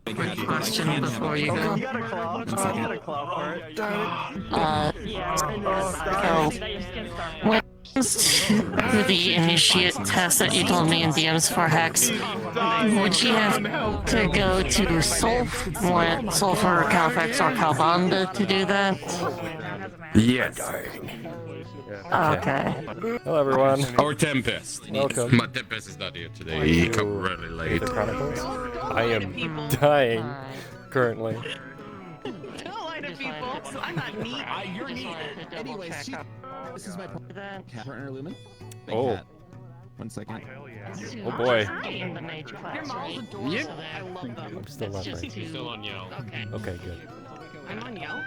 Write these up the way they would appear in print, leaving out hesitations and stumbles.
quick question before you go. You got a claw. You got a claw for it. When it comes to the initiate test that you told me in DMs for Hex, would you have to go to Sulfur, Calfex, or Calbanda to do that? Yeah, darling. Okay. Hello, everyone. Or Tempest. Welcome. But Tempest is not here today. He come really late. Aether Chronicles. I am dying currently. Don't lie to people. I'm not neat. You're neat. Anyways, this is my partner, Lumen. Oh. 1 second. Oh boy. In the major class, right? Yep. I love them. I'm still not right. He's still on Yelp. Okay. Okay, good. I'm on Yelp.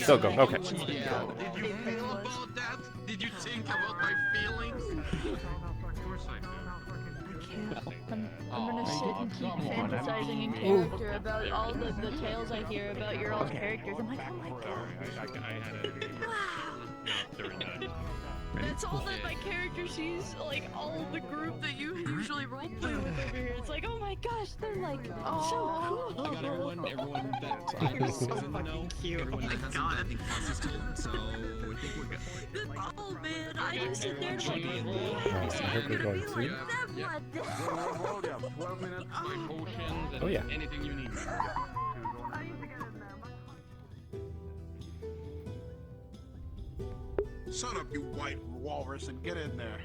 Still going. Okay. Did you feel about that? Did you think about my feelings? Of course I do. I'm gonna sit and keep fantasizing in character about all the tales I hear about your old characters. I'm like, oh my god. It's all that my character sees, like all the group that you usually roleplay with over here. It's like, oh my gosh, they're like so cool. I got everyone that I know is in the know. Everyone that has something close to it, so I think we're good. Oh man, I just sit there like, I hope we're going to. Oh yeah. Anything you need. Shut up, you white walrus, and get in there.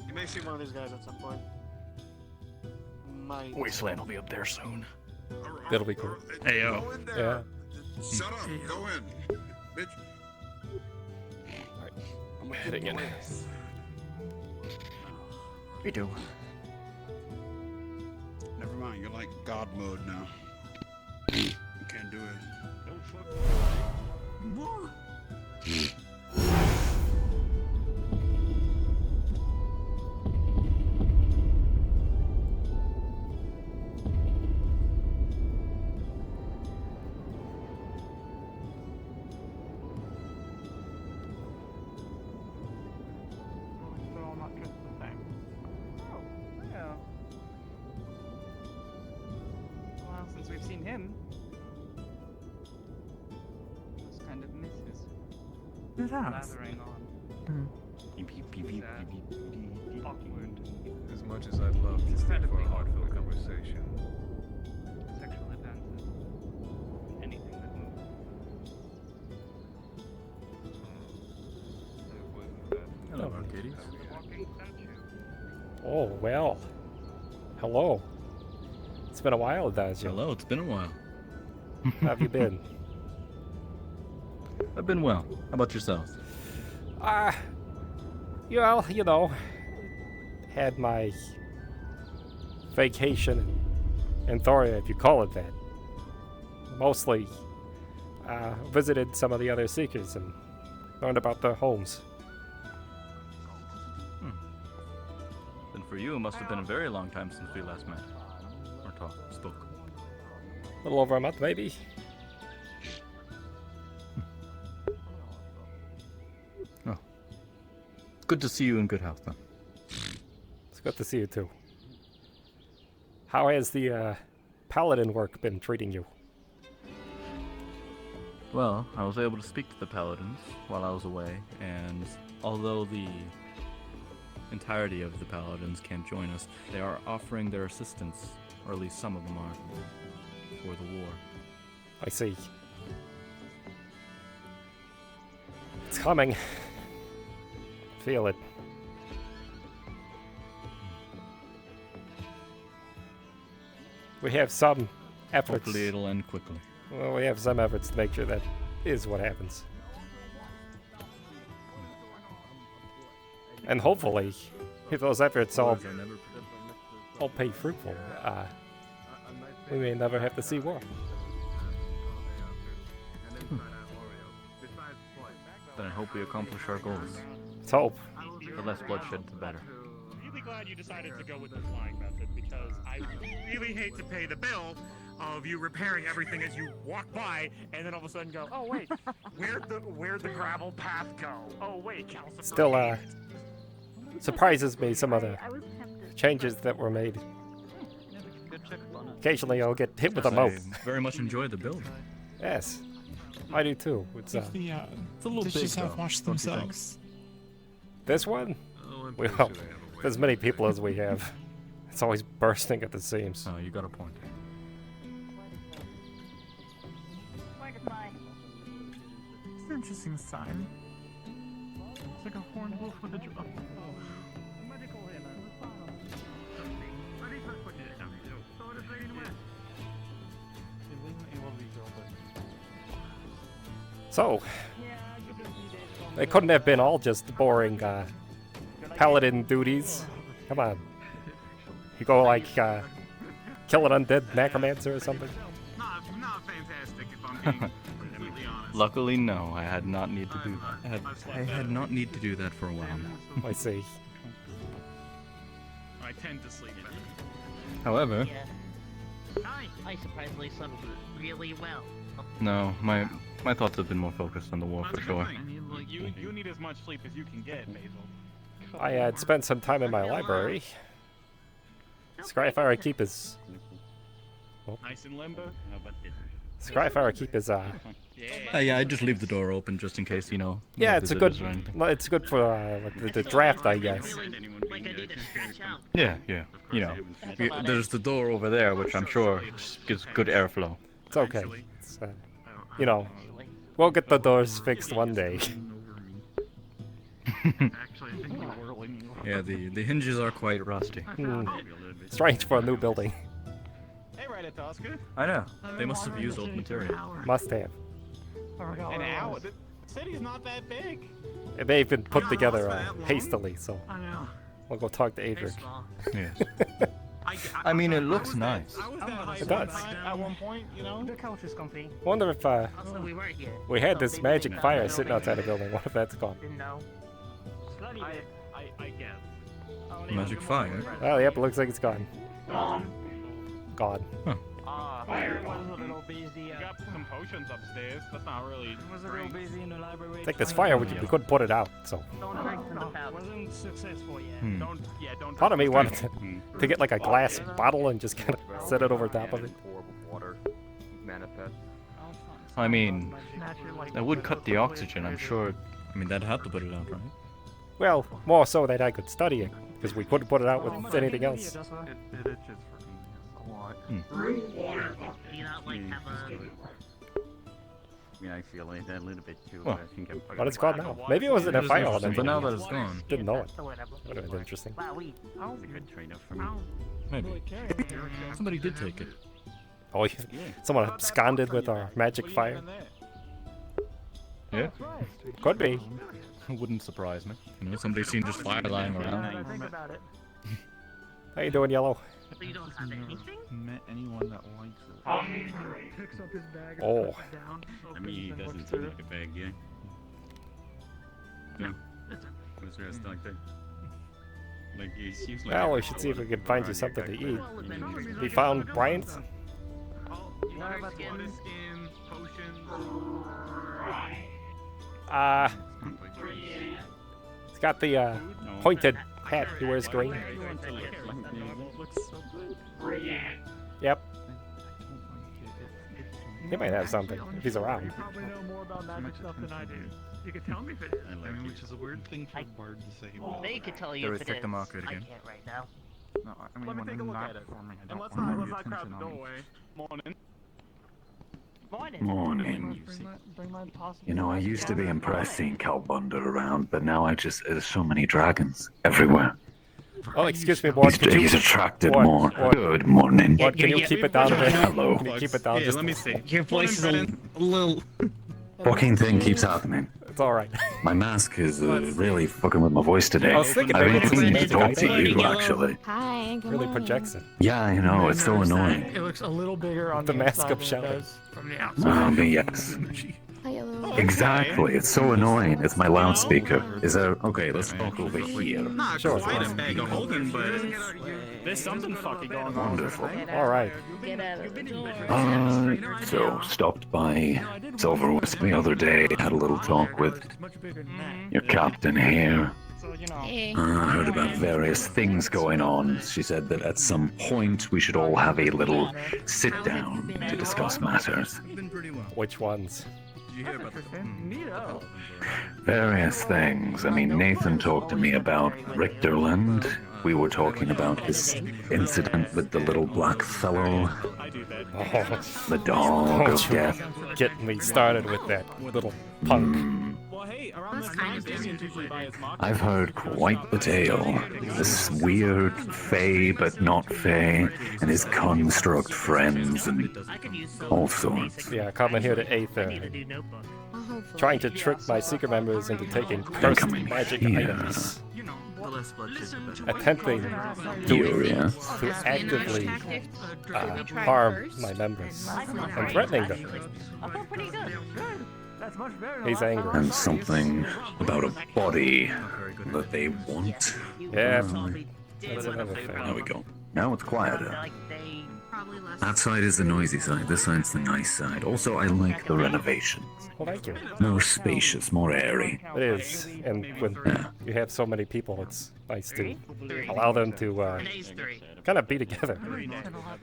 You may see one of these guys at some point. Wasteland will be up there soon. That'll be cool. Hey, Go yo. in there. Yeah. Shut up, go in. Bitch. Alright. I'm heading in. We do. Never mind, you're like God mode now. You can't do it. Since we've seen him, just kind of misses. Lathering on. Awkward. As much as I'd love to stay for a heartfelt conversation. Sexual advances. Anything that moves. Hello. Arcadies. Walking statue. Oh well. Hello. It's been a while, Dazio. Hello, it's been a while. How have you been? I've been well. How about yourself? Well, you know, had my vacation in Thoria, if you call it that. Mostly visited some of the other Seekers and learned about their homes. Then for you, it must have been a very long time since we last met. Or spoke. A little over a month, maybe. Oh. Good to see you in good health, then. It's good to see you, too. How has the paladin work been treating you? Well, I was able to speak to the paladins while I was away, and although the entirety of the paladins can't join us, they are offering their assistance, or at least some of them are, for the war. I see. It's coming. Feel it. We have some efforts. Hopefully it'll end quickly. Well, we have some efforts to make sure that is what happens. And hopefully, if those efforts all pay fruitful, we may never have to see war. Then I hope we accomplish our goals. Let's hope. The less bloodshed, the better. Really glad you decided to go with the flying method, because I really hate to pay the bill of you repairing everything as you walk by, and then all of a sudden go, oh wait, where'd the gravel path go? Oh wait, Calcifer. Still, surprises me some of the changes that were made occasionally I'll get hit with a I moat. very much enjoy the building. Yes, I do too. It's It's a little big, dishes have though, washed don't you think? themselves. this one. Oh, I'm Well, pretty sure they have a way. as many people as we have, it's always bursting at the seams. Oh, you got a point. It's an interesting sign. It's like a horned wolf with a drum. So, they couldn't have been all just boring paladin duties. Come on. You go like kill an undead necromancer or something. Not fantastic if I'm being completely honest. Luckily, no. I had not need to do. I had not need to do that for a while now. I see. I tend to sleep better. However, I surprisingly slept really well. no, my thoughts have been more focused on the war for sure. You need as much sleep as you can get, Basil. I had spent some time in my library. Skryfire Keep is Nice and limber. Skryfire Keep is Yeah, I just leave the door open just in case, you know. yeah, no it's a good visitors or anything. it's good for like the draft, I guess. Like I need to stretch out. Yeah. You know, there's the door over there, which I'm sure gives good airflow. It's okay. It's, you know, we'll get the doors fixed one day. Yeah, the hinges are quite rusty. Strange for a new building. Hey, right at Tosca. I know. They must have used old material. Must have. An hour. The city's not that big. It may have been put together hastily, so I know. we'll go talk to Adric. Yes. I mean, it looks nice. I was that high It does. at one point, you know. The couch is comfy. Wonder if Also, we were here. we had this So magic they fire didn't sitting know. outside the building. What if that's gone? Didn't know. I guess. Magic fire. Oh, yep, it looks like it's gone. Gone. Fire was a little busy. You got some potions upstairs. That's not really. Was a little busy in the library. It's like this fire, we couldn't put it out, so. Don't drink from the pouch. Wasn't successful yet. Don't. Part of me wanted to get like a glass bottle and just kind of set it over top of it. I mean, that would cut the oxygen, I'm sure. I mean, that'd have to put it out, right? Well, more so that I could study it, because we couldn't put it out with anything else. It itches for me a lot. Do you not like have a... Yeah, I feel like that a little bit too. Well, I think I'm but it's gone now. Maybe it was in a fire element. But now that it's gone. Didn't know it. Would have been interesting. It's a good trade-off for me. Maybe. Somebody did take it. Oh, yeah. Someone absconded with our magic fire. Yeah. Could be. Wouldn't surprise me. You know, somebody's seen just fire lying around. Think about it. How you doing, Yellow? So you don't have anything? Met anyone that likes it. Picks up his bag. Oh. puts it down, I mean, he opens and doesn't looks seem through. like a bag guy. No. What's the rest like that? Like, he seems like. Well, we should see if we can find you something to eat. We found Brian's? Water skin, potions. It's got the pointed hat. He wears green. Yep. He might have something if he's around. You probably know more about magic stuff than I do. You can tell me if it is. I mean, which is a weird thing for a bard to say. They could tell you There if is it check the is. market I again. can't right now. No, I mean, Let me when take a I'm look not at it. performing, I And don't let's want not to let's have not crowd attention the on me. doorway. Morning. Morning. Morning. You know, I used to be impressed seeing Calbunda around, but now there's so many dragons everywhere. Oh, excuse me, Ward. Could you... He's attracted Ward, more. Ward. Good morning. Ward, can you keep it down a bit? Hello. Can you keep it down just let me see. Your voice is a little. Fucking thing keeps happening. It's alright. My mask is really fucking with my voice today. I was thinking I've maybe been meaning to it's talk to magic you, item. actually. Hi, good Really morning. projects it. Yeah, I know, it's so annoying. It looks a little bigger on The the mask inside of than it Shadow. does from the outside. Oh, yes. Hi, hello. Exactly, it's so annoying. It's my loudspeaker. Is there... Okay, let's talk over here. Not Sure. quite a bag of holding, but There's something fucking going on. Wonderful. Alright. Get out of the door. So, stopped by Silver Wisp the other day, had a little talk with It's much bigger than that. your captain here. So, you know. I heard about various things going on. She said that at some point we should all have a little sit down to discuss matters. Which ones? Did you hear about the Neato. Various things. I mean, Nathan talked to me about Richterland. We were talking about this incident with the little black fellow. Oh, The dog of death. get me started with that little punk. Well, hey, around this time, Damien usually buy his mock. I've heard quite the tale. This weird Fae but not Fae, and his construct friends and all sorts. Yeah, coming here to Aether, trying to trick my secret members into taking cursed coming magic here. items, The less bloodshed, the better. attempting Furious. to actively harm my members and threatening them. I feel pretty good. That's much better than He's last angry. time. And something about a body that they want. Yeah, that's another thing. There we go. Now it's quieter. That side is the noisy side, this side's the nice side. Also, I like the renovations. Well, thank you. More spacious, more airy. It is, and when you have so many people, it's nice to allow them to kind of be together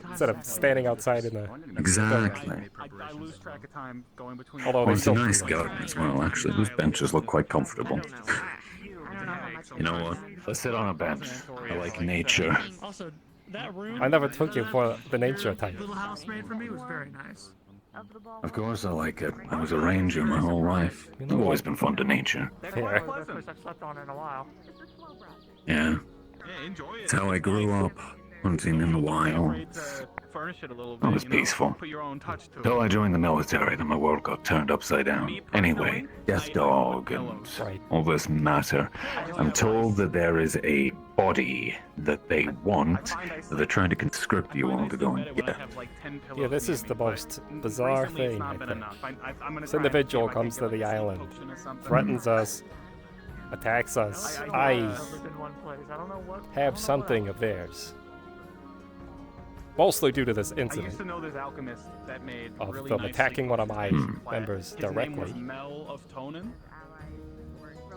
instead of standing outside in the. Exactly. I lose track of time going between. Although Well, they it's a still nice garden as well, actually. Those benches look quite comfortable. You know what? Let's sit on a bench. I like nature. Also, that room. I never took you for the nature type. Little house made for me was very nice. Of course I like it. I was a ranger my whole life. I've always been fond of nature. That's Fair. one of the first I've slept on in a while. Yeah. Yeah, enjoy it. It's how I grew up, hunting in the wild. Furnish it a little I bit. was you know? peaceful. Put your own touch to it. Till I joined the military, then my world got turned upside down. Anyway, Death Dog and all this matter. I'm told that there is a body that they want, that they're trying to conscript you all to go and get. Yeah, this is the most bizarre thing, I think. This individual comes to the island, threatens us, attacks us. I In one place. I don't know what. have something of theirs. Mostly due to this I used incident to know this alchemist that made of really them nice attacking one of my secrets. members His name was directly. Mel of Tonin.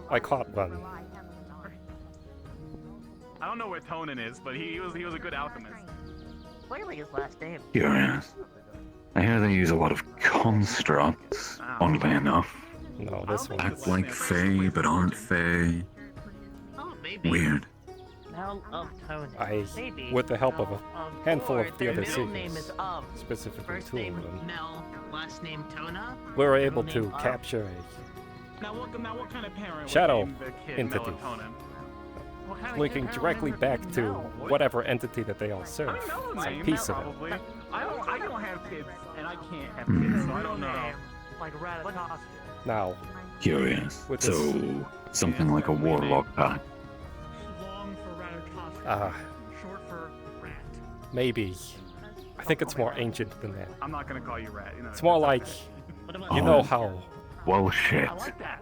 I caught one. I don't know where Tonin is, but he was a good alchemist. Clearly his last name. Curious. I hear they use a lot of constructs, oddly enough. No, this one. Act like Fae, but aren't Fae. Oh, maybe. Weird. Mel of Tonin. I, with the help of a handful of the Their other middle name is seekers, of. specifically First two of name them, Mel, last name Tona. we were able middle to name of. capture a Now what kind of parent would shadow name the kid entity, Melatonin? What kind of linking kid? directly back to whatever entity that they all serve. No It's a name, piece of it. probably. I don't have kids, and I can't have kids, so I don't know. Like Ratatosk. Now, Curious. With So, something like a warlock pack. Long for Ratatosk. Short for rat. maybe. I think it's more ancient than that. I'm not gonna call you rat. You know, It's more like, you know how, Bullshit. I like that.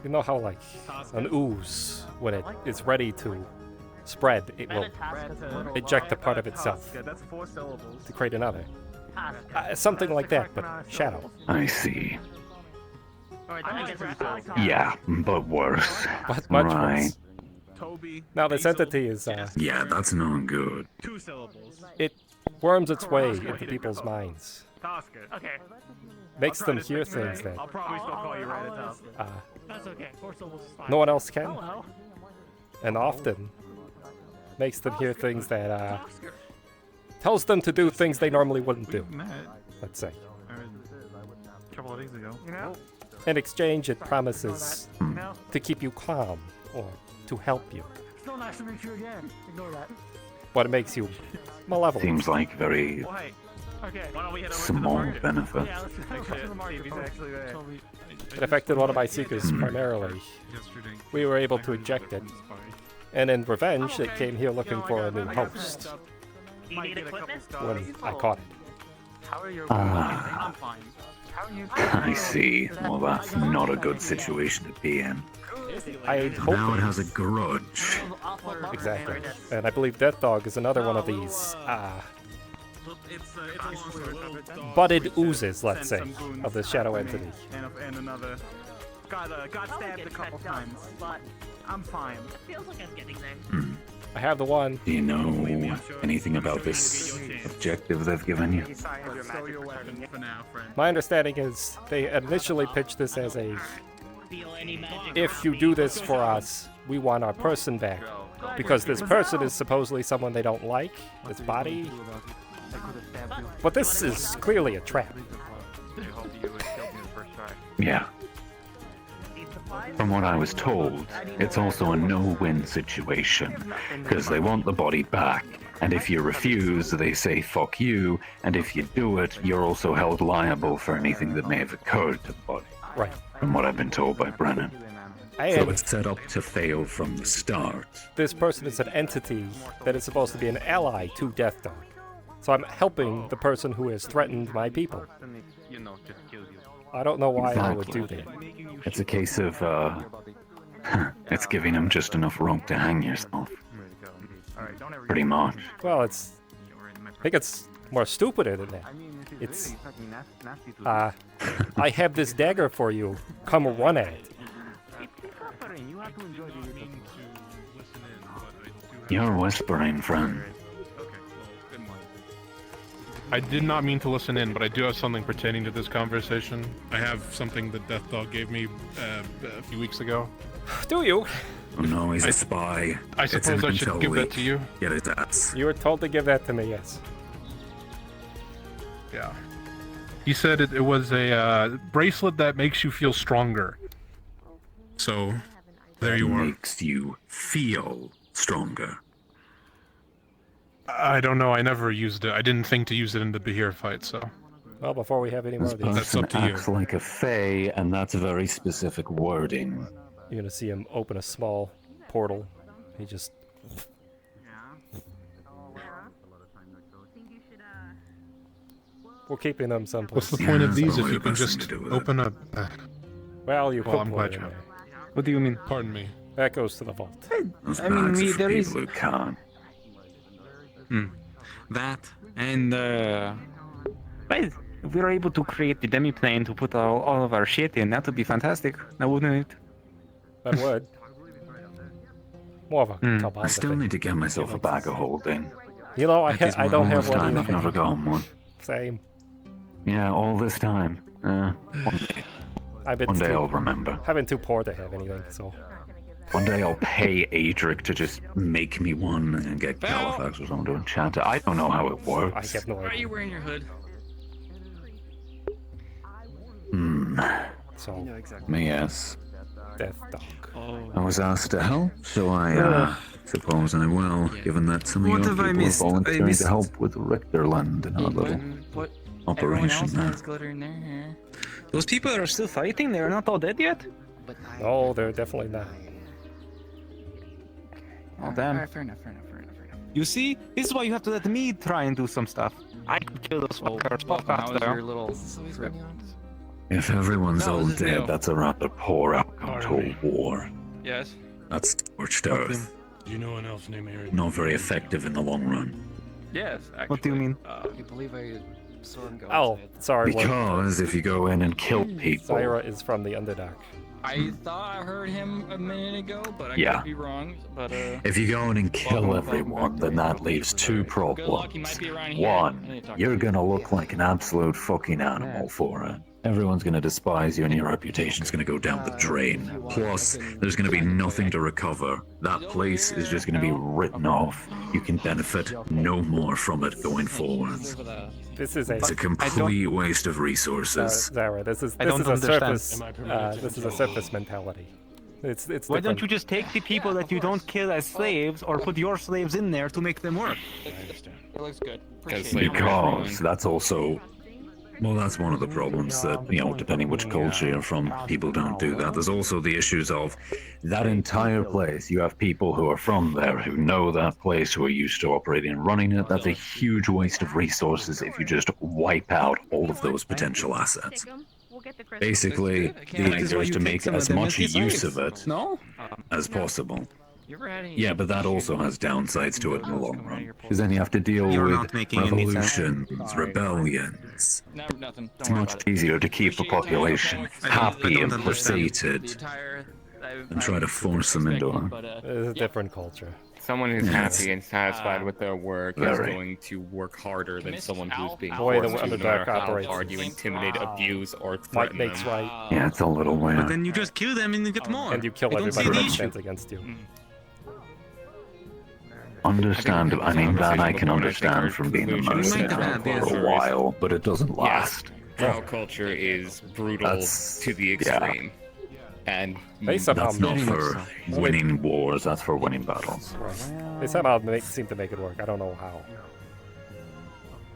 you know how like an ooze, when it is ready to spread, it will eject a part of itself Yeah, that's 4 syllables. to create another. Something like that, but shadow. I see. I guess it's Yeah, but worse. But much Right. worse. Toby. Now this entity is, Yeah, that's not good. 2 syllables. it worms its way into people's minds. Toska. Okay. Makes them hear things that I'll probably still call you Ratatoska. That's okay. 4 syllables is fine. no one else can, Hello. and often makes them hear things that tells them to do things they normally wouldn't do. Let's say. A couple of days ago. You know? In exchange, it promises You know? to keep you calm or to help you, Still nice to meet you again. Ignore that. but it makes you malevolent. Seems like very Well, hey, Okay. why don't we head over to the small market? benefit. Yeah, let's go to the market. See if he's actually there. Toby. It affected one of my seekers primarily. We were able to eject it, and in revenge, it came here looking for a new host Do you need equipment? when I caught it. How are your Ah, I'm fine. How are you? I see. Well, that's not a good situation to be in. I hope Now it it has a grudge. exactly, and I believe Death Dog is another one of these It's a long story. budded oozes, let's say, of the shadow entity. And another got stabbed a couple times, but I'm fine. It feels like I'm getting there. I have the one. Do you know anything about this objective they've given you? My understanding is they initially pitched this as a, if you do this for us, we want our person back. Because this person is supposedly someone they don't like, this body. But this is clearly a trap. Yeah. From what I was told, it's also a no-win situation, because they want the body back, and if you refuse, they say fuck you, and if you do it, you're also held liable for anything that may have occurred to the body. Right. From what I've been told by Brennan. So And it's set up to fail from the start. this person is an entity that is supposed to be an ally to Death Dog. So I'm helping the person who has threatened my people. I don't know why I would do that. It's a case of, it's giving him just enough rope to hang yourself. Pretty much. Well, it's... I think it's more stupider than that. It's... I have this dagger for you. Come run at it. You're whispering, friend. I did not mean to listen in, but I do have something pertaining to this conversation. I have something that Death Dog gave me a few weeks ago. Do you? Oh no, he's a spy. I suppose I should give that to you. Get his ass. You were told to give that to me, yes. Yeah. He said it was a bracelet that makes you feel stronger. So, there you are. Makes you feel stronger. I don't know, I never used it. I didn't think to use it in the Behir fight, so... Well, before we have any more This of these... That's up to person you. acts like a fae, and that's very specific wording. You're gonna see him open a small portal. He just... We're keeping them someplace. What's the point of these if you can just open up... Well, you Well, put I'm more glad in you... there. What do you mean? Pardon me. That goes to the vault. Those I mean, bags are for there is- people who can't. That and well, if we're able to create the demi-plane to put all of our shit in, that would be fantastic. Now wouldn't it? That would. More of a Kabanda I still thing. need to get myself a bag of holding. You know, I That is I my don't have longest one time I've either. never gotten one. Same. Yeah, all this time. One day. I've been One day too, I'll remember. I've been too poor to have anything, so... One day I'll pay Adric to just make me one and get Califax or someone to enchant it. I don't know how it works. I have no Why are idea. you wearing your hood? So, Yes. Death Dog. I was asked to help, so I suppose I will, given that some of What your have I people are missed? I volunteering missed- to help with Richterland and our little What? Everyone operation else there. has glitter in their hair. Those people are still fighting. They're not all dead yet. No, they're definitely not. Oh damn. Alright, fair enough, fair enough, fair enough, fair enough. You see, this is why you have to let me try and do some stuff. I could kill those fuckers How was faster. your little trip? If everyone's No, all this is dead, new. that's a rather poor outcome to a war. Yes. That's scorched earth. Do you know an elf named Aaron? Not very effective in the long run. Yes, actually. What do you mean? I believe I saw him go. Oh, sorry. what- Because if you go in and kill people, Zyra is from the Underdark. I thought I heard him a minute ago, but I Yeah. could be wrong. But if you go in and kill everyone, then that leaves two problems. One, you're gonna look like an absolute fucking animal for it. Everyone's gonna despise you and your reputation's gonna go down the drain. Plus, there's gonna be nothing to recover. That place is just gonna be written off. You can benefit no more from it going forwards. This is a... It's a complete waste of resources. Zyra, this is I don't a understand. surface... this is a surface mentality. It's Why different. don't you just take the people that you don't kill as slaves, or put your slaves in there to make them work? it looks good. Because that's also... Well, that's one of the problems that, you know, depending which culture you're from, people don't do that. There's also the issues of that entire place. You have people who are from there, who know that place, who are used to operating and running it. That's a huge waste of resources if you just wipe out all of those potential assets. Basically, the idea is to make as much use of it No? as possible. You ever had any? Yeah, but that also has downsides to it in the long run. Because then you have to deal You're with not making any sense. revolutions, rebellions. No, nothing. It's much easier to keep a population happy and placated than try to force them into a... It's a different culture. Someone who's Yes. happy and satisfied with their work is Very. going to work harder than someone who's being The way the forced to, no Underdark matter how operates. hard you intimidate, abuse, or Might threaten makes them. right. Yeah, it's a little But weird. then you just kill them and you get more. And you kill I don't everybody see the that issue. stands against you. Understand, I mean, that I can understand from being a mercenary yes. for a while, but it doesn't last. Drow culture is brutal That's- to the yeah. extreme. And They somehow That's not make for winning wars, that's for winning battles. Right. They somehow seem to make it work. I don't know how.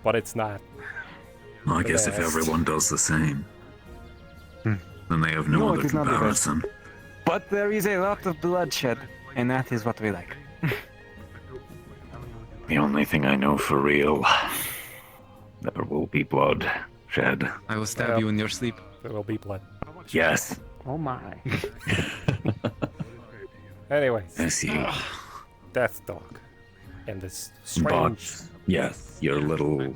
But it's not. I guess if best. everyone does the same, then they have no No, it other is not the best. comparison. But there is a lot of bloodshed, and that is what we like. The only thing I know for real, there will be blood shed. I will stab you in your sleep. There will be blood. Yes. Oh my. Anyways, I see. Death Dog. And this But, strange yes, your little...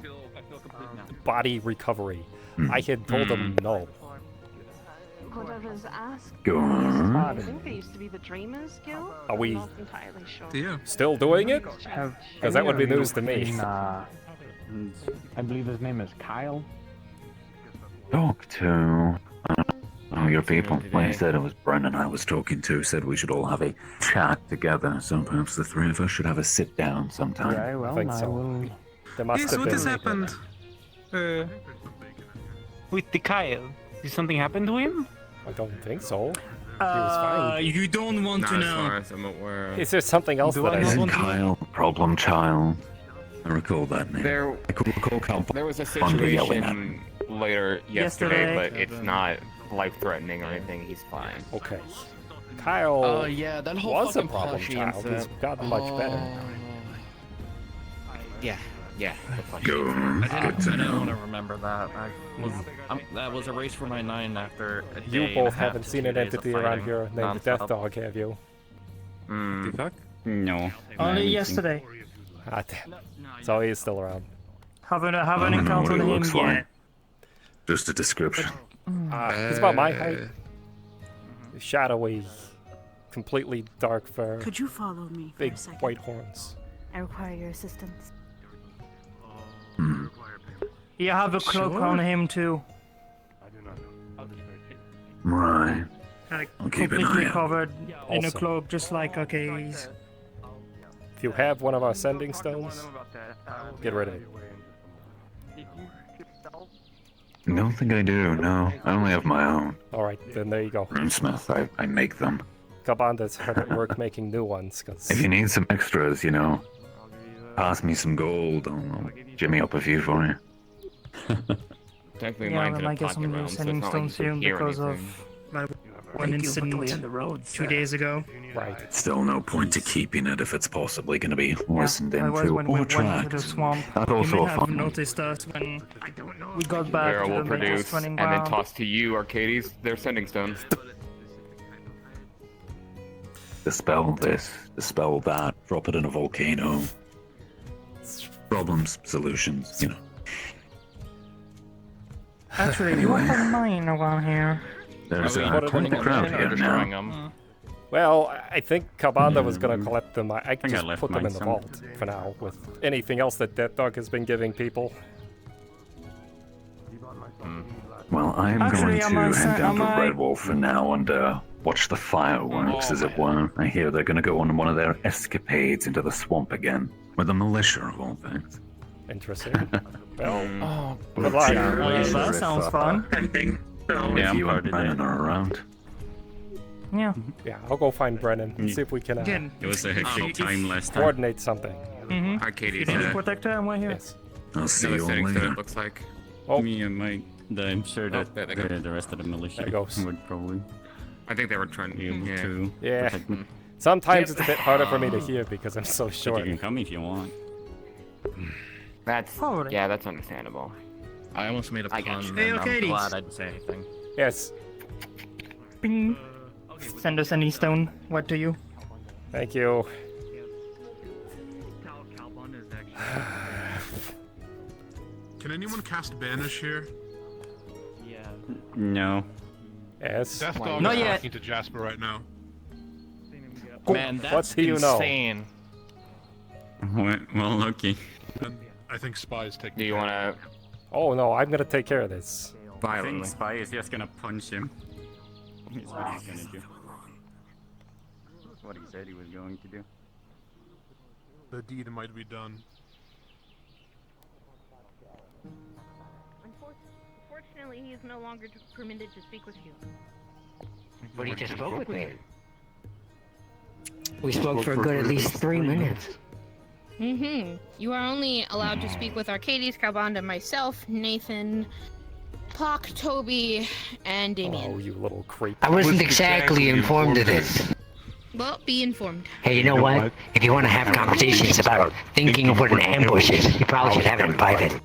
body recovery. I had told them no. What I was asked. Go on. I think they used to be the Dreamers Guild. Are we I'm not entirely sure. Yeah. still doing it? Because that would be news to me. I believe his name is Kyle. Talk to... Oh, your people. Like I said, it was Brennan I was talking to, said we should all have a chat together, so perhaps the three of us should have a sit down sometime. Yeah, well, think I so. will. There must Yes, have what been. has happened? With the Kyle? Did something happen to him? I don't think so. He was fine. You don't want Not to as know. far as I'm aware. Is there something else Do that I I not didn't? want- Kyle, problem child. I recall that name. There, I could recall Kyle. there was a Thunder yelling at situation later yesterday, but it's not life-threatening or anything. He's fine. Okay. Kyle Yeah, that whole was a fucking problem plushie child. He's incident. gotten much better. Yeah, yeah. the fuck. Go on. Good to I didn't know. want to remember that. That was a race for my 9 after a day You and a both half haven't to seen 2 an days of entity around fighting here named Death nonstop. Dog, have you? Mm. fuck? No. Only yesterday. Ah, damn. So he is still around. Haven't I don't know what encountered he him looks like. yet. Just a description. He's about my height. Shadowy, completely dark fur, Could you follow me for big a second? white horns. I require your assistance. You have a cloak Sure. on him too. Right. Like, I'll keep an completely eye out. covered in a Also. cloak, just like Arcadies. If you have one of our sending stones, get rid of it. Don't think I do, no. I only have my own. Alright, then there you go. Runesmith, I make them. Kabanda's hard at work making new ones, because If you need some extras, you know, pass me some gold. I'll jimmy up a few for you. Technically, Yeah, mine's I in a might get pocket some new realm, so sending it's not like stones you soon can hear because anything. of my one incident 2 days ago. Right. Still no point to keeping it if it's possibly going to be listened I was into when we or went into the tracked. swamp. That's You also may a have fun one. noticed us when we got back Vera to will the major produce training and then ground. toss to you, Arcadies, their sending stones. Dispel this, dispel that, drop it in a volcano. Problems, solutions, you know. Actually, you have mine around here. There's Are we a putting quite a them crowd in or here destroying now. them? Well, I think Kabanda was gonna collect them. I can think I just left put them mine in the somewhere. vault for now, with anything else that Death Dog has been giving people. Well, I'm Actually, going to am I head down to am I- Red Wolf for now and watch the fireworks, as it were. I hear they're going to go on one of their escapades into the swamp again, with the militia of all things. Interesting. Well, Oh, good luck. that sounds fun. If you and Brennan are around. Yeah. Yeah, I'll go find Brennan and see if we can Again. It was a hectic time last time. coordinate something. Mm-hmm. Arcadies, You need a protector? I'm right here. Yes. I'll see another you all setting stone, later. it looks like. Oh, Me and my. I'm sure that there they go. the rest of the militia There it goes. would probably I think they were trying be able yeah. to yeah. protect me. Sometimes it's a bit harder for me to hear because I'm so But short. you can come if you want. That's Probably. yeah, that's understandable. I almost made a I got pun, you. Hey, and I'm Arcadies. glad I didn't say anything. Yes. Bing. Send us any stone. What do you? Thank you. Calbon is actually. Can anyone cast Banish here? Yeah. No. Yes. Death Dog Not is yet. talking to Jasper right now. Man, that's What do you know? insane. Well, okay. And I think Spy's taking. Do you want to? Oh no, I'm gonna take care of this. I think Spy is just gonna punch him. That's what he's gonna do. That's what he said he was going to do. The deed might be done. Unfortunately, he is no longer permitted to speak with you. But he just spoke with me. We spoke for a good at least 3 minutes. Mm-hmm. You are only allowed to speak with Arcadies, Kobold, myself, Nathan, Pock, Toby, and Damien. Oh, you little creep. I wasn't exactly informed of this. Well, be informed. Hey, you know what? If you want to have conversations about thinking of what an ambush is, you probably should have it in private.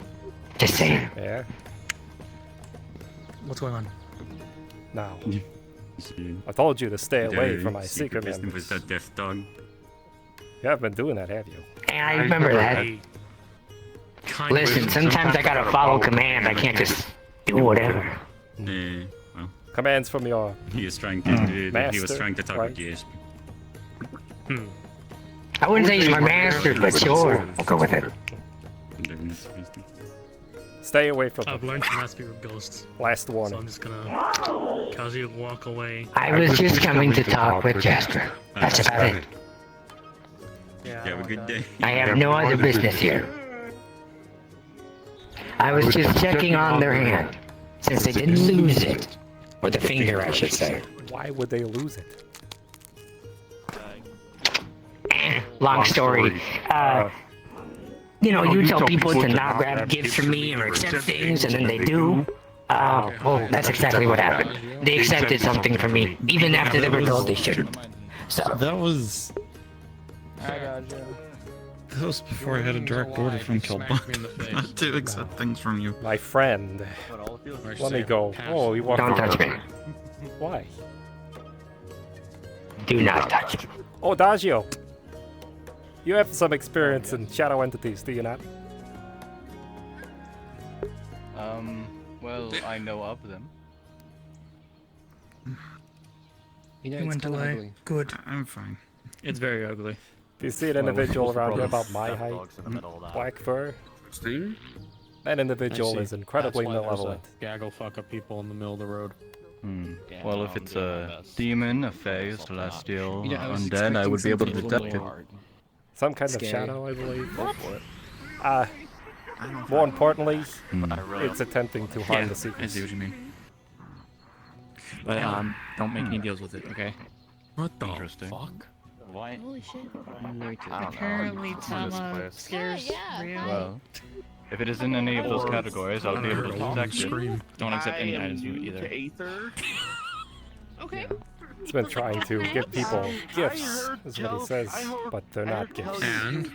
Just saying. Yeah. What's going on? Now. I told you to stay away from my secret business members. with that Death Dog. You haven't been doing that, have you? Yeah, I remember that. Listen, sometimes I gotta follow command. I can't just do whatever. Well, Commands from your he was trying to. He was master, trying to talk right? with you. I wouldn't say he's my master, but sure, I'll go with it. Stay away from I've them. learned to not speak with ghosts. Last So warning. I'm just gonna casually walk away. I was just coming to talk with Jasper. That's about it. Have a good day. I have no other business here. I was just checking on their hand, since they didn't lose it. Or the finger, I should say. Why would they lose it? Long story. You know, you tell people to not grab gifts from me or accept things, and then they do. Well, that's exactly what happened. They accepted something from me, even after they were told they shouldn't. So That was... I got you. That was before I had a direct order from Kilbuck not to accept things from you. My friend. Let me go. Oh, you walked Don't over. touch me. Why? Do not touch me. Oh, Dagio. You have some experience in shadow entities, do you not? Well, I know of them. You went away. Good. I'm fine. It's very ugly. If you see an individual around here about my height, black fur, that individual is incredibly malevolent. Gaggle fuck up people in the middle of the road. Well, if it's a demon, a fae, a celestial, undead, I would be able to detect it. Some kind of shadow, I believe. Go for it. More importantly, it's attempting to harm the I secrets. see what you mean. But don't make any deals with it, okay? What the fuck? What? Holy shit. Apparently, Tama scares Rio. Well, if it is in any of those categories, I'll be able to detect it. Scream. Don't accept any items from it either. Aether. Okay. It's been trying to give people gifts, is what he says, but they're not gifts. And?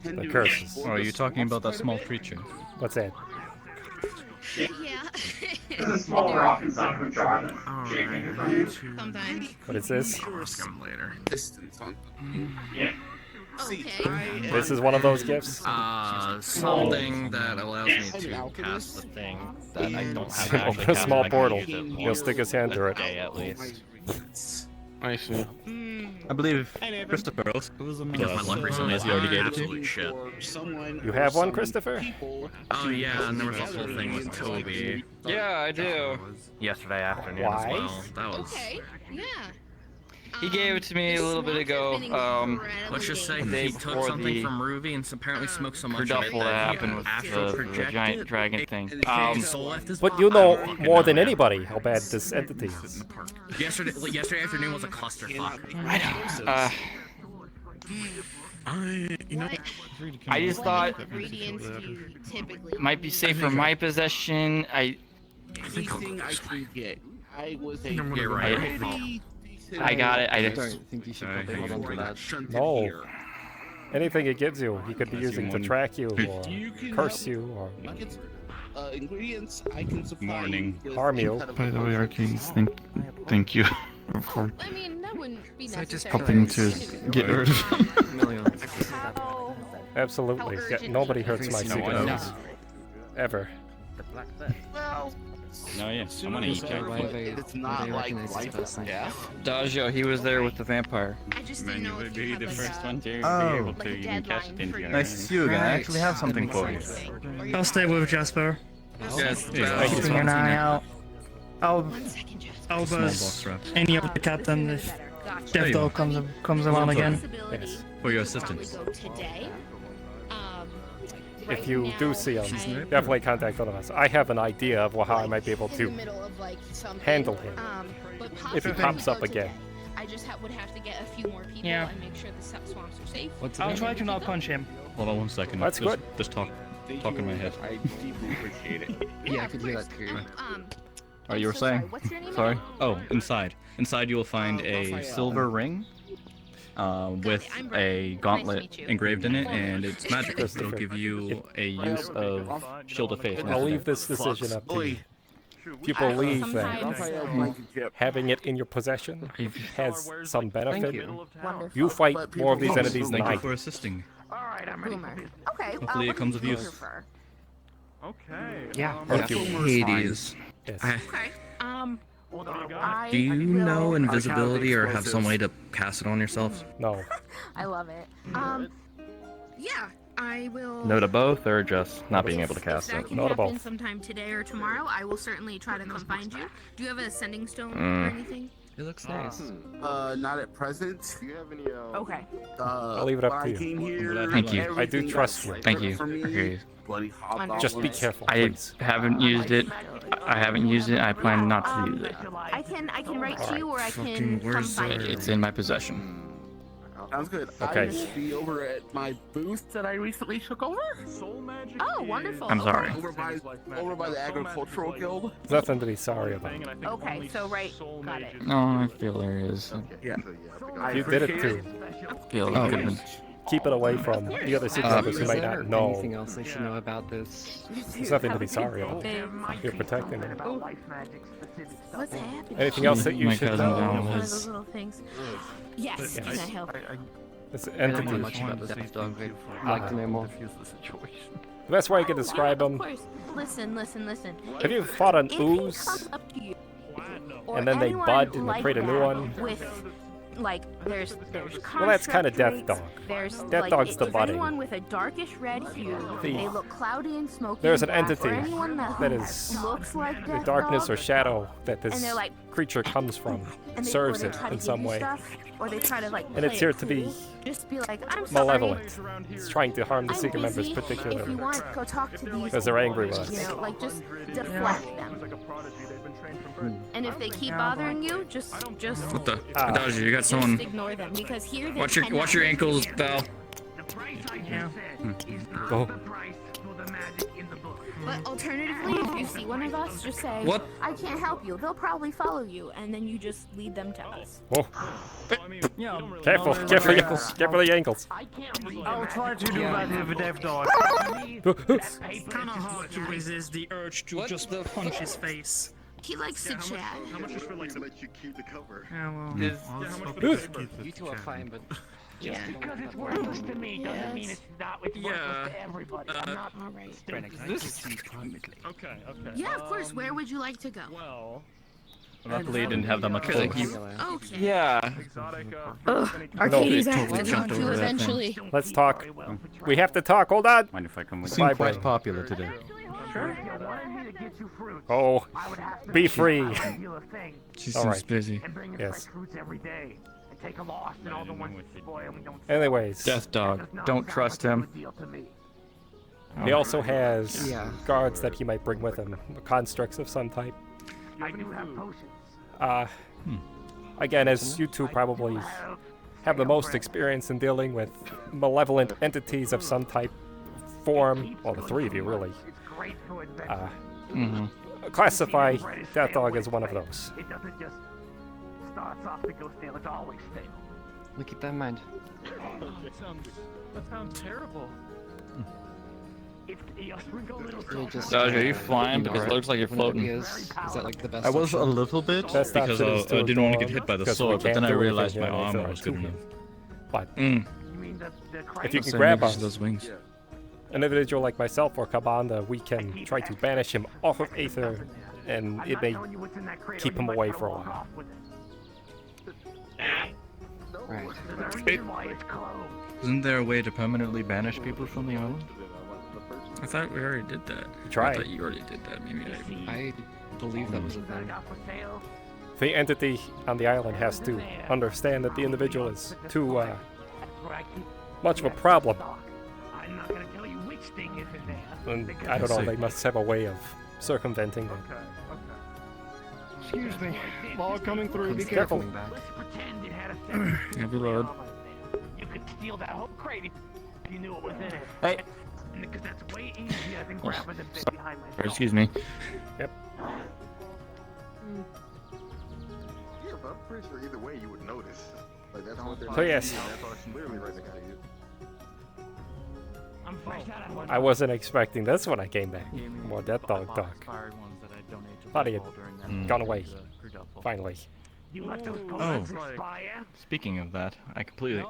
They're curses. Oh, are you talking about that small creature? What's that? Yeah. Smaller options on Sometimes. What is this? Come later. Distance on. Okay. This is one of those gifts? Something that allows me to cast the thing that I don't have to Open actually a cast. small I can portal. use it He'll stick his hand through it. day at least. I see. I believe Christopher was a because my luck recently is he already gave it to me. Shit. You have one, Christopher? Oh yeah, and there was a whole thing with Toby. Yeah, I do. Yesterday afternoon Why? as well. That was. Okay. Yeah. He gave it to me a little bit ago. Let's just say day he took before something the from Ruby and apparently smoked so much of it kerfuffle that that happened with astral the projected giant dragon thing. his soul left his But you body. know more than anybody how bad this entity is. Yesterday afternoon was a clusterfuck. I just thought Ingredients you typically might be safe for my possession. Anything I can get. I was a You're right. I got it. I think you should probably hold on to that. No. Anything it gives you, he could be using to track you or You can curse you or ingredients I can supply. Morning. with Harm you. incredible By the way, Arcadies, thank you. I mean, no That wouldn't be So just necessary. hoping to get rid of Absolutely. Yeah, nobody hurts my secret one notes. Ever. Well, No, yeah. I'm gonna eat that. It's not like life or death. Dajio, he was there with the vampire. I just Man, didn't you know would if you be had the like first a, one to be Oh. able to even catch it into your Nice to see you again. I actually have something for you. I'll stay with Jasper. Yes, Keeping an eye out. I'll Small buzz box wrap. any of the captain if There Death you Dog comes around again. Yes. For your assistance. today. If you do see him, definitely contact one of us. I have an idea of how I might be able to handle him if he pops up again. I just would have to get a few more people Yeah. and make sure the swamps are safe. I'll try to not punch him. Hold on 1 second. That's just, good. Just talk in my head. I deeply appreciate it. Yeah, I could hear that too. Oh, you were saying? What's your name Sorry? again? Oh, inside. Inside you will find a silver ring with a gauntlet engraved in it, and it's magical. It'll give you a use of Shield of Faith. I'll leave this decision up to you. If you believe that having it in your possession has some benefit, you fight more of these entities than Thank I you do. for assisting. Boomer. Okay. Hopefully it comes of use. Okay. Yeah. Thank you. Hades. Yes. Okay. Do you know invisibility or have some way to cast it on yourself? No. I love it. Yeah, I will. No to both, or just not being able to cast That it? can happen sometime today or tomorrow. I will certainly try to come find you. Do you have a sending stone or anything? It looks nice. Not at present. Do you have any? Okay. I'll leave it up to when I you. came here, Thank you. I do everything trust got you. Thank you. for me. Okay. Bloody hobgoblins. Just be careful, I please. haven't used it. I haven't used it. I plan not to use it. I can write to you, or I can come find you. It's in my possession. Sounds good. Okay. I will be over at my booth that I recently took over. Oh, wonderful. I'm sorry. Over by the agricultural guild. Nothing to be sorry about. Okay, so got it. No, I feel there is. Yeah. You did it too. Feel it could have been. Keep it away from the other secret members who might not know. Anything else they should know about this? There's nothing to be sorry about. You're protecting them. What's happening? Anything else that you My should cousin know? Val One of was- those little things. Yes, can I help? This I don't know entity. much about this dog. I'd like to know more. The best way you can describe Of them, course. Listen. have you fought an If he ooze comes up to you, or and then they anyone bud and they like create a new that one? With, like, there's Well, that's kind of construct Death traits, Dog. There's Death Dog's the if budding. anyone with a darkish red hue, they look cloudy and smoky. There's and an black, or entity anyone that is looks like the Death darkness Dog, or shadow that and this they're like, creature comes from, and serves or it they try to in give some you way. stuff, or they try to like. And it's play here it to be cool. Just be like, I'm sorry. malevolent. It's trying to harm the I'm secret members busy. If you particularly. want, go talk to these. Because they're angry with You us. know, like just deflect them. And if they keep bothering you, just What the? Dodger, you got someone. just ignore them because here they Watch your ankles, Val. Yeah. Go. But alternatively, if you see one of us, just say, What? I can't help you. They'll probably follow you, and then you just lead them to us. Oh. Careful, careful, careful the ankles. I'll try to do that with a Death Dog. It's kind of hard to resist the urge to just punch his face. He likes to chat. How much is for like to let you keep the cover? Yeah, well. You two are fine, but Yeah. Because it's worthless to me doesn't mean it's not. It's worthless to everybody. I'm not. All right. Okay. Yeah, of course. Where would you like to go? Well. Luckily, it didn't have that much Okay. clothes. Okay. Yeah. Arcadies have to Totally talk jumped to over that thing. eventually. Let's talk. We have to talk. Hold on. Mind if I come with Seemed Bye, quite bye. popular today. Oh, be free. She All seems right. busy. Yes. Recruits every day and take a loss and all the ones we spoil we don't. Anyways, Death Dog. Don't trust him. he also has Yeah. guards that he might bring with him, constructs of some type. I do have potions. Again, as you two probably have the most experience in dealing with malevolent entities of some type, form, well, the three of you really, classify Death Dog as one of those. It doesn't just start off to go stale. It's always stale. we'll keep that in mind. That sounds terrible. Dodge, are you flying? Because it looks like you're floating. Is that like the best I was a option? little bit Best because option is I to didn't want to go get hit by the because we sword, but can't then I do anything realized here my unless armor there are was two good enough. But if you can Same grab because us, of those wings. an individual like myself or Kabanda, we can try to banish him off of Aether, and it may keep him away for a while. Right. Isn't there a way to permanently banish people from the island? I thought we already did that. Try. I thought you already did that. Maybe I believe that was a thing. The entity on the island has to understand that the individual is too much of a problem. I'm not gonna tell you which thing is in there. And I don't know, they must have a way of circumventing them. Excuse me. Ball coming through. Be Careful. careful. Let's pretend it had a sense. Heavy load. You could steal that whole crate if you knew it was in it. Hey. Because that's way easier than grabbing the bit behind my Or, excuse me. Yep. Yeah, but I'm pretty sure either way you would notice. Like that's what they're So yes. that's clearly right next to you. I'm fresh out of I wasn't expecting this when I came back. More Death Dog talk. Thought he had gone away. Finally. You let those Oh, bullets expire? speaking of that, I completely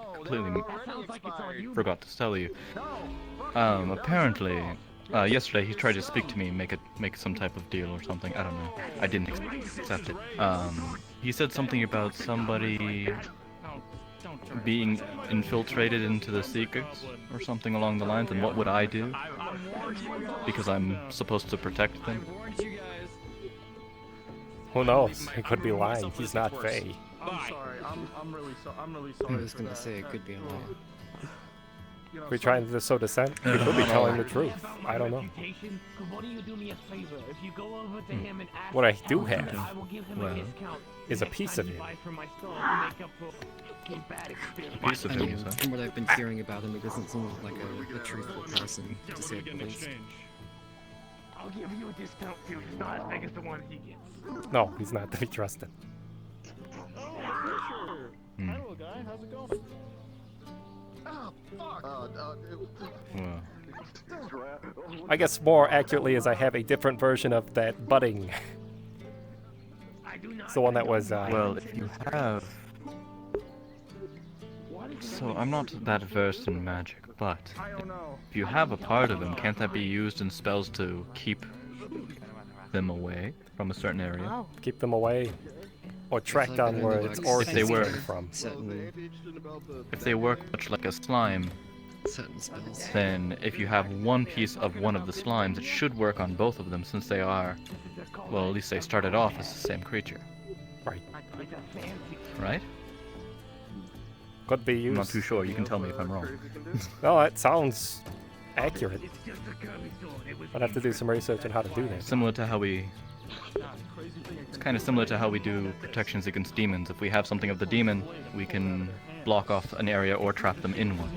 forgot to tell you. Apparently, yesterday he tried to speak to me, make some type of deal or something. I don't know. I didn't accept it. He said something about somebody being infiltrated into the Seekers or something along the lines, and what would I do? Because I'm supposed to protect them. Who knows? He could be lying. He's not Fae. I'm sorry. I'm really I sorry. was gonna say it could be a lie. If we're trying to sow dissent, he could be telling the truth. I don't know. Why don't you do me a favor? If you go over to him and ask What I do him, have I will give him a discount is a next piece time of you him. buy from my store to make up for bad experience. Piece of I him, mean, sir. from what I've been hearing about him, he doesn't seem like a truthful person, to say the least. I'll give you a discount too. It's not as big as the one he gets. No, he's not to be trusted. Hello, guy. How's it going? Oh, fuck. Well, I guess more accurately is I have a different version of that budding. It's the one that was, well, if you have... So, I'm not that versed in magic, but if you have a part of them, can't that be used in spells to keep them away from a certain area? Keep them away. Or track down where its origin If they were, came from. if they work much like a slime, Certain spells. then if you have one piece of one of the slimes, it should work on both of them since they are, well, at least they started off as the same creature. Right. Right? Could be used. I'm not too sure, you can tell me if I'm wrong. No, that sounds accurate. I'd have to do some research on how to do that. Similar to how we... It's kind of similar to how we do protections against demons. If we have something of the demon, we can block off an area or trap them in one.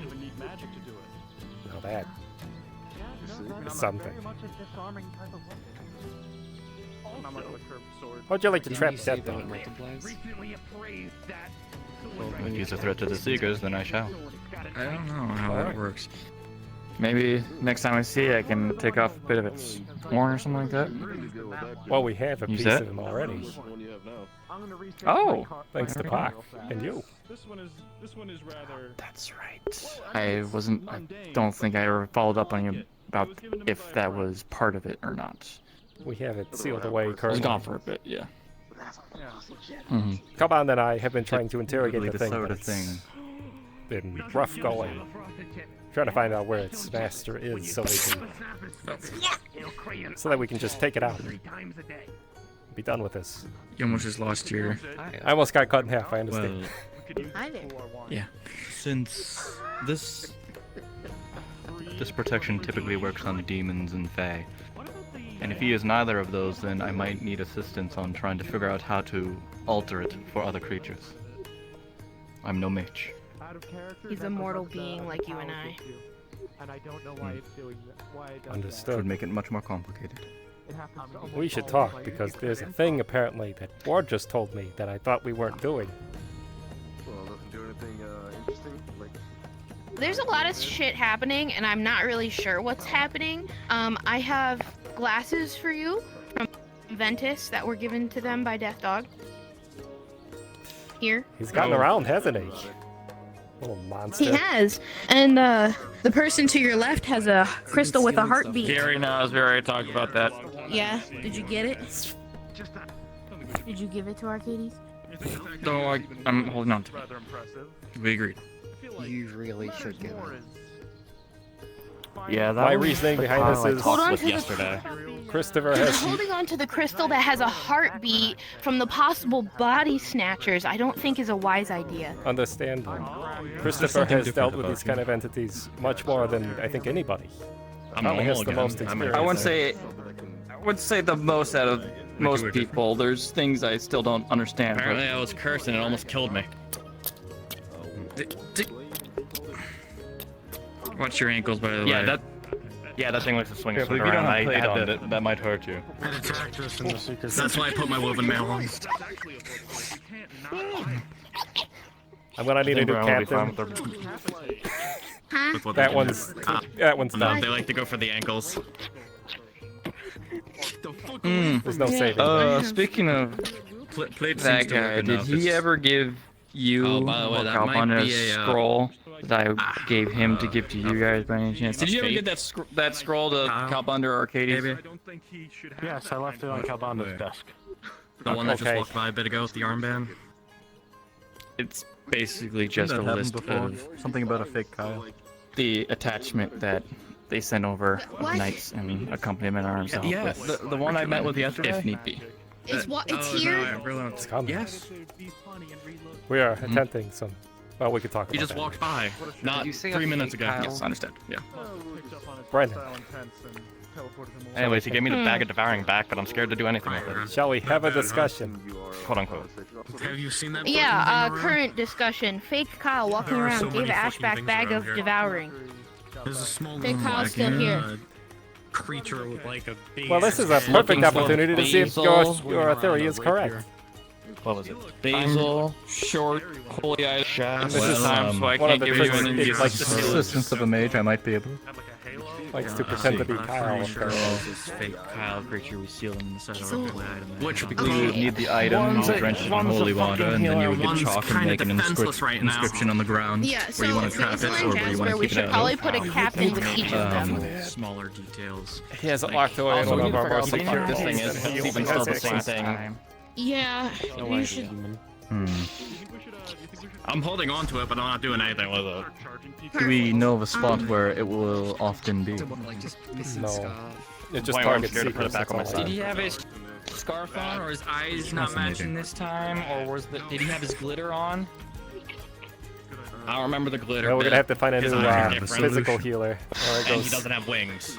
Now that is something. How'd you like to trap Death Dog? If he's a threat to the Seekers, then I shall. I don't know how that works. Maybe next time I see it, I can take off a bit of its horn or something like that. Well, we have a Use piece that? of him already. Oh! Thanks to Pac and you. This one is rather. That's right. I don't think I ever followed up on you about if that was part of it or not. We have it sealed away I was currently. gone for a bit, yeah. Kaban and I have been trying to interrogate Typically the the thing, sort but of it's thing. been rough going. Trying to find out where its master is so that we can just take it out. Be done with this. You almost just lost your... I almost got cut in half, I understand. Hi there. Yeah. Since this protection typically works on demons and fae, and if he is neither of those, then I might need assistance on trying to figure out how to alter it for other creatures. I'm no mage. He's a mortal being like you and I. And I don't know why it's doing that. Why it does Understood. Would make it much more complicated. We should talk, because there's a thing apparently that Ward just told me that I thought we weren't doing. Well, doesn't do anything interesting. Like there's a lot of shit happening, and I'm not really sure what's happening. I have glasses for you from Ventus that were given to them by Death Dog. Here. He's gotten around, hasn't he? Little monster. He has. And the person to your left has a crystal with a heartbeat. Gary knows. We already talked about that. Yeah. Did you get it? Did you give it to Arcadies? No, I'm holding on to it. We agreed. You really should give it. Yeah, that My was reasoning the behind Kyle this I is talked with yesterday. Christopher He's has holding on to the crystal that has a heartbeat from the possible body snatchers. I don't think is a wise idea. understand him. Christopher has dealt with these kind of entities much more than I think anybody. Probably has the most experience. I would say the most out of most people. There's things I still don't understand. Apparently I was cursed and it almost killed me. Watch your ankles, by the way. Yeah, that thing likes to swing Yeah, us but if you don't around. have plate on, that might hurt you. That's why I put my woven mail on. I'm gonna need a new captain. That one's done. They like to go for the ankles. There's no saving. Speaking of that guy, did he ever give you by the way, that Calpon might a be a, scroll that I gave him to give to you guys by any chance? Did you ever fate? get that scroll to Calpon or Arcadies? Yes, I left it on Calbando's desk. The one that just Okay. walked by a bit ago with the armband. It's basically just a list of Something about a fake Kyle. the attachment that they sent over of knights and accompaniment arms to help Yeah, with, the one I met with yesterday. if need be. It's here. It's coming. Yes. We are attempting some. Well, we could talk He about just that. walked by. Not you say 3 a minutes fake ago. Kyle? Yes, understood. Yeah. Brendan, Anyways, he gave me the bag of devouring back, but I'm scared to do anything with it. shall we have a discussion? Quote unquote. Have you seen that? Yeah, current discussion. Fake Kyle walking There are around so gave many Ashback fucking bag things of around here. devouring. There's a small Fake little, Kyle's still here. creature with like a big Well, this is a ass- perfect Looking for opportunity to see if your theory is correct. What was it? Basil, short, holy-eyed shaft. This is time, so I one of can't the give you tricks. an It's like Assistance of a mage, I might be able. likes to pretend to be Kyle. This fake Kyle creature, we seal them in the side of our holy item. Which You would need the item, drench it in holy water, and then you would get chalk and make an inscription on the ground Yeah, where you want to so trap it Basil or and where you want Jasper, to we keep should it probably out. put a captain with each of them. smaller details. He has locked away in one of our more secure this thing is. It's even still the same thing. Yeah, you should. I'm holding on to it, but I'm not doing anything with it. Do we know of a spot where it will often be? No. It just Why, I'm targets scared to put it secrets. back on my that's all I side. know. Did he have his scarf on, or his eyes not matching this time, or did he have his glitter on? I don't remember the glitter. Yeah, we're gonna have to find a His new eyes are different. physical healer. Or it And he goes. doesn't have wings.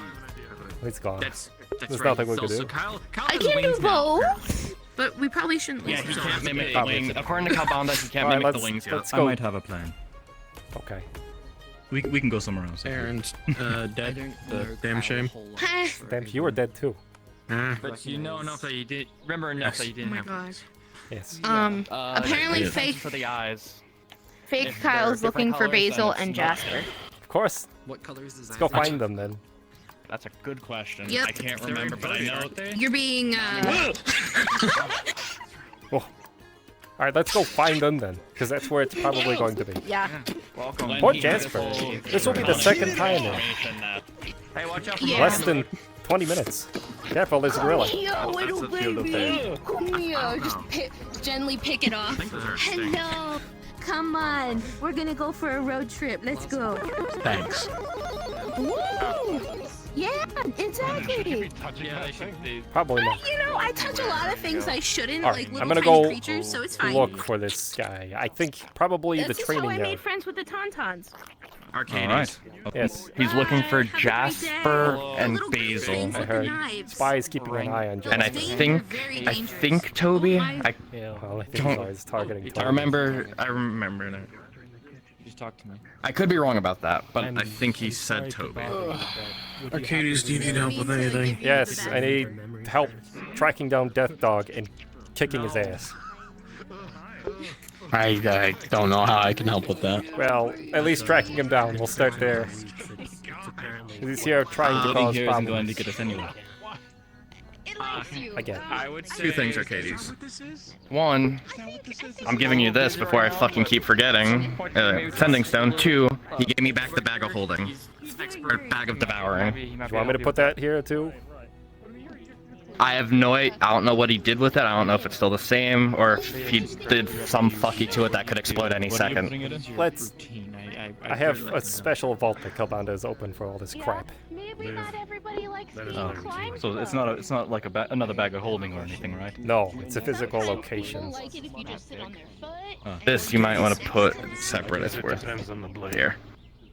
It's gone. That's There's right. nothing we So- can do. so Kyle I has can do wings now. both, but we probably shouldn't. Yeah, listen he to can't them. mimic the Probably. wings. According to Calbanda, he can't Alright, mimic the let's- wings let's yet. go. I might have a plan. Okay. We can go somewhere else. Aaron's dead. Damn shame. Damn, you were dead too. But you know enough that you did. Remember enough that you Oh didn't my have. god. Yes. Apparently yeah. fake For the eyes. fake If they're Kyle's different looking for colors, then Basil it's and not Jasper. Of course. What colors is Let's go find them then. That's a good question. Yep. I can't remember, but I know. You're being Oh. Alright, let's go find them then. Because that's where it's probably going to be. yeah. Welcome. Poor Jasper. This will be the second time now. Hey, watch out for Yeah. Less than 20 minutes. Careful, there's a gorilla. Yo, little baby. Come here. Just gently pick it off. Hello. Come on. We're gonna go for a road trip. Let's go. Thanks. Woo! Yeah, exactly. Yeah, they should be. Probably not. You know, I touch a lot of things I shouldn't, Alright, like little I'm gonna tiny go creatures, so it's fine. look for this guy. I think probably This the is how training I yard. made friends with the Tauntauns. Arcadies. Yes, He's looking for Have a great Jasper day. and Little Basil. things I with the heard. knives. Spy's keeping an eye on Joe. And I They are think, very I dangerous. think Toby. Oh my- I Yeah, well, I think he's Don't- always targeting I targets. remember. that. Just talk to me. I could be wrong about that, but I think he said Toby. Arcadies, do you need help with anything? Yes, I need help tracking down Death Dog and kicking his ass. I don't know how I can help with that. Well, at least tracking him down. We'll start there. He's here trying to Living cause here isn't going problems. to get us anywhere. Again. I would say Two things, Arcadies. One, I'm giving you this before I fucking keep forgetting. Sending stone. Two, he gave me back the bag of holding. Or bag of devouring. Do you want me to put that here too? I have no idea. I don't know what he did with it. I don't know if it's still the same or if he did some fucky to it that could explode any second. Let's. I have a special vault that Kobold is open for all this crap. Maybe not everybody likes being climbed. So it's not like another bag of holding or anything, right? No, it's a physical location. Like it if you just sit on their foot. This you might want to put separate. It's worth here.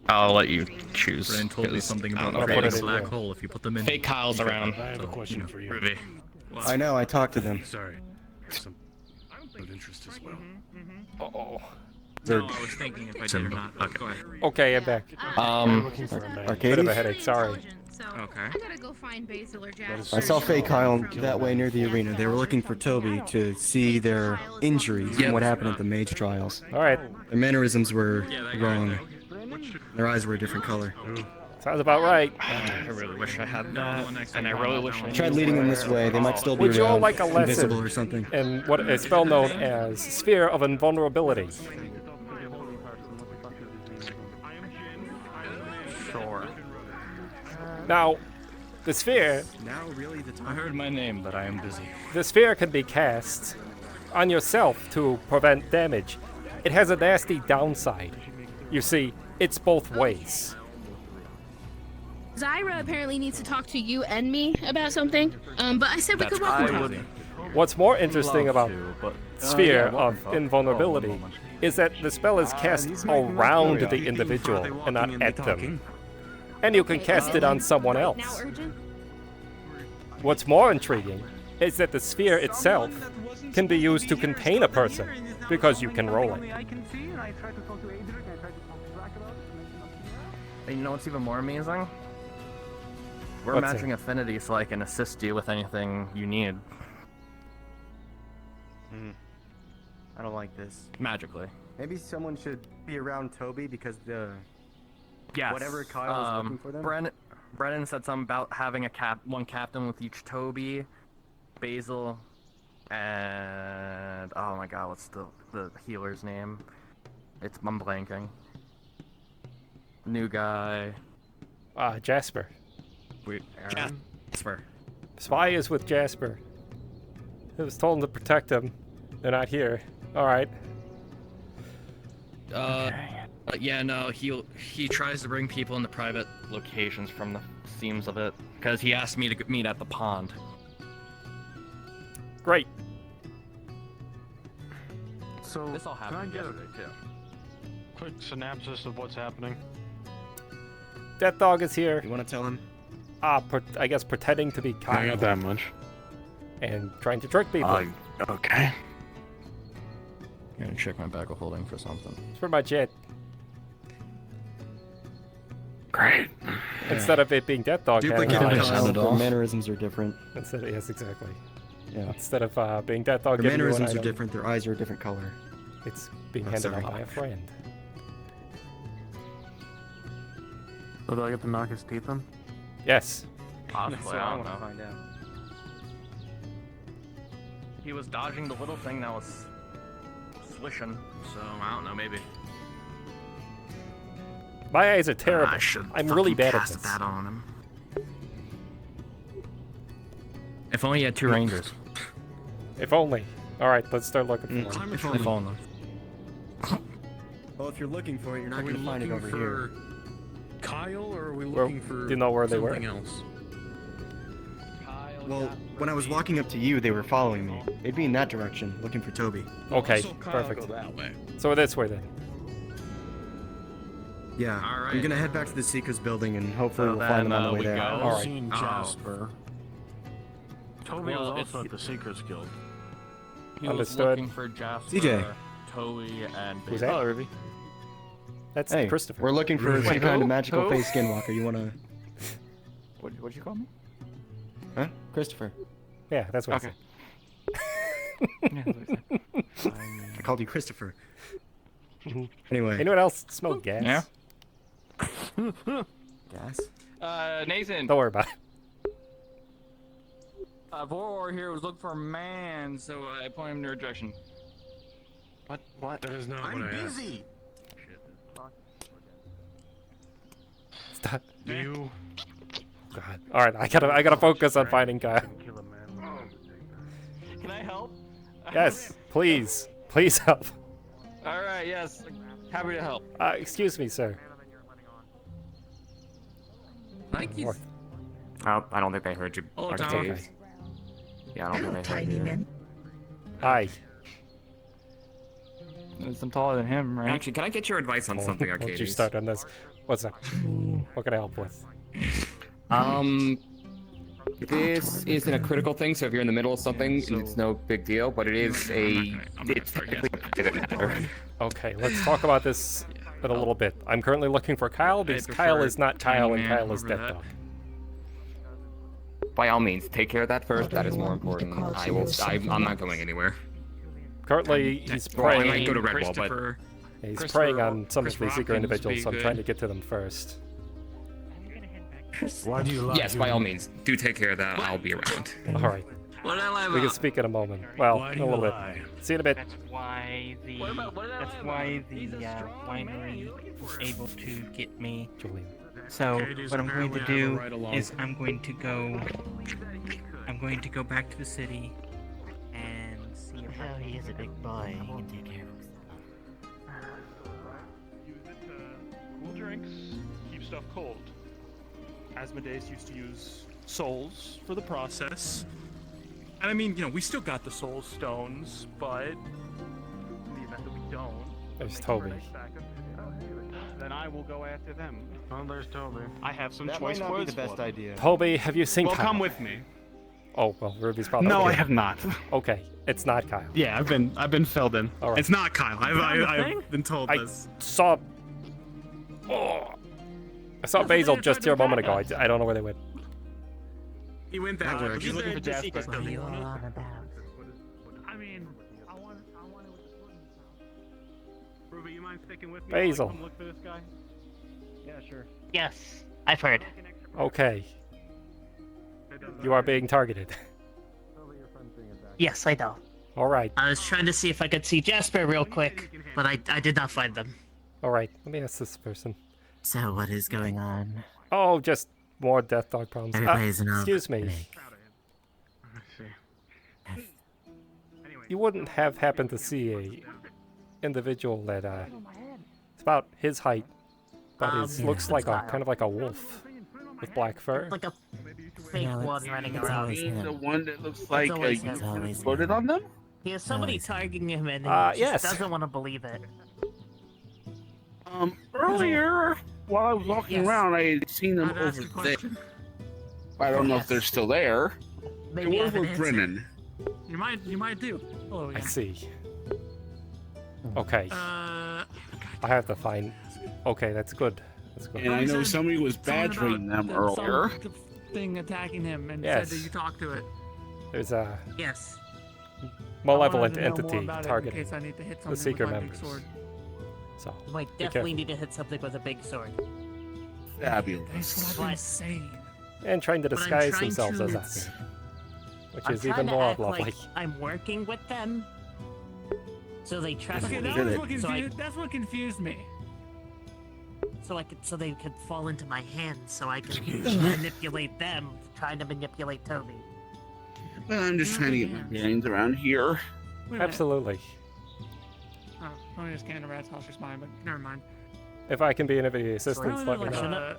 I'll let you choose. Brian told me something about I'll creating put a it in black there. hole if you put them in. Fake Kyle's around. I have a question for you. Ruby. I know, I talked to them. Sorry. Some of interest as well. Uh-oh. No, I was thinking if I did or not. Okay, go ahead. Okay, I'm back. Bit of a headache, sorry. Okay. I gotta go find Basil or Jasper. I saw Faye Kyle that way near the arena. They were looking for Toby to see their injuries and what happened at the mage trials. Alright. Their mannerisms were wrong. Their eyes were a different color. Sounds about right. I really wish I had that, and I really wish I Tried leading them this way. They might still be Would you all around, like a lesson invisible or something. in what is spell known as Sphere of Invulnerability? Sure. Now, the sphere. Now really the time. I heard my name, but I am busy. The sphere can be cast on yourself to prevent damage. It has a nasty downside. You see, it's both ways. Zyra apparently needs to talk to you and me about something. But I said we could walk with her. What's more interesting about Sphere of Invulnerability is that the spell is cast around the individual and not at them. And you can cast it on someone else. Now urgent? What's more intriguing is that the sphere itself can be used to contain a person, because you can roll it. You know what's even more amazing? We're What's matching affinity so I can assist you with anything you need. I don't like this. Magically. Maybe someone should be around Toby because the Yes. whatever Kyle was looking for them. Brennan said something about having one captain with each Toby, Basil, and oh my god, what's the healer's name? I'm blanking. New guy. Jasper. Wait, Jasper. Spy is with Jasper. It was told to protect him. They're not here. Alright. Yeah, no, he tries to bring people into private locations from the seams of it, because he asked me to meet at the pond. Great. So, This all can I happened get yesterday, too. a quick synopsis of what's happening? Death Dog is here. You want to tell him? I guess pretending to be Kyle. Not that much. And trying to trick people. Okay. I'm gonna check my bag of holding for something. That's pretty much it. Great. Instead of it being Death Dog. Duplicate having Kyle, their mannerisms are different. Yes, exactly. Yeah. Instead of being Death Dog, Their giving you an mannerisms are item, different. Their eyes are a different color. It's being Oh, handed sorry. out by a friend. So do I get to knock his teeth in? Yes. Possibly, I don't know. Find out. He was dodging the little thing that was swishing, so I don't know, maybe. My eyes are terrible. I should I'm really bad at cast this. that on him. If only he had two rangers. If only. Alright, let's start looking for one. If only. Well, if you're looking for it, you're not Are we going to find it looking over here. for Kyle, or are we Where- looking for do you know where they were? something else? Well, when I was walking up to you, they were following me. They'd be in that direction, looking for Toby. Okay, So Kyle perfect. go that way. So this way then. Yeah, All I'm right. gonna head back to the Seeker's building and hopefully So we'll find them then, on the way we there. go. I've Alright. seen Oh. Jasper. Toby Well, was it's- also at the Seekers Guild. He was Understood. looking for Jasper, CJ. Toby, and Who's Basil. that? Oh, Ruby. That's Hey, Christopher. we're looking for some Wait, kind who? of magical Who? face skinwalker. You wanna... What'd you call me? Huh? Christopher. Yeah, that's what Okay. I said. I called you Christopher. Anyway. Anyone else smoke gas? Yeah. Gas? Nathan. Don't worry about it. Vor here was looking for a man, so I point him in your direction. What? That is not I'm what I asked. busy. Stop. Do you? God. All right, I gotta focus on finding Kyle. Can I help? Yes, please, please help. All right, yes, happy to help. Excuse me, sir. Thank Oh, I don't think they heard you. Oh, Arcadies. Yeah, I don't think they heard you. Hi. I'm taller than him, right? Actually, can I get your advice on something, Why don't you Arcadies? start on this? What's up? What can I help with? This isn't a critical thing, so if you're in the middle of something, it's no big deal, but it's technically a private matter. Okay, let's talk about this in a little bit. I'm currently looking for Kyle because Kyle is not Kyle and Kyle is Death Dog. By all means, take care of that first. That is more important. I'm not going anywhere. Currently, he's Well, I preying. might go to Redwall, but He's preying on some of these secret individuals, so I'm trying to get to them first. Why do you lie? Yes, by all means, do take care of that. I'll be around. All right. We can speak in a moment. Well, in a little bit. See you in a bit. That's why the winery was able to get me. So what I'm going to do is I'm going to go back to the city and see if he is a big boy. He can take care of Use it to cool drinks, keep stuff cold. Asmodeus used to use souls for the process. And I mean, you know, we still got the soul stones, but in the event that we don't, There's Toby. then I will go after them. Oh, there's Toby. I have some That choice might not be words the best for them. idea. Toby, have you seen Well, Kyle? come with me. Oh, well, Ruby's probably No, okay. I have not. Okay, it's not Kyle. Yeah, I've been filled in. All right. It's not Kyle. I've been told I this. saw... Oh. I saw Basil just here a moment ago. I don't know where they went. He went that direction. He's looking for Jasper. What are you on about? I mean, I want it with the pudding. Ruby, you mind sticking with me? Basil. While I come look for this guy? Yeah, sure. Yes, I've heard. Okay. You are being targeted. Yes, I know. All right. I was trying to see if I could see Jasper real quick, but I did not find them. All right. Let me ask this person. So what is going on? Oh, just more Death Dog problems. Everybody's in a Excuse me. You wouldn't have happened to see a individual that it's about his height, but looks like a kind of like a wolf with black fur. Like a fake one running around. The one that looks like you voted on them? He has somebody targeting him and he yes. just doesn't want to believe it. Earlier, while I was walking around, I had seen them over there. I don't know if they're still there. Maybe They I were have an with answer. Brennan. You might do. Oh, yeah. I see. Okay. I have to find. Okay, that's good. That's good. And I know somebody was badgering them earlier. Thing attacking him and Yes. said that you talked to it. There's a Yes. malevolent I wanted to know more entity about it in targeting case I need to hit the something secret with my big members. sword. So You might be definitely careful. need to hit something with a big sword. Fabulous. That's what I've been saying. And trying to But I'm disguise trying themselves as to- us, which I'm is trying even to more act lovely. like I'm working with them, so they trust Okay, me. that's what confused me. So they could fall into my hands, so I can manipulate them, trying to manipulate Toby. Well, I'm just trying to get my bearings around here. Wait a minute. Absolutely. Oh, let me just get into Rat's House's mind, but never mind. If I can be of any assistance, let me Shouldn't know.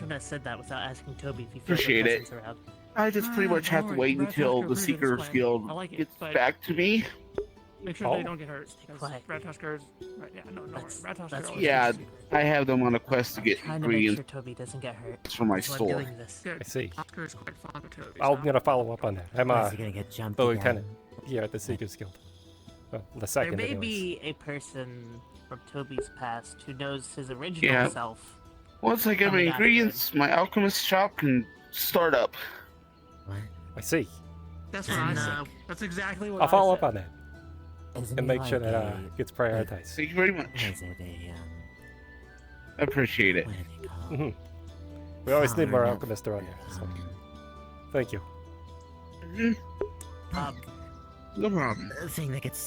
have said that without asking Toby if he feels Appreciate their it. presence around. I just pretty much have to wait until the Seekers Guild gets back to me. Make sure Oh. they don't get hurt. Because Rat Tuskers. Right, yeah, no, Rat Tuskers. always Yeah, gets I have them on a quest to get Trying to make sure ingredients Toby doesn't get hurt. for my That's why I'm store. doing this. Good. I see. Oscar's quite fond of Toby. I'm gonna follow up on that. I'm Is he gonna get jumped the again? lieutenant here at the Seekers Guild. Well, the There second, may anyways. be a person from Toby's past who knows his original Yeah. self. Once I get my coming after ingredients, my alchemist shop can start up. I see. That's what I said. That's exactly what I'll follow I up said. on that. and make sure that gets prioritized. Thank you very much. I appreciate it. Mhm. We always need more alchemists around here. So. Thank you. No problem.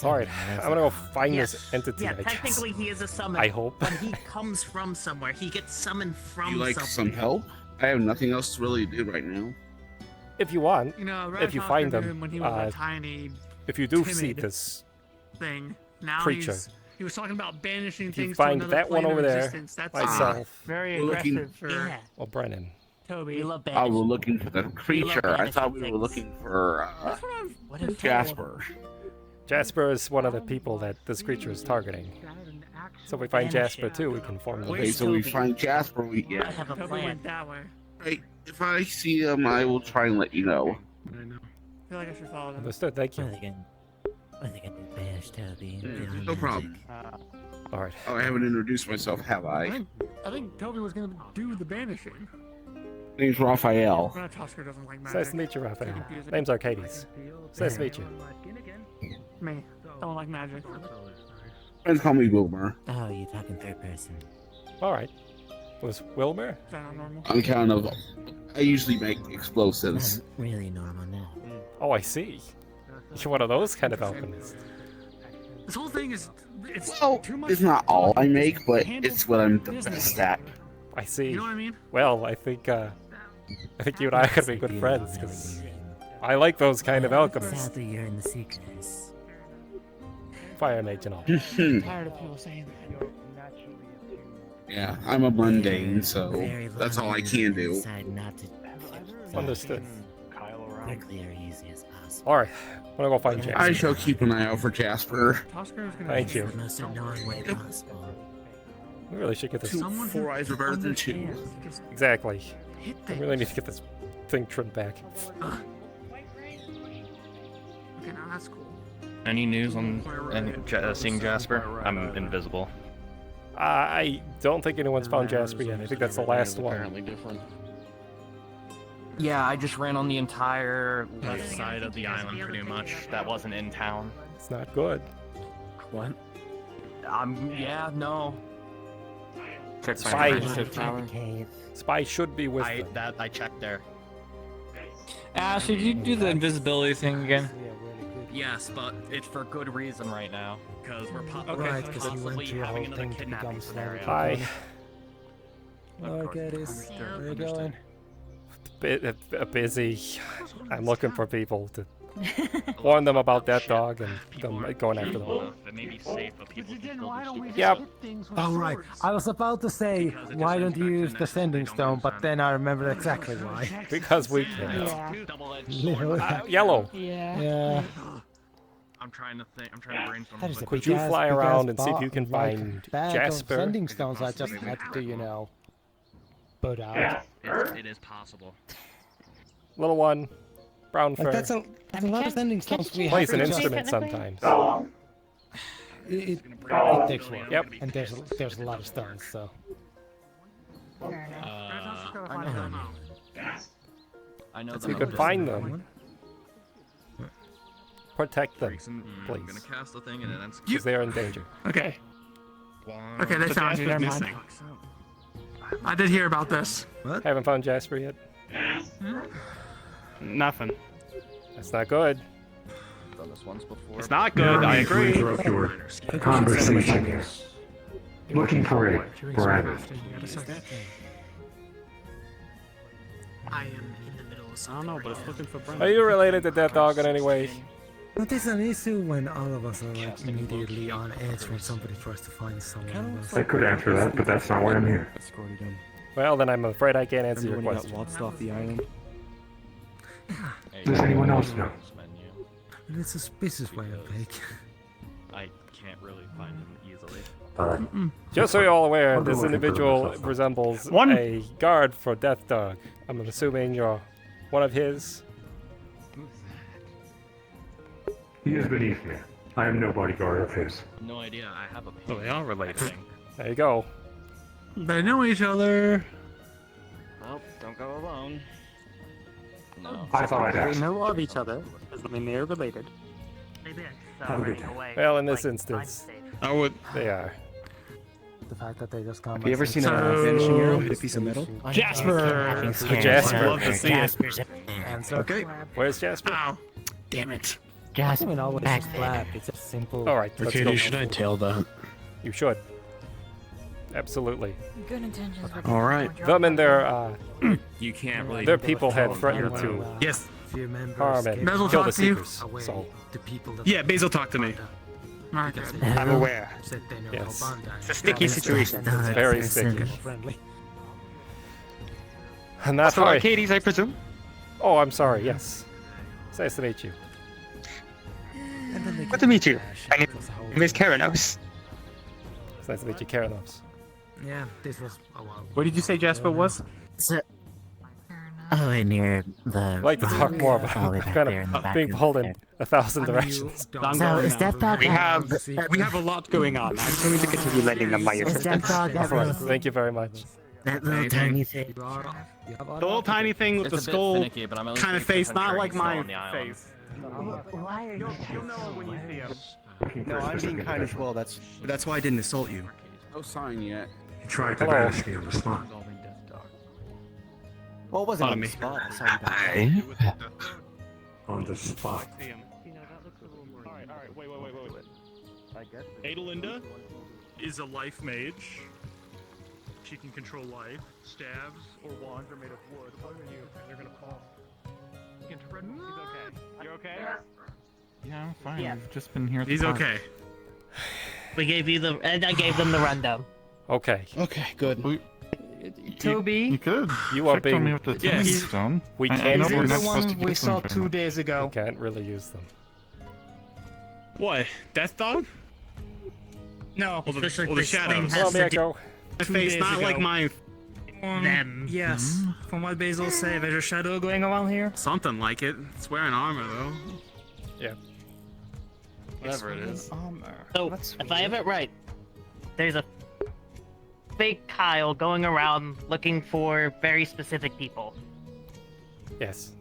Alright, I'm gonna go find this entity. Yeah, I guess. technically he is a summon. I hope. But he comes from somewhere. He gets summoned from You like somewhere. some help? I have nothing else to really do right now. If you want, You know, if you find them, when he was a tiny if you do see timid this thing, now creature, he was talking about banishing if you things find to another that one plane over of there, existence. That's myself, very We're looking- aggressive for or Brennan. Toby. We love Oh, banishing. we're looking for the creature. I thought we were things. looking for What if Jasper. Jasper is one of the people that this creature is targeting. So if we find Jasper too, we can form the Okay, so we find Jasper. We I have a Toby plan. went that way. Right. If I see him, I will try and let you know. I feel like I should follow them. Understood, thank you. No problem. Alright. Oh, I haven't introduced myself, have I? I think Toby was gonna do the banishing. Name's Raphael. Tusker doesn't like It's magic. nice to meet you, Raphael. Confusing. Name's Arcadies. It's nice to meet you. Me. Don't like magic. Friends call me Wilmer. Oh, you're talking third person. Alright. Was Wilmer? Is that not normal? I'm kind of. I usually make explosives. Really normal now. Oh, I see. You're one of those kind of alchemists. This whole thing is. It's Well, too much. it's not all I make, but handle it's what I'm the business. best at. I see. You know what I mean? Well, I think you and I could be good friends, because I like those kind of alchemists. Sadly, you're in the secrets. Fire mage and all. I'm tired of people saying that. Yeah, I'm a mundane, so that's all I can do. Decide not to Understood. quickly or easy as possible. Alright, I'm gonna go find Jasper. I shall keep an eye out for Jasper. Thank you. The most annoying way possible. We really should get this. Four eyes are better than two. Exactly. We really need to get this thing trimmed back. Okay, now that's cool. Any news on seeing Jasper? I'm invisible. I don't think anyone's found Jasper yet. I think that's the last one. Yeah, I just ran on the entire left side of the island pretty much. That wasn't in town. It's not good. What? Yeah, no. Check Spy should be with them. I checked there. Ash, did you do the invisibility thing again? Yes, but it's for good reason right now. Because we're possibly having another kidnapping scenario. Hi. Arcadies, where are you going? Busy. I'm looking for people to warn them about that dog and them going after them. It may be safe, but people can still do Yep. Oh, right. I was about to say, why don't you use the sending stone, but then I remember exactly why. Because we can't. Yellow. Yeah. I'm trying to think. I'm trying to brainstorm. That is a Could you big-ass- fly big-ass around and see if bar- you can like, find bag of Jasper? sending stones I just had to, you know, put out. It is possible. Little one. Brown fur. Like, that's a lot of sending stones we Plays have an to just- instrument sometimes. It takes one. Yep. And there's a lot of stones, so. I know If we could find them, protect them, I'm please. gonna cast the thing and then Because they are in danger. Okay. Okay, they found you. Never mind. I did hear about this. Haven't found Jasper yet? Nothing. That's not good. Done this once before. It's not good, I agree. Conversation. Looking for it, Brad. I am in the middle of something. I don't know, but it's looking for Brent. Are you related to that dog in any way? But there's an issue when all of us are like immediately on edge when somebody tries to find someone else. I could answer that, but that's not why I'm here. Well, then I'm afraid I can't answer your Remember when he question. got waltzed off the island? Does anyone else know? And it's a suspicious way of like. I can't really find him easily. Just so you're all aware, I'll go this looking for individual myself. resembles One. a guard for Death Dog. I'm assuming you're one of his. He is beneath me. I am no bodyguard of his. No idea. I have a. So they are related. There you go. They know each other. Well, don't go alone. No. I thought I'd We ask. know of each other. Doesn't mean they're related. Maybe Have a good day. Well, in this instance, I would. they are. The fact that they just come. Have you ever seen a vanishing arrow hit a piece of metal? Jasper! Jasper. Love to see it. Okay. Where's Jasper? Ow. Damn it. I mean, all it's flat. It's a simple. All right. let's Okay, go. should I tail that? You should. Absolutely. Good intentions. All right. Them and their You can't really. their people had threatened to Yes. harm and Basil kill the talked to you? seekers. So Yeah, Basil talked to me. I'm aware. yes, It's a sticky situation. it's very sticky. And that's So why. Arcadies, I presume? Oh, I'm sorry. Yes. It's nice to meet you. Good to meet you. My name is Karanos. It's nice to meet you, Karanos. Yeah, this was a while. Where did you say Jasper was? So, oh, and near the. I'd like to talk more about all the way back kind there in the of back being of pulled there. in 1,000 directions. So is Death Dog? We have a lot going on. I'm going to continue lending them my Is Death assistance. Dog Of course. Thank you very much. that little tiny thing? The little tiny thing with the skull kind of face, not like my face. Why are you? You'll know it when you see him. No, I'm being kind as well. That's why I didn't assault you. No sign yet. He tried to Hello. banish me on the spot. Well, it wasn't on the spot. I saw you back. On the spot. Alright, wait. Adelinda is a life mage. She can control life. Staves or wands are made of wood. What are you? They're gonna fall. He's okay. You're okay? Yeah, I'm fine. Yeah. We've just been here. He's okay. We gave you the, and I gave them the rundown. Okay. Okay, good. Toby, you could. You are checked on me being. with the Yes. Timmy stone. We I can't know we're use not them. supposed to we use them saw very 2 much. days ago. Can't really use them. What? Death Dog? No. Or the Especially if shadows? this thing has to do- Go. My face, days not ago. like mine. Them. Yes. From what Basil said, there's a shadow going around here. Something like it. It's wearing armor though. Yeah. Whatever it is. So, if I have it right, there's a fake Kyle going around looking for very specific people. Yes.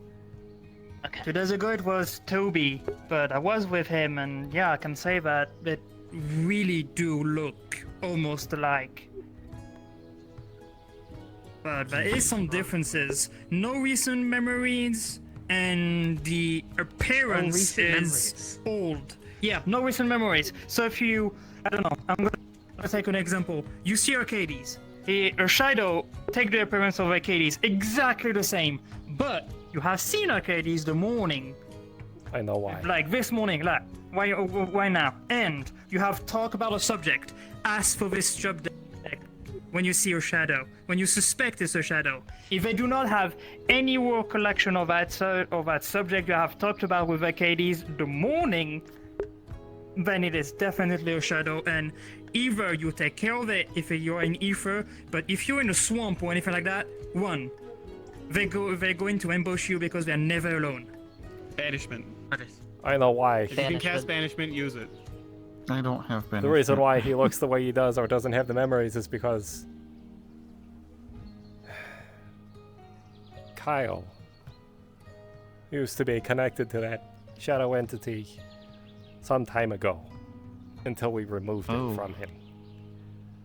2 days ago it was Toby, but I was with him, and yeah, I can say that they really do look almost alike. But there is some differences. No recent memories, and the appearance recent is old. Yeah, no recent memories. So if you, I don't know, I'm gonna take an example. You see Arcadies. A shadow take the appearance of Arcadies, exactly the same. But you have seen Arcadies the morning, I know why. like this morning, like why now? And you have talked about a subject. Ask for this subject when you see a shadow, when you suspect it's a shadow. If they do not have any recollection of that subject you have talked about with Arcadies the morning, then it is definitely a shadow, and either you take care of it if you're in Aether, but if you're in a swamp or anything like that, run. They're going to ambush you because they're never alone. Banishment. I know why. If you can cast banishment, use it. I don't have The banishment. reason why he looks the way he does or doesn't have the memories is because Kyle used to be connected to that shadow entity some time ago until we removed it from him.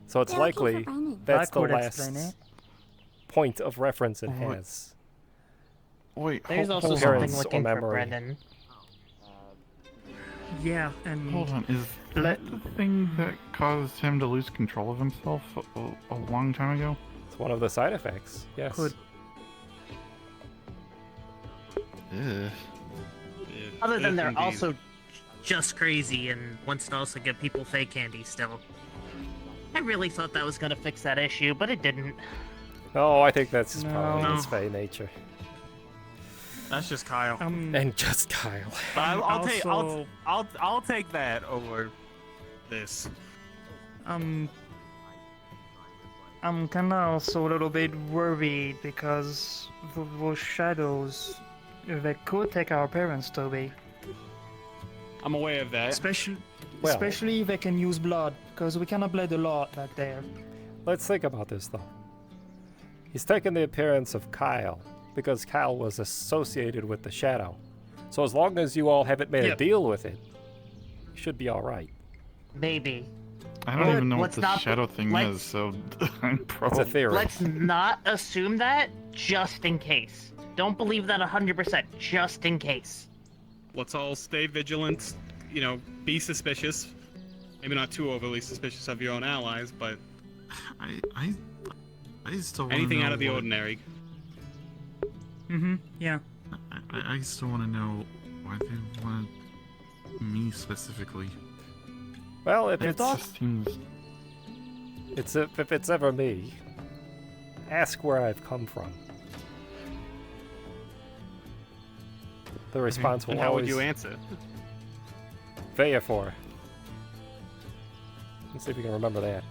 So it's likely that's the last point of reference it has. Wait, There's also something Appearance or looking for memory. Brennan. Yeah, and hold on. Is that the thing that caused him to lose control of himself a long time ago? It's one of the side effects, yes. Could. Ugh. Other than they're Indeed. also just crazy and wants to also give people fake candy still. I really thought that was gonna fix that issue, but it didn't. No, I think that's probably No. his fey nature. That's just Kyle. And just Kyle. But I'll take also- I'll take that over this. I'm kinda also a little bit worried because those shadows, they could take our parents, Toby. I'm aware of that. Well- Especially if they can use blood, because we cannot bleed a lot back there. Let's think about this though. He's taken the appearance of Kyle because Kyle was associated with the shadow. So as long as you all haven't made a Yep. deal with it, should be alright. Maybe. I don't even know what let's the not- shadow thing let's- is, so I'm It's a theory. Let's not assume that, just in case. Don't believe that 100%, just in case. Let's all stay vigilant, you know, be suspicious. Maybe not too overly suspicious of your own allies, but I still want anything know out of the what- ordinary. Yeah. I still want to know why they want me specifically. Well, if It it's just seems... if it's ever me, ask where I've come from. The response will And how would always you answer? Vayafor. Let's see if we can remember that.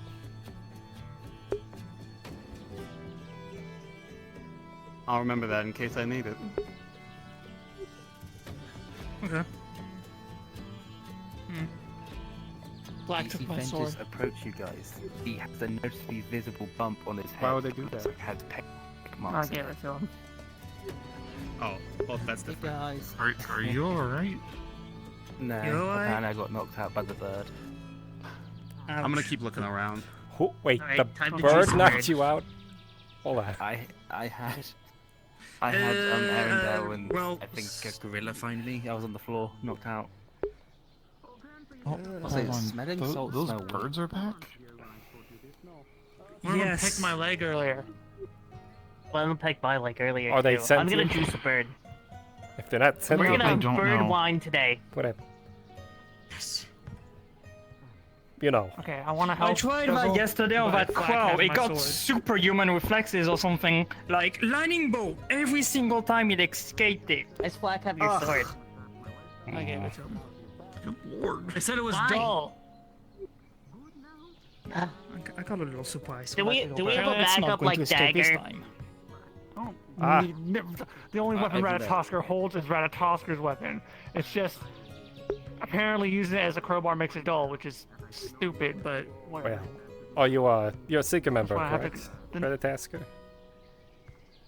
I'll remember that in case I need it. Okay. Black took my sword. Approach you guys. He has a noticeably visible bump on his head. Why would they do that? Looks like he has peck I marks. gave it to him. Oh, well, that's different. Guys. Are you alright? No, You alright? apparently I got knocked out by the bird. I'm gonna keep looking around. Wait, Alright, the time to bird choose knocked bird. you out? Hold on. I had Arendelle and well, I think a gorilla find me. I was on the floor, knocked out. Hold Also, on. smelling Those, salt those smell birds are back? One of them Yes. picked my leg earlier. One of them pecked my leg earlier. Are they too. I'm gonna sentient? juice a bird. If they're not We're sentient, gonna have don't bird know. wine today. whatever. You know. Okay, I want to help. I tried that Bezel, yesterday on but that Black crow. has It my got sword. superhuman reflexes or something. Like lightning bolt. Every single time it escaped it. Does Flack have your sword? I gave it to him. Good lord. I said it was Why? dull. I got a little surprised. Do we have a It's not backup going like to escape this dagger? time. Ah. The only weapon I do that. Ratatosker holds is Ratatosker's weapon. It's just apparently using it as a crowbar makes it dull, which is stupid, but whatever. Well, oh, you're a Seeker member, why I have to- correct? then- Ratatasker?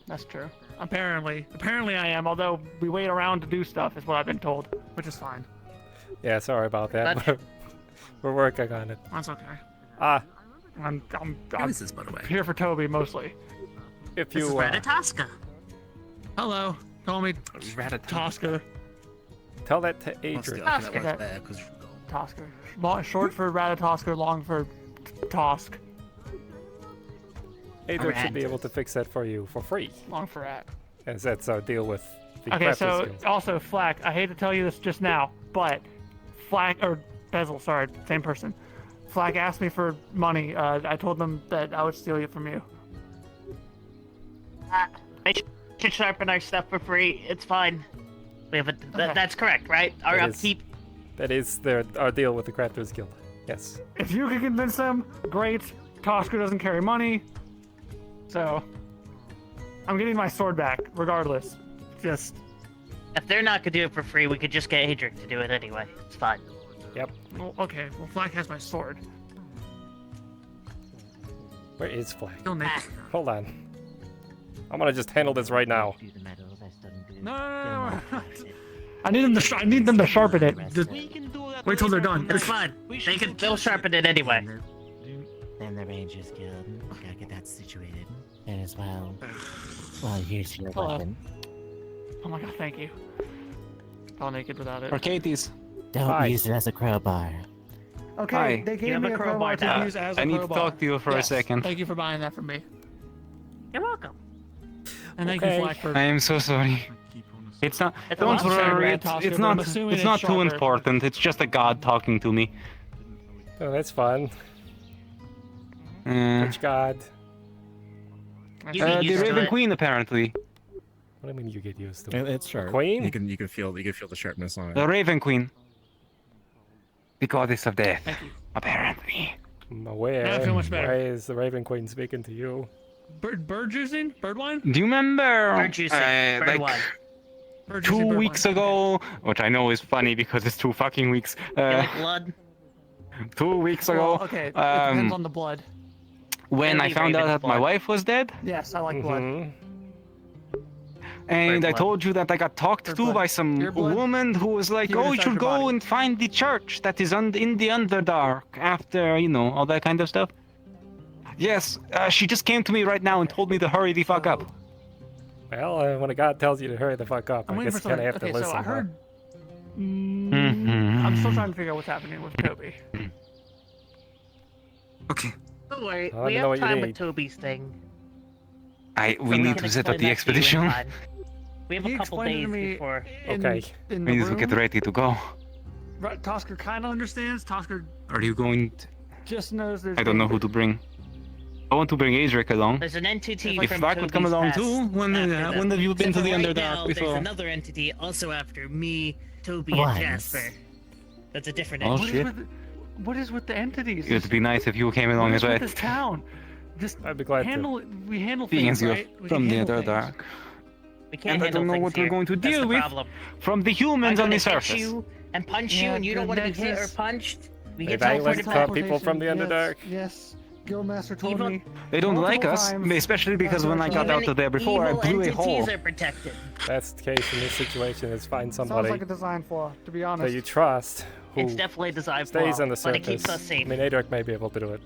That's true. Apparently I am. Although we wait around to do stuff, is what I've been told, which is fine. Yeah, sorry about that. We're working on it. That's okay. I'm is this, by the way? Here for Toby mostly. If This is you Ratatoska. Hello, call me Tosker. tell that to Adrian. Tosker. Short for Ratatosker, long for Tosk. Adrian should be able to fix that for you for free, Long for Rat. as that's our deal with the Okay, crafting so skills. also Flack, I hate to tell you this just now, but Flack or Bezel, sorry, same person. Flack asked me for money. I told them that I would steal it from you. I should sharpen our stuff for free. It's fine. We have a. Okay. That's correct, right? Our That is- upkeep. That is our deal with the Crafters Guild. Yes. If you can convince them, great. Tosker doesn't carry money, so I'm getting my sword back regardless. Just If they're not gonna do it for free, we could just get Adric to do it anyway. It's fine. Yep. well, okay. Well, Flack has my sword. Where is Flag? Still naked. Hold on. I'm gonna just handle this right now. No. I need them to sharpen it. Just wait till they're done. It's fine. They'll sharpen it anyway. Then the Rangers Guild. Gotta get that situated. And as well, here's your Hello. weapon. Oh my god, thank you. All naked without it. Arcadies. Don't use it as a crowbar. Okay, Hi. they gave me a crowbar to use as a I need to crowbar. talk to you for a Yes, second. Thank you for buying that from me. You're welcome. And thank you, Okay. Flack, for... I am so sorry. It's not. It's a Don't lot sharper worry. than Tosker, It's but I'm not. assuming It's it's not too sharper. important. It's just a god talking to me. Oh, that's fun. Which god? The Raven Queen, apparently. What do you mean you get used to it? It's sharp. Queen? You can feel the sharpness on it. The Raven Queen. The goddess of death. Apparently. I'm aware. Now I feel much better. Why is the Raven Queen speaking to you? Bird juicing? Bird wine? Do you remember? Bird juicing. Bird like wine. Bird 2 juicing, bird weeks wine. ago, which I know is funny because it's 2 fucking weeks. You like blood? 2 weeks ago. Well, okay, it depends on the blood. When I Only found out Raven's that my blood. wife was dead. Yes, I like blood. Mhm. And I told you that I got talked to by some woman who was like, "Oh, you should go and find the church that is in the Underdark after, you know, all that kind of stuff." Yes, she just came to me right now and told me to hurry the fuck up. Well, when a god tells you to hurry the fuck up, I guess you kind of have to listen. So I heard. Mm-hmm. I'm still trying to figure out what's happening with Toby. Okay. Don't worry, Let we me know have what you time need. with Toby's thing. We need to set up the expedition. We have a couple days before. Okay. In We the need to get room, ready to go. Tosker kind of understands. Tosker Are you going to... just knows there's. I don't know who to bring. I want to bring Adric along. There's an entity If from Flack would come Toby's along past too, when after have you been to the Except for Underdark right now, before? There's another entity also after me, Toby, What? and Jasper. That's a different Oh, entity. shit. What is with the entities? It would be nice if you came along What as is well. with this town? Just I'd be glad handle. We handle Being things, you're right? We from can the handle things. Underdark. We can't And I handle don't know things what we're here. going to That's deal the with problem. from the humans I'm on the gonna hit surface. you and punch you, Yeah, and you don't good want to be hit or nexus. punched. We They get bang like teleported back. people from the Underdark. Yes, Guildmaster told Evil- me. They don't like multiple us, times. especially because when I got Even out of there before, I evil blew a hole. entities are protected. That's the case in this situation. Is find Sounds somebody like a design flaw, to be honest. that you trust who It's definitely designed for stays on the but it surface. keeps us I safe. mean, Adric may be able to do it,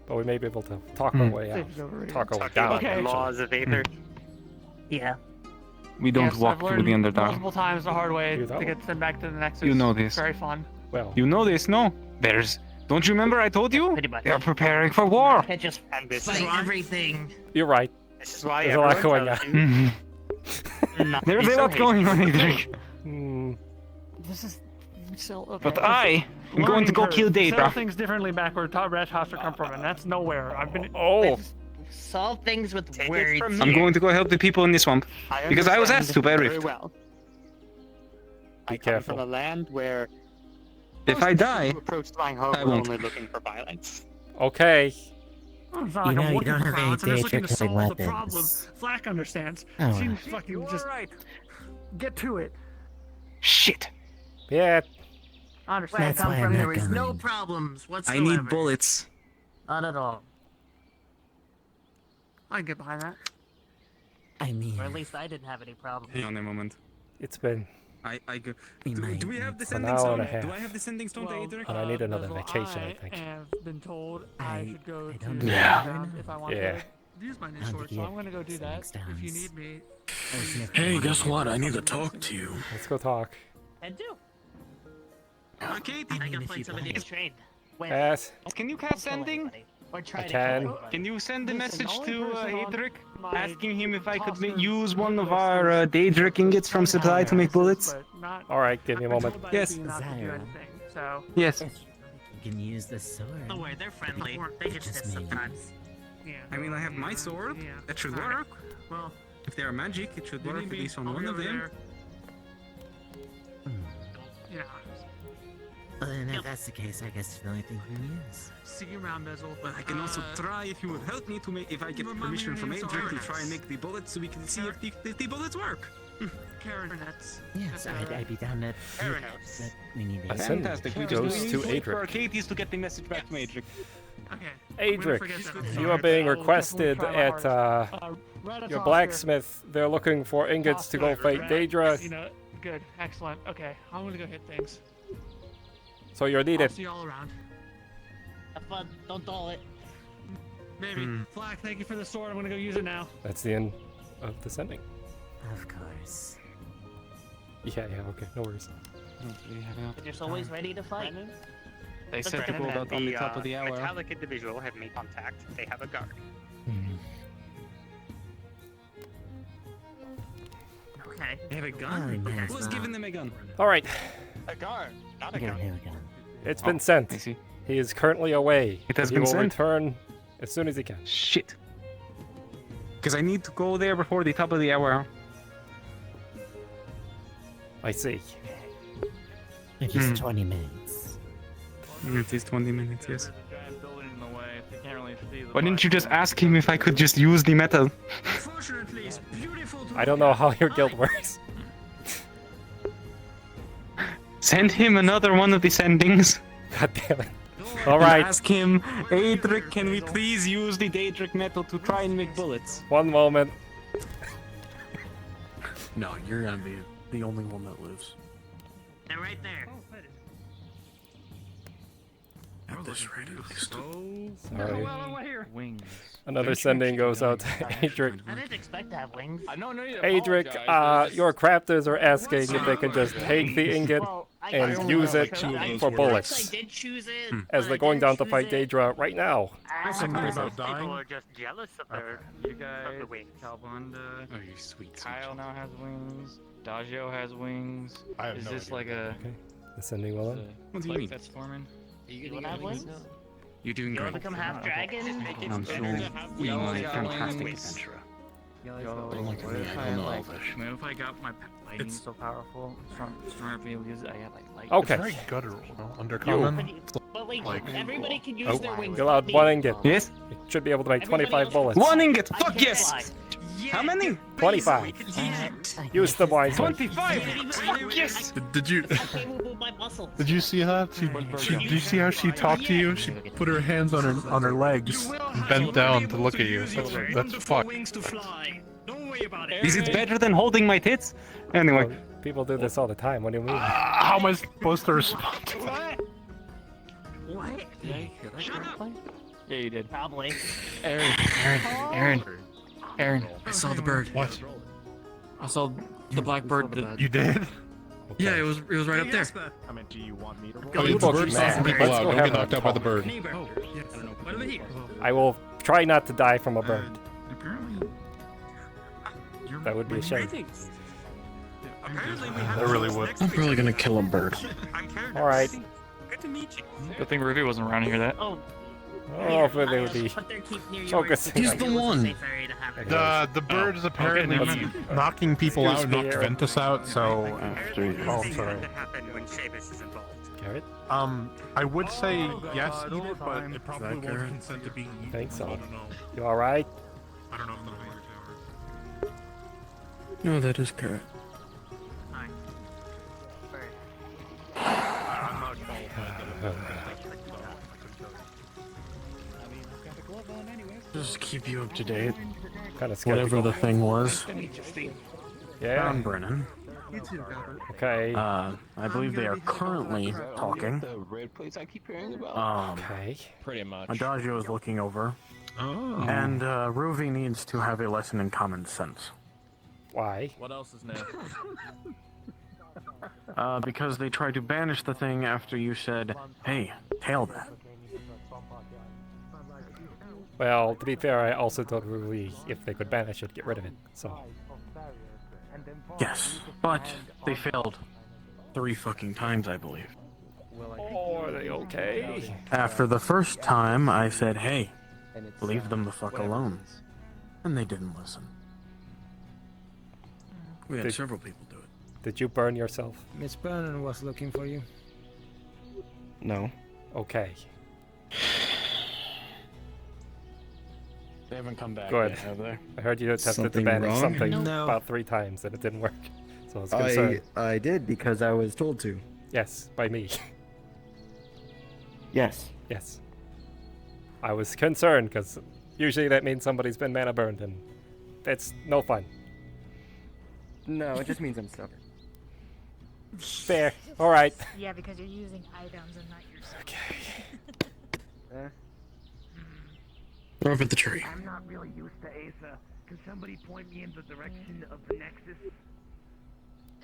but we may be able to talk our way out. Safe is overrated. Talk our way Talking down. about the actually. laws of Aether. Yeah. We don't Yes, walk I've through the learned Underdark. multiple times the hard way You to don't? get sent back to the Nexus. You know this. Very fun. Well, You know this, no? Don't you remember I told you? Pretty much. They're preparing for war. Can't just And this fight is why. everything. you're right. This is why There's a lot everyone going on. tells you Mhm. not to There's be a so lot going on, Adric. Hmm. This is still okay. But I am going to go Learning kill curve. Settle Daedra. things differently back where Red House come from, and that's nowhere. I've been. Oh, Solve things with Take it words. from I'm me. going to go help the people in the swamp. Because I was asked to by very Rift. well. I Be come careful. from a land where If I die, who approach my home I are won't. only looking for violence. okay. Oh, it's not You like I'm know, you looking don't for have any violence. I'm just looking to Daedric solve the problem. weapons. Flack understands. Oh, Seems well. fucking just get to it. shit. Yeah. I understand. Where I That's come why from, I'm there not is no going. problems I whatsoever. need bullets. Not at all. I can get behind that. I mean, Or at least I didn't have any problems. Hang on a moment. It's been I go. we might Do we have the an sending hour stone? and a half. Do I have the sending stone to Aether? And I need another Basil, vacation, I think. have been told I should go to don't know Yeah. town if I want Yeah. to use my new I don't sword, think so you I'm gonna go do that. sending If you stones. need me. Hey, guess what? I need to talk to you. Let's go talk. I do. Okay, I can find somebody to train. When? Yes. can you cast sending? Or try I to can. kill anybody. Can you send a Listen, message only to person on Aetheric, my asking him if I could Tosker use one of list our is- Daedric ingots from supply to make bullets? But not- All right, give me a I've been moment. told by Yes. Ian not to do Desire. anything, so Yes. you can use the sword. Don't worry, they're friendly. They just hit sometimes. yeah. I mean, I have my sword. Yeah. That should Alright. work. Well, If they're magic, it should work at least on I'll one be of over them. there. Yeah. Well, then if that's the case, I guess it's the only thing we can use. See you around, Basil. But I can also try if you would help me to make if I get permission from Aetheric to try and make the bullets so we can see if the bullets work. Karen Nets. Yes, I'd be down to but we need I to send Fantastic. We goes just to need wait for Adric. Arcadies to get the message back from Adric. Okay. Adric, you are being requested at your blacksmith. They're looking for ingots to go fight Daedra, You know, good, excellent. Okay, I'm gonna go hit things. so you're I'll needed. see y'all around. Have fun. Don't dull it. Maybe. Flack, thank you for the sword. I'm gonna go use it now. That's the end of the sending. Of course. Yeah, okay, no worries. But you're always ready to fight. They But said to Brandon go out on the top of the hour. Metallic individual have made contact. They have a guard. Okay. They have a Oh, gun? nice. Who's giving them a gun? All right, A guard, not a Here, gun. here we go. it's Oh, been sent. I see. He is currently away. It has he been will sent? return as soon as he can. Shit. Because I need to go there before the top of the hour. I see. It is 20 minutes. It is 20 minutes, yes. Why didn't you just ask him if I could just use the metal? Unfortunately, it's beautiful to I don't know how your guild works. Send him another one of the sendings. God damn it. All right. Ask him, Aetheric, can we please use the Daedric metal to try and make bullets? One moment. No, you're gonna be the only one that lives. They're right there. At this rate, at least. Sorry. Wings. Another sending goes out to Adric. I didn't expect to have wings. Adric, your crafters are asking if they can just take the ingot and use it for bullets. As they're going down to fight Daedra right now. People are just jealous of their Calvanda. Oh, you sweet. Kyle now has wings. Dagio has wings. Is this like a? The sending will end. What do you mean? That's forming. You wanna have wings? You're doing You great. wanna become half dragon? I'm sure we might fantastic adventurer. What if I got my lightning so powerful? Strong enough to be able to use it. I have like lightning. Okay. It's very guttural, no? Undercommon. But wait, Like- everybody can use their wings. You're allowed one ingot. Yes? You should be able to make 25 bullets. One ingot! Fuck yes! How many? 25. Use them wisely. 25! Fuck yes! Did you? Did you see that? Did you see how she talked to you? She put her hands on her legs, and bent down to look at you. That's fucked. Is it better than holding my tits? Anyway. People do this all the time. What do you mean? How am I supposed to respond to that? What? Yeah, you did. Probably. Aaron. I saw the bird. What? I saw the black bird. You did? Yeah, it was right up there. I mean, do you want me to roll? Oh, the bird's knocking people Let's out. go Don't have get knocked a out by the talk. bird. What over here? I will try not to die from a bird. Apparently, That would be a shame. I really would. I'm probably gonna kill a bird. Alright. Good to meet you. Good thing Ruby wasn't around to hear that. Oh. Oh, if they would be Put their keep near yours. focusing. He's the one. The bird is apparently knocking people out and knocked Ventus out, so... Oh, sorry. Garrett? I would say yes, Edith, but it probably won't consent to being eaten. I think so. I don't know. You alright? I don't know if the water tower. No, that is correct. Just keep you up to date. Kind of Whatever the thing was. Yeah. Found Brennan. Okay. I believe they are currently talking. The red place I keep hearing about. Okay. Pretty much. Adagio is looking over. Oh. And Ruby needs to have a lesson in common sense. Why? What else is new? Because they tried to banish the thing after you said, hey, tail that. Well, to be fair, I also told Ruby if they could banish it, get rid of it. So. Yes, but they failed 3 fucking times, I believe. Oh, are they okay? After the first time, I said, hey, leave them the fuck alone. And they didn't listen. We had several people do it. Did you burn yourself? Miss Brennan was looking for you. No. Okay. They haven't come back Good. yet, have they? I heard you attempted to Something banish wrong? something No. about 3 times and it didn't work. So I was concerned. I did because I was told to. Yes, by me. Yes. Yes. I was concerned because usually that means somebody's been mana burned and it's no fun. No, it just means I'm stubborn. Fair. Alright. Yeah, because you're using items and not yourself. Okay. Throw up at the tree. I'm not really used to Aether. Can somebody point me in the direction of the Nexus?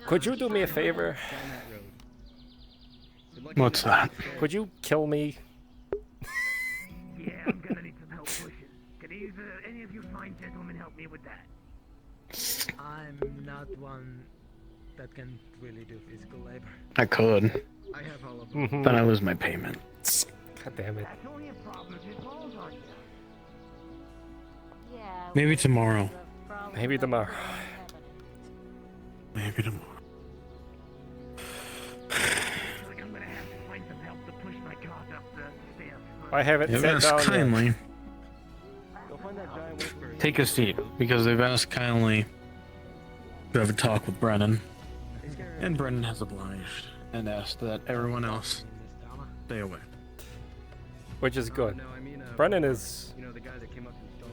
Could you do me a favor? What's that? Could you kill me? Yeah, I'm gonna need some help pushing. Could either any of you fine gentlemen help me with that? I'm not one that can really do physical labor. I could. I have all of them. Then I lose my payment. God damn it. That's only a problem if it falls on you. Yeah. Maybe tomorrow. Maybe tomorrow. Maybe tomorrow. Like I'm gonna have to find some help to push my cart up the stairs. I haven't They've sat asked down yet. kindly. Take a seat, because they've asked kindly to have a talk with Brennan. And Brennan has obliged and asked that everyone else stay away. Which is good. Brennan is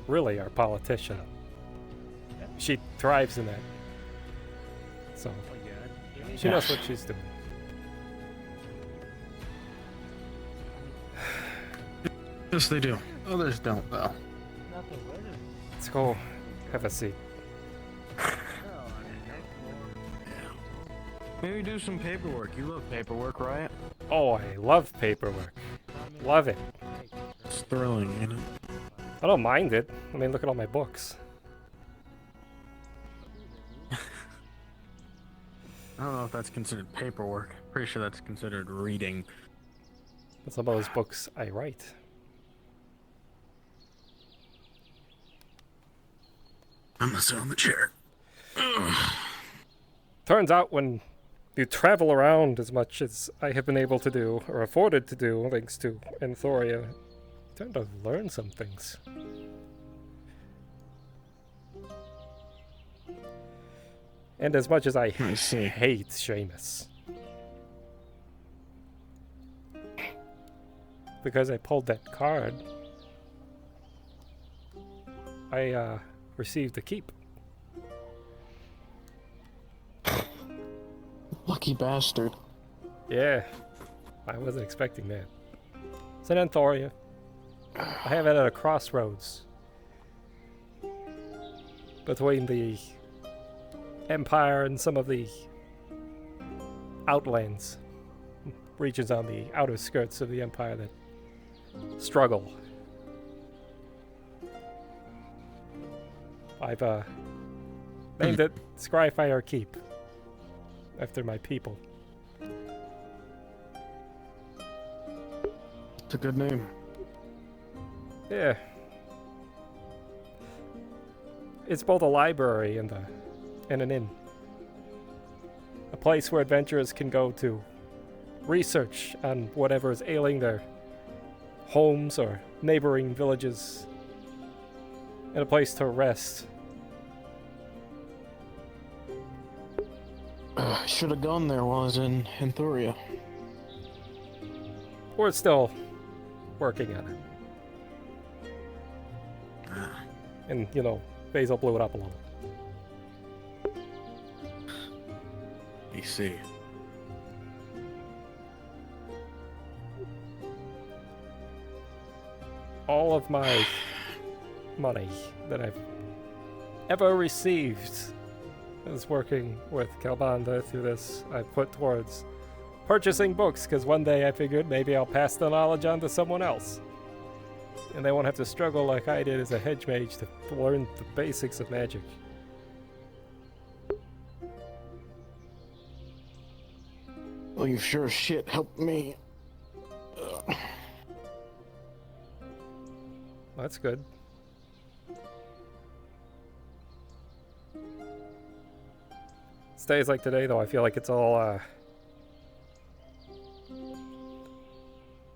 really our politician. She thrives in that. so she knows what she's doing. Yes, they do. Others don't, though. Let's go have a seat. Maybe do some paperwork. You love paperwork, right? Oh, I love paperwork. Love it. It's thrilling, you know? I don't mind it. I mean, look at all my books. I don't know if that's considered paperwork. Pretty sure that's considered reading. Some of those books I write. I'm gonna sit on the chair. Turns out when you travel around as much as I have been able to do, or afforded to do, thanks to Enthoria, you tend to learn some things. And as much as I hate Seamus, because I pulled that card, I received a keep. Lucky bastard. Yeah, I wasn't expecting that. It's an Enthoria. I have it at a crossroads between the Empire and some of the outlands, regions on the outer skirts of the Empire that struggle. I've named it Skryfire Keep, after my people. It's a good name. Yeah. It's both a library and an inn. A place where adventurers can go to research on whatever is ailing their homes or neighboring villages, and a place to rest. I should have gone there while I was in Enthoria. We're still working on it. And, you know, Basil blew it up a little. I see. All of my money that I've ever received is working with Kalbanda through this. I put towards purchasing books, because one day I figured maybe I'll pass the knowledge on to someone else. And they won't have to struggle like I did as a hedge mage to learn the basics of magic. Well, you sure as shit helped me. That's good. Days like today, though, I feel like it's all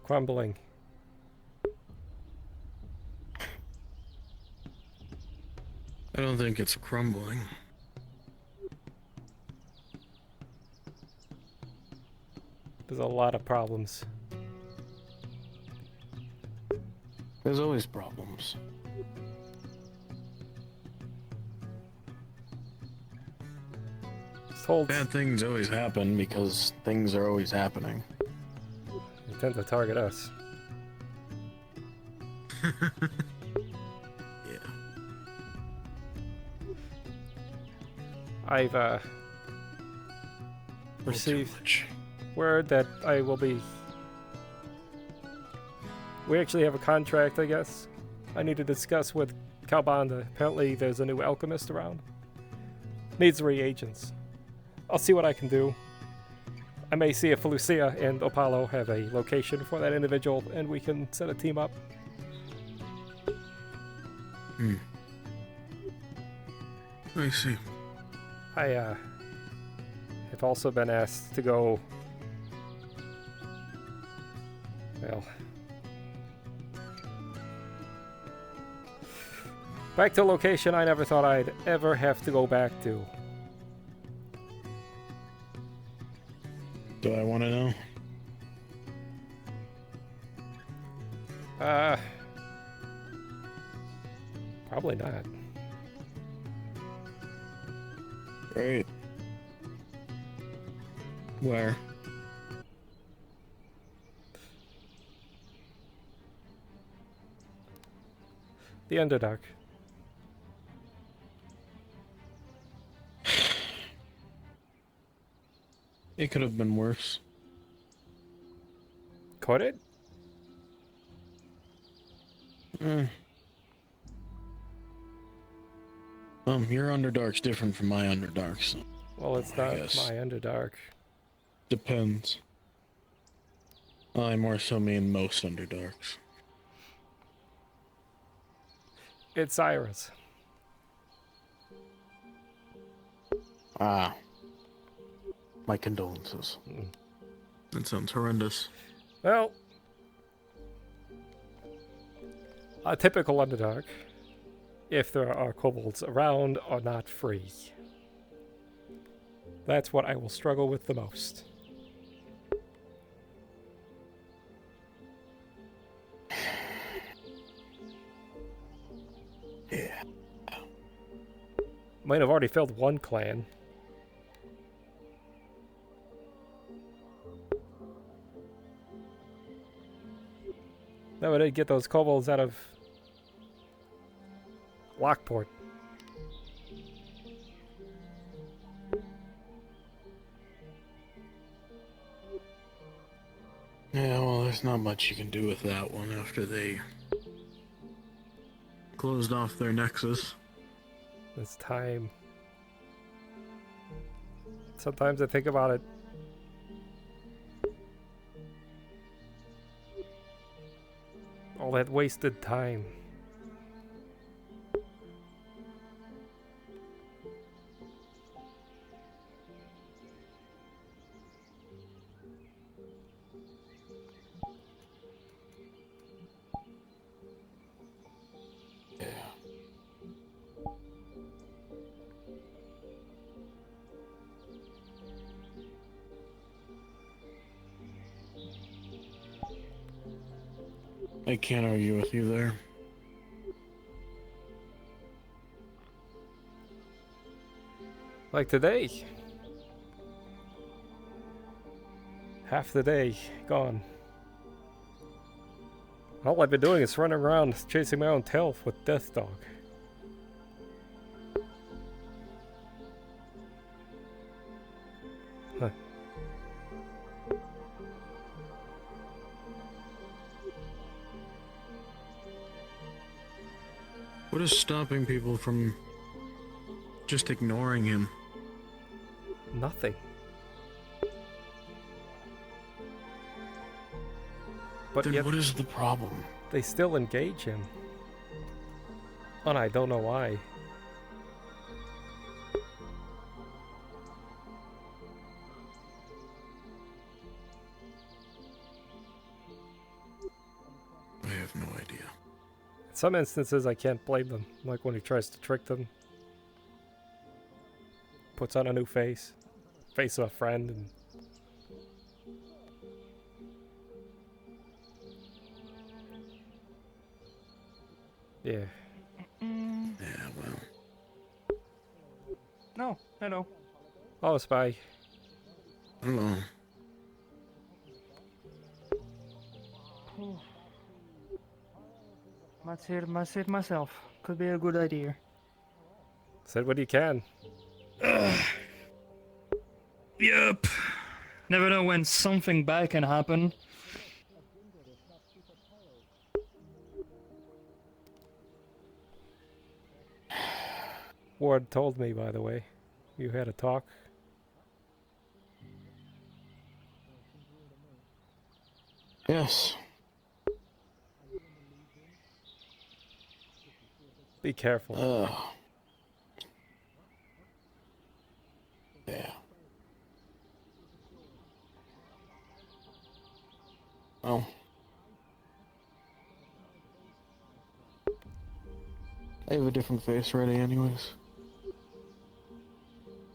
crumbling. I don't think it's crumbling. There's a lot of problems. There's always problems. Bad things always happen because things are always happening. They tend to target us. Yeah. I've received word that I will be... We actually have a contract, I guess. I need to discuss with Kalbanda. Apparently there's a new alchemist around. Needs reagents. I'll see what I can do. I may see if Lucia and Opalo have a location for that individual, and we can set a team up. I see. I have also been asked to go... Well... back to a location I never thought I'd ever have to go back to. Do I want to know? Probably not. Great. Where? The Underdark. It could have been worse. Could it? Your Underdark's different from my Underdark, so... Well, it's not my Underdark. Depends. I more so mean most Underdarks. It's Iris. Ah. My condolences. That sounds horrendous. Well, a typical Underdark, if there are kobolds around, are not free. That's what I will struggle with the most. Yeah. Might have already filled one clan. That would get those kobolds out of Lockport. Yeah, well, there's not much you can do with that one after they closed off their nexus. It's time. Sometimes I think about it. All that wasted time. I can't argue with you there. Like today. Half the day gone. All I've been doing is running around chasing my own tail with Death Dog. Huh. What is stopping people from just ignoring him? Nothing. But then yet what is the problem? They still engage him. And I don't know why. I have no idea. In some instances I can't blame them, like when he tries to trick them. Puts on a new face. Face of a friend and yeah. Yeah, well. No, hello. Oh, Spy. Hello. Might save myself. Could be a good idea. Said what you can. Yep. Never know when something bad can happen. Ward told me, by the way, you had a talk. Yes. Be careful. Yeah. Well. I have a different face ready anyways.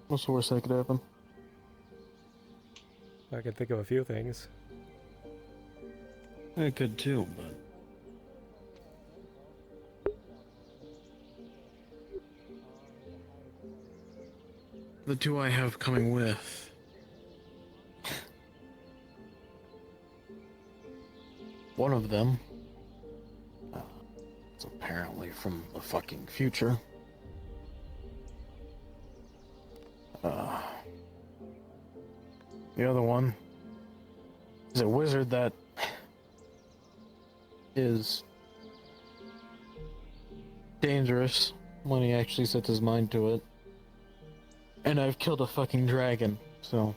What's the worst that could happen? I can think of a few things. I could too, but... the two I have coming with one of them is apparently from the fucking future. The other one is a wizard that is dangerous when he actually sets his mind to it. And I've killed a fucking dragon, so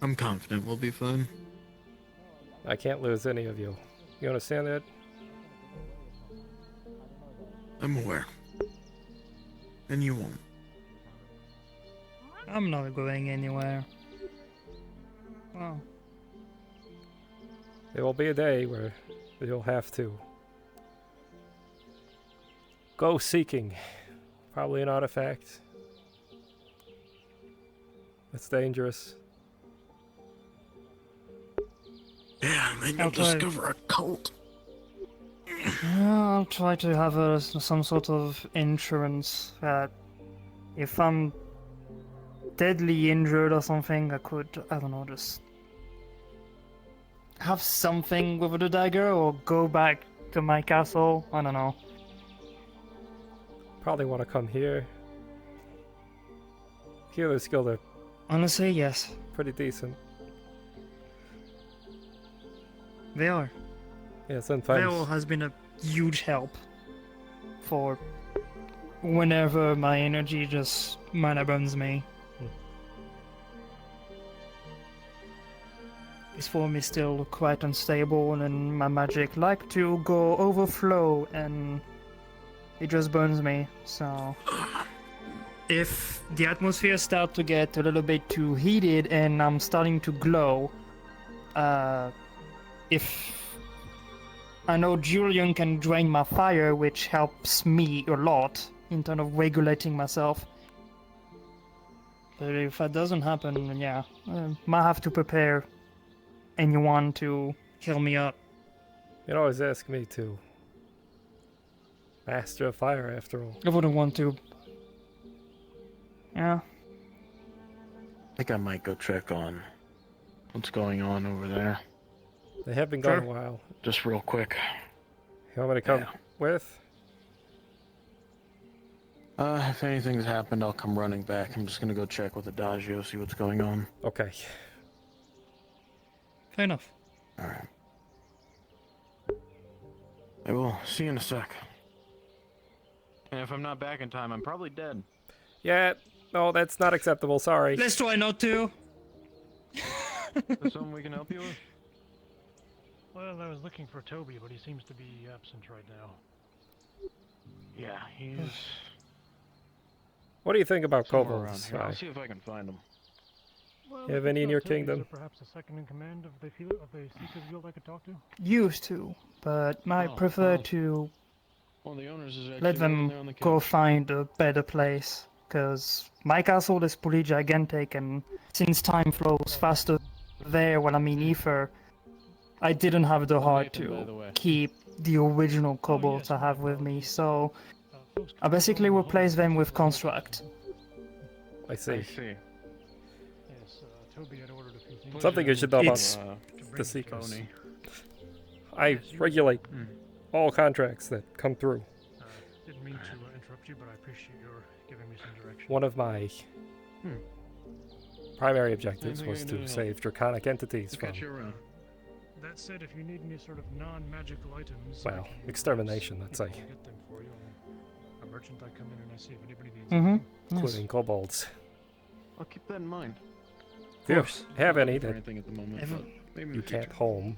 I'm confident we'll be fine. I can't lose any of you. You understand that? I'm aware. And you won't. I'm not going anywhere. Well, There will be a day where you'll have to go seeking. Probably an artifact. It's dangerous. Yeah, maybe you'll discover a cult. I'll try to have some sort of insurance that if I'm deadly injured or something, I could, I don't know, just have something with the dagger or go back to my castle. I don't know. Probably want to come here. Healer skill are Honestly, yes. pretty decent. They are. Yeah, sometimes. Veil has been a huge help for whenever my energy just mana burns me. This form is still quite unstable and my magic like to go overflow and it just burns me, so... If the atmosphere starts to get a little bit too heated and I'm starting to glow, if I know Julian can drain my fire, which helps me a lot in terms of regulating myself. But if that doesn't happen, then yeah, might have to prepare anyone to heal me up. You can always ask me to master a fire after all. I wouldn't want to. Yeah. I think I might go check on what's going on over there. They have been gone a while. Just real quick. You want me to come with? If anything's happened, I'll come running back. I'm just gonna go check with Adagio, see what's going on. Okay. Fair enough. Alright. I will see you in a sec. And if I'm not back in time, I'm probably dead. Yeah, no, that's not acceptable, sorry. Let's try not to. Is there something we can help you with? Well, I was looking for Toby, but he seems to be absent right now. Yeah, he's... What do you think about somewhere kobolds? around here. I'll see if I can find him. Well, You have any in your Toby, kingdom? Is there perhaps a second in command of the Seekers Guild I could talk to? Used to, but I prefer to One of the owners is actually let over there on them the go couch. find a better place. Because my castle is pretty gigantic, and since time flows faster there when I'm in Aether, I didn't have the heart to keep the original kobolds I have with me, so I basically replace them with construct. I see. Yes, Toby had ordered a few things. Something you should know about It's- the Seekers. I regulate all contracts that come through. Didn't mean to interrupt you, but I appreciate your giving me some direction. One of my primary objectives was Anything I can do to to save draconic entities I'll from, catch you around. That said, if you need any sort of non-magical items, well, I can extermination, let's say, I'll get them for you. I'm a merchant. I come in and I see if anybody needs Mm-hmm. anything. including kobolds. I'll keep that in mind. If you have any For that anything at the moment, Ever- but maybe in you the future. can't home,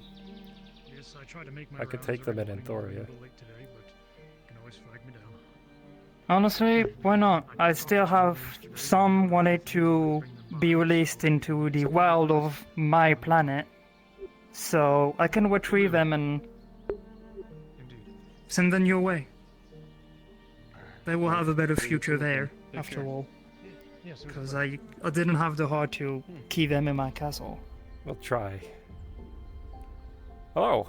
Yes, I try to make my I could rounds take them in every morning. Enthoria. I'm a little late today, but you can always flag me down. Honestly, why not? I still have some wanted to be released into the wild of my planet, so I can retrieve them and send them your way. They will have a better future there, after all. Yes, Because I didn't have the heart to keep them in my castle. We'll try. Hello.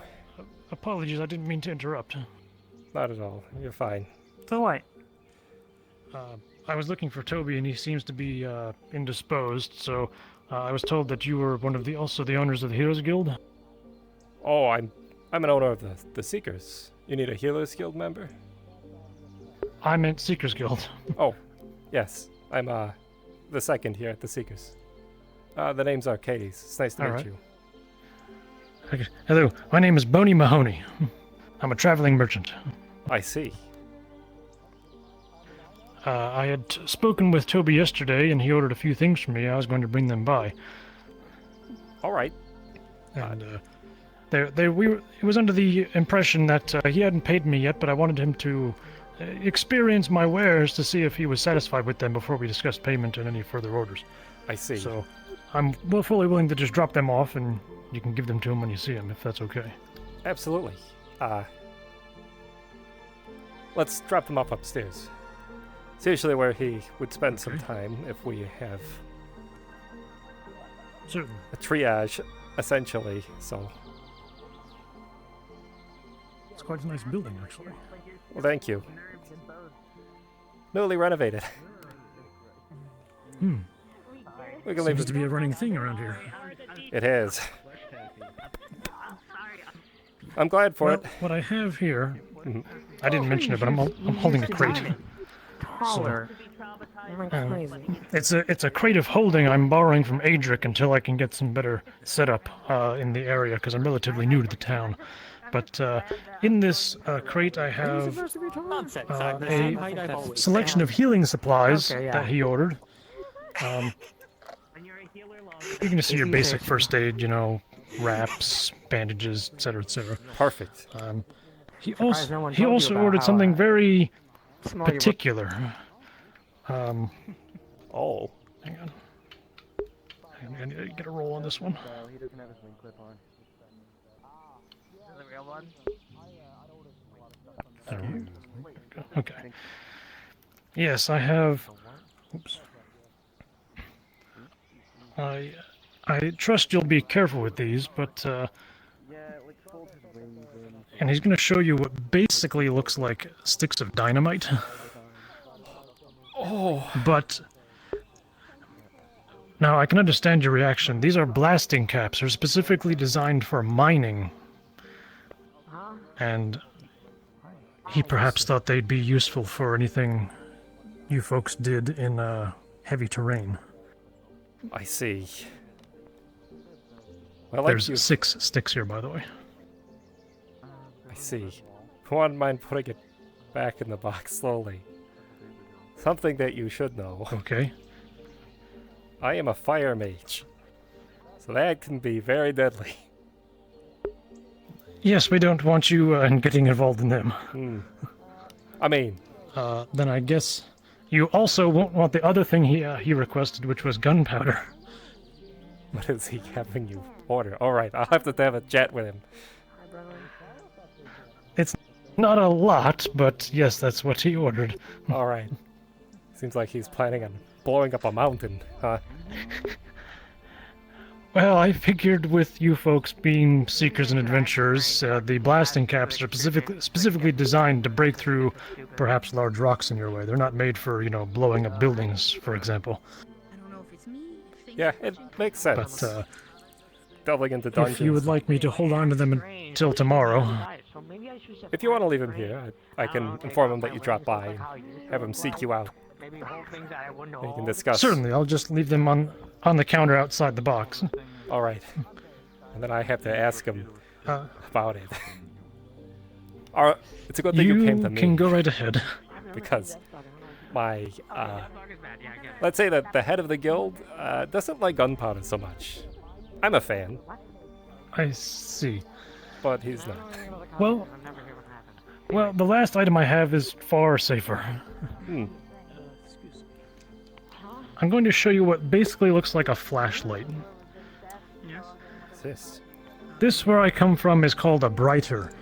Apologies, I didn't mean to interrupt. Not at all. You're fine. So what? I was looking for Toby, and he seems to be indisposed, so I was told that you were one of the owners of the Heroes Guild. Oh, I'm an owner of the Seekers. You need a Healers Guild member? I meant Seekers Guild. Oh, yes. I'm the second here at the Seekers. The name's Arcadies. It's nice to meet you. Okay. Hello, my name is Boney Mahoney. I'm a traveling merchant. I see. I had spoken with Toby yesterday, and he ordered a few things from me. I was going to bring them by. All right. And it was under the impression that he hadn't paid me yet, but I wanted him to experience my wares to see if he was satisfied with them before we discussed payment and any further orders. I see. So I'm fully willing to just drop them off, and you can give them to him when you see him, if that's okay. Absolutely. Let's drop them off upstairs. It's usually where he would spend some time if we have a triage, essentially, so... It's quite a nice building, actually. Well, thank you. Newly renovated. Hmm. We can leave Seems to be a running thing around here. It is. I'm glad for it. What I have here, I didn't mention it, but I'm holding a crate. So, it's a crate of holding I'm borrowing from Adric until I can get some better setup in the area, because I'm relatively new to the town. But in this crate I have a selection of healing supplies that he ordered. You're going to see your basic first aid, wraps, bandages, etc., etc. Perfect. He also ordered something very particular. Oh. Hang on. I need to get a roll on this one. He doesn't have his wing clip on. The real one? There we go. Okay. Yes, I have... Oops. I trust you'll be careful with these, but... And he's going to show you what basically looks like sticks of dynamite. Oh. But... Now, I can understand your reaction. These are blasting caps. They're specifically designed for mining. And he perhaps thought they'd be useful for anything you folks did in heavy terrain. I see. Well, there's 6 sticks here, by the way. I see. I wouldn't mind putting it back in the box slowly. Something that you should know. Okay. I am a fire mage, so that can be very deadly. Yes, we don't want you getting involved in them. I mean... then I guess you also won't want the other thing he requested, which was gunpowder. What is he having you order? Alright, I'll have to have a chat with him. It's not a lot, but yes, that's what he ordered. Alright. Seems like he's planning on blowing up a mountain, huh? Well, I figured with you folks being seekers and adventurers, the blasting caps are specifically designed to break through perhaps large rocks in your way. They're not made for, blowing up buildings, for example. Yeah, it makes sense. But, delving into dungeons. if you would like me to hold on to them until tomorrow... If you want to leave him here, I can inform him that you dropped by and have him seek you out. You can discuss. Certainly, I'll just leave them on the counter outside the box. All right. And then I have to ask him about it. It's a good thing you came to me. You can go right ahead. Because my, let's say that the head of the guild doesn't like gunpowder so much. I'm a fan. I see. But he's not. Well, the last item I have is far safer. I'm going to show you what basically looks like a flashlight. What's this? This, where I come from, is called a brighter.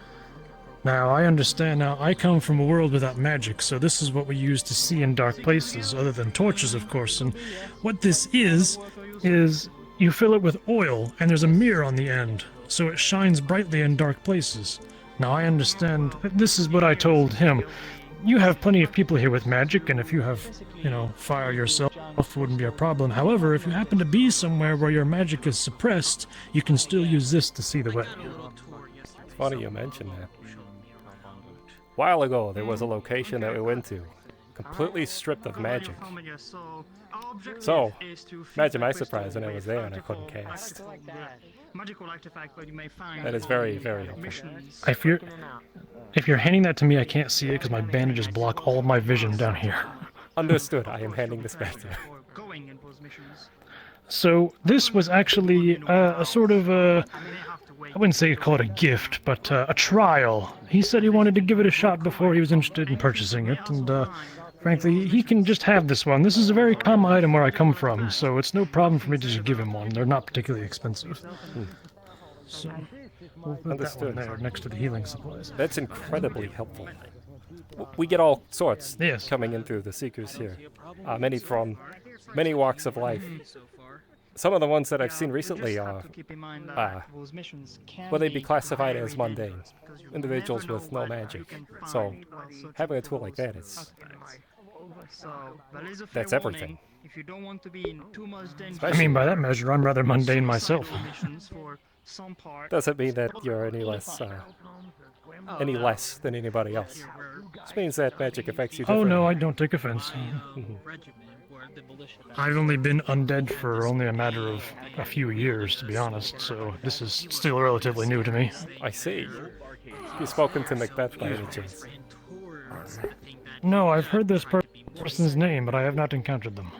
Now, I understand now, I come from a world without magic, so this is what we use to see in dark places, other than torches, of course. And what this is you fill it with oil, and there's a mirror on the end, so it shines brightly in dark places. Now, I understand, this is what I told him. You have plenty of people here with magic, and if you have, fire yourself, wouldn't be a problem. However, if you happen to be somewhere where your magic is suppressed, you can still use this to see the way. It's funny you mentioned that. A while ago, there was a location that we went to, completely stripped of magic. So, imagine my surprise when I was there and I couldn't cast. That is very, very helpful. If you're handing that to me, I can't see it because my bandages block all of my vision down here. Understood. I am handing this back to you. So this was actually a sort of I wouldn't say call it a gift, but a trial. He said he wanted to give it a shot before he was interested in purchasing it, and frankly, he can just have this one. This is a very common item where I come from, so it's no problem for me to just give him one. They're not particularly expensive. So we'll put that one there next to the healing supplies. That's incredibly helpful. We get all sorts coming in through the Seekers here. Many from many walks of life. Some of the ones that I've seen recently are, will they be classified as mundane? Individuals with no magic. So, having a tool like that is... that's everything. I mean, by that measure, I'm rather mundane myself. Doesn't mean that you're any less than anybody else. This means that magic affects you differently. Oh no, I don't take offense. I've only been undead for only a matter of a few years, to be honest, so this is still relatively new to me. I see. You've spoken to Macbeth by any chance? No, I've heard this person's name, but I have not encountered them.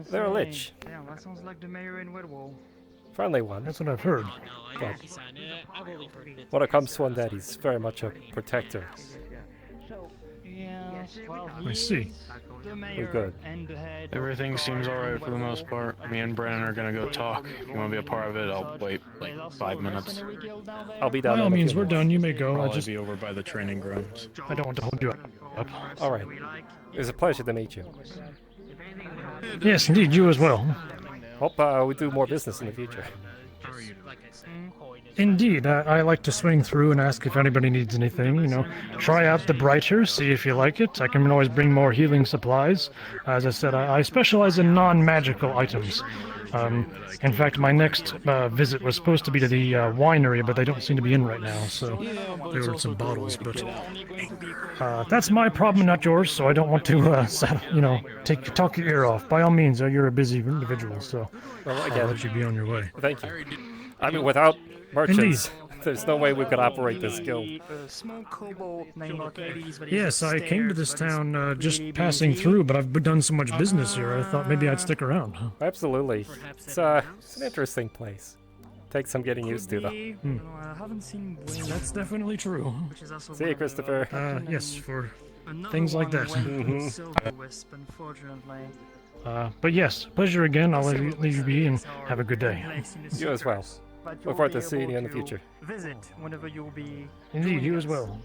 They're a lich. Yeah, that sounds like the mayor in Wedwall. Friendly one. That's what I've heard. But when it comes to undead, he's very much a protector. I see. We're good. Everything seems alright for the most part. Me and Brennan are gonna go talk. If you want to be a part of it, I'll wait like 5 minutes. I'll be down. By all means, we're done. You may go. I'll just be over by the training grounds. I don't want to hold you up. Alright. It was a pleasure to meet you. Yes, indeed. You as well. Hope we do more business in the future. Indeed, I like to swing through and ask if anybody needs anything, you know. Try out the brighter, see if you like it. I can always bring more healing supplies. As I said, I specialize in non-magical items. In fact, my next visit was supposed to be to the winery, but they don't seem to be in right now, so they ordered some bottles, but that's my problem, not yours, so I don't want to, you know, talk your ear off. By all means, you're a busy individual, so I'll let you be on your way. Thank you. I mean, without merchants, there's no way we could operate this guild. Yes, I came to this town just passing through, but I've done so much business here, I thought maybe I'd stick around. Absolutely. It's an interesting place. Takes some getting used to, though. That's definitely true. See you, Christopher. Yes, for things like that. But yes, pleasure again. I'll leave you be and have a good day. You as well. Look forward to seeing you in the future. Visit whenever you'll be. Indeed, you as well.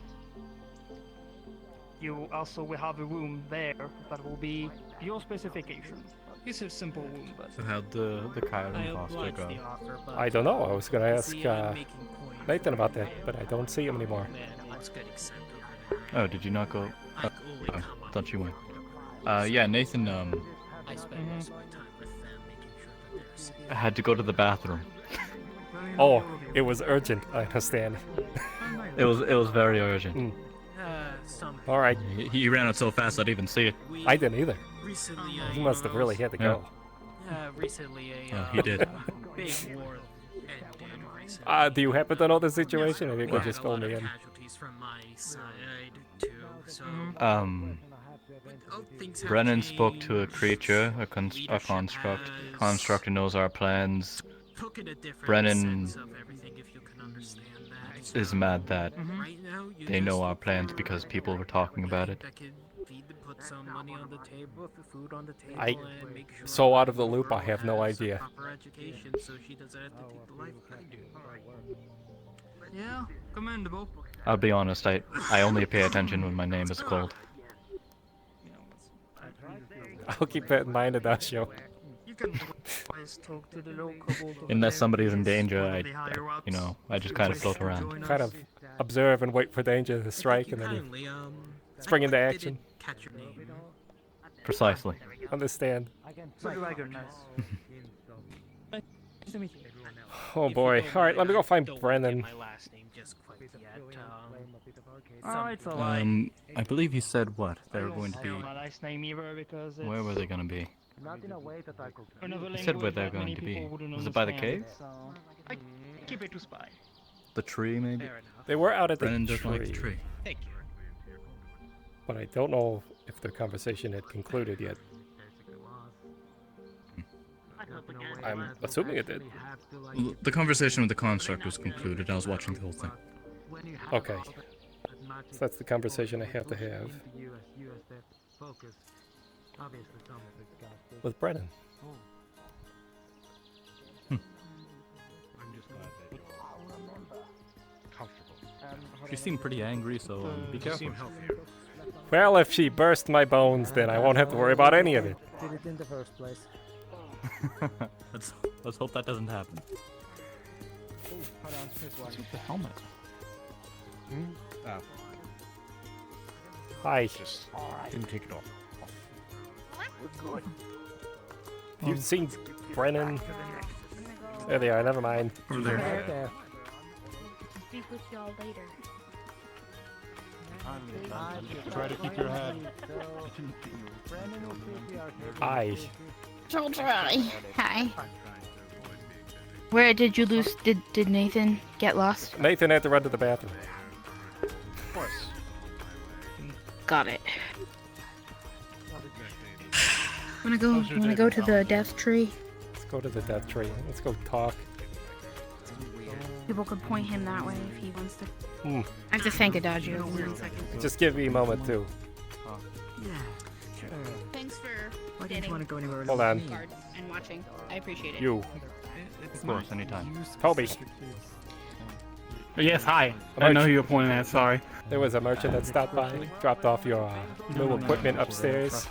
You also will have a room there that will be your specification. It's a simple room, but. So how'd the Kyron foster go? I don't know. I was gonna ask Nathan about that, but I don't see him anymore. Oh, did you not go? Oh, thought you went. Yeah, Nathan. I had to go to the bathroom. Oh, it was urgent. I understand. It was very urgent. All right. He ran out so fast I didn't even see it. I didn't either. He must have really had to go. He did. Do you happen to know the situation, or you could just fill me in? Brennan spoke to a creature, a construct. Construct knows our plans. Brennan is mad that they know our plans because people were talking about it. I'm so out of the loop, I have no idea. Yeah, commendable. I'll be honest, I only pay attention when my name is called. I'll keep that in mind, Adagio. Unless somebody's in danger, I just kind of float around. Kind of observe and wait for danger to strike, and then you spring into action. Precisely. Understand. So do I go nice. Nice to meet you. Oh boy. Alright, let me go find Brennan. My last name just quite yet. Oh, it's alright. I believe you said what? They were going to be... My last name either because it's Where were they going to be? Not in a way that I could. another You said where language they're that going many to be. people wouldn't Was it by the understand, cave? So I keep it to spy. The tree, maybe? They were out at the Brennan tree. doesn't like the tree. Thank you. But I don't know if the conversation had concluded yet. I'm assuming it did. Well, the conversation with the construct was concluded. I was watching the whole thing. Okay. So that's the conversation I have to have. With Brennan. She seemed pretty angry, so be careful. Well, if she burst my bones, then I won't have to worry about any of it. Did it in the first place. Let's hope that doesn't happen. What's with the helmet? Oh. Hi. Just didn't take it off. You've seen Brennan? There they are, never mind. Over there. Speak with y'all later. Try to keep your head. Hi. Don't try. Hi. Where did you lose? Did Nathan get lost? Nathan had to run to the bathroom. Of course. Got it. Wanna go to the death tree? Let's go to the death tree. Let's go talk. People could point him that way if he wants to. Hmm. I have to thank Adagio in 1 second. Just give me a moment too. Thanks for Why don't you want to go anywhere Hold on. and watching. I appreciate it. You. Of course, anytime. Toby. Yes, hi. I don't know who you're pointing at, sorry. There was a merchant that stopped by, dropped off your new equipment upstairs.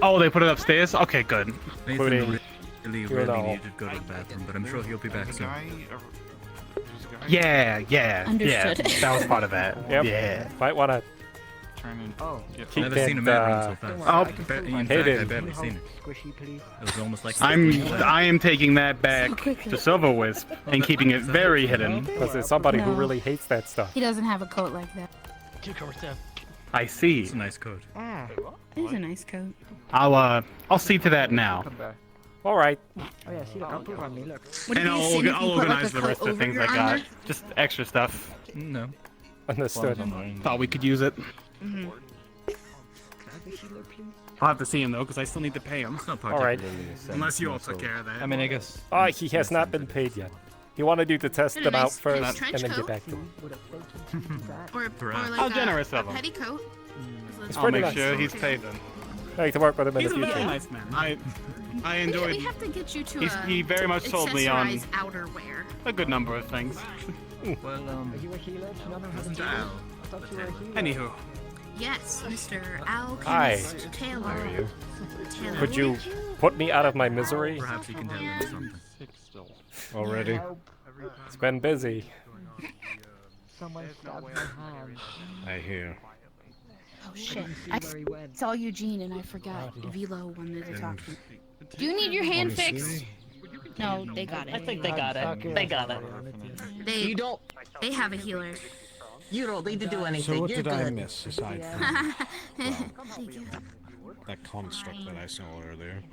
Oh, they put it upstairs? Okay, good. Including, Really you know, needed to go to the bathroom, but I'm sure he'll be back soon. Yeah. Understood. Yeah, that was part of that. Yep. Yeah. Might wanna keep Never that, seen a man run so fast. Oh, In fact, I barely seen it. Squishy, please. It was almost like I am taking that back to Silver Wisp and keeping it very hidden. Because there's somebody who No. really hates that stuff. He doesn't have a coat like that. I see. It's a nice coat. It is a nice coat. I'll see to that now. All right. Oh yeah, see, look, I'll put it on me, look. Would it And be a sin if I'll you put, like, organize a the coat rest of the over things your I got. armor? Just extra stuff. No. Understood. Thought we could use it. Mm-hmm. I'll have to see him though, because I still need to pay him. All right. Unless you all took care of that. I mean, I guess. He has not been paid yet. He wanted you to test Get a them out nice first trench and then coat. get back to him. Or like How generous of him. petticoat. It's I'll pretty make nice. sure he's paid then. I like to work with him in He's the a future. very nice man. I enjoyed. We have to get you to He very much sold me on accessorize outerwear. a good number of things. Well, Are you a healer? None of them Al. I thought you were a healer. Anywho, Yes, Mr. Hi. Alchemist Taylor. Taylor. Could you put me out of my misery? Perhaps he can tell you something. Already. It's been busy. Someone stabbed my hand. I hear. Oh shit! I saw Eugene and I forgot. Velo wanted to talk to me. Do you need your hand fixed? No, they got it. I think they got it. They got it. They You don't. They have a healer. You don't need to do anything. So what You're did I good. miss aside from Thank you. that construct that I saw earlier?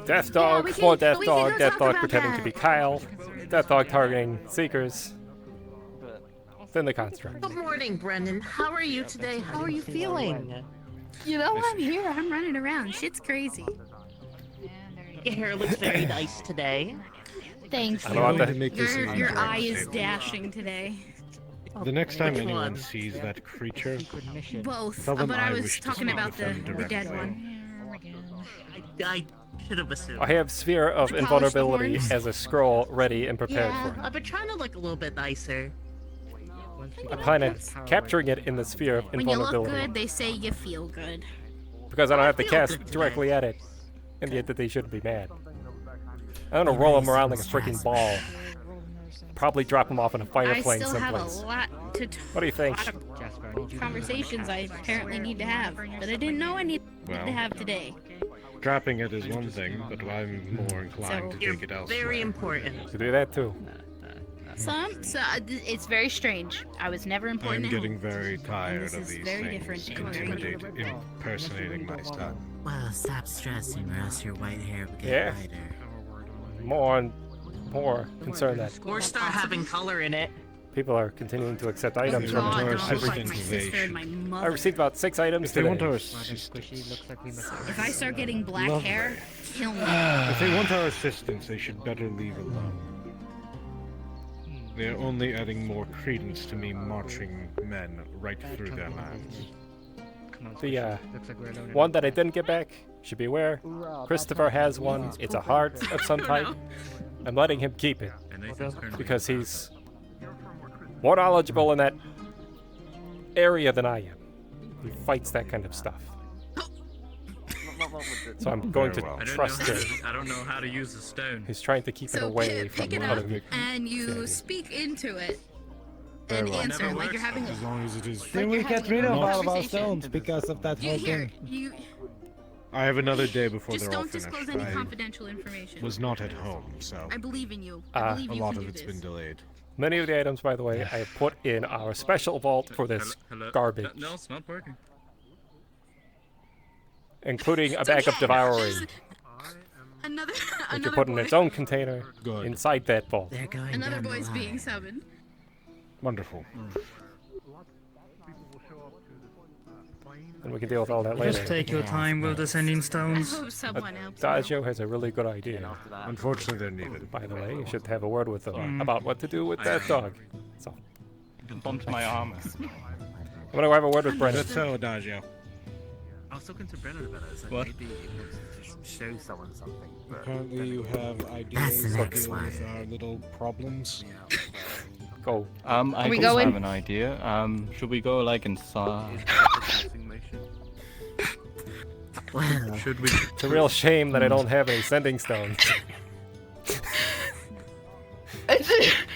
Death Yeah, Dog, we for can- Death we can Dog, go Death talk Dog about pretending to that. be Kyle, Death Dog targeting Seekers, then the construct. Good morning, Brendan. How are you today? How are you feeling? You know I'm here. I'm running around. Shit's crazy. Your hair looks very nice today. Thanks. I don't want to to make this an Your interactive eye is table. dashing today. The next time Which anyone one? sees that creature, Both, tell them but I was wish to talking speak about with the them dead directly. one. I should have assumed. I have Sphere of Did you polish the Invulnerability horns? as a scroll ready and prepared Yeah, for him. I've been trying to look a little bit nicer. I plan on capturing it in the Sphere of When you look Invulnerability. good, they say you feel good. Because I don't have to feel cast good directly at it. And yet that they shouldn't be mad. I'm gonna roll him around like a freaking ball. Probably drop him off in a fire I plane still have a someplace. lot to talk. What do you think? Jasper, conversations I apparently need to have that I didn't know I needed to have today. Dropping it is one thing, but I'm more inclined to take it elsewhere. Very important. To do that too. It's very strange. I was never important I'm at getting home. very tired This of is these very things different. impersonating my son. Well, stop stressing or else your white hair will get Yeah. lighter. More concerned that Or start having color in it. people are continuing to accept items from God, me. they're all like my sister and my mother. I received about 6 items If they want today. our assistance, If I start getting black Lovely. hair, kill me. if they want our assistance, they should better leave alone. They are only adding more credence to me marching men right through their lands. The one that I didn't get back, should be aware, Christopher has one. It's a heart of some type. I'm letting him keep it because he's more knowledgeable in that area than I am. He fights that kind of stuff. So I'm going to trust him. I don't know how to use a stone. He's trying to keep it So away pick from it up other and you speak into it Very and well. answer like you're having As long as it is. Then we get rid of all of our conversation. stones because of that whole Here, thing. you I have another day before just they're all don't finished. disclose any I confidential information. was not at home, so I believe in you. Ah. I believe a you lot can of do it's this. been delayed. Many of the items, by the way, I have put in our special vault for this garbage, No, it's not working. including a bag of devouring, Another which you put in its own container inside that vault. another boy's being summoned. Wonderful. And we can deal with all that later. Just take your time with the sending stones. I hope someone helps. Dajio has a really good idea. Unfortunately, they're needed. By the way, you should have a word with them about what to do with that dog. So, Bumped my armor. I'm gonna go have a word with Brennan. That's so, Adagio. I was talking to Brennan about it. I said What? maybe it would show someone something. But Apparently, you have That's ideas the to next deal one. with our little problems. Go. I we also going? have an idea. Should we go like inside? Well, Should we? It's a real shame that I don't have any sending stones.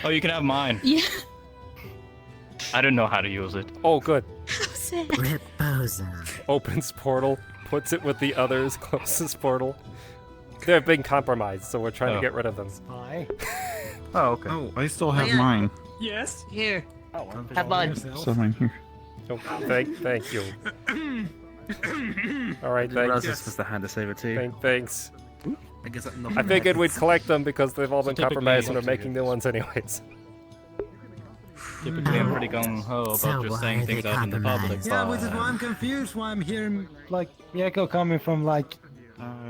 Oh, you can have mine. Yeah. I don't know how to use it. Oh, good. Rip Boza. Opens portal, puts it with the others, closes portal. They've been compromised, so we're trying to get rid of them. Hi. Oh, okay. Oh, I still have yeah. mine. Yes. Here. Have fun. So mine here. Oh, thank you. All right, I was thanks. supposed to hand this over to you. Thanks. I guess I figured we'd collect them because they've all been So typically compromised and you we're have to making get new ones anyways. Typically, I'm pretty gung ho about So just why saying are they things out in the public. compromised? Yeah, which is why I'm confused. Why I'm hearing like the echo coming from like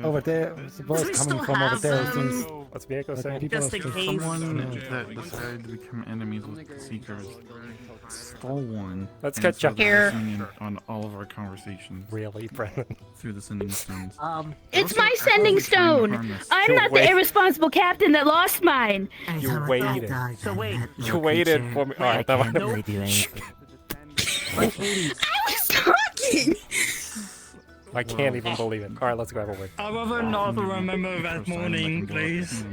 over there. The voice we coming still from over have, there. It seems What's Mieko like saying? people Just are in still- case. Someone that decided to become enemies with the Seekers stole one. Let's and catch so up. they're Here. using it on all of our conversations Really, Brennan? through the sending stones. It's my sending stone. I'm not the irresponsible captain that lost mine. I You saw what waited. that dog So done, wait. that You little waited creature. for me. I Alright, can't that really do anything. I was talking. I can't even believe it. Alright, let's go have a word. I rather not remember that morning, please.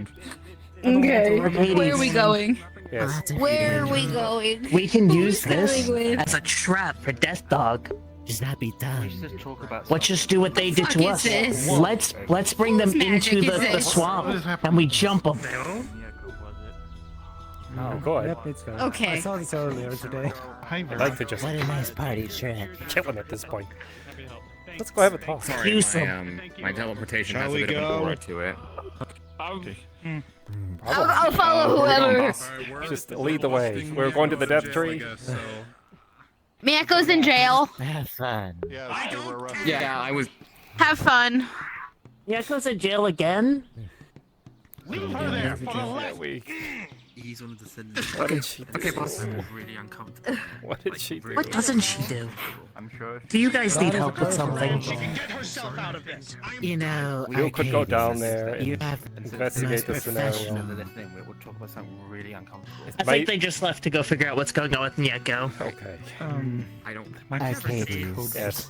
Okay. Arcadies. Where are we going? Yes. Where are we going? We can use this Going with? as a trap for Death Dog. Just not be done. Just talk about Let's just do what they did Fuck to is us. this? Let's bring them Whose into magic the, is the this? swamp and we jump them. Oh, good. Yep, it's fine. Okay. I saw this earlier today. I'd like to just What a nice party, Shred. kill him at this point. Let's go have a talk. Sorry, Use my, My teleportation Shall has a we bit of a go? door to it. I'll follow whoever. Just lead the way. We're going to the death tree. Miako's in jail. Have fun. Yeah, I was. Have fun. Yeah, goes to jail again. Yeah, we. He's one of the send. What did she do? Okay, boss. Really uncomfortable. What did she do? What doesn't she do? I'm sure. Do you guys need help with something? She can get herself out of this. You know, You could go Arcadies, down there You and have investigate the scenario. We'll talk about something really uncomfortable. I think they just left to go figure out what's going on with Nyeko. Okay. I don't. Arcadies. Yes.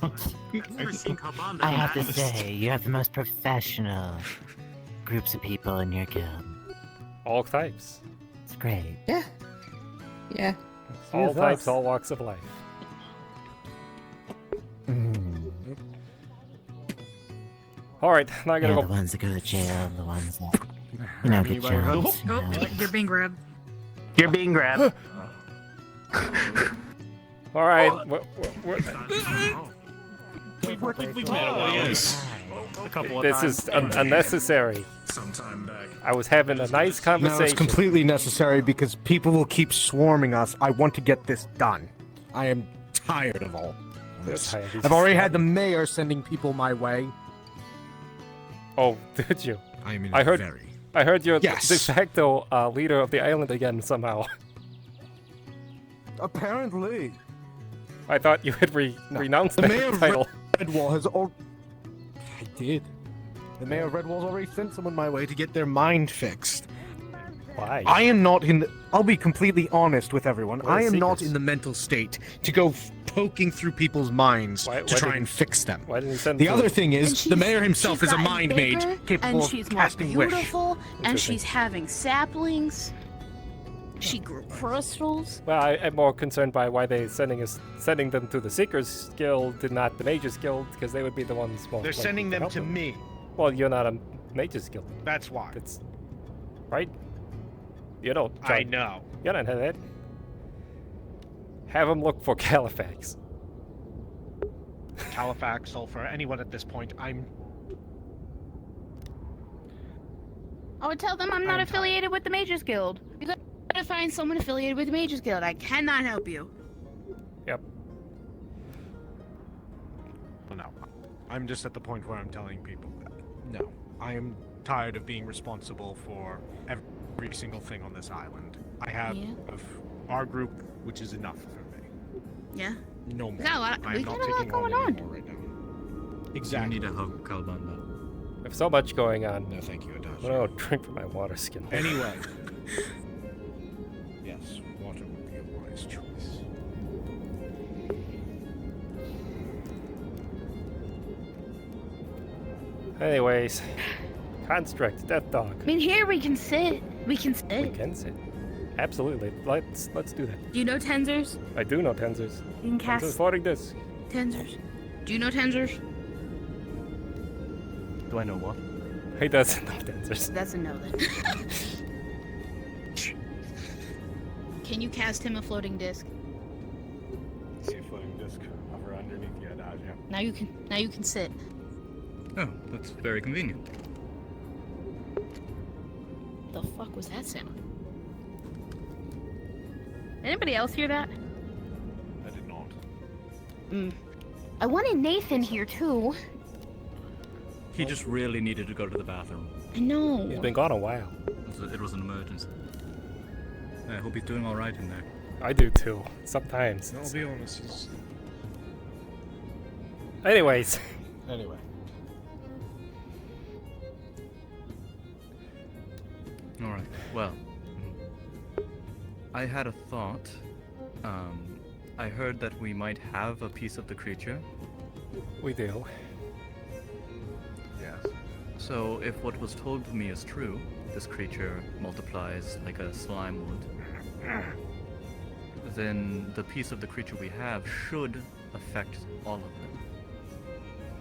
Never seen Kobold. I have to say, you have the most professional groups of people in your guild. All types. It's great. Yeah. All Yes, types, us. all walks of life. Alright, now I gotta Yeah, go. the ones that go to jail, the ones that, you know, get jumped. you know. You're being grabbed. You're being grabbed. Alright, this is unnecessary. Sometime back. I was having a nice conversation. No, it's completely necessary because people will keep swarming us. I want to get this done. I am tired of all this. I've already had the mayor sending people my way. Oh, did you? I heard you're Yes. de facto leader of the island again somehow. Apparently. I thought you had renounced The that mayor of title. Redwall has I did. The mayor of Redwall's already sent someone my way to get their mind fixed. Why? I am not in the... I'll be completely honest with everyone. What are I am not secrets? in the mental state to go poking through people's minds to try and fix them. Why didn't you send The them? other thing is, the mayor himself is a mind mage capable and of she's more casting wish. beautiful, and she's having saplings. She grew crystals. Well, I'm more concerned by why they're sending them to the Seekers Guild and not the Mages Guild, because they would be the ones more. They're likely sending them help to me. Well, you're not a Mages Guild. That's why. It's right. You don't. I know. You don't have that. Have them look for Califax. Califax, Sulfur, anyone at this point. I would tell them I'm not affiliated with the Mages Guild. You gotta find someone affiliated with the Mages Guild. I cannot help you. Yep. Well, no. I'm just at the point where I'm telling people that. No. I am tired of being responsible for every single thing on this island. I have of our group, which is enough for me. Yeah. No more. We got a lot, I'm we not got a lot taking going any on. more right now. Exactly. You need a hug, Calbanda. There's so much going on. No, thank you, it does. I'm gonna drink from my water skin. Anyway. Yes, water would be a wise choice. Anyways, construct, death dog. I mean, here we can sit. We can sit. We can sit. Absolutely. Let's do that. Do you know Tensors? I do know Tensors. You can cast Tensors floating disc. Tensors. Do you know Tensors? Do I know what? He doesn't know Tensors. That's a no then. Can you cast him a floating disc? See a floating disc over underneath you, Adagio. Now you can. Now you can sit. Oh, that's very convenient. The fuck was that sound? Anybody else hear that? I did not. I wanted Nathan here too. He just really needed to go to the bathroom. I know. He's been gone a while. It was an emergency. I hope he's doing all right in there. I do too. Sometimes. I'll be honest. Anyways. Anyway. All right. Well, I had a thought. I heard that we might have a piece of the creature. We do. Yes. So, if what was told to me is true, this creature multiplies like a slime would, then the piece of the creature we have should affect all of them.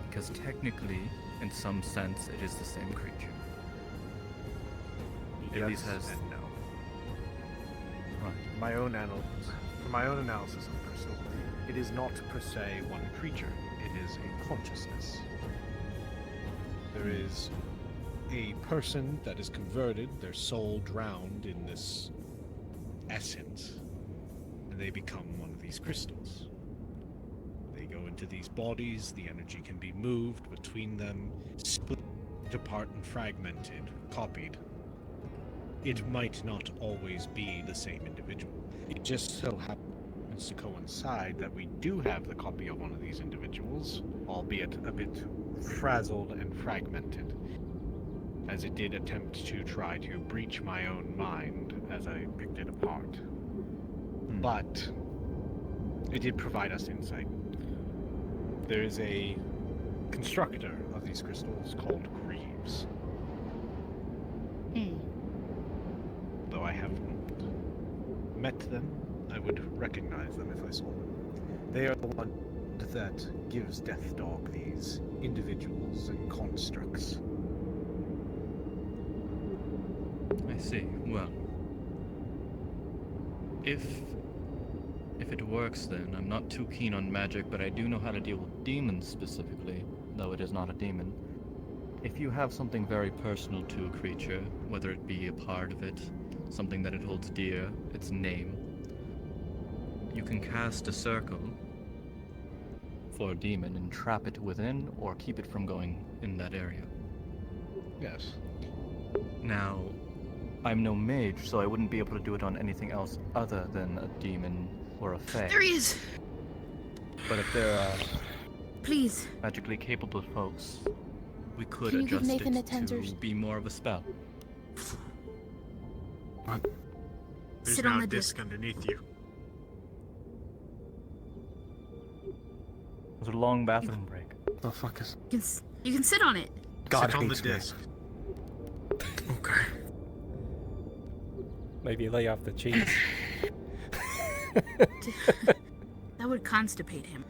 Because technically, in some sense, it is the same creature. It at least has... and no. Right. For my own analysis of the crystal, it is not per se one creature. It is a consciousness. There is a person that is converted, their soul drowned in this essence, and they become one of these crystals. They go into these bodies, the energy can be moved between them, split apart and fragmented, copied. It might not always be the same individual. It just so happens to coincide that we do have the copy of one of these individuals, albeit a bit frazzled and fragmented, as it did attempt to try to breach my own mind as I picked it apart. But it did provide us insight. There is a constructor of these crystals called Greaves. Though I haven't met them, I would recognize them if I saw them. They are the one that gives Death Dog these individuals and constructs. I see. Well, if it works, then I'm not too keen on magic, but I do know how to deal with demons specifically, though it is not a demon. If you have something very personal to a creature, whether it be a part of it, something that it holds dear, its name, you can cast a circle for a demon and trap it within or keep it from going in that area. Yes. Now, I'm no mage, so I wouldn't be able to do it on anything else other than a demon or a fae. There he is! But if there are Please. magically capable folks, we could Can you give adjust Nathan the it tensors? to be more of a spell. What? There's Sit now on a the disc underneath you. It was a long bathroom break. The fuck is? You can sit on it. God Sit on the hates me. disc. Okay. Maybe lay off the cheese. That would constipate him.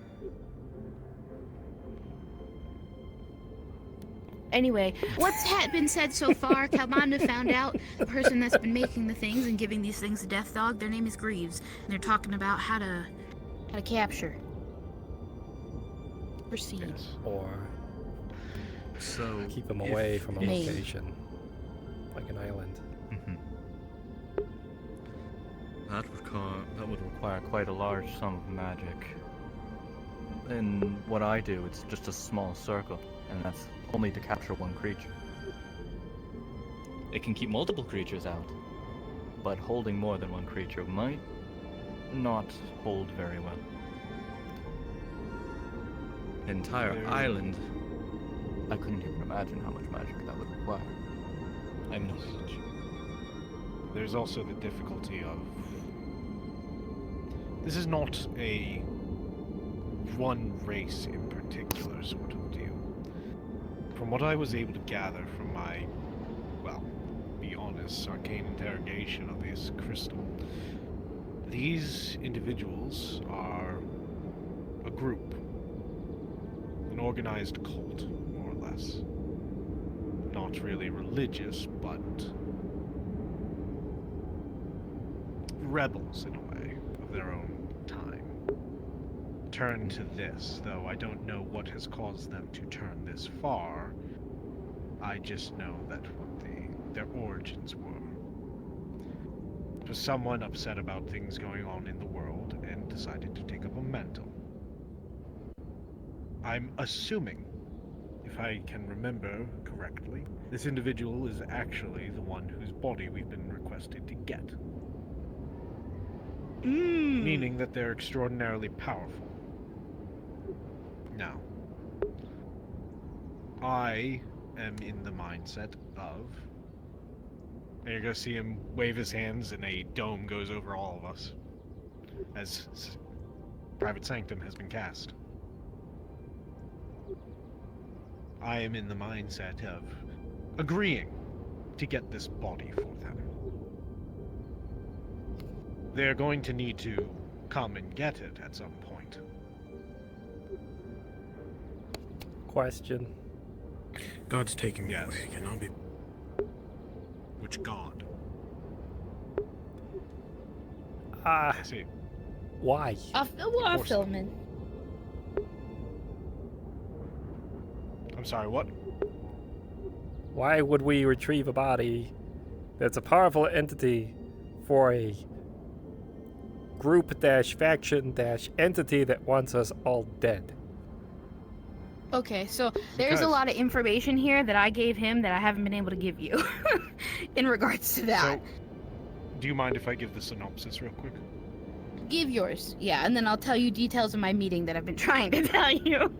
Anyway, what's been said so far? Kalmanda found out the person that's been making the things and giving these things to Death Dog, their name is Greaves, and they're talking about how to capture. Proceed. Or so keep them if- away from a Maybe. location, like an island. That would require quite a large sum of magic. In what I do, it's just a small circle, and that's only to capture one creature. It can keep multiple creatures out, but holding more than one creature might not hold very well. The entire island, I couldn't even imagine how much magic that would require. I'm no mage. There's also the difficulty of... This is not a one race in particular sort of deal. From what I was able to gather from my, well, be honest, arcane interrogation of this crystal, these individuals are a group. An organized cult, more or less. Not really religious, but rebels in a way of their own time. Turn to this, though I don't know what has caused them to turn this far. I just know that what their origins were. It was someone upset about things going on in the world and decided to take up a mantle. I'm assuming, if I can remember correctly, this individual is actually the one whose body we've been requested to get. Meaning that they're extraordinarily powerful. Now, I am in the mindset of... And you're gonna see him wave his hands and a dome goes over all of us. As Private Sanctum has been cast. I am in the mindset of agreeing to get this body for them. They're going to need to come and get it at some point. Question. God's taking me Yes. away. Can I be? Which god? Ah. I see. Why? I'll fill him in. I'm sorry, what? Why would we retrieve a body that's a powerful entity for a group-faction-entity that wants us all dead? Okay, so there's a Because- lot of information here that I gave him that I haven't been able to give you in regards to that. So, do you mind if I give the synopsis real quick? Give yours, yeah, and then I'll tell you details of my meeting that I've been trying to tell you.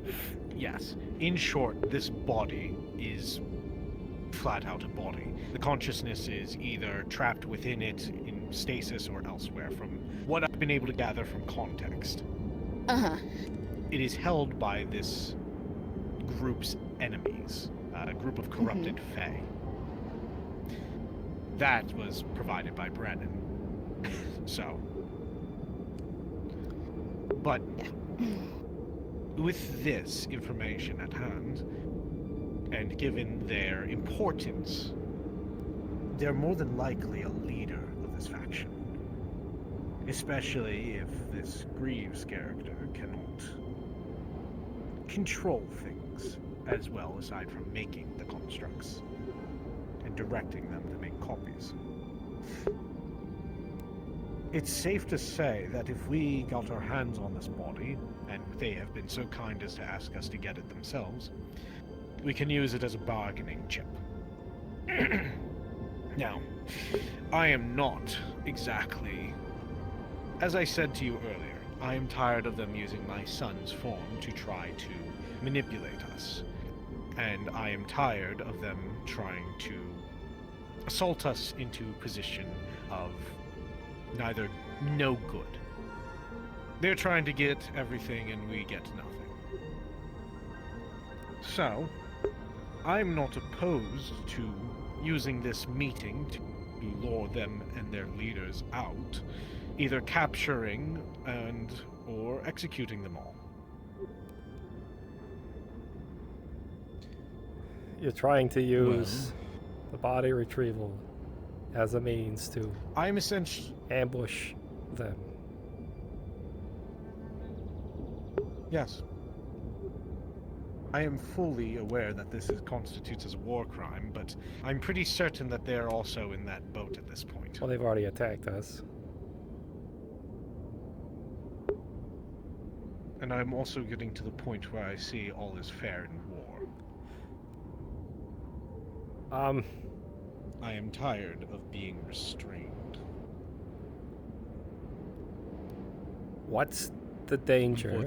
Yes. In short, this body is flat out a body. The consciousness is either trapped within it in stasis or elsewhere, from what I've been able to gather from context. Uh-huh. It is held by this group's enemies, a group of corrupted fae. That was provided by Brennan. So. But with this information at hand, and given their importance, they're more than likely a leader of this faction. Especially if this Greaves character cannot control things as well, aside from making the constructs and directing them to make copies. It's safe to say that if we got our hands on this body, and they have been so kind as to ask us to get it themselves, we can use it as a bargaining chip. Now, I am not exactly... As I said to you earlier, I am tired of them using my son's form to try to manipulate us. And I am tired of them trying to assault us into a position of neither no good. They're trying to get everything and we get nothing. So, I'm not opposed to using this meeting to lure them and their leaders out, either capturing or executing them all. You're trying to use the body retrieval as a means to ambush them. Yes. I am fully aware that this constitutes as a war crime, but I'm pretty certain that they're also in that boat at this point. Well, they've already attacked us. And I'm also getting to the point where I see all is fair in war. I am tired of being restrained. What's the danger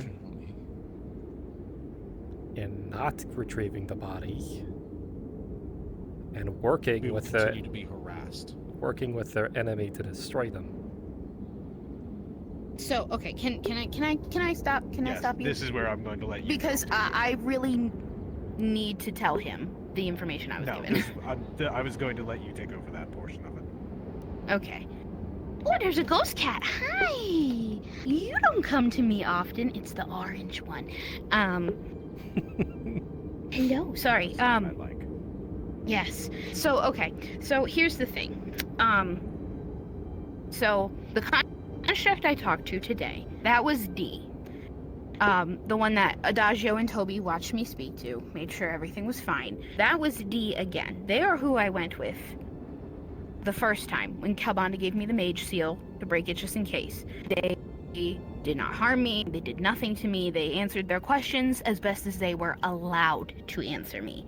in not retrieving the body and working with continue to be harassed. Working with their enemy to destroy them? So, okay, can I stop? Can I stop you? This is where I'm going to let you. Because I really need to tell him the information I was given. I was going to let you take over that portion of it. Okay. Oh, there's a ghost cat. Hi. You don't come to me often. It's the orange one. Hello. Sorry. Yes. So, okay. So here's the thing. So the construct I talked to today, that was D. The one that Adagio and Toby watched me speak to, made sure everything was fine. That was D again. They are who I went with the first time when Kalbanda gave me the mage seal to break it just in case. They did not harm me. They did nothing to me. They answered their questions as best as they were allowed to answer me.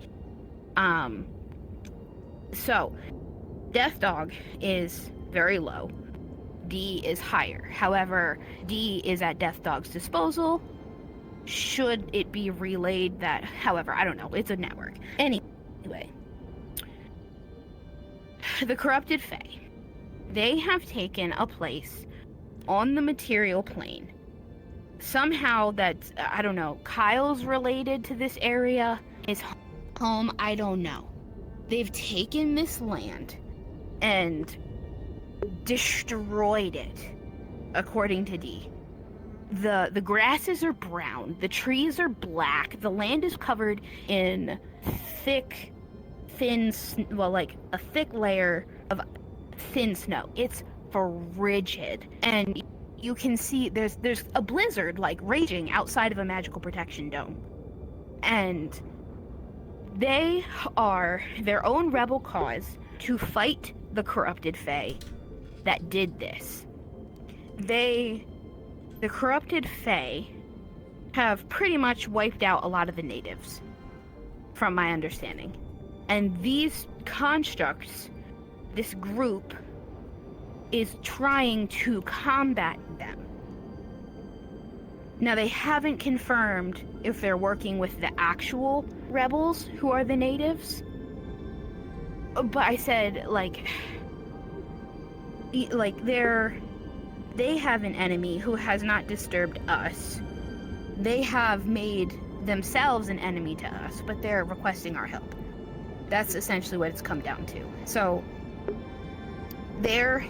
So, Death Dog is very low. D is higher. However, D is at Death Dog's disposal. Should it be relayed that, however, I don't know. It's a network. Anyway. The Corrupted Fae. They have taken a place on the material plane. Somehow that's, I don't know, Kyle's related to this area. His home, I don't know. They've taken this land and destroyed it, according to D. The grasses are brown, the trees are black, the land is covered in thick layer of thin snow. It's frigid, and you can see there's a blizzard like raging outside of a magical protection dome, and they are their own rebel cause to fight the Corrupted Fae that did this. The Corrupted Fae have pretty much wiped out a lot of the natives, from my understanding. And these constructs, this group, is trying to combat them. Now, they haven't confirmed if they're working with the actual rebels who are the natives. But I said, they have an enemy who has not disturbed us. They have made themselves an enemy to us, but they're requesting our help. That's essentially what it's come down to. So, there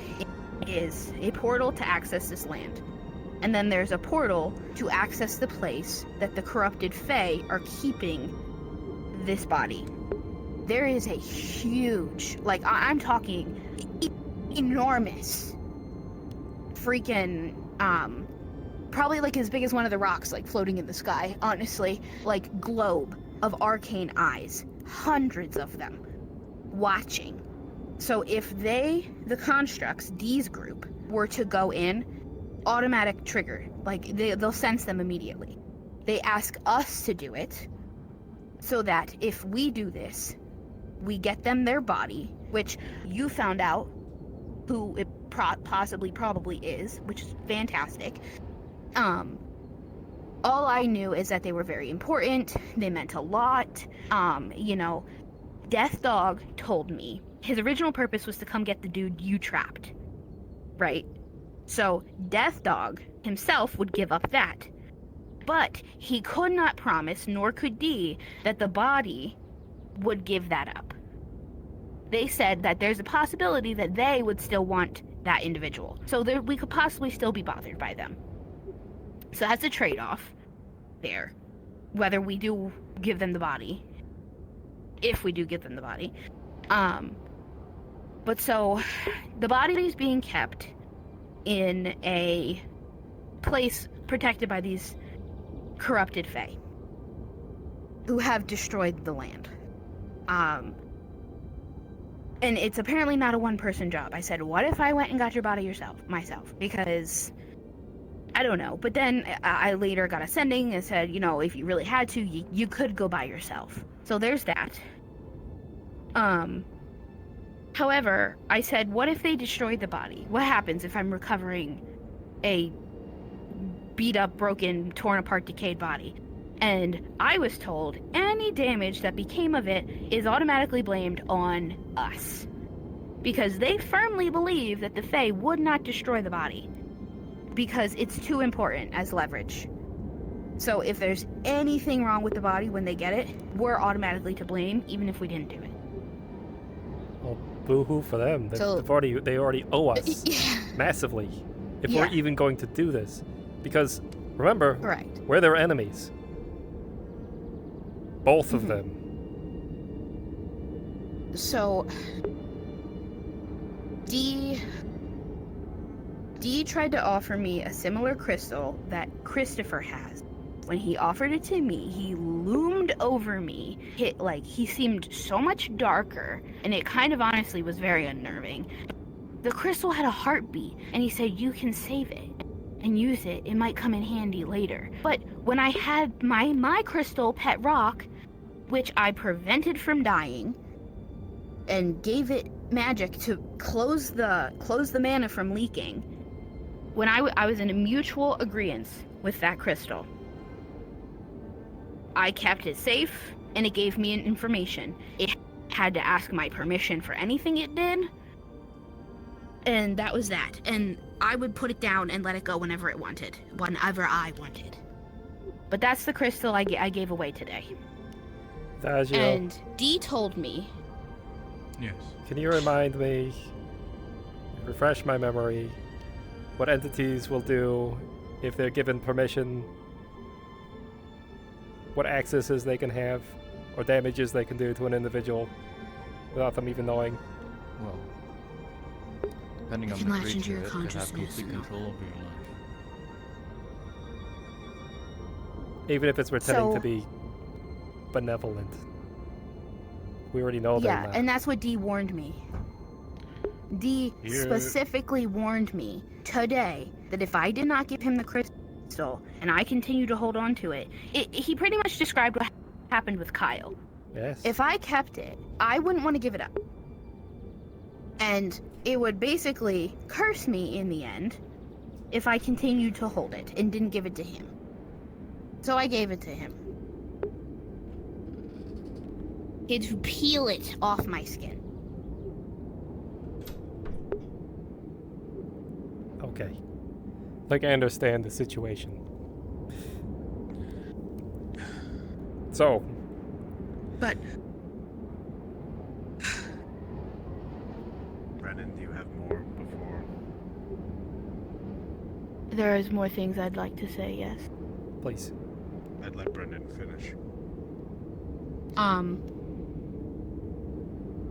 is a portal to access this land. And then there's a portal to access the place that the corrupted Fae are keeping this body. There is a huge, like, I'm talking enormous freaking, probably like as big as one of the rocks, like floating in the sky, honestly, like globe of arcane eyes, hundreds of them, watching. So if they, the constructs, D's group, were to go in, automatic trigger, like they'll sense them immediately. They ask us to do it, so that if we do this, we get them their body, which you found out who it probably is, which is fantastic. All I knew is that they were very important, they meant a lot. You know, Death Dog told me his original purpose was to come get the dude you trapped, right? So Death Dog himself would give up that. But he could not promise, nor could D, that the body would give that up. They said that there's a possibility that they would still want that individual. So we could possibly still be bothered by them. So that's a trade-off there. Whether we do give them the body. If we do give them the body. But so, the body is being kept in a place protected by these corrupted Fae who have destroyed the land. And it's apparently not a one-person job. I said, what if I went and got your body myself? Because, I don't know. But then I later got a sending and said, you know, if you really had to, you could go by yourself. So there's that. However, I said, what if they destroyed the body? What happens if I'm recovering a beat up, broken, torn apart, decayed body? And I was told any damage that became of it is automatically blamed on us. Because they firmly believe that the Fae would not destroy the body. Because it's too important as leverage. So if there's anything wrong with the body when they get it, we're automatically to blame, even if we didn't do it. Well, boo-hoo for them. They already owe us massively. If we're even going to do this. Because, remember, we're their enemies. Both of them. So, D tried to offer me a similar crystal that Christopher has. When he offered it to me, he loomed over me. He seemed so much darker, and it kind of honestly was very unnerving. The crystal had a heartbeat, and he said, you can save it and use it. It might come in handy later. But when I had my crystal pet rock, which I prevented from dying, and gave it magic to close the mana from leaking, when I was in a mutual agreement with that crystal. I kept it safe, and it gave me information. It had to ask my permission for anything it did, and that was that. And I would put it down and let it go whenever I wanted. But that's the crystal I gave away today. And D told me... Yes. Can you remind me, refresh my memory, what entities will do if they're given permission? What accesses they can have, or damages they can do to an individual without them even knowing? Well, depending on the creature, it could have complete control over your life. Even if it's pretending to be benevolent. We already know that. Yeah, and that's what D warned me. D specifically warned me today that if I did not give him the crystal and I continue to hold on to it, he pretty much described what happened with Kyle. Yes. If I kept it, I wouldn't want to give it up. And it would basically curse me in the end if I continued to hold it and didn't give it to him. So I gave it to him. He had to peel it off my skin. Okay. Like, I understand the situation. So. But. Brennan, do you have more before? There is more things I'd like to say, yes. Please. I'd let Brendan finish.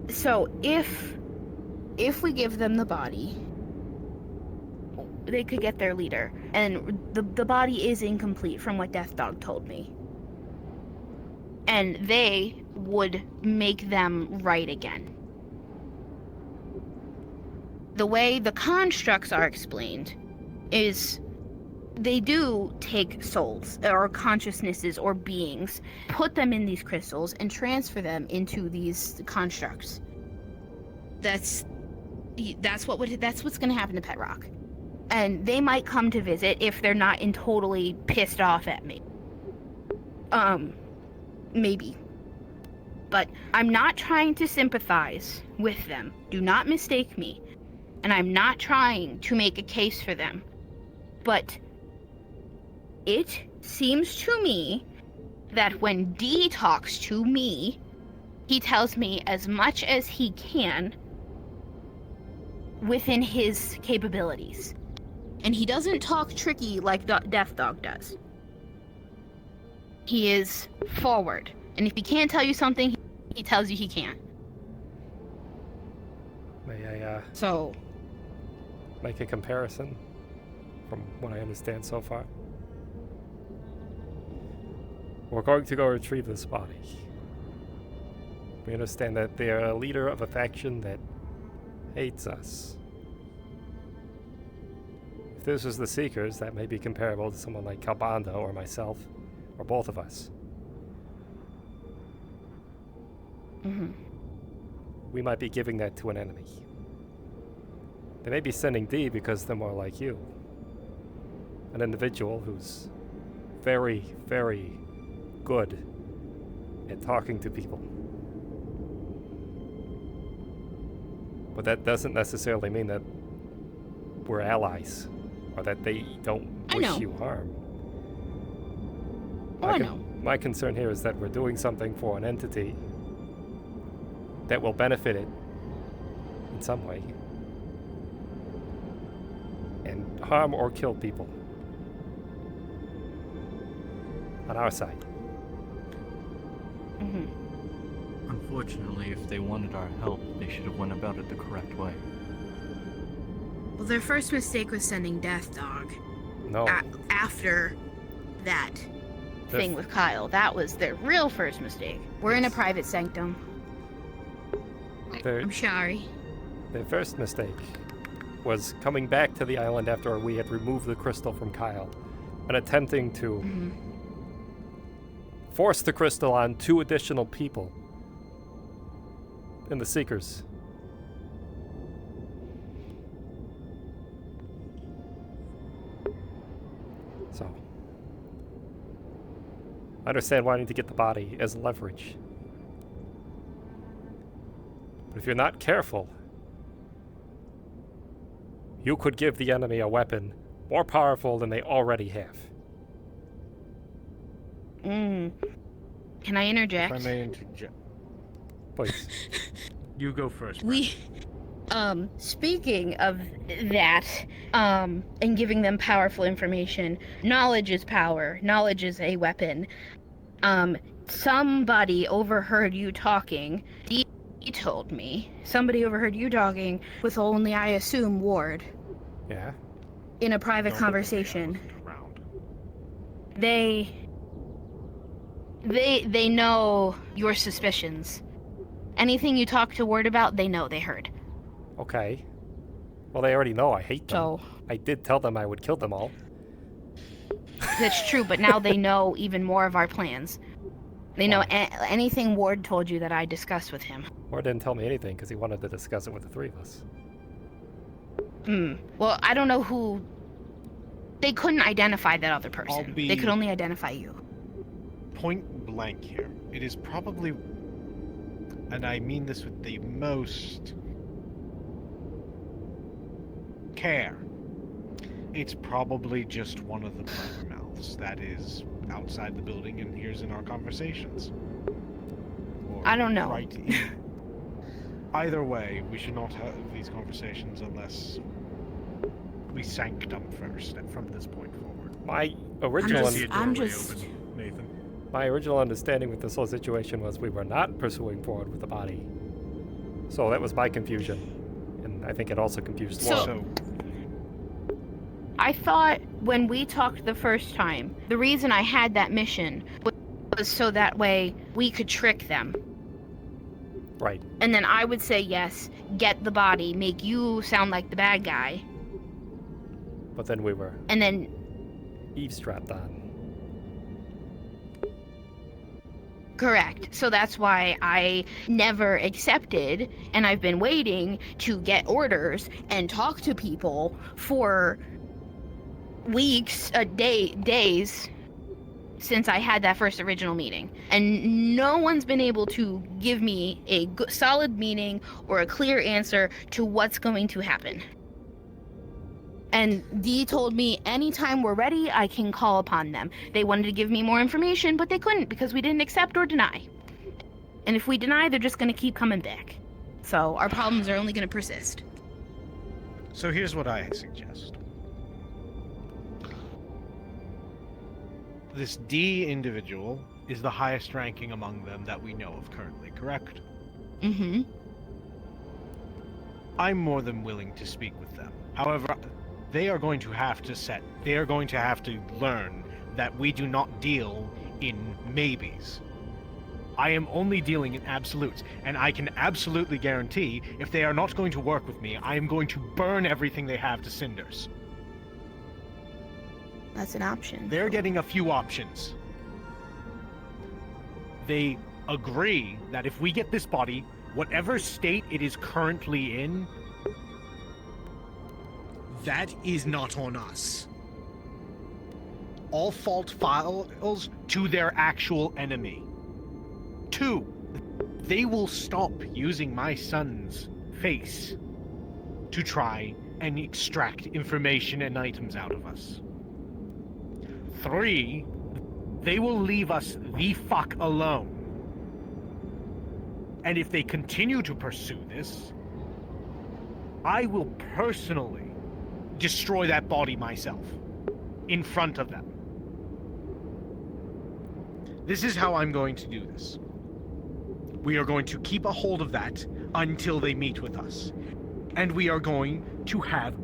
So if we give them the body, they could get their leader. And the body is incomplete from what Death Dog told me. And they would make them right again. The way the constructs are explained is they do take souls or consciousnesses or beings, put them in these crystals, and transfer them into these constructs. That's what's going to happen to Pet Rock. And they might come to visit if they're not totally pissed off at me. Maybe. But I'm not trying to sympathize with them. Do not mistake me. And I'm not trying to make a case for them. But it seems to me that when D talks to me, he tells me as much as he can within his capabilities. And he doesn't talk tricky like Death Dog does. He is forward. And if he can't tell you something, he tells you he can't. May I, So... make a comparison from what I understand so far? We're going to go retrieve this body. We understand that they are a leader of a faction that hates us. If this was the Seekers, that may be comparable to someone like Calbando or myself, or both of us. We might be giving that to an enemy. They may be sending D because they're more like you. An individual who's very, very good at talking to people. But that doesn't necessarily mean that we're allies, or that they don't wish you harm. My concern here is that we're doing something for an entity that will benefit it in some way, and harm or kill people on our side. Unfortunately, if they wanted our help, they should have went about it the correct way. Well, their first mistake was sending Death Dog. No. After that thing with Kyle. That was their real first mistake. We're in a private sanctum. I'm sorry. Their first mistake was coming back to the island after we had removed the crystal from Kyle and attempting to force the crystal on 2 additional people in the Seekers. So, I understand wanting to get the body as leverage. But if you're not careful, you could give the enemy a weapon more powerful than they already have. Can I interject? If I may interject. Please. You go first. Speaking of that, and giving them powerful information, knowledge is power. Knowledge is a weapon. Somebody overheard you talking. He told me. Somebody overheard you talking with only, I assume, Ward. Yeah? In a private conversation. They know your suspicions. Anything you talk to Ward about, they know, they heard. Okay. Well, they already know I hate them. So, I did tell them I would kill them all. that's true, but now they know even more of our plans. They know anything Ward told you that I discussed with him. Ward didn't tell me anything because he wanted to discuss it with the 3 of us. Well, I don't know who... They couldn't identify that other person. be- They could only identify you. Point blank here. It is probably, and I mean this with the most care, it's probably just one of the blabbermouths that is outside the building and hears in our conversations. Or I don't know. Right in. Either way, we should not have these conversations unless be sanctum first from this point forward. My original Nathan. My original understanding with this whole situation was we were not pursuing forward with the body. So that was my confusion. And I think it also confused Laura. I thought when we talked the first time, the reason I had that mission was so that way we could trick them. Right. And then I would say yes, get the body, make you sound like the bad guy. But then we were and then eavesdropped on. Correct. So that's why I never accepted, and I've been waiting to get orders and talk to people for weeks, days, since I had that first original meeting. And no one's been able to give me a solid meaning or a clear answer to what's going to happen. And Dee told me anytime we're ready, I can call upon them. They wanted to give me more information, but they couldn't because we didn't accept or deny. And if we deny, they're just going to keep coming back. So our problems are only going to persist. So here's what I suggest. This D individual is the highest ranking among them that we know of currently, correct? Mm-hmm. I'm more than willing to speak with them. However, they are going to have to learn that we do not deal in maybes. I am only dealing in absolutes, and I can absolutely guarantee if they are not going to work with me, I am going to burn everything they have to cinders. That's an option. They're getting a few options. They agree that if we get this body, whatever state it is currently in, that is not on us. All fault files to their actual enemy. 2, they will stop using my son's face to try and extract information and items out of us. 3, they will leave us the fuck alone. And if they continue to pursue this, I will personally destroy that body myself, in front of them. This is how I'm going to do this. We are going to keep a hold of that until they meet with us. And we are going to have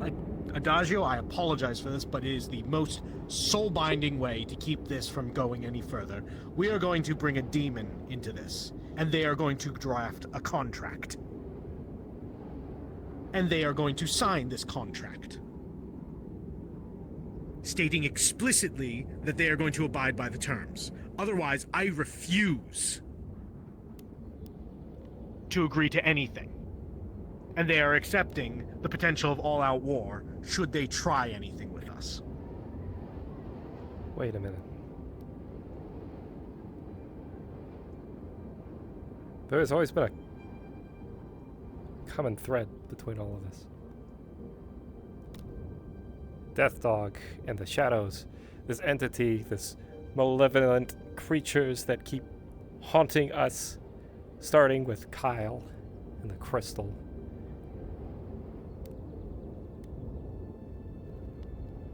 Adagio, I apologize for this, but it is the most soul-binding way to keep this from going any further. We are going to bring a demon into this, and they are going to draft a contract. And they are going to sign this contract, stating explicitly that they are going to abide by the terms. Otherwise, I refuse to agree to anything. And they are accepting the potential of all-out war should they try anything with us. Wait a minute. There has always been a common thread between all of this. Death Dog and the Shadows, this entity, this malevolent creatures that keep haunting us, starting with Kyle and the crystal.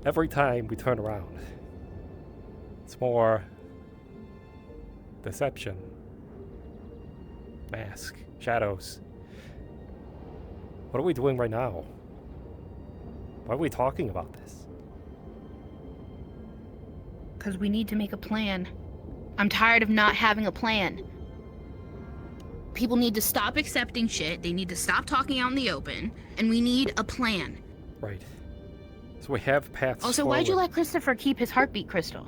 Every time we turn around, it's more deception, mask, shadows. What are we doing right now? Why are we talking about this? Because we need to make a plan. I'm tired of not having a plan. People need to stop accepting shit, they need to stop talking out in the open, and we need a plan. Right. So we have paths Also, forward. why'd you let Christopher keep his heartbeat crystal?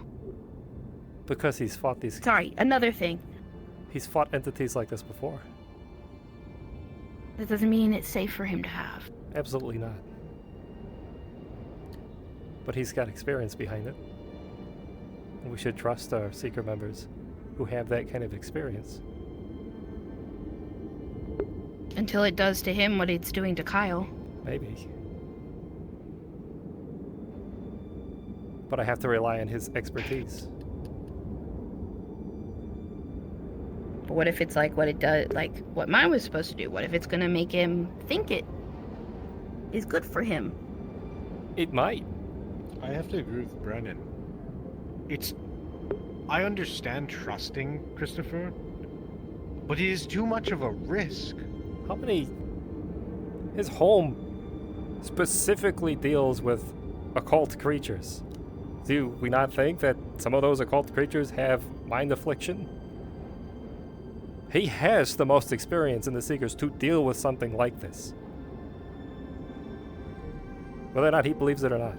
Because he's fought these... Sorry, another thing. He's fought entities like this before. That doesn't mean it's safe for him to have. Absolutely not. But he's got experience behind it. And we should trust our Seeker members who have that kind of experience. Until it does to him what it's doing to Kyle. Maybe. But I have to rely on his expertise. But what if it's like what it does, like what mine was supposed to do? What if it's gonna make him think it is good for him? It might. I have to agree with Brennan. I understand trusting Christopher, but it is too much of a risk. How many... His home specifically deals with occult creatures. Do we not think that some of those occult creatures have mind affliction? He has the most experience in the Seekers to deal with something like this. Whether or not he believes it or not.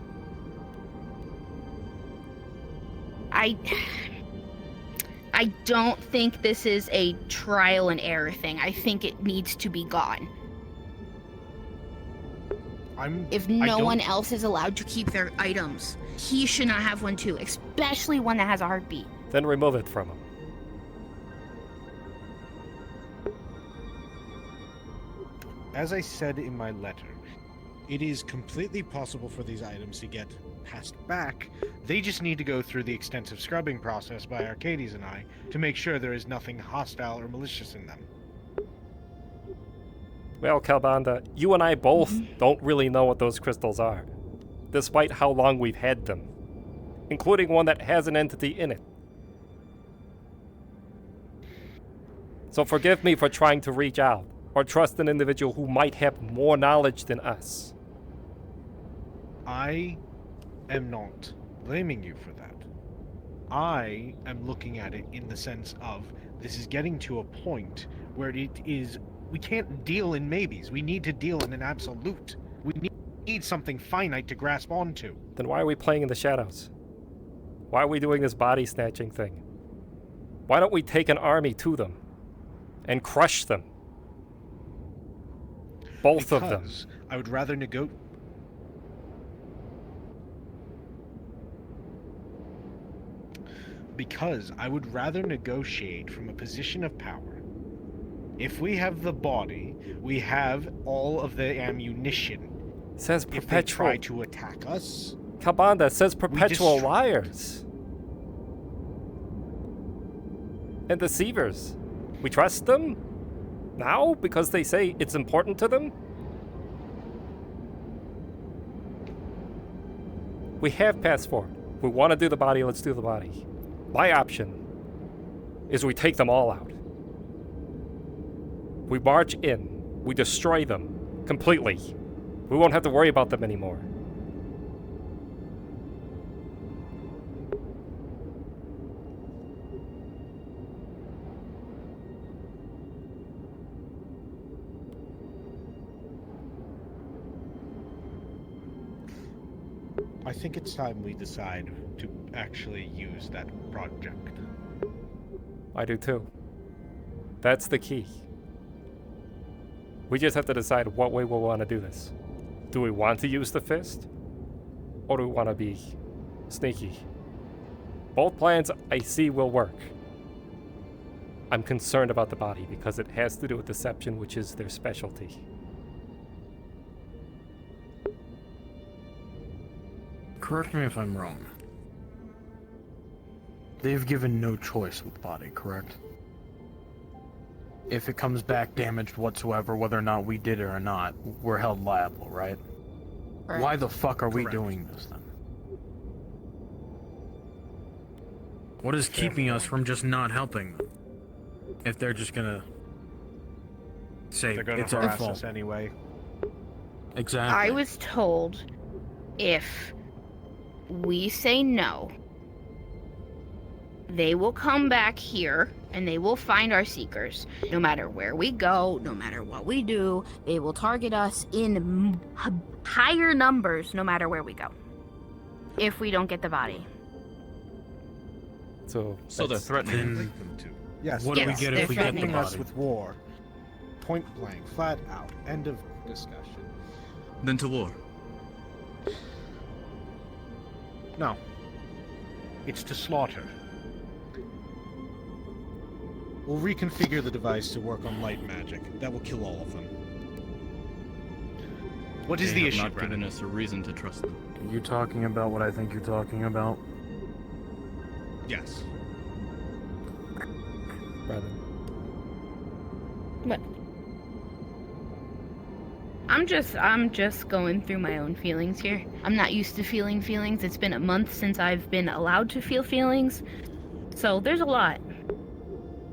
I don't think this is a trial and error thing. I think it needs to be gone. If no one else is allowed to keep their items, he should not have one too, especially one that has a heartbeat. Then remove it from him. As I said in my letter, it is completely possible for these items to get passed back. They just need to go through the extensive scrubbing process by Arcadies and I to make sure there is nothing hostile or malicious in them. Well, Kalbanda, you and I both don't really know what those crystals are, despite how long we've had them, including one that has an entity in it. So forgive me for trying to reach out, or trust an individual who might have more knowledge than us. I am not blaming you for that. I am looking at it in the sense of this is getting to a point where we can't deal in maybes. We need to deal in an absolute. We need something finite to grasp onto. Then why are we playing in the shadows? Why are we doing this body snatching thing? Why don't we take an army to them and crush them? Both of them. I would rather Because I would rather negotiate from a position of power. If we have the body, we have all of the ammunition. Says If they perpetual. try to attack us, Kabanda says perpetual liars. And deceivers. We trust them? Now? Because they say it's important to them? We have passed forward. We want to do the body, let's do the body. My option is we take them all out. We march in. We destroy them completely. We won't have to worry about them anymore. I think it's time we decide to actually use that project. I do too. That's the key. We just have to decide what way we want to do this. Do we want to use the fist? Or do we want to be sneaky? Both plans I see will work. I'm concerned about the body because it has to do with deception, which is their specialty. Correct me if I'm wrong. They've given no choice with the body, correct? If it comes back damaged whatsoever, whether or not we did it or not, we're held liable, right? Correct. Why the fuck are we doing this then? What is keeping us from just not helping them? If they're just gonna say They're gonna it's our harass fault us anyway. Exactly. I was told if we say no, they will come back here and they will find our seekers. No matter where we go, no matter what we do, they will target us in higher numbers no matter where we go. If we don't get the body. So they're threatening them to. Yes. What do we get if we get the threatening us body? with war. Point blank, flat out. End of discussion. Then to war. No. It's to slaughter. We'll reconfigure the device to work on light magic. That will kill all of them. What is They the have issue, not given Brennan? us a reason to trust them. Are you talking about what I think you're talking about? Yes. Rather. But I'm just going through my own feelings here. I'm not used to feeling feelings. It's been a month since I've been allowed to feel feelings. So there's a lot.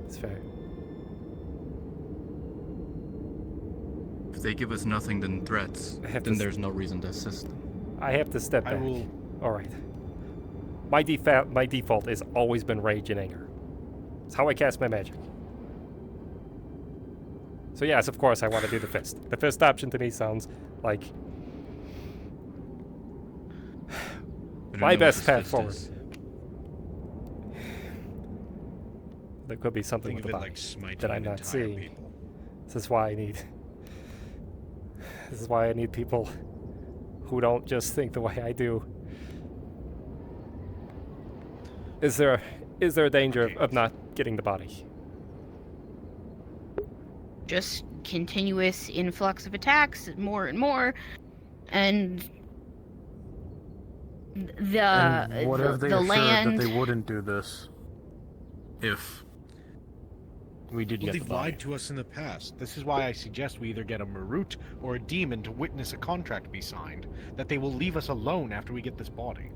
It's fair. If they give us nothing than threats, then there's no reason to assist them. I have to step back. Alright. My default has always been rage and anger. It's how I cast my magic. So yes, of course I want to do the fist. The fist option to me sounds like my best path forward. There could be something with the body that I'm not seeing. This is why I need people who don't just think the way I do. Is there a danger of not getting the body? Just continuous influx of attacks, more and more, and And what if they the assured land. that they wouldn't do this if we did Well, get the they've body? lied to us in the past. This is why I suggest we either get a Marut or a demon to witness a contract be signed, that they will leave us alone after we get this body.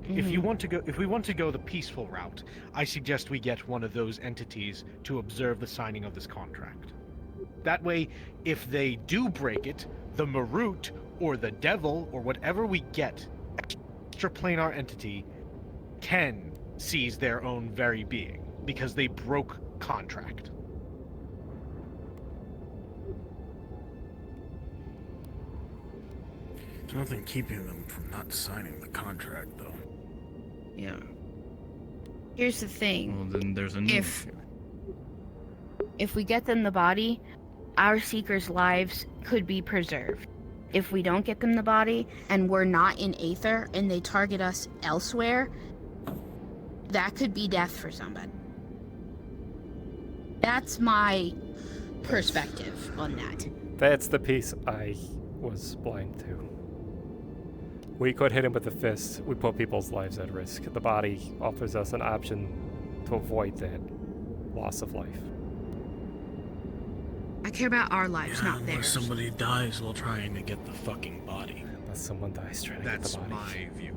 If we want to go the peaceful route, I suggest we get one of those entities to observe the signing of this contract. That way, if they do break it, the Marut or the devil or whatever we get, extraplanar entity, can seize their own very being because they broke contract. There's nothing keeping them from not signing the contract, though. Yeah. Here's the thing. Well, then there's a new If we get them the body, our seekers' lives could be preserved. If we don't get them the body and we're not in Aether and they target us elsewhere, that could be death for somebody. That's my perspective on that. That's the piece I was blind to. We could hit him with the fist. We put people's lives at risk. The body offers us an option to avoid that loss of life. I care about our lives, not Unless theirs. somebody dies while trying to get the fucking body. Unless someone dies trying to get the body. That's my view.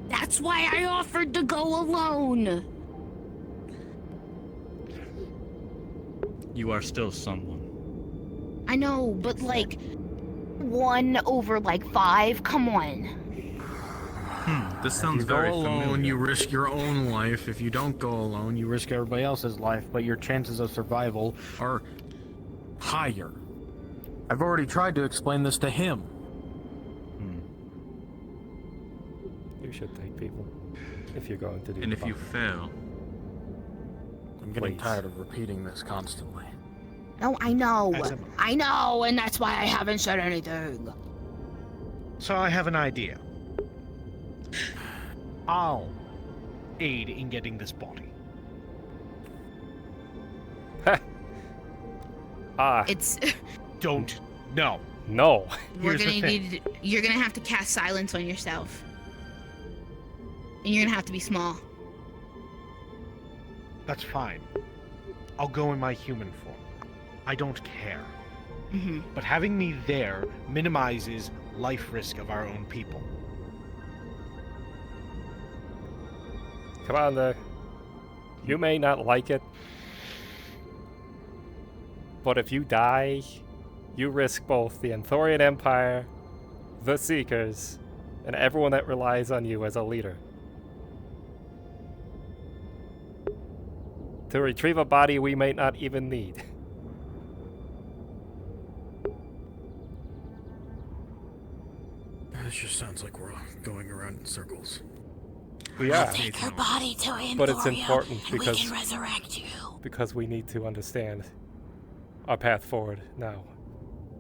That's why I offered to go alone. You are still someone. I know, but like 1 over like 5. Come on. This sounds If you very go alone, familiar. you risk your own life. If you don't go alone, you risk everybody else's life, but your chances of survival are higher. I've already tried to explain this to him. You should take people if you're going to do And the if you body. fail, I'm getting Please. tired of repeating this constantly. No, I know, and that's why I haven't said anything. So I have an idea. I'll aid in getting this body. It's Don't. No. No. we're Here's gonna the thing. need. You're gonna have to cast silence on yourself, and you're gonna have to be small. That's fine. I'll go in my human form. I don't care. Mm-hmm. But having me there minimizes life risk of our own people. Come on, there. You may not like it, but if you die, you risk both the Anthorian Empire, the Seekers, and everyone that relies on you as a leader. To retrieve a body we may not even need. This just sounds like we're going around in circles. We are. Take your body to Andoria, But it's important and because we can resurrect you. because we need to understand our path forward now.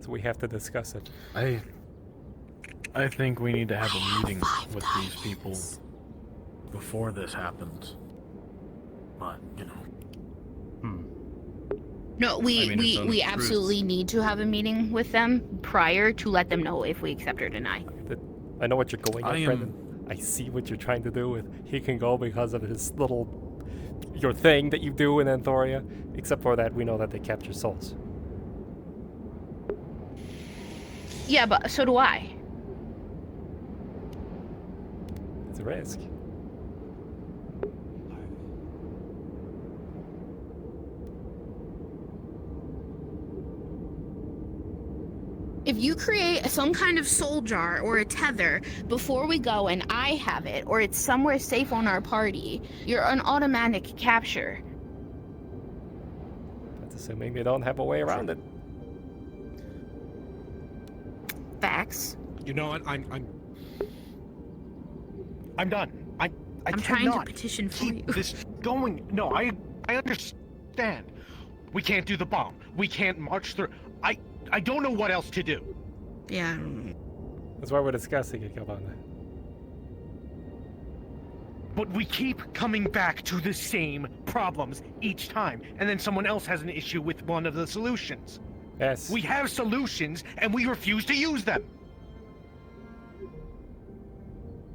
So we have to discuss it. I think we need to have a meeting with these people before this happens. But, you know. No, we I mean, it's we untruth. absolutely need to have a meeting with them prior to let them know if we accept or deny. I know what you're going I at, am- Brendan. I see what you're trying to do with he can go because of his your thing that you do in Anthoria. Except for that, we know that they capture souls. Yeah, but so do I. It's a risk. If you create some kind of soul jar or a tether before we go and I have it, or it's somewhere safe on our party, you're an automatic capture. That's assuming they don't have a way around it. Facts. You know what? I'm done. I'm trying to petition for keep you. this going. No, I understand. We can't do the bomb. We can't march through. I don't know what else to do. Yeah. That's why we're discussing it, Kobold. But we keep coming back to the same problems each time, and then someone else has an issue with one of the solutions. Yes. We have solutions, and we refuse to use them.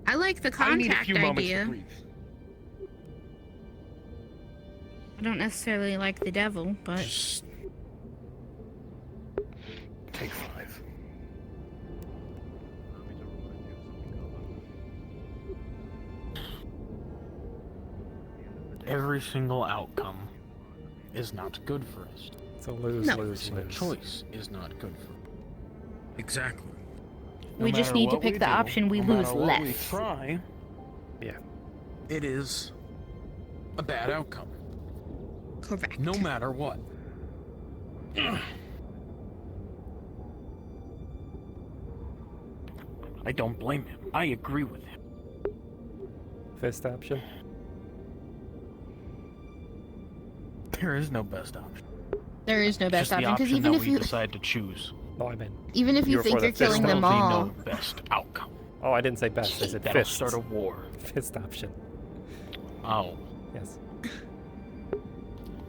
I like the I need a contact few moments idea. to breathe. I don't necessarily like the devil, but Take 5. Every single outcome is not good for us. It's a lose-lose-lose. The choice is not good for us. Exactly. we just need to pick the option we lose less. We try, yeah, it is a bad outcome. Correct. No matter what. I don't blame him. I agree with him. Fifth option. There is no best option. There is no best Just the option because option even that if we you decide to choose. No, I meant. even if you think you're killing them all, No best outcome. Oh, I didn't say best. I said That'll fifth. start a war. Fifth option. Oh. Yes.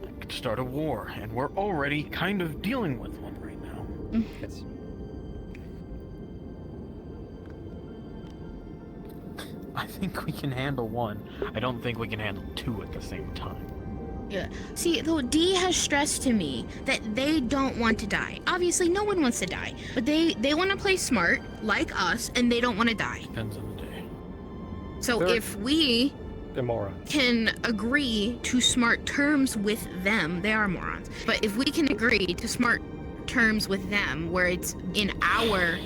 That could start a war, and we're already kind of dealing with one right now. Yes. I think we can handle one. I don't think we can handle two at the same time. yeah. See, though D has stressed to me that they don't want to die. Obviously, no one wants to die, but they want to play smart like us, and they don't want to die. Depends on the day. So if we They're morons. can agree to smart terms with them, they are morons. But if we can agree to smart terms with them, where it's in our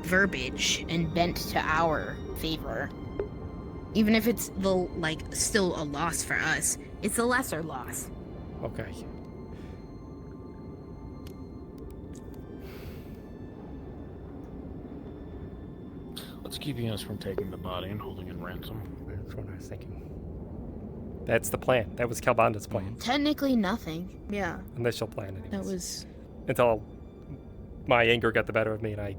verbiage and bent to our favor, even if it's still a loss for us, it's a lesser loss. Okay. Let's keep Enos from taking the body and holding in ransom. That's what I was thinking. That's the plan. That was Kalbanda's plan. Technically nothing. Yeah. Initial plan, anyways. That was... Until my anger got the better of me and I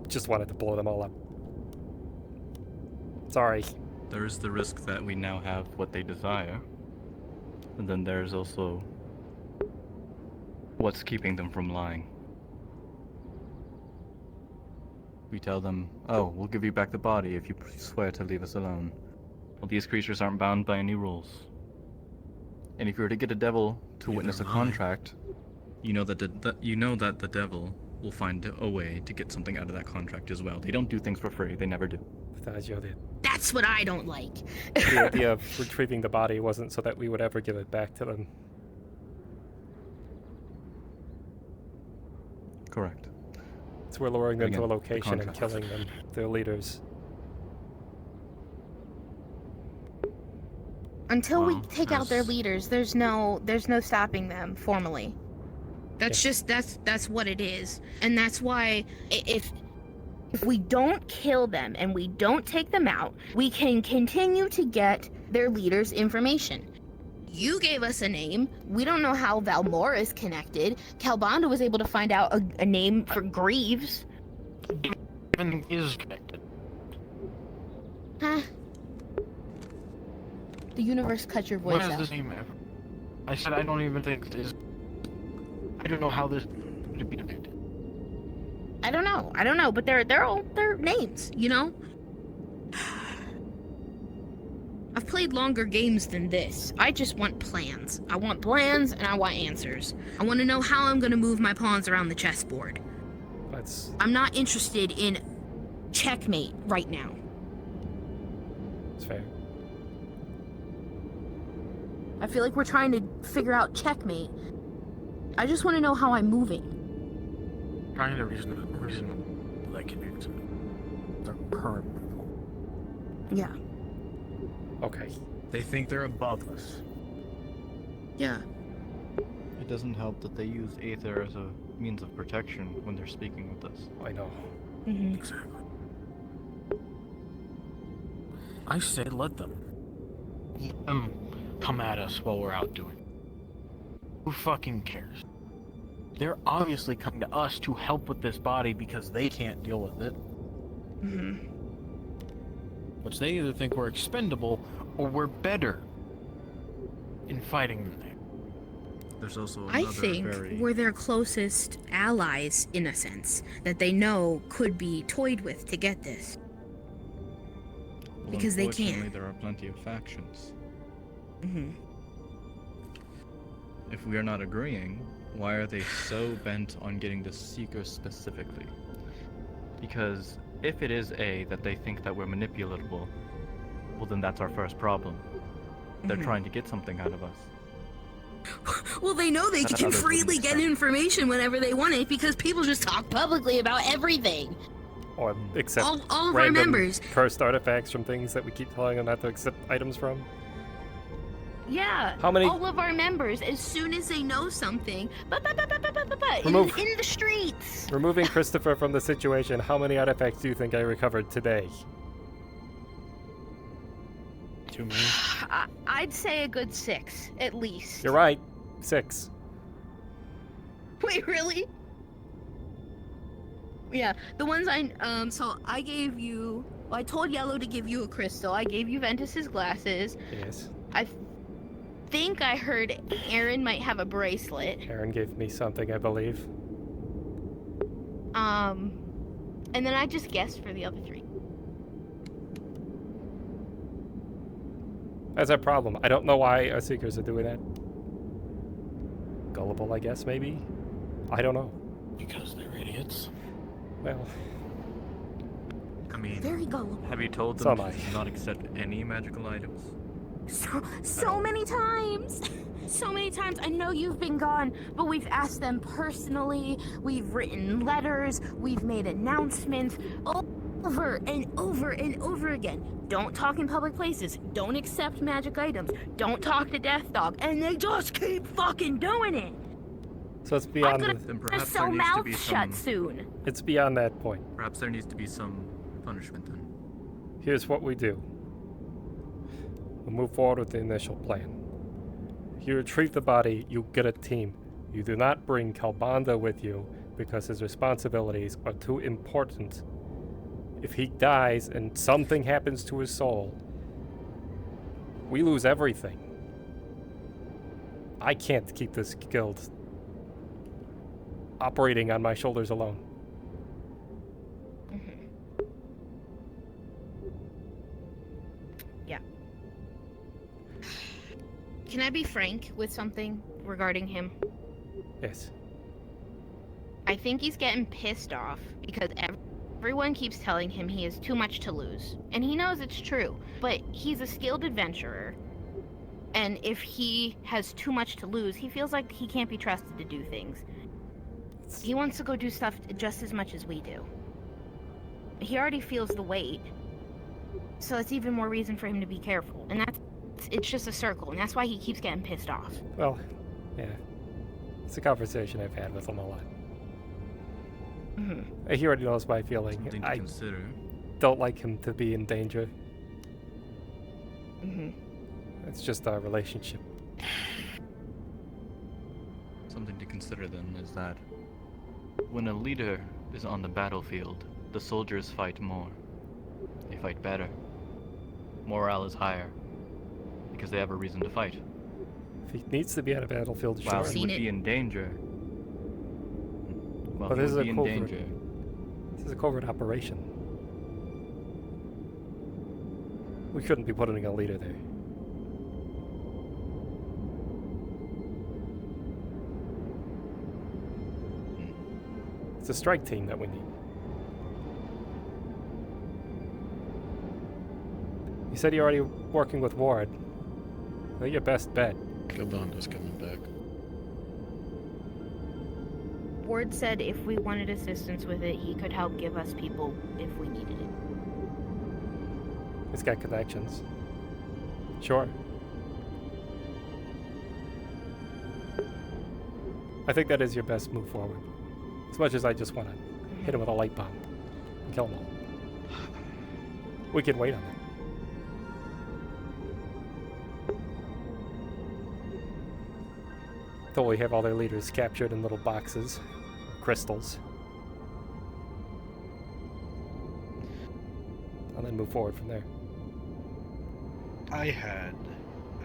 just wanted to blow them all up. Sorry. There is the risk that we now have what they desire. And then there's also what's keeping them from lying. We tell them, oh, we'll give you back the body if you swear to leave us alone. Well, these creatures aren't bound by any rules. And if you were to get a devil to witness a contract, you know that the devil will find a way to get something out of that contract as well. They don't do things for free. They never do. That's what I don't like. The idea of retrieving the body wasn't so that we would ever give it back to them. Correct. So we're luring them Again, to a the location and contract. killing them, their leaders. Until we take out their leaders, there's no stopping them formally. That's just that's what it is. And that's why if we don't kill them and we don't take them out, we can continue to get their leaders' information. You gave us a name. We don't know how Valmora is connected. Kalbanda was able to find out a name for Greaves. Everything is connected. Huh? The universe cut your voice What out. is this name ever? I said I don't even think this. I don't know how this could be connected. I don't know, but they're all their names, you know? I've played longer games than this. I just want plans. I want plans and I want answers. I want to know how I'm going to move my pawns around the chessboard. I'm not interested in checkmate right now. It's fair. I feel like we're trying to figure out checkmate. I just want to know how I'm moving. Trying to reason like it's their current. Yeah. Okay. They think they're above us. Yeah. It doesn't help that they use Aether as a means of protection when they're speaking with us. I know. Exactly. I say let them. Let them come at us while we're out doing it. Who fucking cares? They're obviously coming to us to help with this body because they can't deal with it. Which they either think we're expendable or we're better in fighting them there. There's also I another think we're their closest allies, in a sense, that they know could be toyed with to get this. Well, Because they unfortunately, can't. there are plenty of factions. Mm-hmm. If we are not agreeing, why are they so bent on getting the Seeker specifically? Because if it is that they think that we're manipulatable, well then that's our first problem. They're trying to get something out of us. Well, they know they That can others wouldn't freely get expect. information whenever they want it because people just talk publicly about everything. Or accept All of our random members. cursed artifacts from things that we keep telling them not to accept items from. Yeah. How many- All of our members, as soon as they know something, Remove- in the streets. Removing Christopher from the situation, how many artifacts do you think I recovered today? Too many. I'd say a good 6, at least. You're right. 6. Wait, really? Yeah, the ones so I gave you, well, I told Yellow to give you a crystal. I gave you Ventus's glasses. Yes. I think I heard Aaron might have a bracelet. Aaron gave me something, I believe. And then I just guessed for the other 3. That's a problem. I don't know why our Seekers are doing that. Gullible, I guess, maybe? I don't know. Because they're idiots. Well, I mean, Very gullible. have you told So them am to not accept any magical items? So many times. So many times. I know you've been gone, but we've asked them personally. We've written letters. We've made announcements over and over and over again. Don't talk in public places. Don't accept magic items. Don't talk to Death Dog. And they just keep fucking doing it. so it's beyond I'm the, Then gonna perhaps sew there needs to mouth be shut some. soon. it's beyond that point. Perhaps there needs to be some punishment then. Here's what we do. We'll move forward with the initial plan. You retrieve the body, you get a team. You do not bring Kalbanda with you because his responsibilities are too important. If he dies and something happens to his soul, we lose everything. I can't keep this guild operating on my shoulders alone. Yeah. Can I be frank with something regarding him? Yes. I think he's getting pissed off because everyone keeps telling him he has too much to lose. And he knows it's true, but he's a skilled adventurer. And if he has too much to lose, he feels like he can't be trusted to do things. He wants to go do stuff just as much as we do. He already feels the weight. So it's even more reason for him to be careful. And it's just a circle, and that's why he keeps getting pissed off. Well, yeah. It's a conversation I've had with him a lot. He already knows my feeling. Something to I consider. don't like him to be in danger. Mm-hmm. It's just our relationship. Something to consider then is that when a leader is on the battlefield, the soldiers fight more. They fight better. Morale is higher because they have a reason to fight. If he needs to be on a battlefield, While sure. he would be in danger. Well, But he this is would a be in covert. danger. This is a covert operation. We shouldn't be putting a leader there. a strike team that we need. You said you're already working with Ward. They're your best bet. Kobold is coming back. Ward said if we wanted assistance with it, he could help give us people if we needed it. He's got connections. Sure. I think that is your best move forward. As much as I just want to hit him with a light bomb and kill him all. We can wait on that. Until we have all their leaders captured in little boxes, crystals. And then move forward from there. I had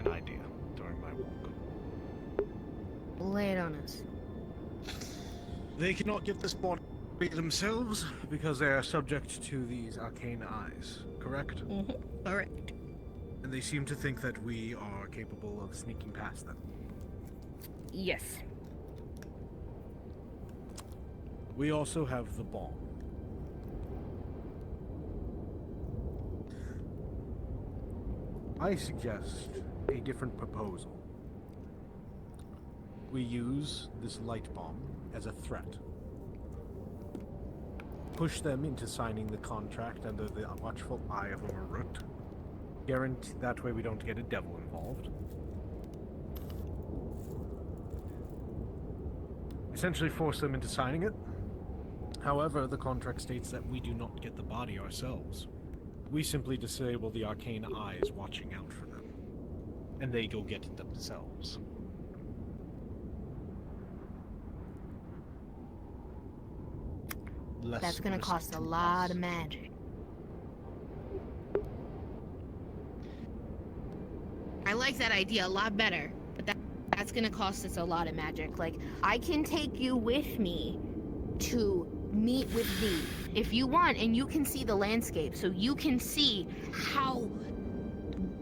an idea during my walk. Lay it on us. They cannot get this body themselves because they are subject to these arcane eyes, correct? Correct. And they seem to think that we are capable of sneaking past them. Yes. We also have the bomb. I suggest a different proposal. We use this light bomb as a threat. Push them into signing the contract under the watchful eye of a Marut. Guarantee that way we don't get a devil involved. Essentially force them into signing it. However, the contract states that we do not get the body ourselves. We simply disable the arcane eyes watching out for them. And they go get it themselves. That's gonna cost a lot of magic. I like that idea a lot better, but that's gonna cost us a lot of magic. Like, I can take you with me to meet with thee if you want, and you can see the landscape, so you can see how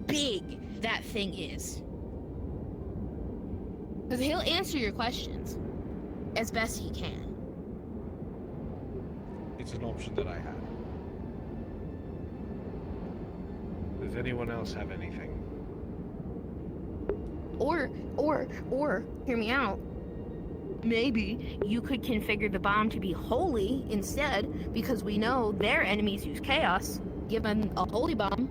big that thing is. Because he'll answer your questions as best he can. It's an option that I have. Does anyone else have anything? Or, hear me out. Maybe you could configure the bomb to be holy instead, because we know their enemies use chaos. Give them a holy bomb.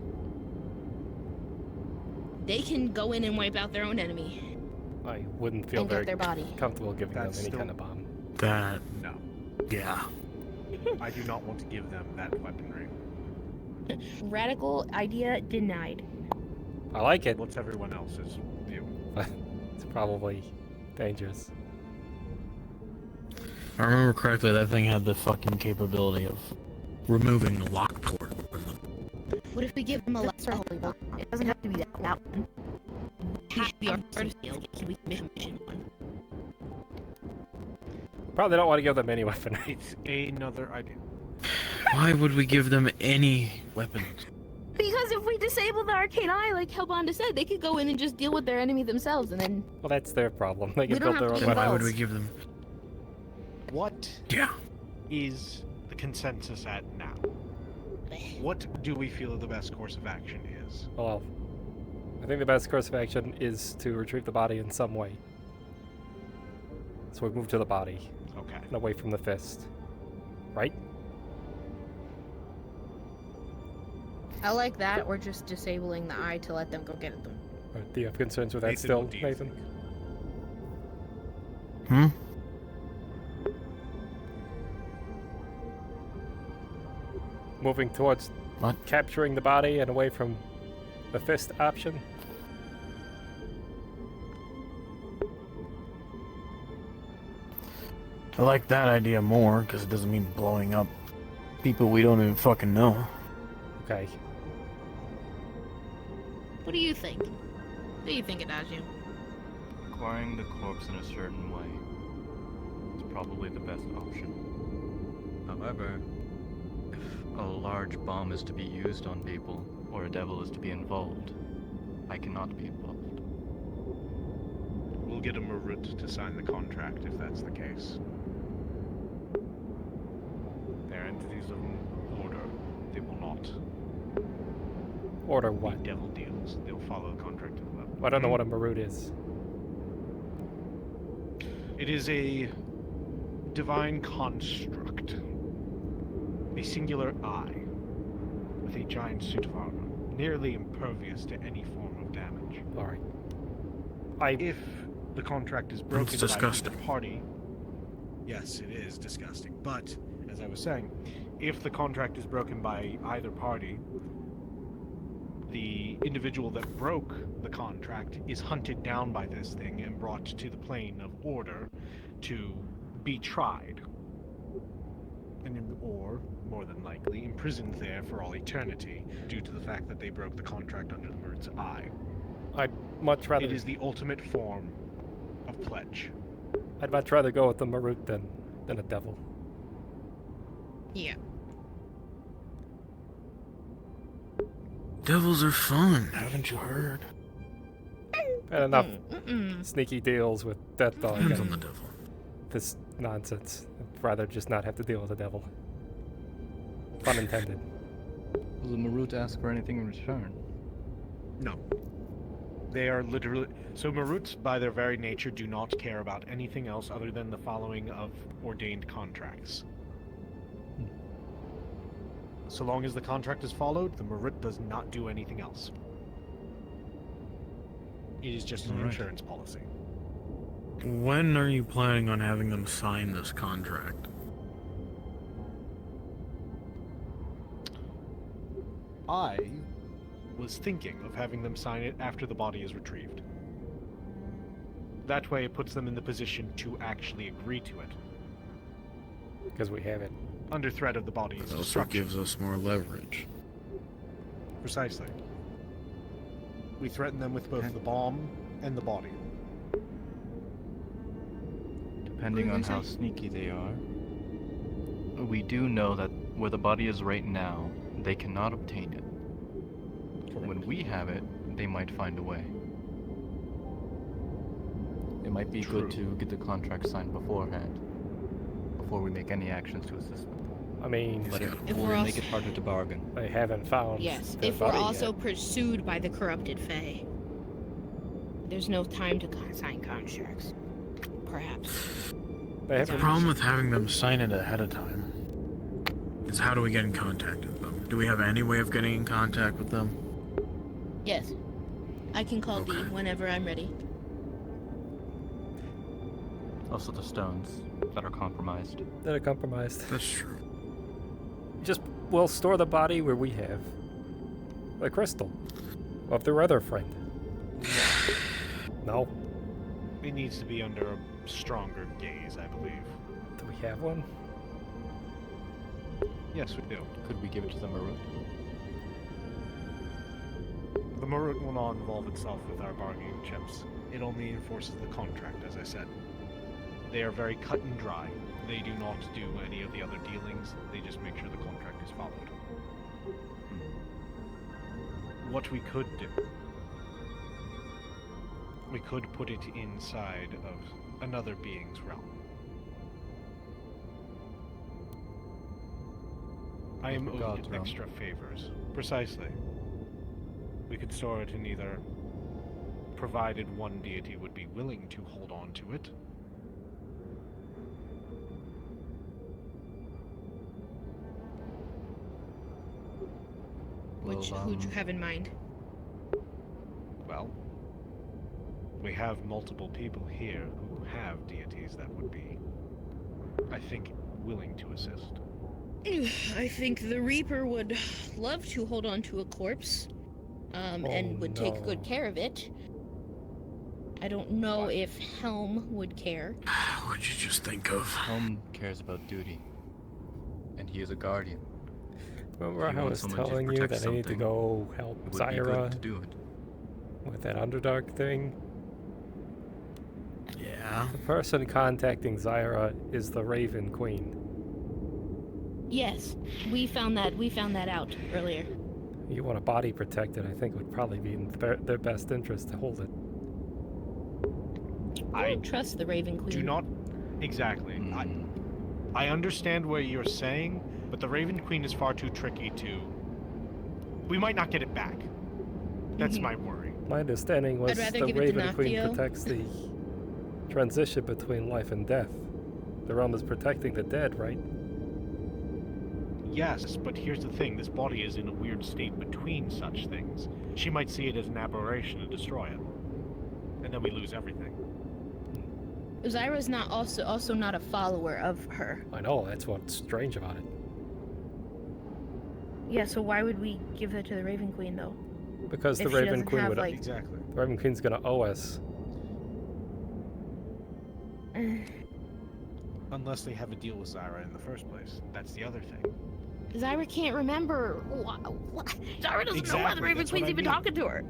They can go in and wipe out their own enemy. I wouldn't feel And get very their body. comfortable giving them any kind of bomb. That... No. Yeah. I do not want to give them that weaponry. Radical idea denied. I like it. What's everyone else's view? It's probably dangerous. If I remember correctly, that thing had the fucking capability of removing the lock port from them. What if we give them a lesser holy bomb? It doesn't have to be that one. It should be our first skill. We can mission one. Probably don't want to give them any weapon. It's another idea. Why would we give them any weapons? Because if we disable the arcane eye, like Hellbonda said, they could go in and just deal with their enemy themselves, and then... Well, that's their problem. They can We don't build their have own to Then be why weapons. would we give them? What is the consensus at now? What do we feel the best course of action is? Well, I think the best course of action is to retrieve the body in some way. So we move to the body. Okay. And away from the fist. Right? I like that, or just disabling the eye to let them go get at them. Or do you have concerns with that Nathan, still, what do you Nathan? Hmm? Moving towards capturing the body and away from the fist option? I like that idea more, because it doesn't mean blowing up people we don't even fucking know. Okay. What do you think? What do you think, Adagio? Acquiring the corpse in a certain way is probably the best option. However, if a large bomb is to be used on people, or a devil is to be involved, I cannot be involved. We'll get a Marut to sign the contract if that's the case. entities of order, they will not. Order what? Be devil deals. They'll follow the contract to the level. I don't know what a Marut is. It is a divine construct. A singular eye with a giant suit of armor, nearly impervious to any form of damage. Alright. If the contract is broken by either party, yes, it is disgusting. But, as I was saying, if the contract is broken by either party, the individual that broke the contract is hunted down by this thing and brought to the plane of order to be tried. Or, more than likely, imprisoned there for all eternity due to the fact that they broke the contract under the Marut's eye. I'd much rather... It is the ultimate form of pledge. I'd much rather go with the Marut than a devil. Yeah. Devils are fun, haven't you heard? And enough sneaky deals with Death Dog. Depends on the devil. This nonsense. I'd rather just not have to deal with the devil. Pun intended. Will the Marut ask for anything in return? No. They are literally... So Maruts, by their very nature, do not care about anything else other than the following of ordained contracts. So long as the contract is followed, the Marut does not do anything else. It is just an insurance policy. When are you planning on having them sign this contract? I was thinking of having them sign it after the body is retrieved. That way it puts them in the position to actually agree to it. Because we have it. Under threat of the body's It also destruction. gives us more leverage. Precisely. We threaten them with both the bomb and the body. Depending on how sneaky they are, we do know that where the body is right now, they cannot obtain it. When we have it, they might find a way. It might be good to get the contract signed beforehand, before we make any actions to assist them. I mean, But If it will we're make it harder to bargain. they haven't found. Yes, the if we're body also yet. pursued by the corrupted Fae. There's no time to sign contracts. Perhaps. The problem with having them sign it ahead of time is how do we get in contact with them? Do we have any way of getting in contact with them? Yes. I can call D whenever I'm ready. Also the stones that are compromised. That are compromised. That's true. We'll store the body where we have the crystal of their other friend. No. It needs to be under a stronger gaze, I believe. Do we have one? Yes, we do. Could we give it to the Marut? The Marut will not involve itself with our bargaining chips. It only enforces the contract, as I said. They are very cut and dry. They do not do any of the other dealings. They just make sure the contract is followed. What we could do... We could put it inside of another being's realm. I am owed God's realm. extra favors. Precisely. We could store it in either... provided one deity would be willing to hold on to it. Who'd you have in mind? Well, we have multiple people here who have deities that would be, I think, willing to assist. I think the Reaper would love to hold on to a corpse, and would take good care of it. I don't know if Helm would care. What'd you just think of? Helm cares about duty, and he is a guardian. Remember If you how I want was someone to telling you protect that I need to something, go help it would be good Zyra to do it. with that Underdark thing? Yeah. The person contacting Zyra is the Raven Queen. Yes, we found that out earlier. You want a body protected, I think it would probably be in their best interest to hold it. I don't trust the Raven Queen. Do not... Exactly. I understand what you're saying, But the Raven Queen is far too tricky to... We might not get it back. That's my worry. My understanding was I'd rather the give it to Raven Queen Noctio. protects the transition between life and death. The realm is protecting the dead, right? Yes, but here's the thing. This body is in a weird state between such things. She might see it as an aberration and destroy it. And then we lose everything. Zyra's not also not a follower of her. I know, that's what's strange about it. Yeah, so why would we give her to the Raven Queen though? Because If the she Raven doesn't Queen have, would... like- Exactly. The Raven Queen's gonna owe us. Unless they have a deal with Zyra in the first place. That's the other thing. Zyra can't remember. Zyra doesn't know why the Raven Queen's even talking to her.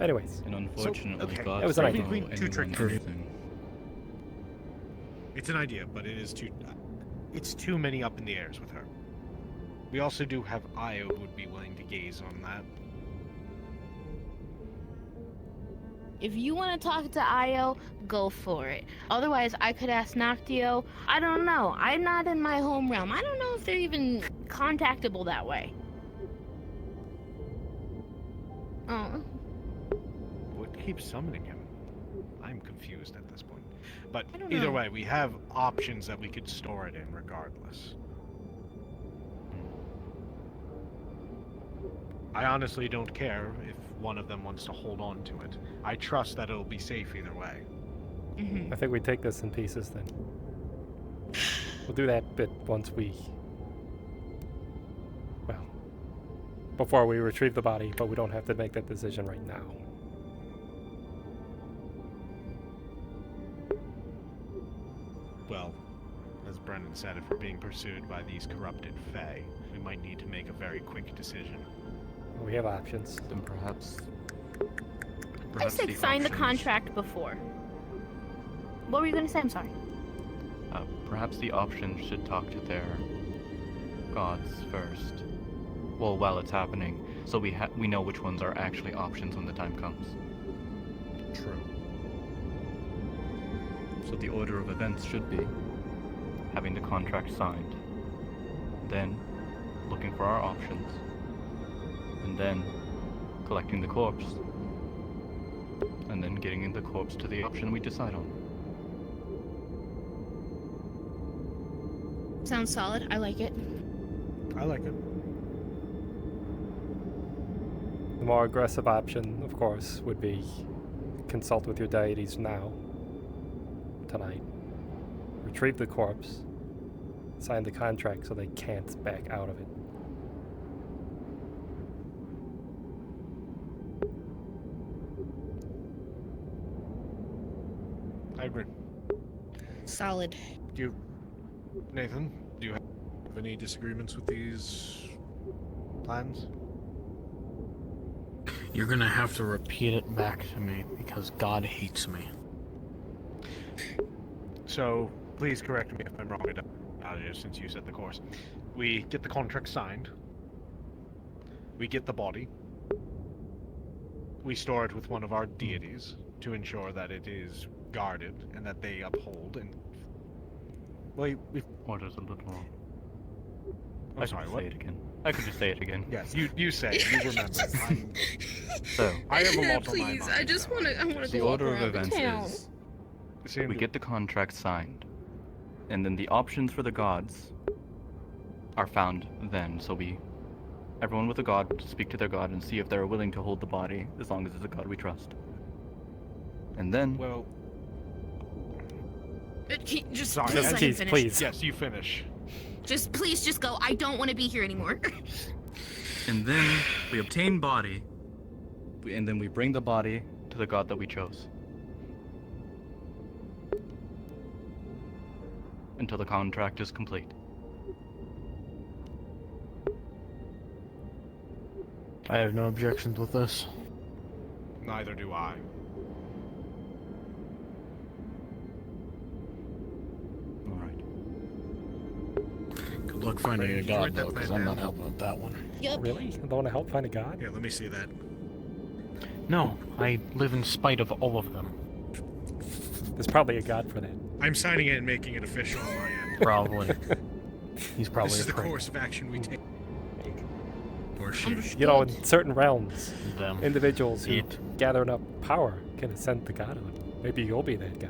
Anyways. And unfortunately, okay. God That was an doesn't idea. know Too anyone tricky. anything. It's an idea, but it is too... It's too many up in the airs with her. We also do have Io who would be willing to gaze on that. If you want to talk to Io, go for it. Otherwise, I could ask Noctio. I don't know. I'm not in my home realm. I don't know if they're even contactable that way. Oh. What keeps summoning him? I'm confused at this point. But I don't either know. way, we have options that we could store it in regardless. I honestly don't care if one of them wants to hold on to it. I trust that it'll be safe either way. I think we take this in pieces then. We'll do that bit once we... Well, before we retrieve the body, but we don't have to make that decision right now. Well, as Brennan said, if we're being pursued by these corrupted Fae, we might need to make a very quick decision. We have options. Then perhaps... I said the sign the options- contract before. What were you gonna say? I'm sorry. Perhaps the options should talk to their gods first. Well, while it's happening, so we know which ones are actually options when the time comes. True. So the order of events should be having the contract signed, then looking for our options, and then collecting the corpse, and then getting the corpse to the option we decide on. Sounds solid. I like it. I like it. The more aggressive option, of course, would be consult with your deities now, tonight, retrieve the corpse, sign the contract so they can't back out of it. I agree. Solid. Nathan, do you have any disagreements with these plans? You're gonna have to repeat it back to me because God hates me. So, please correct me if I'm wrong, since you said the course. We get the contract signed. We get the body. We store it with one of our deities to ensure that it is guarded and that they uphold and... Well, What is a little... I'm sorry, what? Say it again. I could just say it again. Yes, you say it. You remember. So, I have a lot on my Please, mind. I just want to the go walk order of around the events town. is we get the contract signed, and then the options for the gods are found then. So everyone with a god, speak to their god and see if they're willing to hold the body, as long as it's a god we trust. And then... Well... Just Sorry, please let me finish. please. Yes, you finish. Just please, just go. I don't want to be here anymore. And then we obtain body, and then we bring the body to the god that we chose. Until the contract is complete. I have no objections with this. Neither do I. Good luck finding a god, though, because I'm not helping with that one. Yep. Really? You don't want to help find a god? Here, let me see that. No, I live in spite of all of them. There's probably a god for that. I'm signing it and making it official on my end. Probably. He's probably This is the afraid. course of action we take. Or You know, in certain realms, Them. individuals who It. gather enough power can ascend to godhood. Maybe you'll be that guy.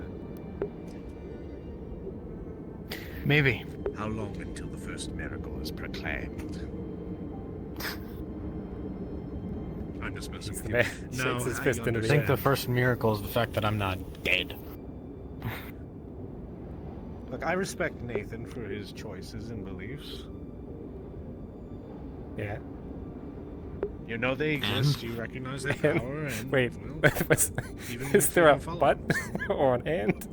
Maybe. How long until the first miracle is proclaimed? I'm just messing He's with the you. man. No, Shakes his I fist into I the think air. the first miracle is the fact that I'm not dead. Look, I respect Nathan for his choices and beliefs. Yeah. You know they exist, you recognize their power, and... Wait, well, even is if there you a don't follow butt or an and?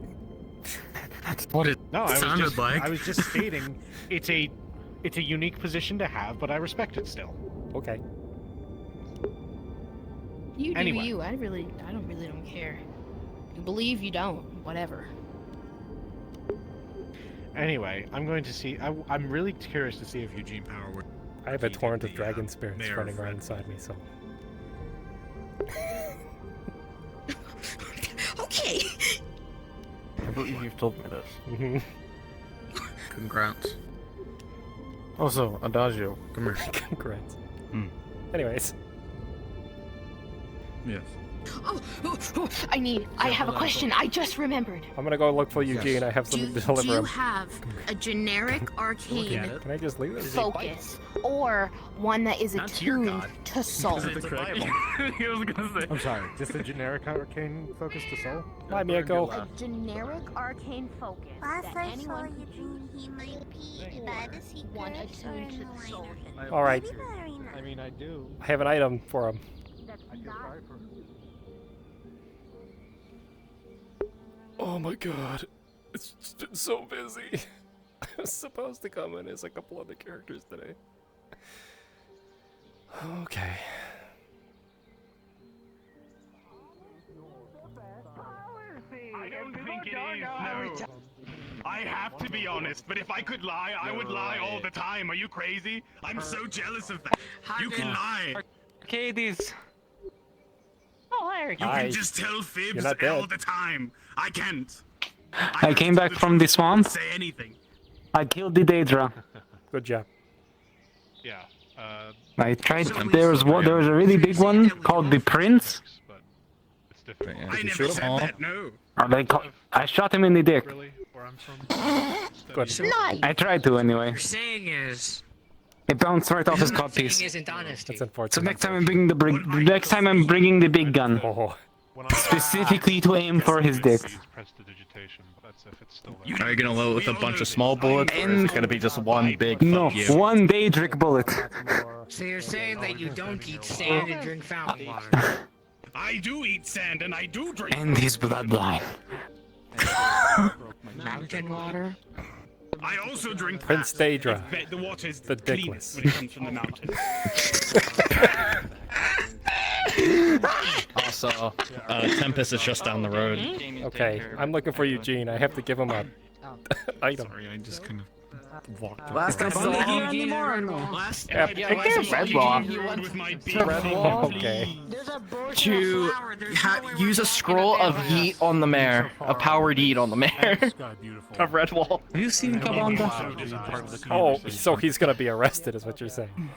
That's what it No, I sounded was just, like. I was just stating it's a unique position to have, but I respect it still. Okay. You do Anyway. you. I don't really don't care. You believe, you don't. Whatever. Anyway, I'm going to see. I'm really curious to see if Eugene Power would. I have a torrent of dragon spirits running around inside me, so. Okay. I believe you've told me this. Mm-hmm. Congrats. Also, Adagio, come here. Congrats. Anyways. Yes. I have a question. I just remembered. I'm gonna go look for Eugene. I have Do, something to do deliver you him. have a generic arcane Can I just leave it? focus or one that is attuned to soul? I'm sorry. Just a generic arcane focus to soul. Let me go. A generic arcane focus that anyone he might be bad as he one attuned to the soul. All right. I mean, I do. I have an item for him. Oh my god. It's just been so busy. I was supposed to come in as a couple other characters today. Okay. I don't think it is, no. I have to be honest, but if I could lie, I would lie all the time. Are you crazy? I'm so jealous of that. You can lie. Arcadies. Oh, hi, You can just tell fibs all the time. I can't. I came back from the swamp. Say anything. I killed the Daedra. Good job. Yeah. I tried. There was a really big one called the Prince. I never said that, no. I shot him in the dick. Good. I tried to anyway. What you're saying is, It bounced right off his nothing codpiece. isn't honesty. That's unfortunate. So next time I'm bringing the big gun, specifically to aim for his dick. Are you gonna load it with a bunch of small bullets, or is it gonna be just one big No, fuck you? one Daedric bullet. So you're saying that you don't eat sand and drink fountain water? I do eat sand and I do drink. And his bloodline. Mountain water? I also drink Prince that. Daedra. The water's The cleanest dickless. when it comes from the mountain. Also, Tempest is just down the road. Okay, I'm looking for Eugene. I have to give him a item. Sorry, I just kind of walked. Last I saw Eugene last Yeah, I there's saw Redwall. Eugene with my beak. Okay. to use a scroll of yeet on the mare, a powered yeet on the mare of Redwall. Have you seen Kobold? Oh, so he's gonna be arrested, is what you're saying?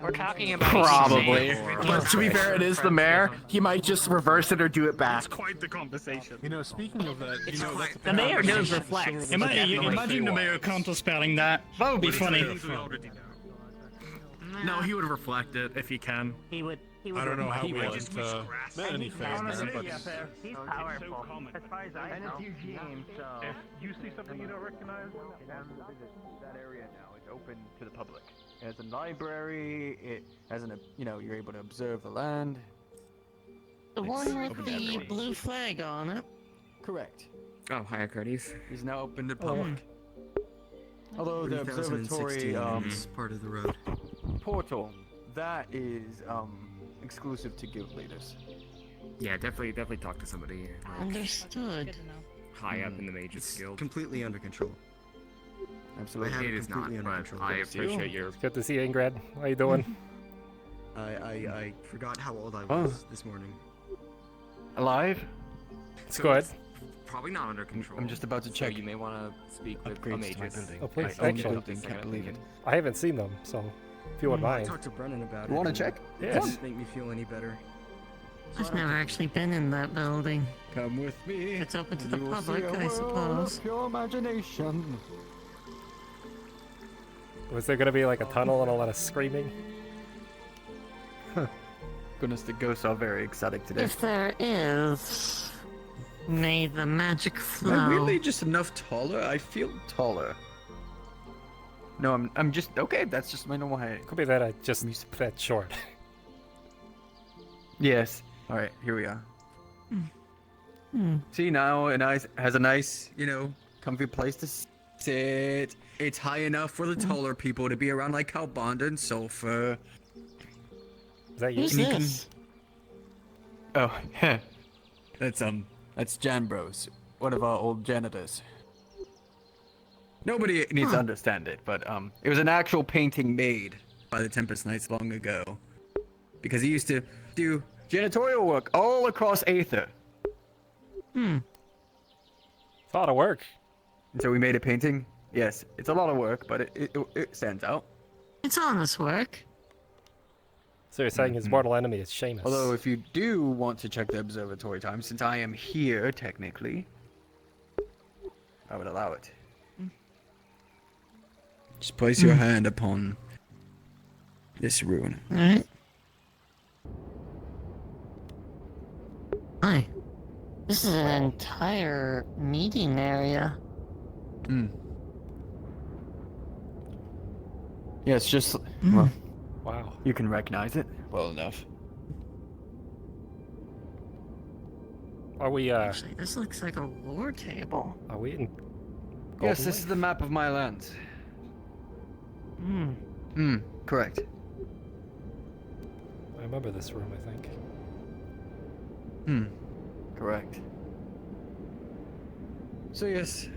We're talking about Probably. But to be fair, it is the mayor. He might just reverse it or do it back. Quite the conversation. You know, speaking of that, you know, that's The mayor knows reflex. Imagine the mayor counterspelling that. That would be funny. No, he would reflect it if he can. He would. I don't know how we would. haven't met any fans, but He's powerful. As far as I know. if you see something you don't recognize, that area now. It's open to the public. It has a library. It has you're able to observe the land. The one with the blue flag on it. Correct. Oh, hi, Arcadies. Is now open to public. Although the observatory part of the road. portal, that is exclusive to guild leaders. Yeah, definitely talk to somebody Understood. high up in the Mages Guild. Completely under control. Absolutely. It is not, but I appreciate your. Good to see you, Ingrid. How you doing? I forgot how old I was this morning. Alive? It's good. probably not under control. I'm just about to check. So you may want to speak with a upgrades to my magus. building. Oh, please, I own actually. building, can't believe it. I haven't seen them, so if you wouldn't I mind. talked to Brennan about You it. wanna and check? It Yes. doesn't make me feel any better. I've never actually been in that building. Come with me. It's open to the You will see public, a I world suppose. of pure imagination. Was there gonna be like a tunnel and a lot of screaming? Goodness, the ghosts are very exotic today. If there is, may the magic flow. Am I really just enough taller? I feel taller. No, I'm just okay. That's just my normal height. Could be that I just that short. Yes. All right, here we are. Hmm. See now, has a nice, comfy place to sit. It's high enough for the taller people to be around, like Kalbanda and Sulfur. Is that you? Who's this? Oh, that's Jan Bros, one of our old janitors. Nobody needs to understand it, but it was an actual painting made by the Tempest Knights long ago, because he used to do janitorial work all across Aether. Hmm. It's a lot of work. And so we made a painting. Yes, it's a lot of work, but it stands out. It's honest work. So you're saying his mortal enemy is Seamus. Although, if you do want to check the observatory time, since I am here, technically, I would allow it. Just place your hand upon this rune. Alright. Hi. This is an entire meeting area. Yeah, it's just... Well, wow. You can recognize it well enough. Are we, Actually, this looks like a lore table. Are we in... Yes, this is the map of my lands. Correct. I remember this room, I think. Correct. So yes,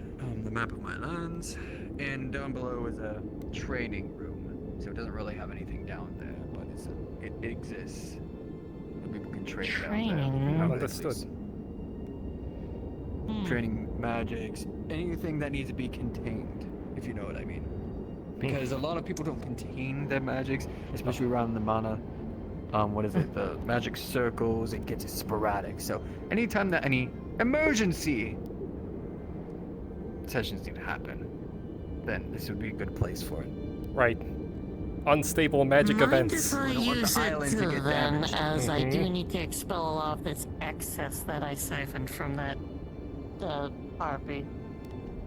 the map of my lands, and down below is a training room. So it doesn't really have anything down there, but it exists. And people can train down there. Training room. Understood. Training magics, anything that needs to be contained, if you know what I mean. Because a lot of people don't contain their magics, especially around the mana. The magic circles, it gets sporadic. So anytime that any emergency sessions need to happen, then this would be a good place for it. Right. Unstable magic Mind events. if I use it island to too, get then, damaged. as I do need to expel a lot of this excess that I siphoned from that, harpy.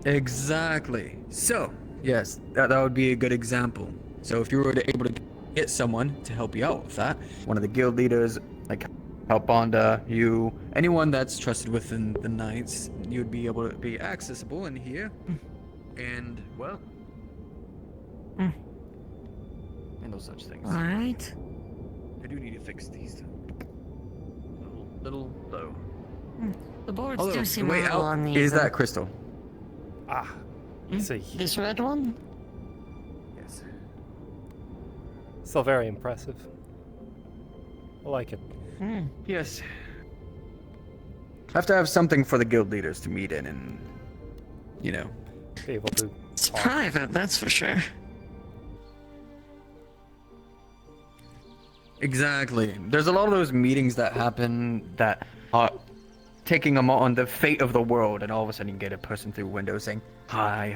Exactly. So, yes, that would be a good example. So if you were able to get someone to help you out with that, one of the guild leaders, like Kalbanda, you, anyone that's trusted within the Knights, you'd be able to be accessible in here. And, well, handle such things. Alright. I do need to fix these. Little low. The boards Although, do the seem way a little out uneven. is that crystal. Ah, I see. This red one? Yes. Still very impressive. I like it. Yes. Have to have something for the guild leaders to meet in and, be able to. It's private, that's for sure. Exactly. There's a lot of those meetings that happen that are taking them on the fate of the world, and all of a sudden you get a person through a window saying, hi,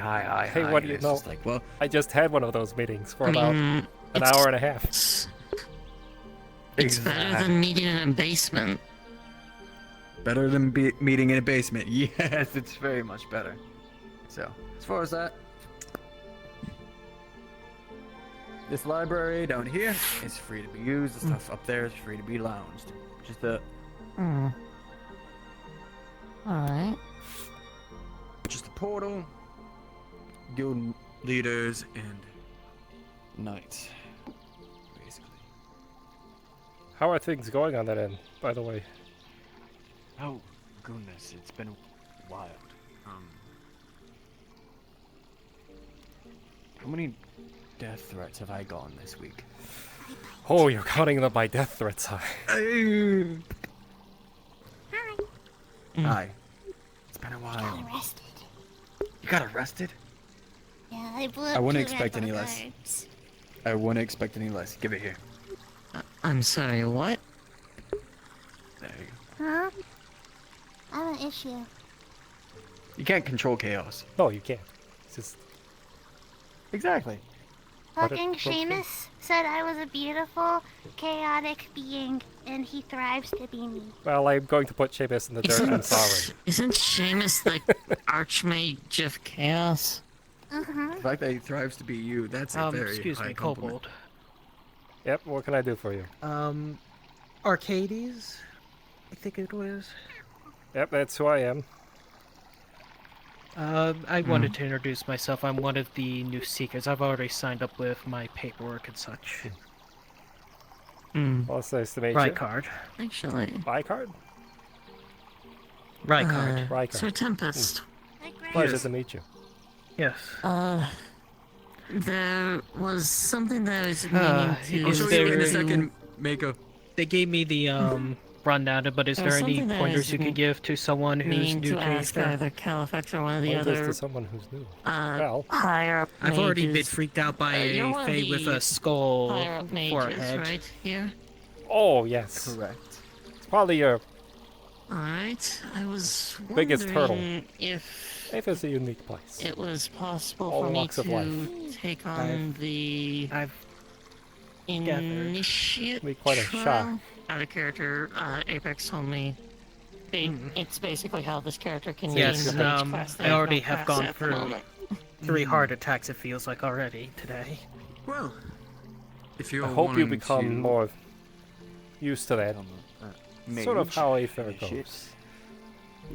Hey, hi. what do you It's know? just like, well, I just had one of those meetings for I about mean, an hour and a half. It's better than meeting in a basement. better than meeting in a basement. Yes, it's very much better. So, as far as that, this library down here is free to be used. The stuff up there is free to be lounged. Just a Alright. Just a portal, guild leaders, and knights, basically. How are things going on that end, by the way? Oh, goodness, it's been wild. How many death threats have I gotten this week? Oh, you're counting them by death threats, huh? Hi. It's been been a while. Arrested. You got arrested? Yeah, I blew I up wouldn't 2 expect rebel any less. guards. I wouldn't expect any less. Give it here. I'm sorry, what? There you go. Huh? I have an issue. You can't control chaos. No, you can't. It's just... Exactly. Fucking Seamus said I was a beautiful, chaotic being, and he thrives to be me. Well, I'm going to put Seamus in the dirt. I'm sorry. Isn't Seamus the Archmage of Chaos? Uh-huh. The fact that he thrives to be you, that's a very excuse high me, compliment. Kobold. Yep, what can I do for you? Arcadies, I think it was. Yep, that's who I am. I wanted to introduce myself. I'm one of the new Seekers. I've already signed up with my paperwork and such. Well, it's nice to meet Right you. card. Actually. Card? Right card. Right card. Sir Tempest. Pleasure to meet you. Yes. There was something that I was meaning to... Is there... Make a... They gave me the rundown, but is there any pointers you could give to someone who's meaning new to to ask Aether? either Califax or one of the Pointers other to someone who's new. Well, higher up I've already been mages. freaked out by You're a one of fae with the a skull higher up mages, forehead. right here? Oh, yes. Correct. It's probably your Alright, I was biggest hurdle. wondering if Aether's a unique place. it was possible All for me walks of life. to take on the initiate Be quite a trial. shock. Out of character, Apex told me it's basically how this character can Yes, gain the mage class that I I've already not have passed gone at the through moment. 3 heart attacks, it feels like, already today. Well, if you're I hope you wanting become to... more used to that. Sort of mage how Aether initiate. goes.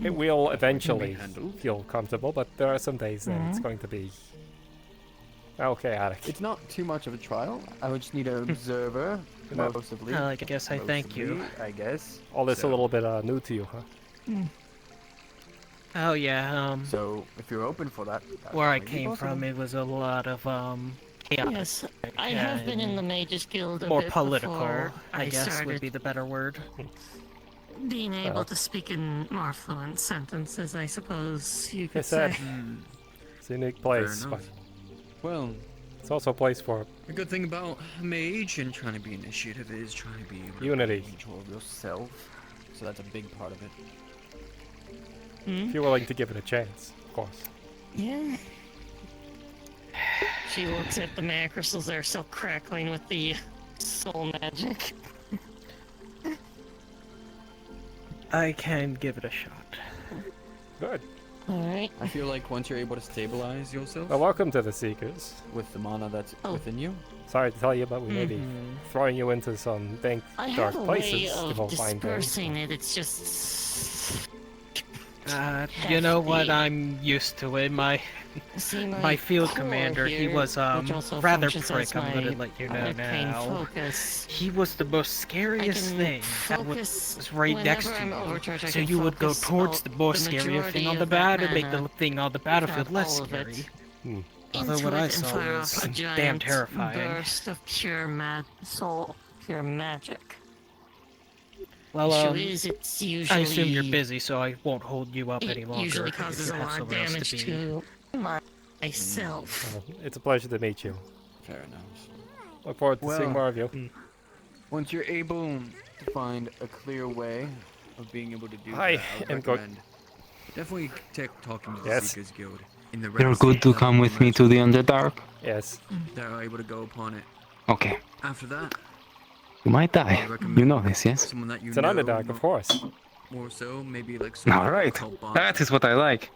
It will eventually handled. feel comfortable, but there are some days that it's going to be chaotic. It's not too much of a trial. I would just need an observer, mostly. I guess I thank you. Mostly, I guess. All this a So- little bit new to you, huh? Oh yeah, So, if you're open for that... that's where I maybe came possible. from, it was a lot of, chaos. Yes, I have been in the Mages Guild a More bit political, before I guess started would be the better word. being able Well. to speak in more fluent sentences, I suppose you I could said, say. it's a unique place, Fair but enough. Well, it's also a place for the good thing about a mage and trying to be initiative is trying to be able to Unity. take control of yourself. So that's a big part of it. if you're willing to give it a chance, of course. Yeah. She looks at the mana crystals that are still crackling with the soul magic. I can give it a shot. Good. Alright. I feel like once you're able to stabilize yourself Well, welcome to the Seekers. with the mana that's within you, Sorry to tell you, but we may be throwing you into some dank, I dark have a places way you of won't find very. dispersing it, it's just... You know what? I'm used to it. My See, my field core commander, he here, was which also rather functions prick. as I'm gonna my let you know arcane now. focus. He was the most scariest can thing that focus was right next to whenever I'm you. overcharged, I So can you would go focus towards the more the scarier majority thing on of the that bad and make the mana, thing on the battlefield not less all of it, scary. into Although what I it and saw fire was off a damn giant terrifying. burst of pure pure magic. Well, Issue is, it's usually I assume you're busy, so I won't hold you up it any longer. usually if causes you a have lot of somewhere else damage be. to myself. Well, it's a pleasure to meet you. fair enough. Look forward to seeing Well, more of you. Once you're able to find a clear way of being able to do I that, I would am good. recommend definitely talking to the Yes. Seekers Guild in the You're rest good to of come the with me to the merchants Underdark? Yes. that are able to go upon it. Okay. After that, You might I die. would recommend You know this, yes? someone that you It's an know Underdark, of course. more so, maybe like someone that Alright. can help bond That is what I like.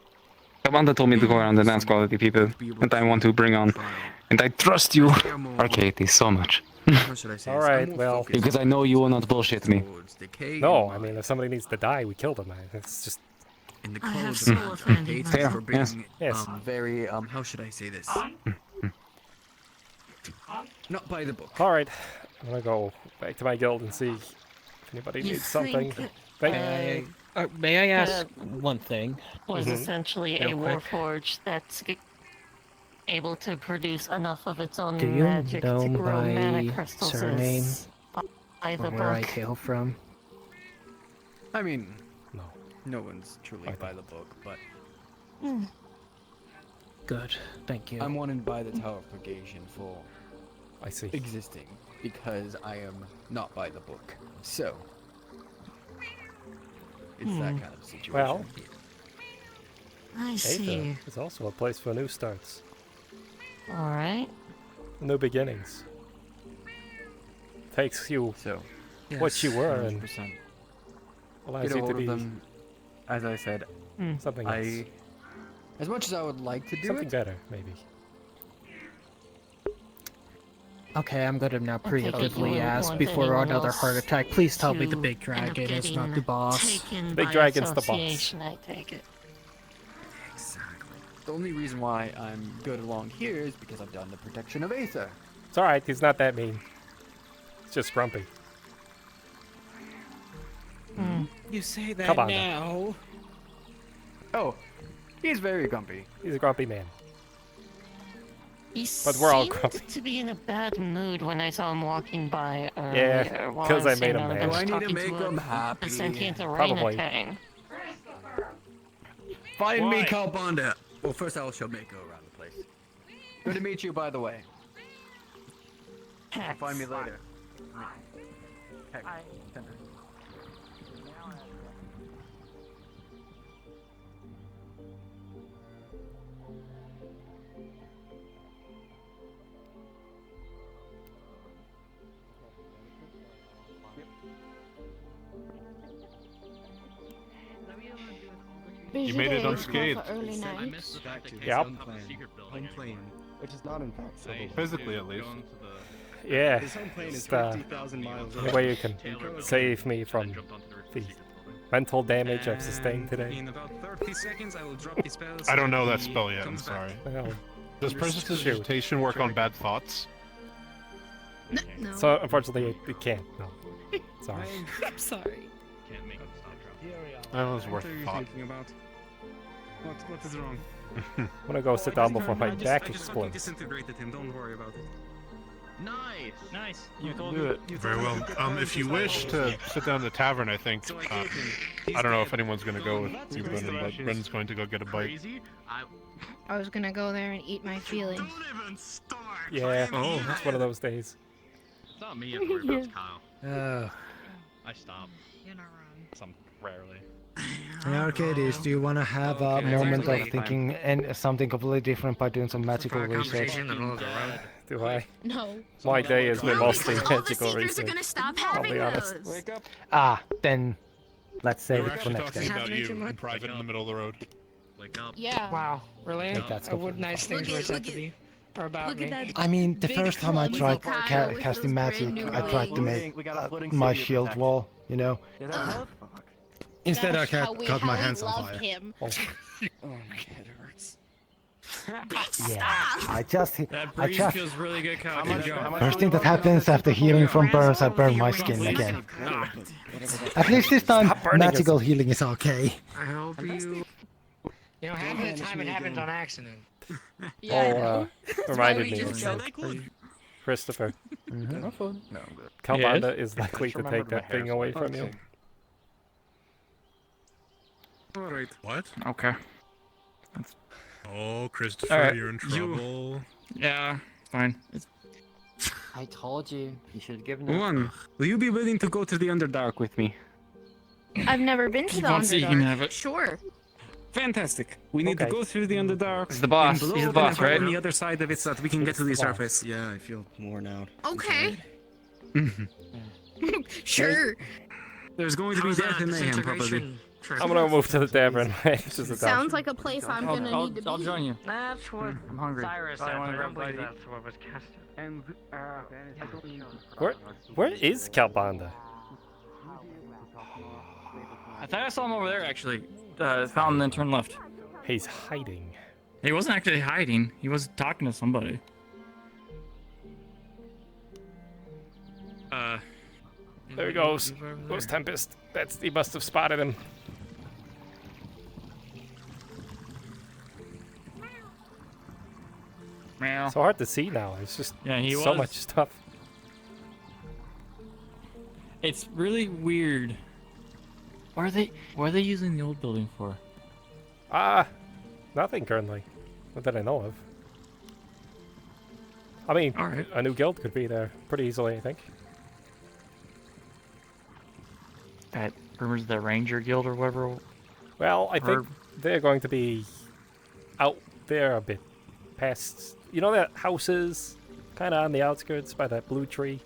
Amanda told me to go around and dance quality people, and I want to bring on. And I trust you, Arcadies, so much. How should I say this? Alright, I'm more well. focused Because I know you will not bullshit me. towards decay No, and I mean, if somebody needs to die, we kill them. It's just. in the I have codes soul of offending hates Fair, for being yes. Yes. very how should I say this? Not by the book. Alright. I'm gonna go back to my guild and see if anybody You needs something. think, May I ask one thing? was essentially a Real quick. warforge that's able to produce enough of its own Do you magic know to grow mana my crystals surname? as by the Or where I book. hail from? I mean, No. no one's truly by the book, but Good, thank you. I'm wanted by the Tower of Purgation for I see. existing because I am not by the book. So it's that kind of situation. Well, I see. Aether is also a place for new starts. Alright. New beginnings. Takes you what you were and 100%. allows Get a you to hold of be them. As I said, something else. As much as I would like to do Something it, better, maybe. Okay, I'm gonna now Okay, preemptively you ask want before anyone another else heart attack. Please tell me the to big end up dragon is not getting the boss. taken Big by dragon's the boss. association, I take it. exactly. The only reason why I'm good along here is because I've done the protection of Aether. It's alright, he's not that mean. It's just grumpy. You say that Come on, now. Oh, he's very grumpy. He's a grumpy man. He But we're all seemed grumpy. to be in a bad mood when I saw him walking by Yeah, earlier. while 'cause I was made saying him that mad. was Do I need to talking make him happy? a sentient Probably. orangutan. Find me Why? Kalbanda. Well, first I will show Mako around the place. Good to meet you, by the way. Hex. Find me later. Heck, tender. You made it unscathed. Early night. Yep. Home plane, which is not in fact civil. Physically, at least. Yeah. His home plane is Just, 50,000 miles the away. way you can save me from the mental damage I've sustained today. In about 30 seconds, I will drop the spell. I don't know that spell yet, I'm sorry. Well, Does prestidigitation work on bad thoughts? No. so unfortunately it can't. No. Sorry. I'm sorry. Can't make him stop dropping. That was What worth are a you thought. thinking about? What is wrong? I'm gonna go sit down before my back I just fucking explodes. disintegrated him. Don't worry about it. Nice. Nice. You Do told it. me. Very well. If you wish to sit down in the tavern, I think. I don't know if anyone's gonna go with you, Brendan, but Brendan's going to go get a bite. I was gonna go there and eat my feelings. Yeah, it's one of those days. It's not me, it's worry about Kyle. I stop. You're not wrong. Some rarely. Arcadies, do you want to have a moment of thinking and something completely different by doing some magical research? Do I? No. My day has been mostly All the magical seekers are research. gonna stop I'll having be honest. those. Then let's save We're it for actually next talking time. about you in private in the middle of the road. Wake up. Yeah. Wow, really? I think that's I would nice things were said to me. Or about Look at me. that. I mean, the Big first time I tried Kyle with casting those magic, brand new I tried to legs. make my shield wall, you know? Instead, I Gosh, how we- caught my how we hands on love fire. him. Oh my god, it hurts. Yeah, I just That breeze feels really good, Kyle. Keep going. First thing that happens after healing from burns, I burn my skin again. At least this time, magical healing is okay. I hope you. You know, half of the time it happens on accident. Reminded me just of joke. Christopher. No fun. No, I'm good. Kalbanda is likely Just to remembered take my that thing hair's away white. from you. Alright. What? Okay. Oh, Christopher, Alright, you're in you- trouble. Yeah, fine. I told you. You should have given One, will you be willing to go to the Underdark with me? I've never been to He the wants it, he can Underdark. have it. Sure. Fantastic. We need to Okay. go through the Underdark. He's the boss. and He's the blow boss, up and right? On the other side of it so that we can get to the He's the boss. surface. Yeah, I feel worn out. Okay. Sure. There's going to be death and mayhem, probably. I'm gonna move to the tavern. Just a Sounds like a place I'm gonna need to be. I'll join you. That's what I'm hungry. Cyrus I said, wanna but I grab don't believe bite. that's what was casted. And Where is Kalbanda? I thought I saw him over there, actually. Fountain, then turn left. He's hiding. He wasn't actually hiding. He was talking to somebody. There he goes. Goes Tempest. He must have spotted him. Meow. So hard to see now. It's just he so was. much stuff. It's really weird. What are they using the old building for? Ah, Nothing currently. Not that I know of. I mean, a new guild could be there pretty easily, I think. That rumors the Ranger Guild or whatever. Well, I think they're going to be out there a bit past. You know that house is kind of on the outskirts by that blue tree?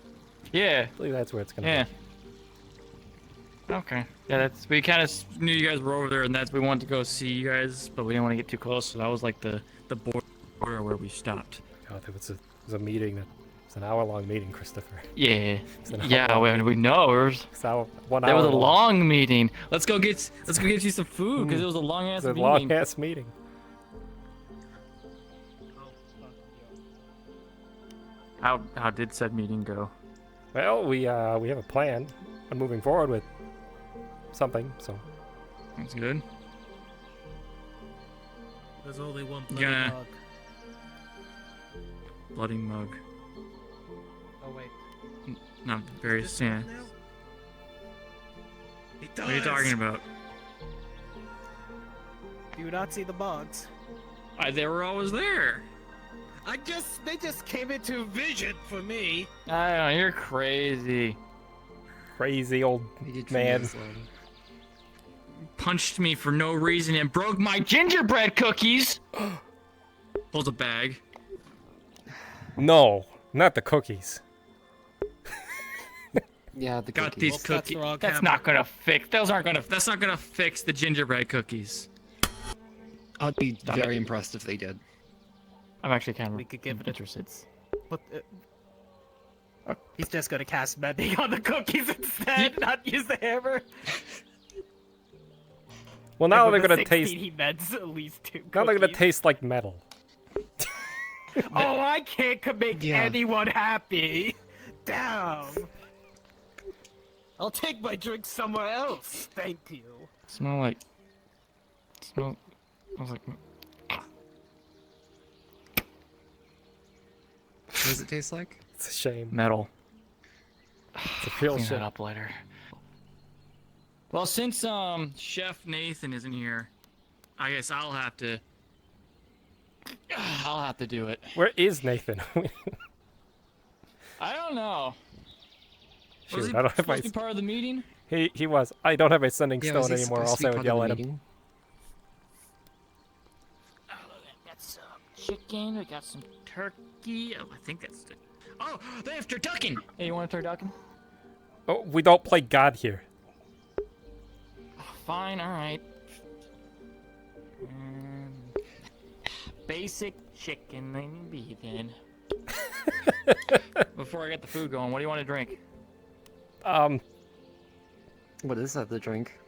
Yeah. I believe that's where it's going to Yeah. be. Okay. Yeah, that's we kind of knew you guys were over there, and that's we wanted to go see you guys, but we didn't want to get too close. So that was like the border where we stopped. God, it was a meeting that was an hour-long meeting, Christopher. Yeah. It's an Yeah. hour-long We know. It was, one that was a hour long meeting. Let's go get you some food because it was a long ass meeting. It was a long-ass meeting. How did said meeting go? Well, we have a plan on moving forward with something, so. That's good. There's only one You bloody gonna- mug. Bloody mug. Oh wait. Not very sad. It What are you does. talking about? Do you not see the bugs? They were always there. They just came into vision for me. I don't know, you're crazy. Crazy old man. Punched me for no reason and broke my gingerbread cookies. Hold a bag. No, not the cookies. Yeah, the Got cookies. these Well, that's cookies. the wrong That's camera. not gonna fix. Those aren't gonna. That's not gonna fix the gingerbread cookies. I'd be very impressed if they did. I'm actually kind of We could give it a interested. What he's just gonna cast mending on the cookies instead, not use the hammer. Well, now And they're with the gonna 16, taste. He mends at least 2 Now they're gonna cookies. taste like metal. Oh, I can't make Yeah. anyone happy. Damn. I'll take my drink somewhere else. Thank you. Smell like. I was like. What does it taste like? It's a shame. Metal. It's a real Clean shame. that up later. Well, since Chef Nathan isn't here, I guess I'll have to do it. Where is Nathan? I don't know. Was Shoot, he I don't have my. supposed to be part of the meeting? He was. I don't have my sending Yeah, was stone he anymore. supposed to Also, I be would part yell of at the him. meeting? Got some chicken. We got some turkey. Oh, I think that's the. Oh, they have turducken. Hey, you want a turducken? Oh, we don't play God here. Fine. All right. Basic chicken and beef then. Before I get the food going, what do you want to drink? What is that, the drink?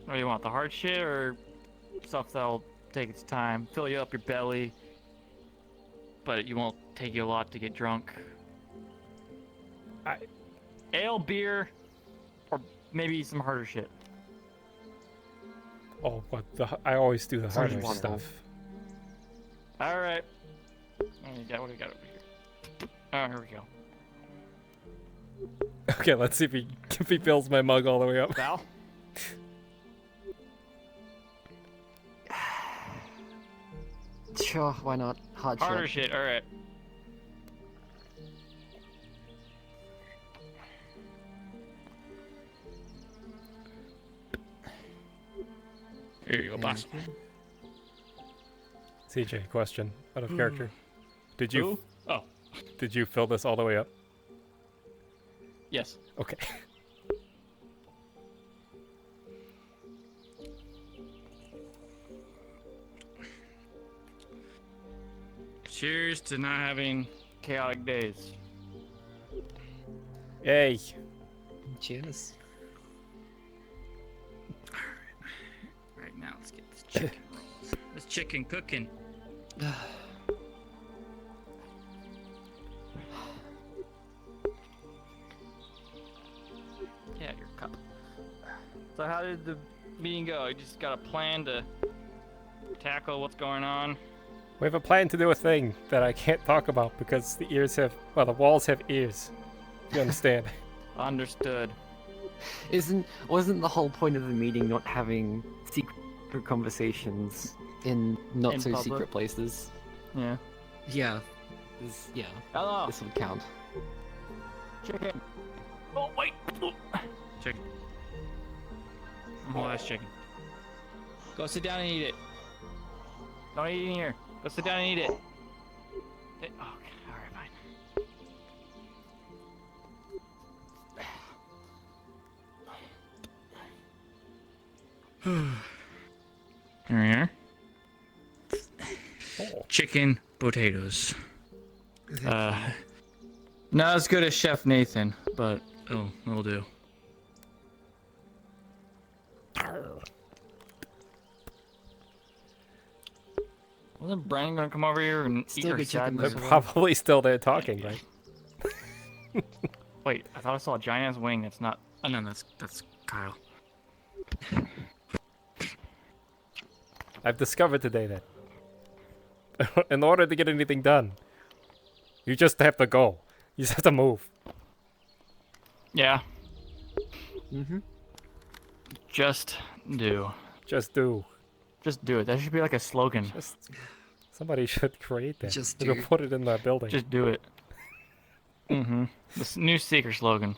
What do you want? The hard shit or stuff that'll take its time, fill you up your belly, but it won't take you a lot to get drunk? Ale, beer, or maybe some harder shit. Oh, what I always do the harder Sounds stuff. All right. What do we got over here? Oh, here we go. Okay, let's see if he fills my mug all the way up. Val? Sure, why not? Harder shit. All right. Here you go, boss. CJ, question out of character. Did you? Who? Oh. Did you fill this all the way up? Yes. Okay. Cheers to not having chaotic days. Yay. Cheers. Right now, let's get this chicken. This chicken cooking. Yeah, your cup. So how did the meeting go? You just got a plan to tackle what's going on? We have a plan to do a thing that I can't talk about because the walls have ears. You understand? Understood. Wasn't the whole point of the meeting not having secret conversations in not In so public? secret places? Yeah. Yeah. Yeah. Hello. This would count. Chicken. Oh wait. Chicken. Oh, that's chicken. Go sit down and eat it. Don't eat in here. Go sit down and eat it. Okay, alright, fine. Here. Chicken, potatoes. Not as good as Chef Nathan, but it'll do. Wasn't Brandon gonna come over here and eat your sadness? They're probably still there talking, right? Wait, I thought I saw a giant ass wing. That's not. Oh no, that's Kyle. I've discovered today that in order to get anything done, you just have to go. You just have to move. Yeah. Mm-hmm. Just do. Just do. Just do it. That should be like a slogan. Somebody should create that. Just They'll do. put it in the building. Just do it. Mm-hmm. This new Seeker slogan.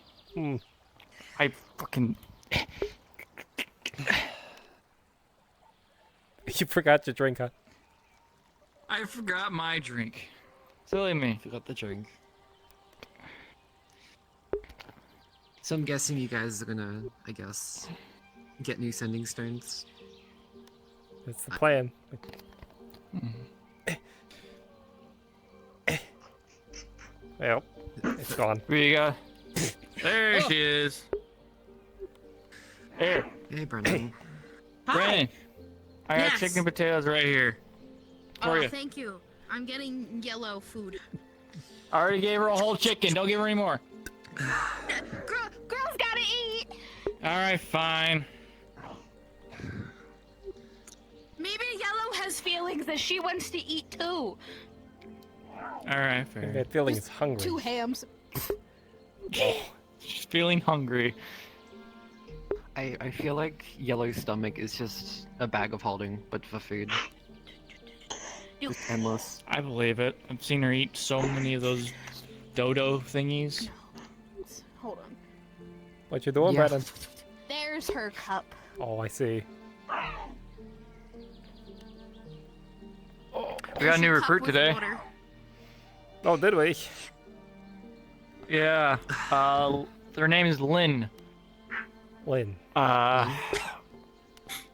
I fucking. You forgot your drink, huh? I forgot my drink. Silly me. Forgot the drink. So I'm guessing you guys are gonna, I guess, get new sending stones. That's the plan. Well, it's gone. Rika. There she is. Here. Hey, Brennan. Brandon. I got Yes. chicken and potatoes right here. For you. Thank you. I'm getting yellow food. I already gave her a whole chicken. Don't give her any more. Girls gotta eat. Alright, fine. Maybe Yellow has feelings that she wants to eat too. Alright, fair. That feeling is hungry. 2 hams. She's feeling hungry. I feel like Yellow's stomach is just a bag of holding, but for food. Just endless. I believe it. I've seen her eat so many of those dodo thingies. Hold on. What you doing, Yeah. Brandon? There's her cup. Oh, I see. We got a new recruit today. Oh, did we? Yeah. Their name is Lynn. Lynn.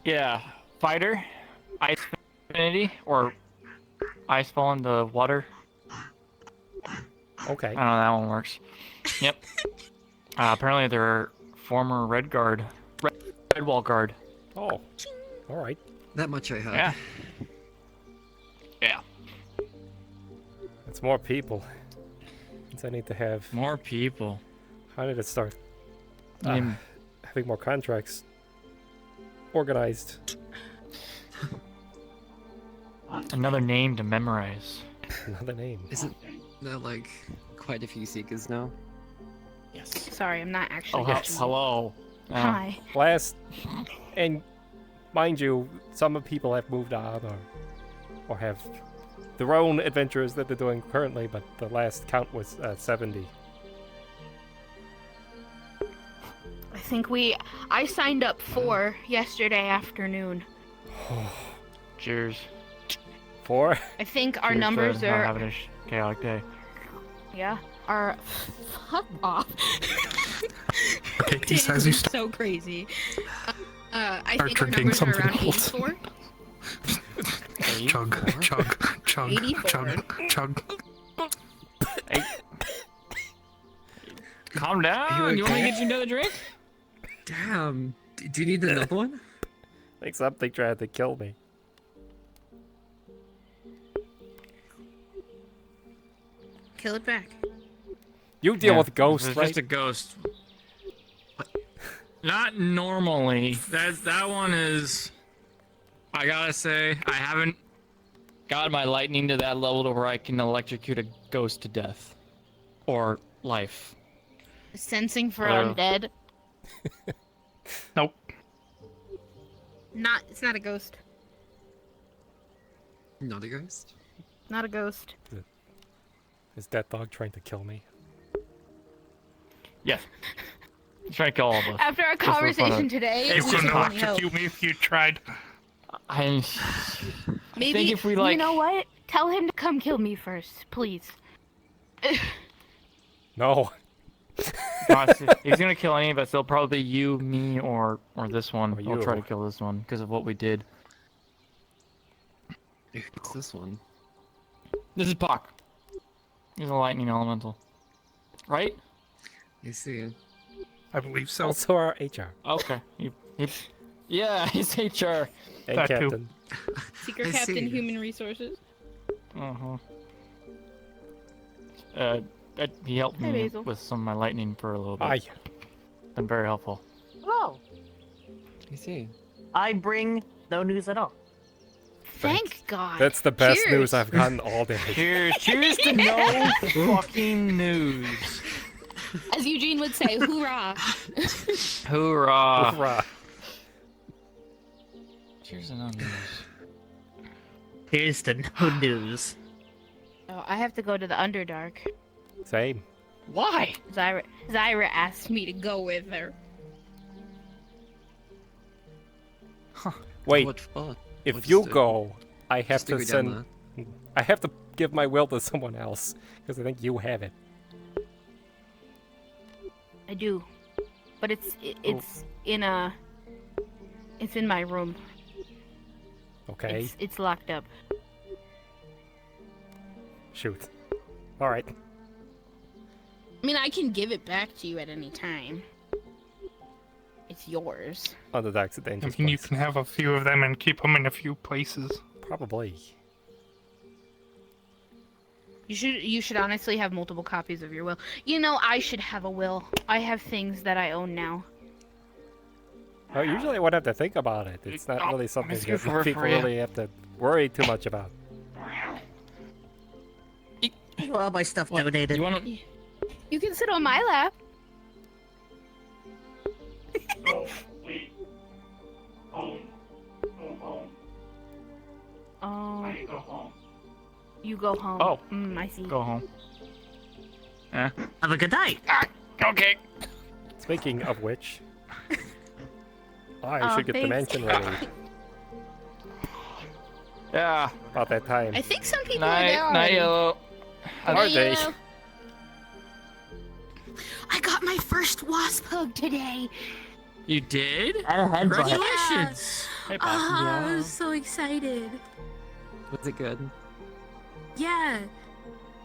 Yeah. Fighter. Ice Affinity. Or Ice Fall into Water. Okay. I don't know, that one works. Yep. Apparently they're former Red Guard. Red Wall Guard. Oh. Alright. That much I heard. Yeah. Yeah. It's more people. Means I need to have... More people. How did it start? Name- Having more contracts. Organized. Another name to memorize. Another name. Isn't there like quite a few seekers now? Yes. Sorry, I'm not actually. Oh, watching. hello. Hi. And mind you, some people have moved on or have their own adventures that they're doing currently, but the last count was 70. I think I signed up 4 yesterday afternoon. Cheers. 4? I think our Cheers numbers to not are. having a chaotic day. Yeah. Are. Fuck off. Arcadies has you So crazy. I Start think our drinking numbers are something around old. 84. Chug, chug, chug, 84. chug. Calm down. You want me to get you another drink? Damn. Do you need another one? Like something tried to kill me. Kill it back. You deal with ghosts, It's right? just a ghost. Not normally. That one is. I gotta say, I haven't got my lightning to that level to where I can electrocute a ghost to death or life. Sensing for Uh, undead. Nope. It's not a ghost. Not a ghost? Not a ghost. Is that dog trying to kill me? Yes. Try to kill all of us. After our Just for fun conversation of- today, It we would should only hope. electrocute me if you tried. I Maybe think if we like. you know what? Tell him to come kill me first, please. No. Gosh, if he's gonna kill any of us, it'll probably be you, me, or this one. Or I'll try to you. kill this one because of what we did. It's this one. This is Puck. He's a lightning elemental, right? You see. I believe so. Also our HR. Okay. Yeah, he's HR. And That too. Captain. Secret I Captain see. Human Resources. He helped Hi, me Basil. with some of my lightning for a little bit. Aye. Been very helpful. Oh, You see. I bring no news at all. Thank God. That's the best Cheers. news I've gotten all day. Cheers to no fucking news. As Eugene would say, hoorah. Hoorah. Hoorah. Cheers to no news. Here's the no news. Oh, I have to go to the Underdark. Same. Why? Zyra asked me to go. Go with her. Wait, What for? if What you just to- go, I have just to to go down send... I have to give my will to someone else, because I think you have it. I do, but it's in my room. Okay. It's locked up. Shoot. Alright. I mean, I can give it back to you at any time. It's yours. Underdark's a I dangerous mean, you place. can have a few of them and keep them in a few places. Probably. You should honestly have multiple copies of your will. You know, I should have a will. I have things that I own now. Well, usually I wouldn't have to think about it. It's not really something let's go that for people you. really have to worry too much about. All my stuff donated. You wanna? You can sit on my lap. Oh. You go home. Oh. I see. Go home. Eh? Have a good night. Okay. Speaking of which, I Oh, should get the thanks. mansion ready. Yeah. About that time. I think some people are there Night, already. yellow. Are they? Yellow. I got my first wasp hug today. You did? And a headbutt. Congratulations. Hey, Bob. I was so excited. Was it good? Yeah.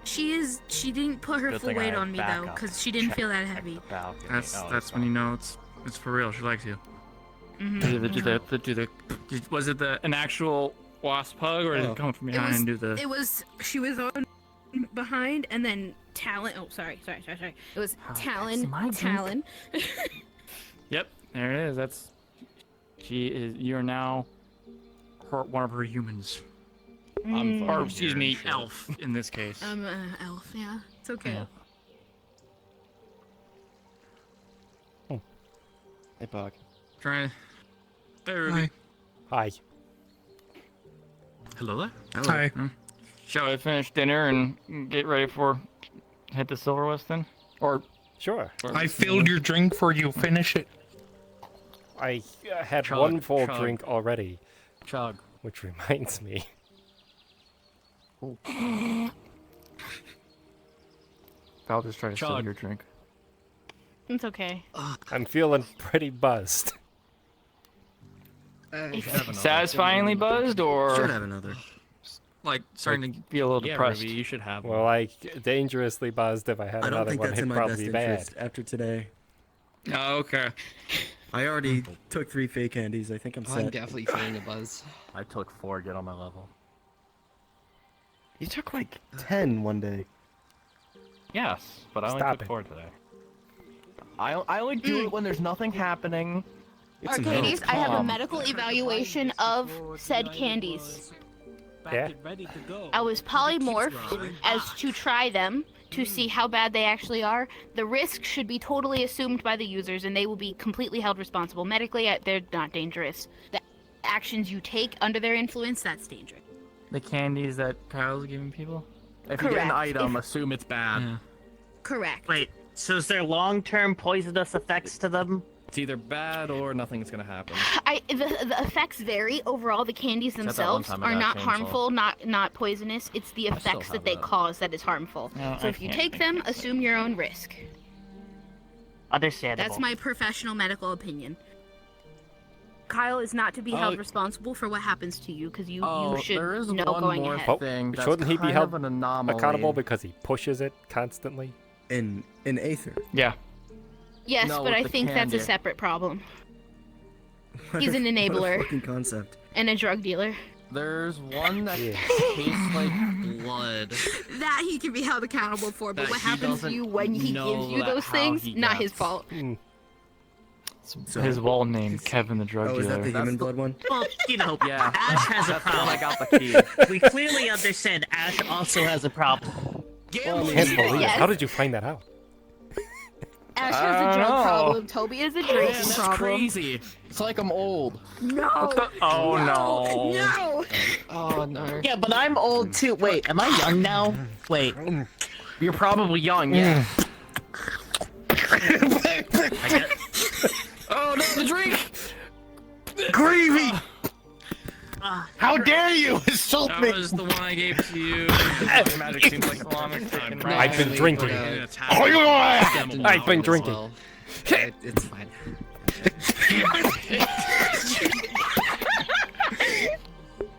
She didn't put her Good full thing I weight had on me though, backup. because she didn't Check- feel that check heavy. the balcony. That's Oh, that's when you know it's for real. She likes you. Mhm. Was it an actual wasp hug, or did it come from behind and do the? She was on behind and then Talon. Oh, sorry. It was Talon. Talon. Yep, there it is. That's. She is. You're now. One of her humans. Or excuse me, elf in this case. I'm an elf. Yeah, it's okay. Yeah. Hey, Bog. Try. There. Hi. Hi. Hello there. Hi. Shall we finish dinner and get ready for head to Silverwest then? Or Sure. I filled your drink for you. Finish it. I had Chug, one full chug. drink already. Chug. Which reminds me. I'll just try to steal Chug. your drink. It's okay. I'm feeling pretty buzzed. Satisfyingly buzzed, or Should have another. like starting to be a little depressed? Ruby, you should have Well, like dangerously buzzed. If I had I don't another think one, that's it'd in my probably best be bad. interest after today. Oh, okay. I already took 3 fake candies. I think I'm set. I'm definitely feeling a buzz. I took 4 to get on my level. You took like 10 one day. Yes, but I only Stop took it. 4 today. I only do it when there's nothing happening. Arcadies, I have a medical evaluation of said candies. Yeah. I was polymorphed as to try them, to see how bad they actually are, the risk should be totally assumed by the users, and they will be completely held responsible. Medically, they're not dangerous. The actions you take under their influence, that's dangerous. The candies that Kyle's giving people? If you get an Correct. item, assume it's bad. Yeah. Correct. Wait, so is there long-term poisonous effects to them? It's either bad or nothing's gonna happen. The effects vary. Overall, the candies Except that one themselves time I are got not chainsaw. harmful, not poisonous. It's the I still effects that have they that. cause that is harmful. No, So I if you can't take them, assume your own risk. Understandable. That's my professional medical opinion. Kyle is not to be held responsible for what happens to you, because you should there is know one going more ahead. Oh, thing that's shouldn't he be kind held of an anomaly. accountable because he pushes it constantly? In Aether. Yeah. Yes, No, but I with the think that's a candy. separate problem. He's an What a enabler fucking concept. and a drug dealer. There's one that tastes like blood. That he can be held accountable for, but That what he happens to doesn't you when he know gives you that those how things, he not his gets. fault. So- His wall name, Kevin the drug Oh, is dealer. that the human blood one? Well, you know, Yeah. Ash has a That's the one I problem. got the key. We clearly understand Ash also has a problem. I can't believe it. Yes. How did you find that out? Ash has a drug know. problem. Toby has a drinking That's problem. crazy. It's like I'm old. No. Oh no. No. Oh no. Yeah, but I'm old too. Wait, am I young now? Wait. You're probably young, yeah. Oh no, the drink! Gravy! How dare you insult That me? was the one I gave to you. Black magic seems like Islamic time. I've been drinking. I've been drinking. It's fine.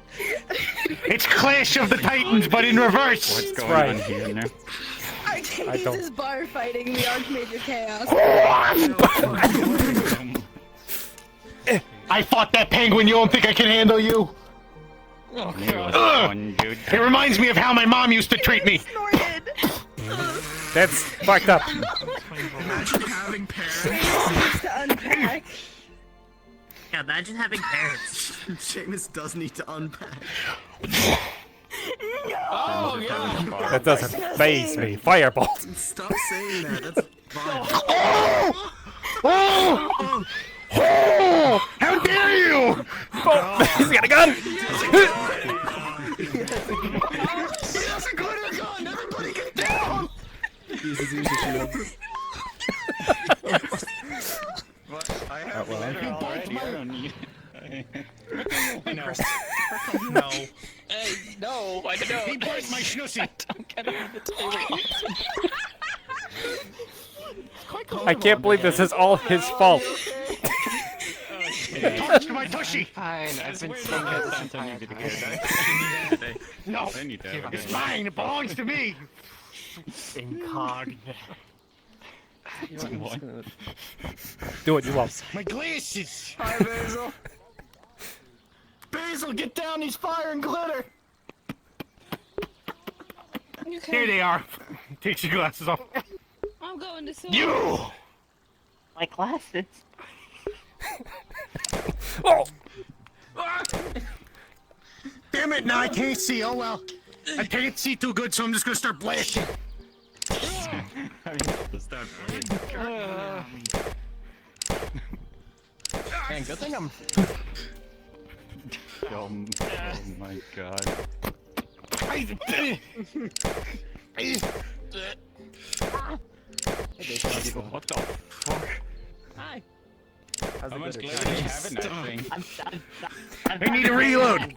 It's Clash of the Titans, but in reverse. What's going right. on here now? Arcadies don't- is bar fighting the Archmage of Chaos. I fought that penguin. You don't think I can handle you? Ugh. It reminds me of how my mom used to treat me. That's fucked up. Imagine having parents. To unpack. Yeah, imagine having parents. Seamus does need to unpack. Oh, yeah. That doesn't faze me. Fireball. Stop saying that. That's violent. Oh! Oh! Oh! How dare you! Oh, he's got a gun. That's a glitter gun! Everybody get down! Use your shield. I have well, letter already. I don't need. No. No. Hey, no, I don't know. He broke my schnussy. Don't get under the table. I can't believe this is all his fault. Touched my tushy. Fine, I've been saying that this entire time. No, I need to have a it's good mine. It belongs to me. Incog. What? Do what you want. My glasses. Hi, Basil. Basil, get down! He's firing glitter. Here they are. Take your glasses off. I'm going to sleep. You! My glasses. Oh! Damn it, now I can't see. Oh well. I can't see too good, so I'm just gonna start blasting. I have to start playing. Man, good thing I'm. Oh my god. What the fuck? Hi. How much glitter do you have in that thing? I need to reload.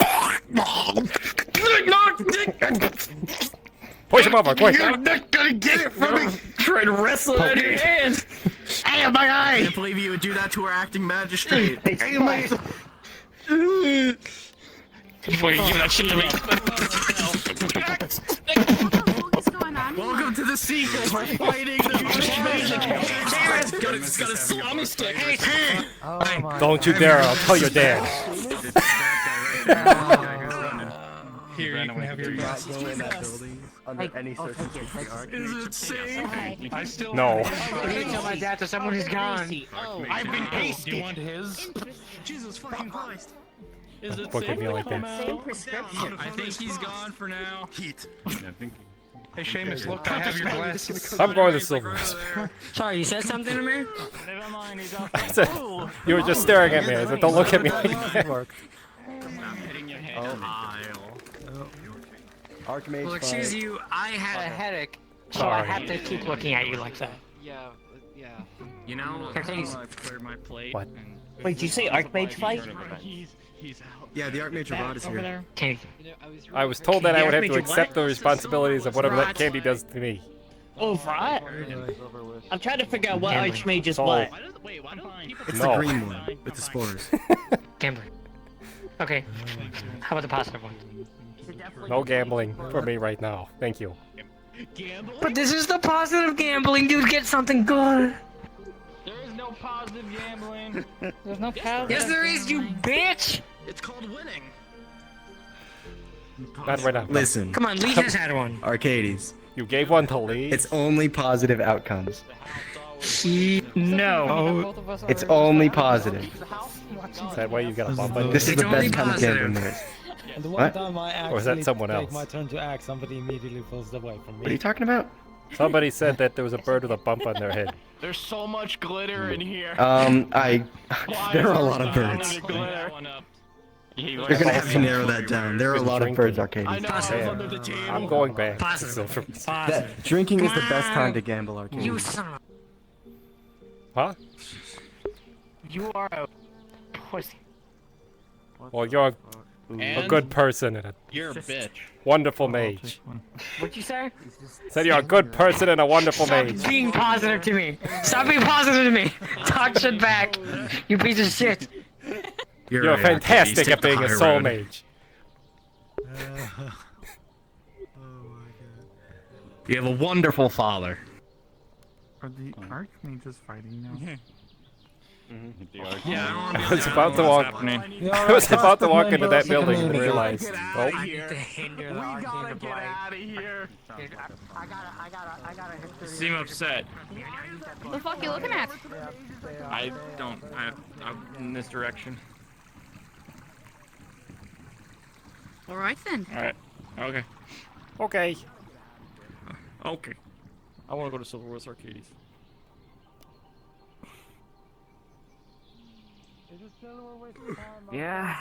Push him over, quick. You're not gonna get it from me. Trying to wrestle it out of your hand. I have my I eye. can't believe you would do that to our acting magistrate. I have my. Before you give that shit to me. What's going on? Welcome to the sequel. We're fighting the magic. It's got a salami stick. Hey, Don't you dare, I'll tell your dad. Here, you can have your Not go in that building under any circumstances. is it safe? I still No. I need to tell my dad that someone is gone. Oh, I've been Do you pasted. want his? Jesus fucking Christ. Is it Look at safe me to like come that. out? Same prescription. I think he's gone for now. Heat. I think Hey Seamus, look, I have your glasses. I'm going to Silver. Sorry, you said something to me? Never mind, he's off. I said, you were just staring at me. I said, don't look at me like that. Archmage. Well, excuse you, I had a headache, so Sorry. I have to keep looking at you like that. Yeah, yeah. You know, Arcadies. I've cleared my plate. What? Wait, did you say Archmage fight? He's out. Yeah, the Archmage Rod is here. Okay. I was told that I would have to accept the responsibilities of whatever that candy does to me. Oh, right. I'm trying to figure out what Archmage is So- what. It's No. the green one with the spores. Gambling. Okay. How about the positive one? No gambling for me right now. Thank you. But this is the positive gambling, dude. Get something good. There is no positive gambling. There's no positive. Yes, there is, you bitch. It's called winning. Not right now. Listen. Come on, Lee has had one. Arcadies. You gave one to Lee? It's only positive outcomes. No. It's only positive. Is that why you got a bump on This is the It's only best kind of positive. gambling there is. And the one What? time I Or is that actually someone take else? my turn to act, somebody immediately pulls away from me. What are you talking about? Somebody said that there was a bird with a bump on their head. There's so much glitter in here. There are a lot of birds. You're gonna have to narrow that down. There are a lot of birds, Arcadies. I'm going back. to Positive. Silver. That drinking is the best time to gamble, Arcadies. You son of Huh? You are a pussy. Well, you're a good person and a You're a bitch. wonderful mage. What'd you say? Said you're a good person and a wonderful Stop mage. being positive to me. Stop being positive to me. Talk shit back. You piece of shit. You're right, fantastic Arcadies. at being a Take the soul high road. mage. You have a wonderful father. Are the Archmages fighting now? Yeah, I don't want to I be was there. about to walk. I was about to walk into that building and realized. Oh, I need to hinder the Arcana blade. Out of here. Dude, I gotta hit the Seem upset. What the fuck you looking at? I don't. I'm in this direction. Alright then. Alright. Okay. okay. Okay. I want to go to Silverwood's Arcadies. Yeah.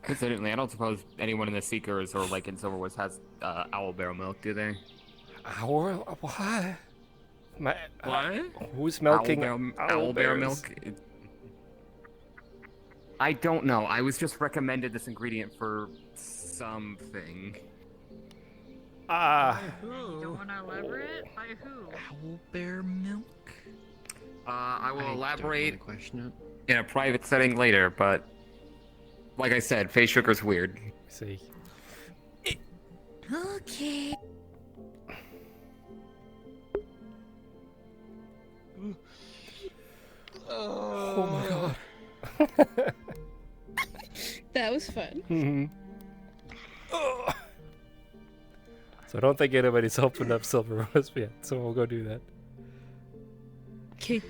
Considering, I don't suppose anyone in the Seekers or like in Silverwoods has owlbear milk, do they? Owl? What? What? Who's milking owlbear milk? I don't know. I was just recommended this ingredient for something. Don't wanna elaborate? By who? Owlbear milk? I will elaborate in a private setting later, but like I said, face sugar's weird. See. Okay. Oh my god. That was fun. Mm-hmm. So I don't think anybody's opened up Silver Rose yet, so we'll go do that. Okay.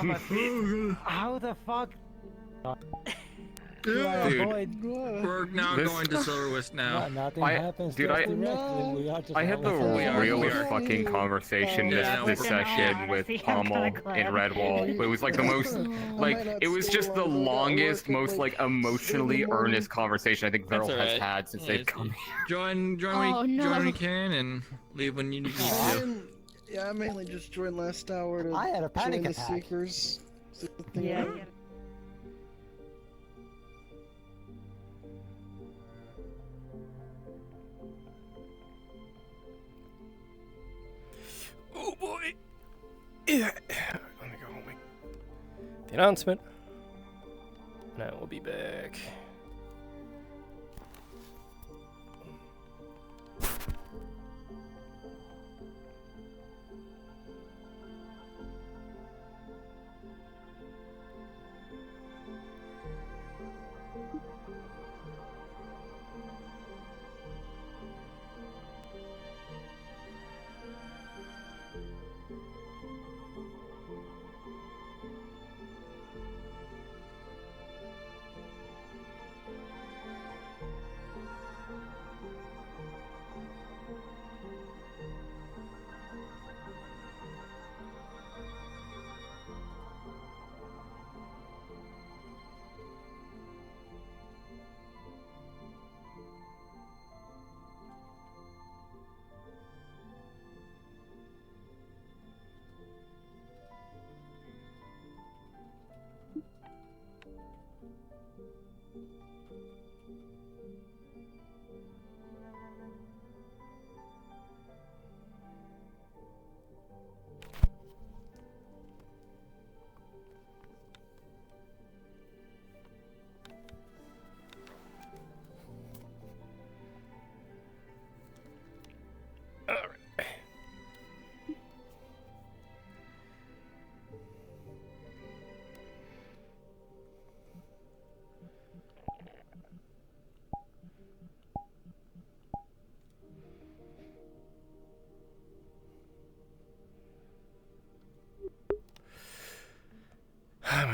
My feet. How the fuck? Dude, we're now going to Silverwest now. Nothing happens. Dude, just directly. We are just I had the always- realest fucking conversation this session with Pommel in Redwall. It was like the most, like, it was just the longest, most like emotionally earnest conversation I think Verl has had since they've come here. Join when you can and leave when you need to. Yeah, I mainly just joined last hour to I had a panic join the attack. Seekers. Yeah. Oh boy. Yeah. Let me go make the announcement. And I will be back.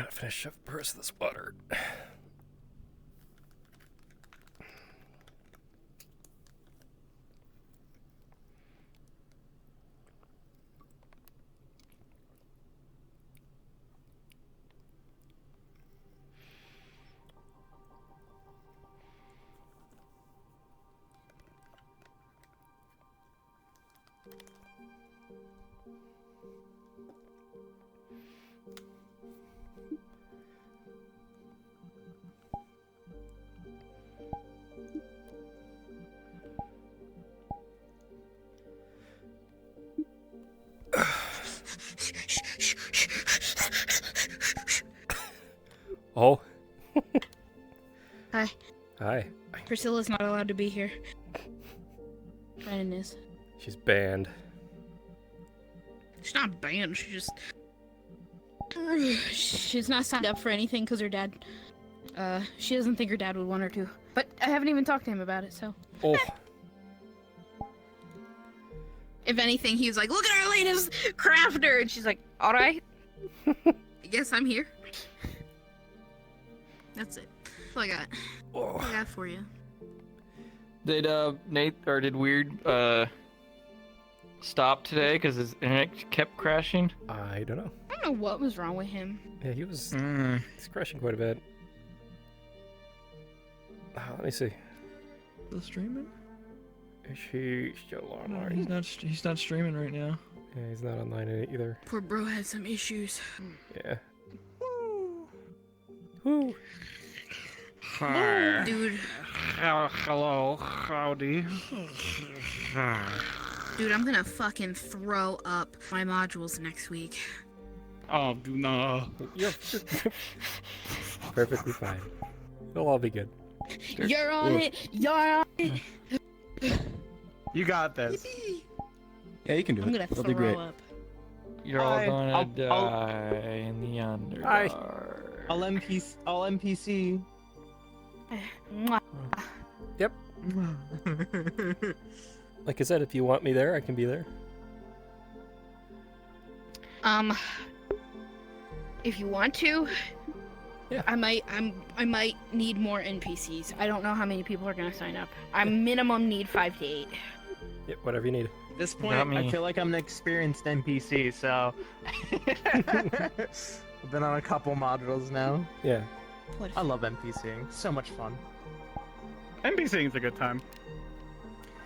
Gotta finish up the rest of this water. Oh. Hi. Hi. Priscilla's not allowed to be here. Brandon is. She's banned. She's not banned, she's not signed up for anything because her dad, she doesn't think her dad would want her to. But I haven't even talked to him about it, so. Oh. If anything, he was like, look at our latest crafter! And she's like, alright. I guess I'm here. That's it. That's all I got. That's all I got for you. Did Nate or did Weird stop today because his internet kept crashing? I don't know. I don't know what was wrong with him. Yeah, he's crashing quite a bit. Let me see. Still streaming? Is he still online? He's not streaming right now. Yeah, he's not online either. Poor bro had some issues. Yeah. Woo. Hi. Dude. Hello. Howdy. Dude, I'm gonna fucking throw up my modules next week. Oh, do not. You're perfectly fine. It'll all be good. You're on it. You're on it. You got this. Yeah, you can do I'm it. gonna It'll throw be great. up. You're all gonna die in the Underdark. All NPC. Yep. Like I said, if you want me there, I can be there. If you want to, yeah. I might need more NPCs. I don't know how many people are gonna sign up. I minimum need 5 to 8. Yep, whatever you need. At this point, I feel like I'm an experienced NPC, so I've been on a couple modules now. Yeah. I love NPCing. So much fun. NPCing is a good time.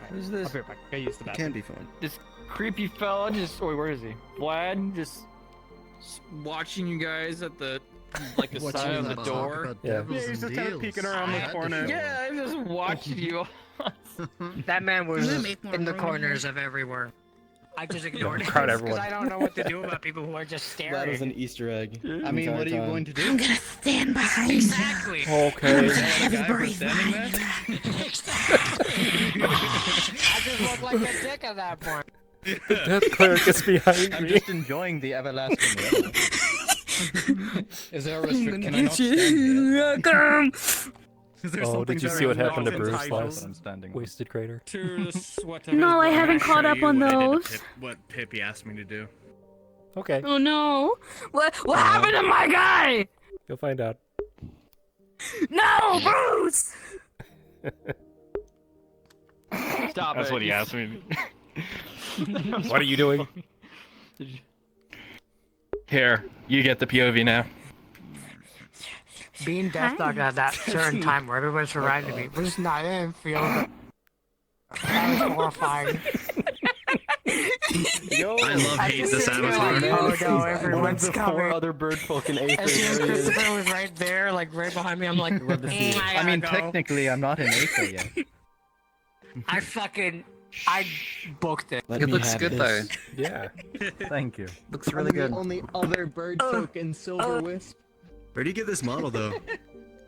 Who's this? I'll be right back. I use the It bathroom. can be fun. This creepy fella just. Wait, where is he? Vlad just watching you guys at the side of the door. Yeah. Yeah, he's just kind of peeking around the corner. Yeah, I'm just watching you. That man was I'm gonna make more in the room. corners of everywhere. I just ignored him crowd because everyone. I don't know what to do about people who are just That was staring. an Easter egg. I mean, what are you going to do? I'm gonna stand behind Exactly. Okay. Heavy breathing. I just look like a dick at that point. The death cleric is behind I'm me. just enjoying the everlasting weather. Is there a restriction? Can I not stand here? Oh, did you see what happened to Bruce I'm last standing. Wasted Crater? No, I haven't caught up on those. What Pippi asked me to do. Okay, Oh no! What happened to my guy? you'll find out. No, Bruce! Stop That's it. what he asked me. What are you doing? Here, you get the POV now. Being death dog at that certain time where everyone surrounded me was not in feel. That was horrifying. Yo, I love hate this avatar. Oh no, everyone's the coming. 4 other bird folk in Aether. As soon as Christopher was right there, like right behind me, I'm like, I mean, technically, I'm not in Aether yet. I booked it. Let It me looks have good this. Yeah. Thank you. Looks really good. Only other bird folk in Silver Wisp. Where do you get this model, though?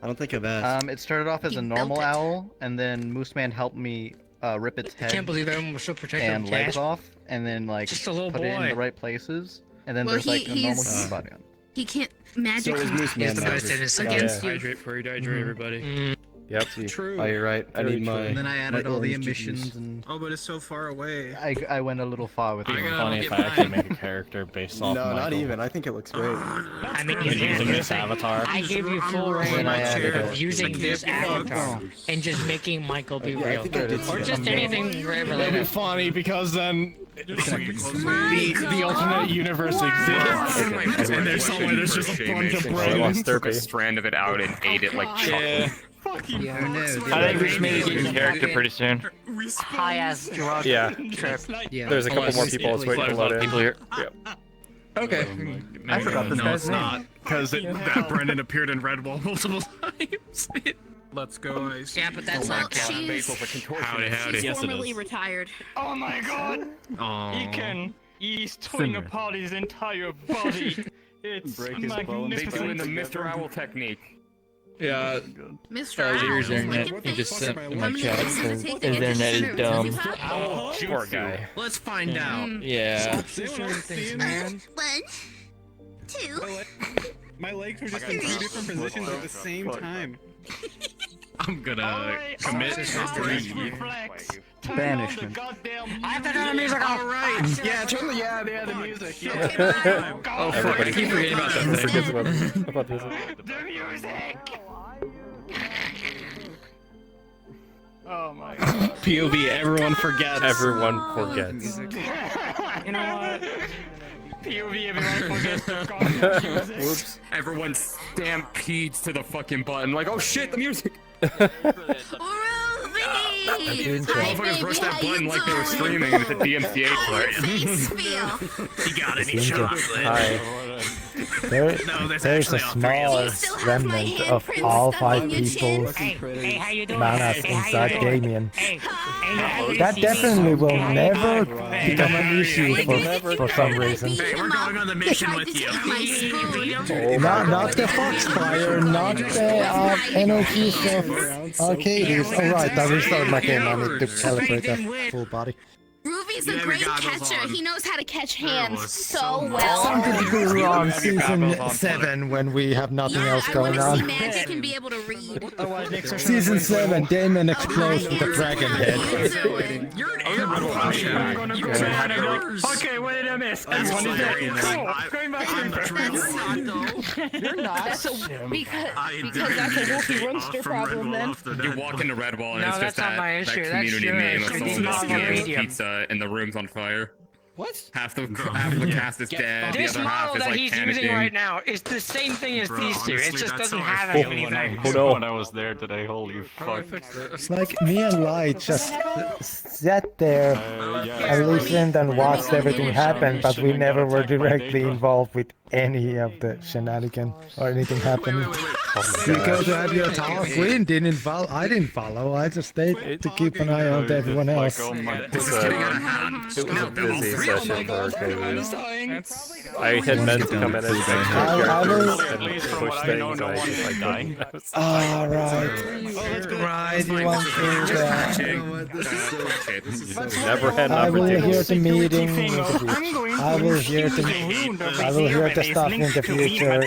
I don't think I've asked. It started off as You a built normal it. owl, and then Mooseman helped me rip its I head can't believe everyone was so protective and of legs Cash. off, and then like Just a little put it in boy. the right places, and then Well, there's like a normal he's- human body on it. He can't magic So is Moose He's Man the now. best in his against you. Hydrate before you dehydrate, everybody. Yep. True. Oh, you're right. I need my. And then I added all the orange emissions juice. and. Oh, but it's so far away. I went a little far with it. It'd be funny if I actually make a character based off No, Michael. not even. I think it looks great. I mean, And using this avatar. I give you full reign of using this avatar and just making Michael be real. Or just anything It'd be related. funny because then the alternate universe exists. And there's somewhere there's just a bunch of brains. Took a strand of it out and ate it like chocolate. I think we just made a new character pretty soon. High ass drug trip. There's a couple more people. Let's wait to load in. Here. Yep. Okay. I forgot this guy's name. Because that Brendan appeared in Redwall multiple times. Let's go, Ice. Yeah, but that's not She's formerly retired. Oh my god! He's towing apart his entire body. It's They do in the Mr. Owl technique. Yeah. Mr. Yours Owl, internet. like, You just sent in my how many chat. days does it take to His get this internet is center? dumb. Is it hot? Poor guy. Let's find out. Yeah. One, two. My legs were just in 2 different positions at the same time. I'm gonna commit three. Banishment. I have to turn the music off. Alright. Yeah, turn the the music. Oh, Everybody keep forgetting about that. forgets about this. The music! Oh my god. POV, everyone forgets. Everyone forgets. You know what? POV, everyone forgets the goddamn music. Whoops. Everyone stampedes to the fucking button, like, oh shit, the music! Motherfuckers pressed that button like they were streaming and it's a DMCA player. You got any chocolate? Hi. No, there's There's a actually small remnant of all 5 people's Hey, how you doing? manas Hey, how you inside doing? Damien. Hey, That definitely will never become an issue for some reason. Hey, we're going on the mission with you. Not the Foxfire, not the NOPs of Arcadies. Alright, I restarted my game. I need to calibrate that full body. Ruby's a great catcher. He knows how to catch hands so well. Something to go wrong season 7 when we have nothing else going I want to see on. magic and be able to read. Season 7, Damon explodes with a dragon head. You're an animal. You can't yours. Okay, what did I miss? That's Everyone is like, there. like, Going back I'm to You're not, though. You're not. That's because that's a Wolfie Runster problem then. You walk into Redwall and No, it's that's just not that, my that issue. That's community your meme issue. of It's someone not just my eating medium. pizza and the room's on fire. What? Half the cast is dead, the This other half model is that like he's using panicking. right now is the same thing as these two. It honestly, just that's doesn't how I have feel anything. When I was there today, holy fuck. It's like me and Light just sat there and listened and watched everything happen, but we never were directly involved with any of the shenanigans or anything happening. You go to have your talk. We didn't follow. I didn't follow. I just stayed to keep an eye on everyone else. It was a busy session for Arcadies. I had meant to come in as a I will. and push things. I just like Right, you want to never had an I will opportunity. hear the meeting. I will hear the stuff in the future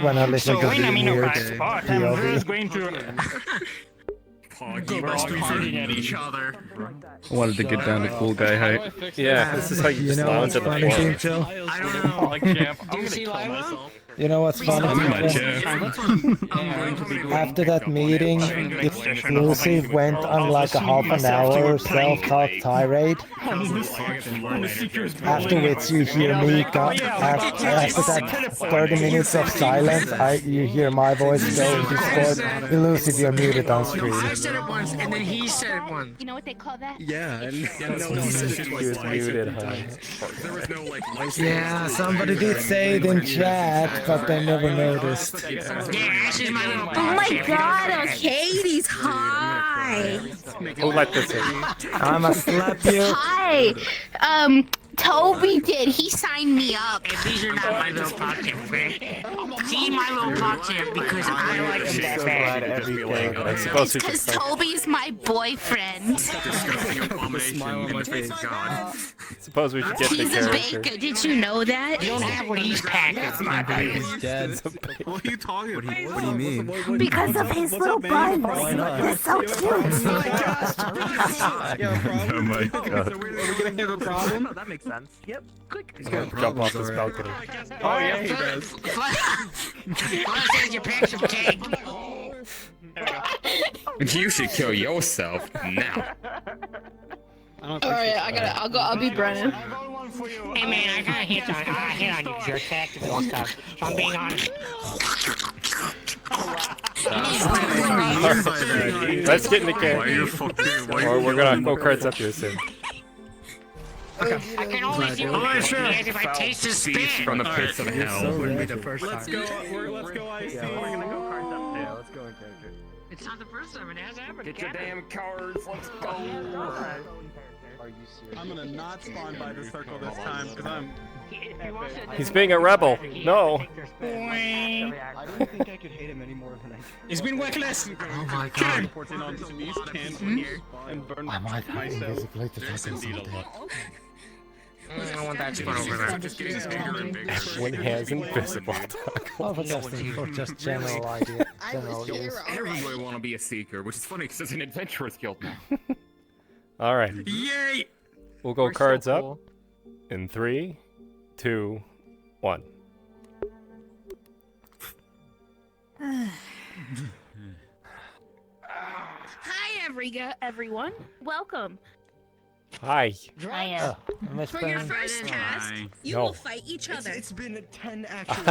when I listen to the weird POV. At each other. I wanted to get down to cool guy height. Yeah, this is how you just lounge at the funny, floor. Chill? I don't know. Like, champ, I'm gonna kill myself. You know what's funny? After that meeting, Exclusive went on like a half an hour self-talk tirade. After which you hear me after that 30 minutes of silence, you hear my voice go in Discord. Elusive, you're muted on screen. I said it once, and then he said it once. You know what they call that? Yeah, and He was muted, huh? There was no like license. Yeah, somebody did say it in chat, but they never noticed. Yeah, she's my little Oh my god, Arcadies, hi! Who let this in? I'ma slap you. Hi! Toby did. He signed me up. And these are not my little pockets, right? See my little pocket because I like them that bad. I suppose we Because should start. Toby's my boyfriend. Disgusting abomination in the face of God. Suppose we should get the He's a character. baker. Did you know that? You don't have what he's packing. I believe he's dead. What are you talking about? What do you mean? Because of his little buns. They're so cute. Oh my God. Are we gonna have a problem? That makes sense. Yep. Click. He's gonna jump off this balcony. Oh yeah, he does. Plus, you pack some cake. You should kill yourself now. Alright, I'll be Brennan. Hey man, I gotta hit on you, jerk tactical and stuff. If I'm being honest. Let's get in the game. Or we're gonna go cards up here soon. I can only see what he has if I taste his spit. From the pits of hell. Let's go IC. Yeah, we're gonna go cards up. Yeah, let's go in character. It's not the first time it has happened. Get your damn cards. Let's go. Are you serious? I'm gonna not spawn by the circle this time because I'm. He's being a rebel. No. I don't think I could hate him any more than I do. He's been reckless. Oh my God. Reporting on Denise can and burn I might have myself. invisibility to There's tackle indeed a something. lot. I want that spot over there. Just getting bigger and bigger. When he has invisible Oh, for just general idea. General use. Everybody want to be a seeker, which is funny because it's an adventurous guild now. All right. Yay! We'll go cards up in 3, 2, 1. Hi, everyone. Welcome. Hi. I am. Miss For your Brennan. first test, you No. will fight each other. It's been 10 actual.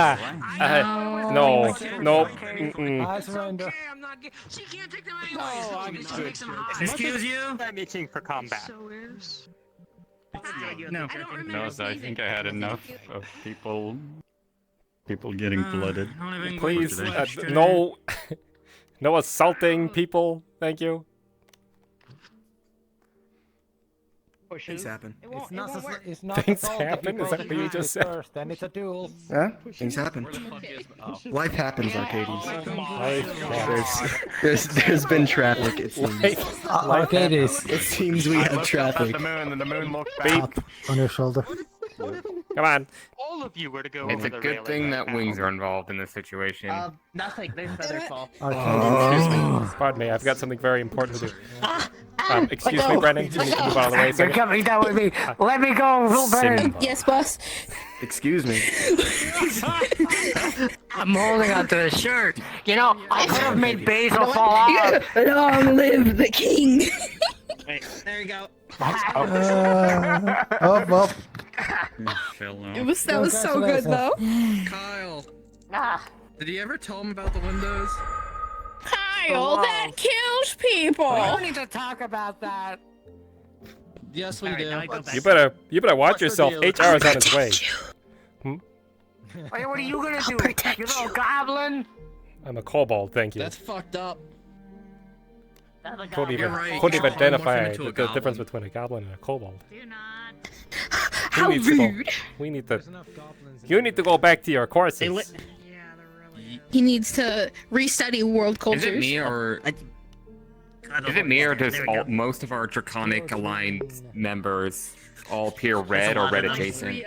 No. Nope. Mm-mm. I surrender. I'm not getting. She can't take them Oh, I'm anyways. good. Excuse you? I'm itching for combat. So is. No. I don't remember. No, so I leaving. think I had enough of people getting blooded. Please, no. No assaulting people. Thank you. Things happen. It's not Things assault if happen? you Is that break what you the just said? first, then it's a duel. Yeah, things happen. Life happens, Arcadies. There's been traffic. It seems. Arcadies. It seems we have traffic. The moon, and the moon looked Up back. on your shoulder. Come on. All of you were to go It's over a the good railing thing right that now. wings are involved in this situation. Nothing. They feather fall. Arcadies. Pardon me, I've got something very important to do. Excuse me, Brennan. Can you move out of the way a You're second? coming down with me. Let me go, little Brennan. Yes, boss. Excuse me. I'm holding onto the shirt. You know, I could have made Basil fall out. Long live the king. There you go. Up. That was so good though. Kyle, Ah. did you ever tell him about the windows? Kyle, that kills people. We don't need to talk about that. Yes, we do. You better watch yourself. HR is on its way. Wait, what are you gonna do? You little goblin? I'm a kobold, thank you. That's fucked up. Couldn't You're right. even You're identify into a the difference goblin. between a goblin and a kobold. How rude. We need to. You need to go back to your courses. He needs to restudy world Is cultures. it me or does most of our draconic aligned members all appear red or red adjacent?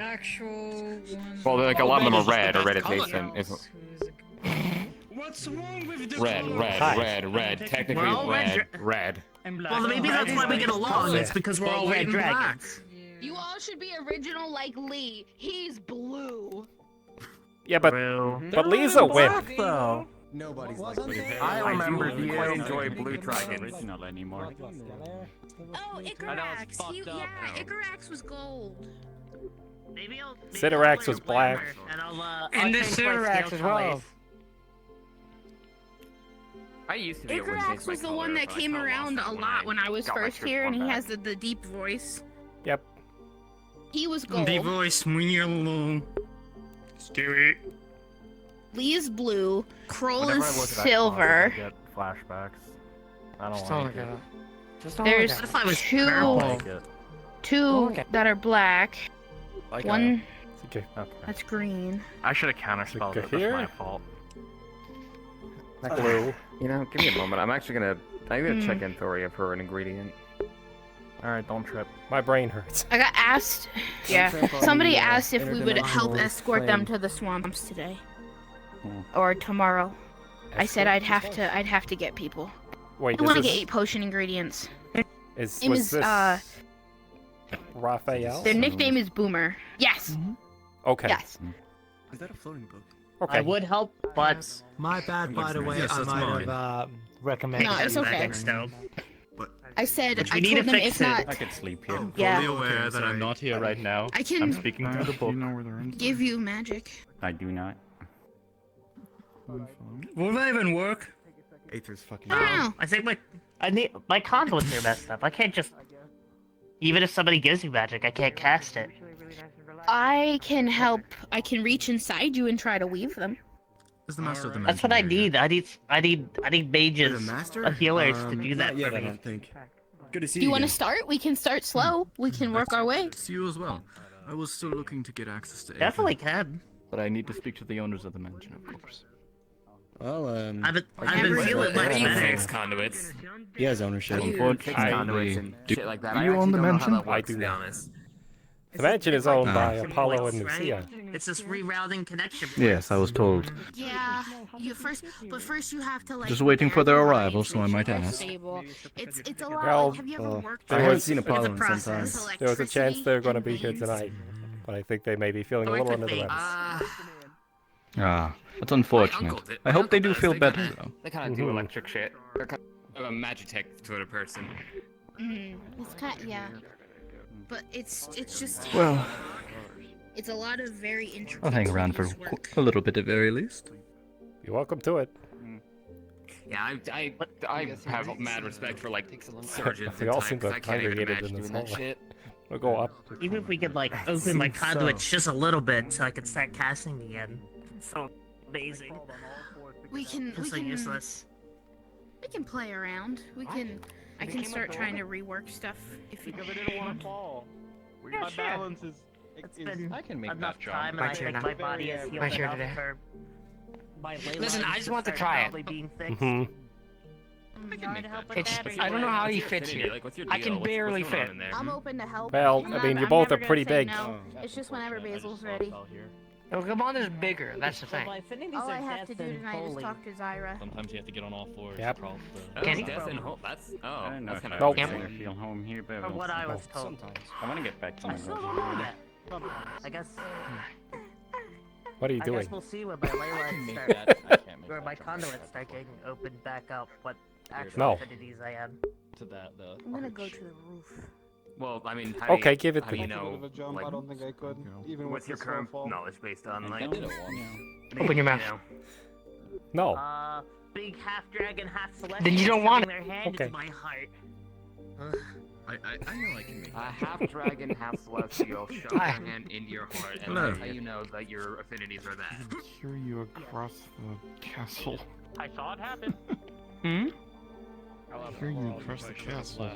Well, like a lot of them are red or red adjacent. What's wrong with the Red. Technically red. Well, maybe that's why we get along. It's because we're all red dragons. You all should be original like Lee. He's blue. Yeah, but Lee's a wimp. Though. Nobody's I remember I you. quite enjoy blue dragons. Original anymore. Oh, Icarax. Icarax was gold. Siderax was black. And this Siderax as well. I used to be able to change Icarax my was the color, one that but I came kinda around lost a that lot when I was got my first trip here, and he form has back. the deep voice. Yep. He was gold. The voice when you're alone. Scary. Lee is blue. Kroll Whenever is I look at that I silver. get flashbacks. I don't Just like look it. at it. Just don't There's look at it. If I was two purple. two Okay. that are black. One. Okay. That's green. I should have counterspelled it. That's here? my fault. Blue. You know, give me a moment. I'm gonna check inventory for an ingredient. Alright, don't trip. My brain hurts. I got asked. Yeah. Somebody asked if we would help interdimensional escort them plane. to the swamps today. Or tomorrow. I said I'd have to get people. Wait, I want to is get this- 8 potion ingredients. Is Name was is this Raphael? their nickname is Boomer. Yes. Okay. Yes. Is that a floating book? Okay. I would help, but My bad, by the way. Yes, I that's might mine. have recommended. No, it's okay. I said But I we need told to them fix if it. not, I could sleep here. Yeah. Fully aware that I'm not here right now. I can- I'm speaking through the book. give you magic. I do not. Will that even work? Aether's fucking. I don't know. I think my conduits are messed up. I can't just. Even if somebody gives me magic, I can't cast it. I can help. I can reach inside you and try to weave them. Is the master of the That's what I need. I need mages, healers to do that Yeah, for I me. don't think. Good to see Do you you want to again. start? We can start slow. We can work our way. See you as well. I was still looking to get access to Aether. Definitely can. But I need to speak to the owners of the mansion, of course. Well, I've been feeling like Fix conduits. he has ownership. Conduits and shit like that. do I you own actually the don't know how mansion? that works, I do to be not. honest. The mansion is owned by Some Apollo points, and right? Lucia. It's this rerouting connection. Yes, I was told. Yeah. First you have to like. Just waiting for their verify arrival, make so I sure might they're ask. stable. It's a lot. Well, like, have you ever worked? I There haven't was- seen Apollo in some time. process. There was a chance they're going to be here Electricity tonight, but I think they may be feeling a little under the weather. Ah, that's unfortunate. I hope they do feel better, though. They kind of do electric shit. They're kind of a magitech sort of person. It's kind yeah. But it's just. Well, It's a lot of very intricate. I'll hang around for tedious work. a little bit at very least. You're welcome to it. Yeah, I have mad respect for like surgeons We and all time, seem to 'cause I have can't even congregated imagine in this doing that hallway. shit. We'll go up. Even if we could like open my conduits just a little bit so I could start casting again. It's so amazing. We can. It's so useless. We can play around. I can start trying to rework stuff if you. Because I didn't want to fall. Yeah, My sure. balance is. It's been I can make enough that jump. time, and My I turn think now. my body is healed My turn enough today. for my ley Listen, lines I just want to start try it. probably being fixed. Mhm. Sorry to help with It's, that, or I you don't know want- how he fits here. Like, what's your I deal? can What's barely going on fit. in there? I'm open to help. Well, I mean, you both never are pretty gonna say big. No. It's just whenever Basil's ready. Oh, come on, is bigger. That's the Well, thing. by fitting these All I are have to death do and tonight is holy. talk to Zyra. Sometimes you have to get on all fours. Yep. Crawl the- Can he? Death and hope. That's that's kind of Nope. I feel home here, but From what I was told. sometimes. I want to get back to I my still grocery don't know store. that. Well, I guess. What are you I doing? guess we'll see when my ley lines make start, that- I can't make or that my jump. conduits start getting opened back up. What actual No. affinities I am. To that, though. I'm gonna go to the roof. Well, I mean, how Okay, do give it how to do you me. know? Bit of a jump. Like, I don't think I could. Even what's with your the current snowfall. knowledge based on? I Like, did it once. Open your mouth. No. Big half dragon, half celestial. Then you don't want shoving it. their hand Okay. into my heart. I know I can make a half dragon, half celestial, shove their hand into your heart, and Hello. that's how you know that your affinities are that. Hear you across the castle. I saw it happen. Hear you across the castle.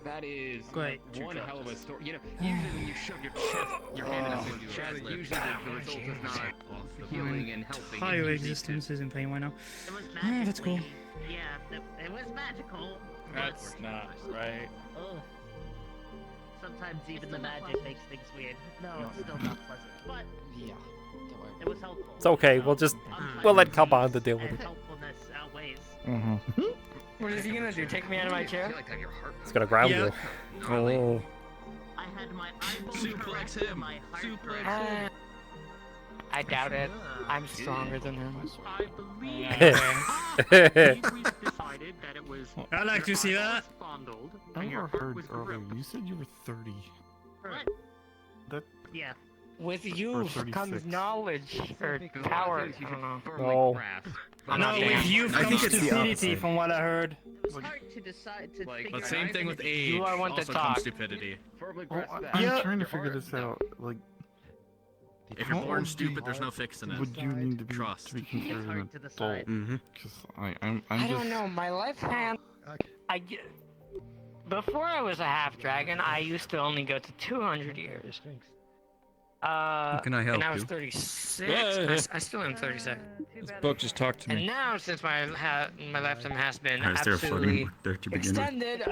That is Great. one hell of a story. You know, usually when you shove your chest, your hand up into your chest, usually the result is not healing and helping. Higher It usually existence is in pain right now. It was Yeah, that's cool. magically- Yeah, it was magical. That's not right. Ugh. Sometimes even the magic makes things weird. No, it's still not pleasant. But Yeah. it was helpful. It's okay. We'll let Kaban to deal with And it. helpfulness outweighs. Mm-hmm. What is he gonna do? Take me out of my chair? It's gonna ground you. Oh. I had my eyeball Suplex him. my heart Suplex I doubt it. I'm stronger than him. I believe we decided that it was. I'd like to see that. Fondled, I and your heart overheard was earlier. gripped. You said you were 30. What? That Yeah. With you Or comes 36. knowledge or power. I don't know. No. No, with you I comes think it's the stupidity, opposite. from what I heard. It was hard to decide to figure But out. same thing with age. You are one to also talk. comes stupidity. I'm Yeah. trying to figure this out. Like, If you're how born old stupid, there's no fixing it. would you need to be Trust. considered an hard to decide. adult? Because I'm I just. don't know. My left hand. I get. Before I was a half dragon, I used to only go to 200 years. Can I help and I was you? 36. Yeah. I still am 36. This book just talked to And me. now, since my lifetime has been Is there a absolutely funny dirty beginner? extended,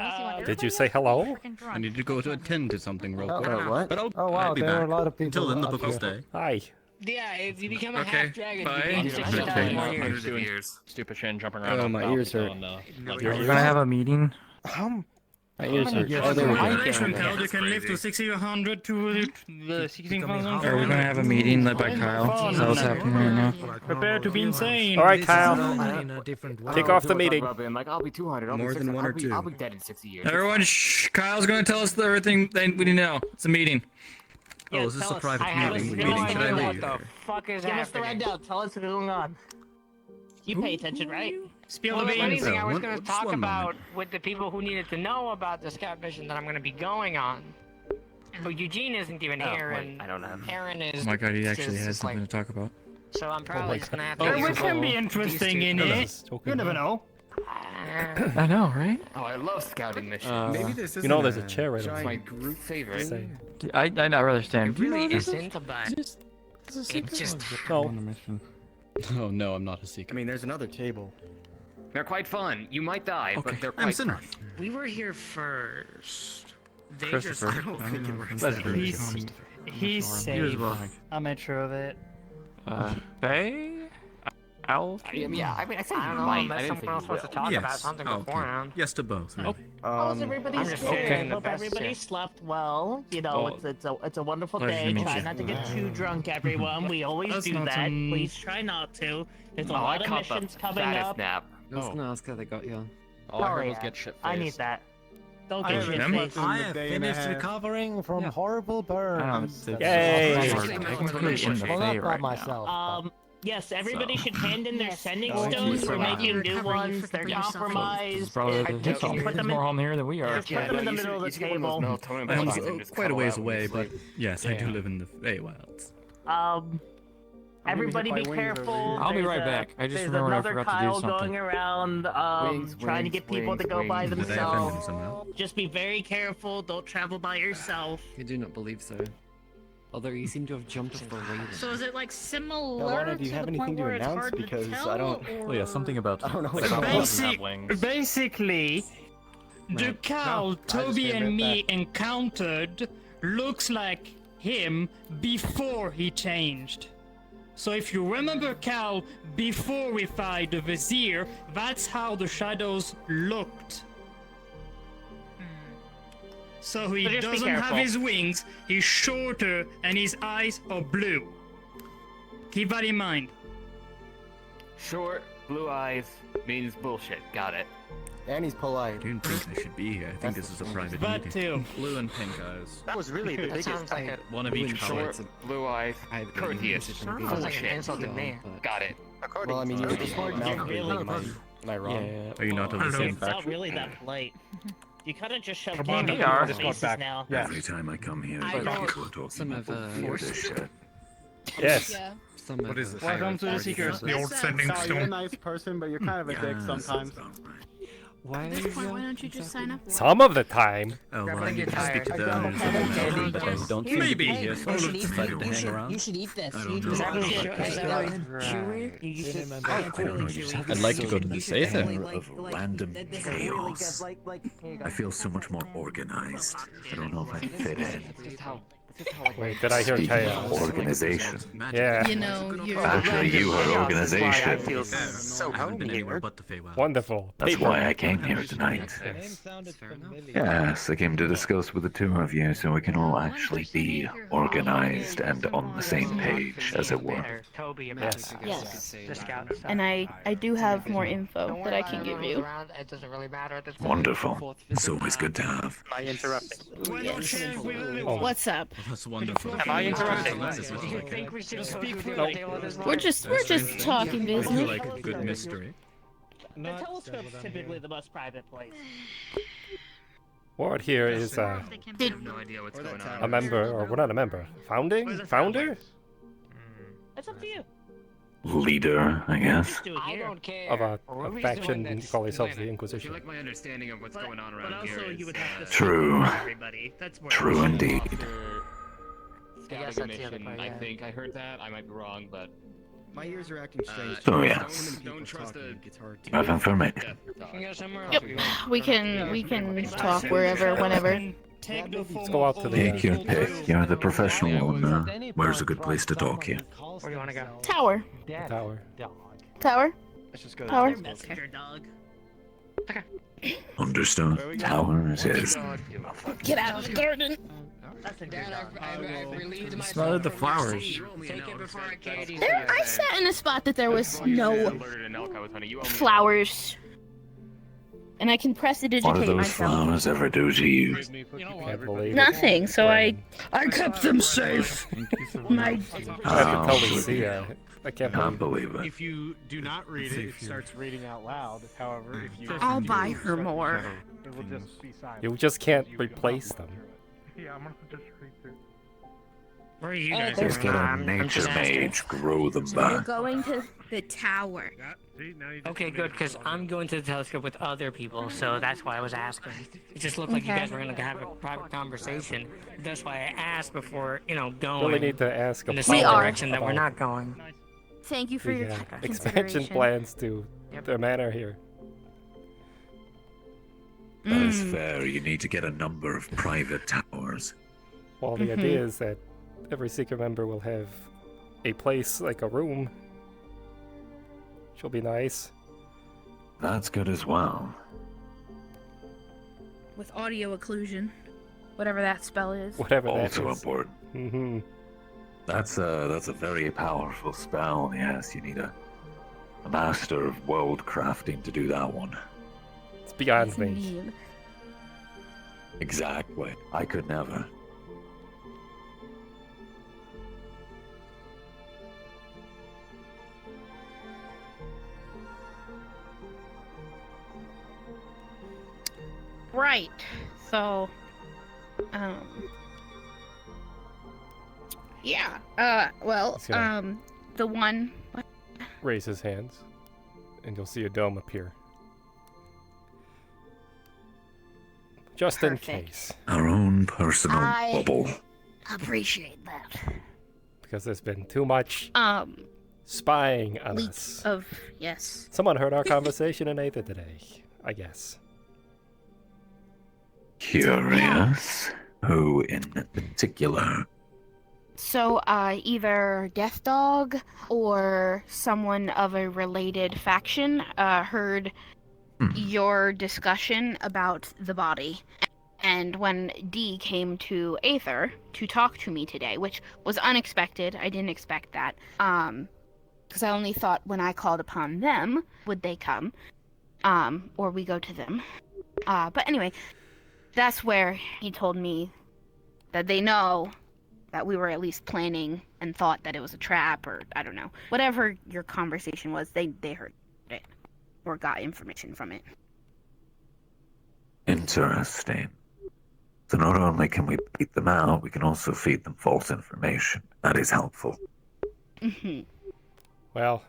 Did you say hello? I need to go to attend to something real quick. what? But Oh wow, I'll be there back. are a lot of people. Until then, the up book will here. stay. Hi. yeah, if you become a Okay, half dragon, bye. you gain 60,000 more years. Hundreds of years. Stupid shit and jumping around. Oh, on my top ears hurt. on, We're gonna have a meeting. My ears hurt. Oh, there we go. You can live to 600 to 16,000. Are we gonna have a meeting led by Kyle? Is that what's happening right now? Prepare to be insane. All right, Kyle. Kick off the meeting. Like, I'll be 200. I'll More be than 600, one or two. I'll be dead in 60 years. Everyone, shh. Kyle's gonna tell us everything we need to know. It's a meeting. Yeah, Oh, is this tell a us. private I have meeting? no Should I idea leave? what the fuck is Give us the happening. rundown. Tell us what's going on. You pay attention, right? Spill Well, the if beans. anything, I was going to Just talk one about moment. with the people who needed to know about the scout mission that I'm going to be going on. But Eugene isn't even here, and I don't know. Aaron Oh is. my god, he actually is has like, something to talk about. so I'm probably just going to have to. There use can be these interesting two in things. it. You never know. I know, right? Oh, I love scouting missions. Maybe this You know, isn't there's a chair right It's over my there. group favorite. Say. I not rather stand. It really isn't, but It's just. No. Oh no, I'm not a secret. I mean, there's another table. They're quite fun. You might die, but they're I'm quite Sinner. fun. We were here first. They Christopher. just. I don't think it works. He's safe. I'm not sure of it. They? Al? Yeah, I mean, I think I don't you know, might. I unless didn't someone else think wants to talk about something beforehand. Yes to both. Really. How's everybody I'm just doing? saying the Hope best everybody shit. slept well. You know, Well, it's a wonderful pleasure day. to meet Try you. not to get too drunk, everyone. We always That's do not that. some- Please try not to. There's a Oh, I lot of caught the missions coming fattest up. nap. I was gonna ask how they got you. All I Oh, heard was yeah. get shit I need faced. that. Don't I get have shit him. faced. I have finished recovering from horrible burns. Yay! I can put it in the Well, bay not by right now. myself. Yes, everybody So- should hand in their sending Oh, stones. you We're for making that. new Recovery ones. for They're free yourself. compromised. Probably Just he's put them more in. home here than we are. Just put them in the middle of the table. Quite a ways away, but yes, I do live in the Feywilds. Everybody be careful. I'll be There's right a- back. I just there's remembered I another forgot to do Kyle something. going around, trying to get people to go by Did I offend him themselves. somehow? Just be very careful. Don't travel by yourself. I do not believe so. Although you seem to have jumped off the radar. So is it like similar Lorna, do you to have the anything point to where it's announce? hard Because to I tell, don't- or... Oh yeah, something about. I don't know Like, what Basically, the Right. cow No, I Toby just and gave me it encountered looks like him before he changed. So if you remember Cal before we fight the Vizier, that's how the shadows looked. So he So just be doesn't have careful. his wings, he's shorter, and his eyes are blue. Keep that in mind. Short, blue eyes means bullshit. Got it. And he's polite. I didn't think I should be here. I think this is a private That meeting. too. Blue and pink eyes. That was really the That biggest sounds like thing. a, One of each color. Short, blue eyes, courteous. sounds like an insult to me. Got it. Well, I mean, you're the smart mouth really- breathing, am I wrong? Are you not of the same It's not faction? really that polite. You kind of just shove Come game on, in we are. people's Just walk faces back. now. Yeah. Every time I come here, I know. people are talking Some about have, this shit. Yes. Yeah. Some What have, is this? Welcome to the Seekers. The old sending Sorry, you're a nice person, but you're kind of a dick sometimes. Why At this point, why don't you just sign up for it? Some of the time. Oh, well, I Grandma, need to you're speak to tired. them. But I don't seem to Maybe. be here, so I'll just decide to hang around. You should eat this. I don't Is know. that really Chewy? You should I don't know. I'd like to go to this Aether. Of random chaos. I feel so much more organized. I don't know if I fit in. Wait, did I hear Speaking chaos? of organization. Yeah. You know, you're Actually, you heard organization. So I haven't been anywhere but the Feywild. Wonderful. That's Paper. why I came here tonight. Yes, I came to discuss with the two of you so we can all actually be organized and on the same page, as it were. Toby about Yes. the scout stuff. And I do have more info Don't that worry I about can it, give everyone's you. around. It doesn't really matter at this point. Wonderful. It's always good to have. Am I interrupting? What's up? That's wonderful. Am I interrupting? Do you think we should Speak go for- to the table at this point? We're just talking I feel business. like a good mystery. The telescope's typically the most private place. What here is I have no idea what's going on. a member, or we're not a member. Founder? Mm. It's up to you. leader, I guess. I don't care. Of a faction who call themselves the Inquisition. like my understanding of what's going on around here is, True. True indeed. guess that's the other part, I yeah. think I heard that. I might be wrong, but My ears are acting strange. So yes. don't trust a You have information. Yep. We can talk wherever, whenever. Let's go out to the Take your pick. You're the professional one. Where's a good place to talk here? Where do you want to go? Tower. Tower. Tower. Let's just go. Tower. Messenger dog. Understood. Tower it is. Get out of the garden. Smell the flowers. There, I sat in a spot that there was no flowers, and I can What do presidigitate those myself. flowers ever do to you? Can't believe it. Nothing. So I kept them safe. My I can totally see it. I can't believe it. If you do not read it, it starts reading out loud. However, if you I'll buy her more. it will just be silent. You just can't replace them. Yeah, I'm gonna just read through. Where are you guys? Just get a nature mage, grow them We're back. going to the tower. Okay, good, because I'm going to the telescope with other people, so that's why I was asking. It just looked like you Okay. guys were going to have a private conversation. That's why I asked before, going Really need to ask in the about same direction that we're not going. Thank you for your the expansion consideration. plans to their manor here. That is fair. You need to get a number of private towers. Well, the idea is that every Seeker member will have a place, like a room. Which will be nice. That's good as well. Mm. With audio occlusion, whatever that spell is. Whatever that Also is. important. Mm-hmm. That's a very powerful spell. Yes, you need a master of world crafting to do that one. It's beyond Yes, me. indeed. Exactly. I could never. Right. So, yeah. Well, He's gonna- the one. Raise his hands, and you'll see a dome appear. Just in Perfect. case. Our own personal I- bubble. Appreciate that. Because there's been too much Um, spying on leaks us. of yes. Someone heard our conversation in Aether today, I guess. Curious. Who in particular? So, either Death Dog or someone of a related faction heard your discussion about the body. And when D came to Aether to talk to me today, which was unexpected, I didn't expect that. Because I only thought when I called upon them, would they come, or we go to them. But anyway, that's where he told me that they know that we were at least planning and thought that it was a trap, or I don't know. Whatever your conversation was, they heard it or got information from it. Interesting. So not only can we beat them out, we can also feed them false information. That is helpful. Mm-hmm. Well,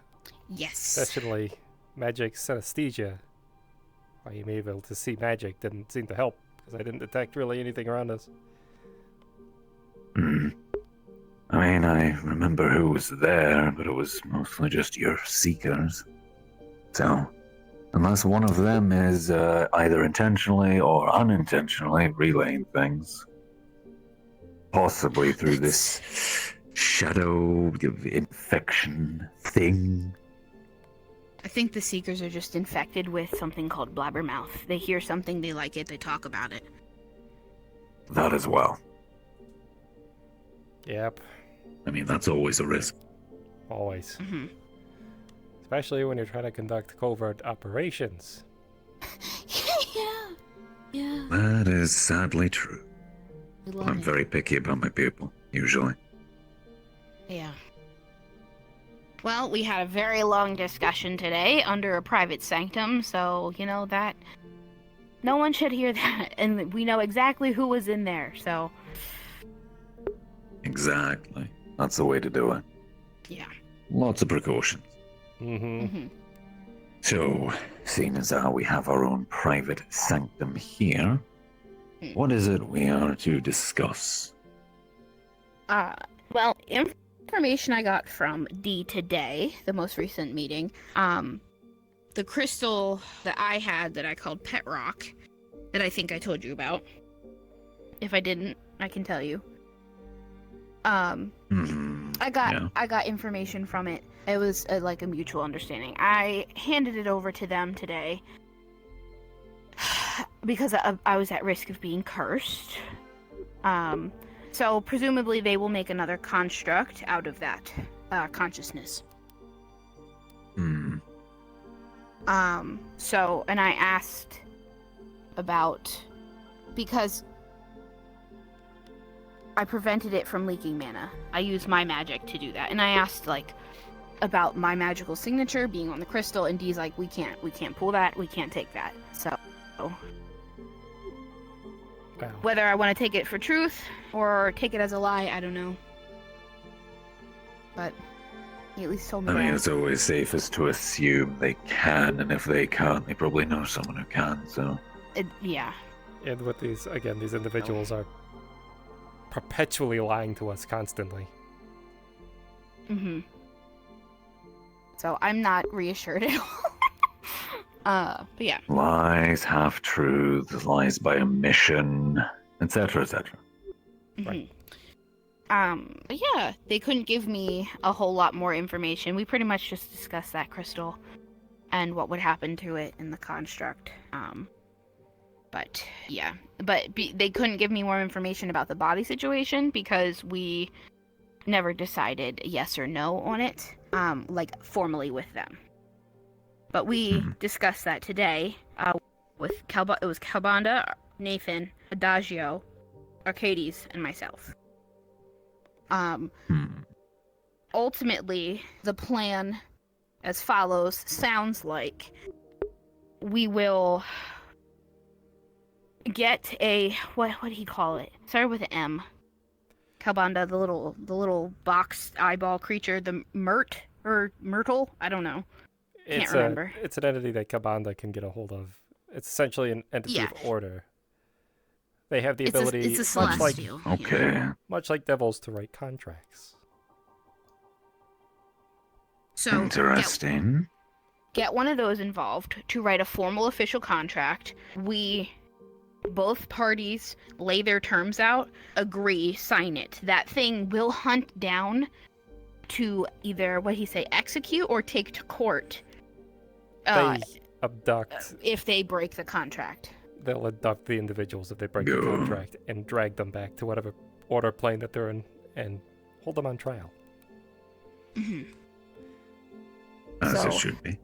Yes. especially magic synesthesia. Why you may be able to see magic didn't seem to help, because I didn't detect really anything around us. I mean, I remember who was there, but it was mostly just your seekers. So, unless one of them is either intentionally or unintentionally relaying things, possibly through this shadow infection thing. I think the Seekers are just infected with something called blabbermouth. They hear something, they like it, they talk about it. That as well. Yep, I mean, that's always a risk. always. Mm-hmm. Especially when you're trying to conduct covert operations. Yeah. That is sadly true. We love I'm it. very picky about my people, usually. Yeah. Well, we had a very long discussion today under a private sanctum, so, that no one should hear that, and we know exactly who was in there, so, Exactly. That's the way to do it. yeah. lots of precautions. So, seeing as how we have our own private sanctum here, what is it we are to discuss? Well, information I got from D today, the most recent meeting, the crystal that I had that I called Pet Rock, that I think I told you about. If I didn't, I can tell you. I got information from it. It was like a mutual understanding. I handed it over to them today because I was at risk of being cursed. So presumably they will make another construct out of that consciousness. So, and I asked about, because I prevented it from leaking mana. I used my magic to do that. And I asked, like, about my magical signature being on the crystal, and D's like, we can't pull that, we can't take that. So, whether I want to take it for truth or take it as a lie, I don't know. But he at least told me I mean, that. it's always safest to assume they can, and if they can't, they probably know someone who can, so... Yeah. And with these, again, these individuals are perpetually lying to us constantly. So I'm not reassured at all. But yeah. Lies, half-truths, lies by omission, etc., etc. But yeah, they couldn't give me a whole lot more information. We pretty much just discussed that crystal and what would happen to it in the construct. But yeah, they couldn't give me more information about the body situation because we never decided yes or no on it, like formally with them. But we discussed that today with it was Calbanda, Nathan, Adagio, Arcadies, and myself. Ultimately, the plan as follows sounds like we will get a what do you call it? Started with an M. Calbanda, the little box eyeball creature, the Myrtle. I don't know. Can't remember. It's an entity that Calbanda can get a hold of. It's essentially an entity of order. They have the ability, it's a celestial. much like devils, to write contracts. So interesting. Get one of those involved to write a formal official contract. Both parties lay their terms out, agree, sign it. That thing will hunt down to either, execute or take to court. They abduct. If they break the contract. They'll abduct the individuals if they break the contract and drag them back to whatever order plane that they're in and hold them on trial. As it should be.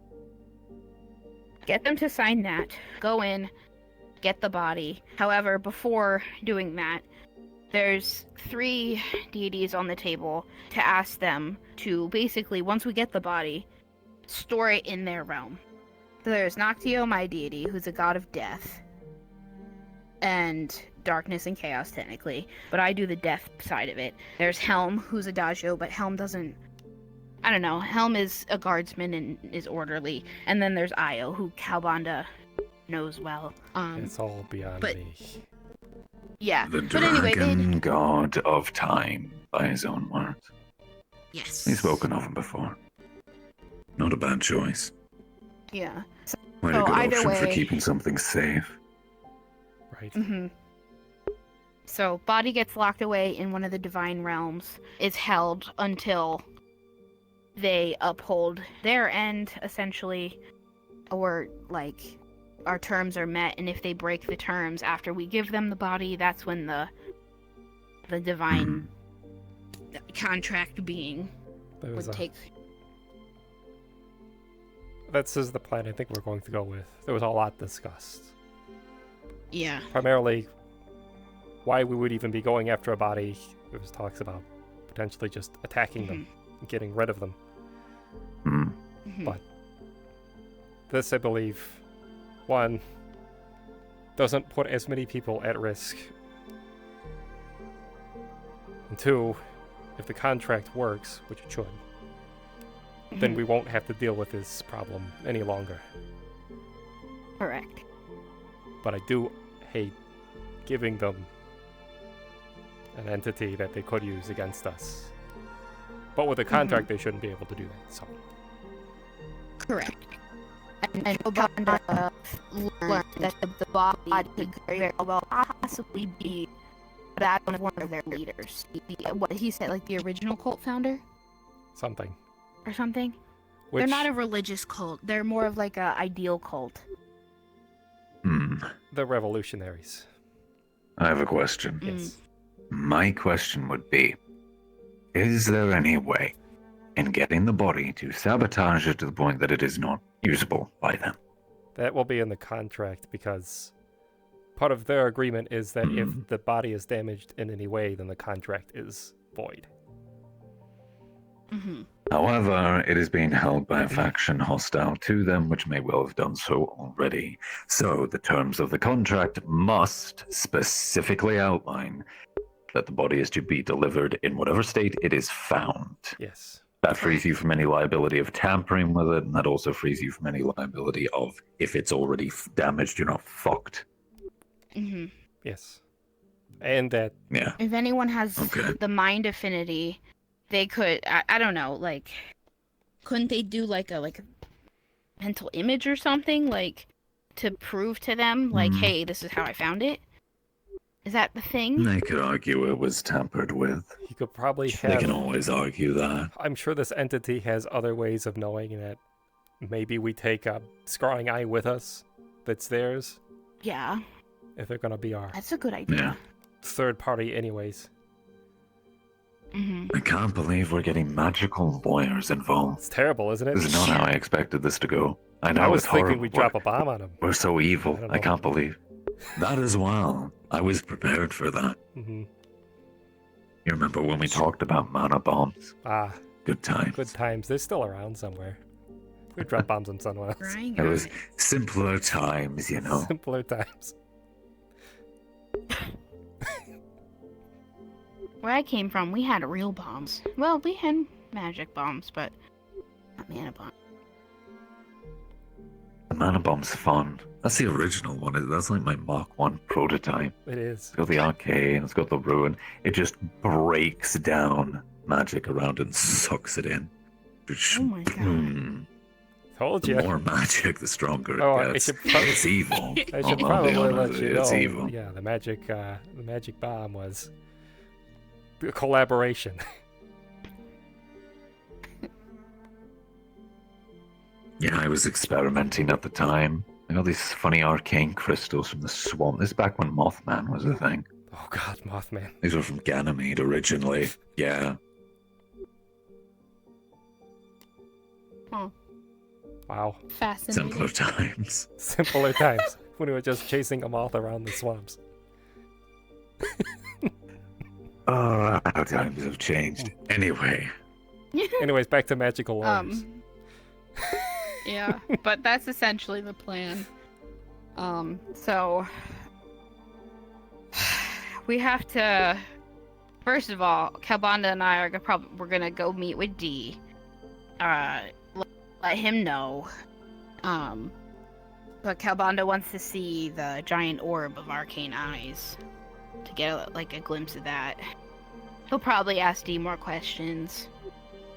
Get them to sign that. Go in. Get the body. However, before doing that, there's 3 deities on the table to ask them to basically, once we get the body, store it in their realm. So there's Noctio, my deity, who's a god of death and darkness and chaos, technically, but I do the death side of it. There's Helm, who's Adagio, but Helm doesn't... I don't know. Helm is a guardsman and is orderly. And then there's Io, who Calbanda knows well. It's all beyond me. Yeah. The but anyway, dragon god of time, by his own words. Yes. He's spoken of him before. Not a bad choice. Yeah. Quite a good option for keeping something safe. Right. So, body gets locked away in one of the divine realms. Is held until they uphold their end, essentially, or like our terms are met, and if they break the terms after we give them the body, that's when the divine contract being would take. This is the plan I think we're going to go with. There was a lot discussed. Yeah. Primarily, why we would even be going after a body. There was talks about potentially just attacking them and getting rid of them. But this, I believe, one, doesn't put as many people at risk. And two, if the contract works, which it should, then we won't have to deal with this problem any longer. Correct. But I do hate giving them an entity that they could use against us. But with a contract, they shouldn't be able to do that, so. Correct. And Kobold learned that the body could very well possibly be that of one of their leaders. What he said, like the original cult founder? Something. Or something? Which... They're not a religious cult. They're more of like a ideal cult. The revolutionaries. I have a question. Yes. My question would be, is there any way in getting the body to sabotage it to the point that it is not usable by them? That will be in the contract because part of their agreement is that if the body is damaged in any way, then the contract is void. However, it is being held by a faction hostile to them, which may well have done so already. So the terms of the contract must specifically outline that the body is to be delivered in whatever state it is found. Yes. That frees you from any liability of tampering with it, and that also frees you from any liability of if it's already damaged, you're not fucked. Yes. And that... Yeah. If anyone has the mind affinity, they could, I don't know, like, couldn't they do like a mental image or something, like, to prove to them, like, hey, this is how I found it? Is that the thing? They could argue it was tampered with. You could probably have... They can always argue that. I'm sure this entity has other ways of knowing that maybe we take a scrawling eye with us that's theirs. Yeah. If they're gonna be our... That's a good idea. Third party anyways. I can't believe we're getting magical lawyers involved. It's terrible, isn't it? This is not how I expected this to go. I know I was it's thinking horrible. we'd drop a bomb on them. We're so evil. I can't believe. That as well. I was prepared for that. You remember when we talked about mana bombs? Ah. Good times. Good times. They're still around somewhere. We drop bombs on someone else. It was simpler times, you know. Simpler times. Where I came from, we had real bombs. Well, we had magic bombs, but not mana bombs. The mana bomb's fun. That's the original one. That's like my Mach 1 prototype. It is. It's got the arcane, it's got the ruin. It just breaks down magic around and sucks it in. Oh my god. Told The you. more magic, the stronger Oh, it I gets. should probably, It's evil. I should I'll probably be honest, let you know. it's evil. Yeah, the magic bomb was a collaboration. Yeah, I was experimenting at the time. I got these funny arcane crystals from the swamp. This is back when Mothman was a thing. Oh god, Mothman. These were from Ganymede originally. Yeah. Oh. Wow. Fascinating. Simpler times. Simpler times. When we were just chasing a moth around the swamps. Oh, how times have changed. Anyway. Anyways, back to magical lawyers. Yeah, but that's essentially the plan. So we have to. First of all, Kalbanda and I are we're gonna go meet with D. Let him know. But Kalbanda wants to see the giant orb of arcane eyes to get a glimpse of that. He'll probably ask D more questions.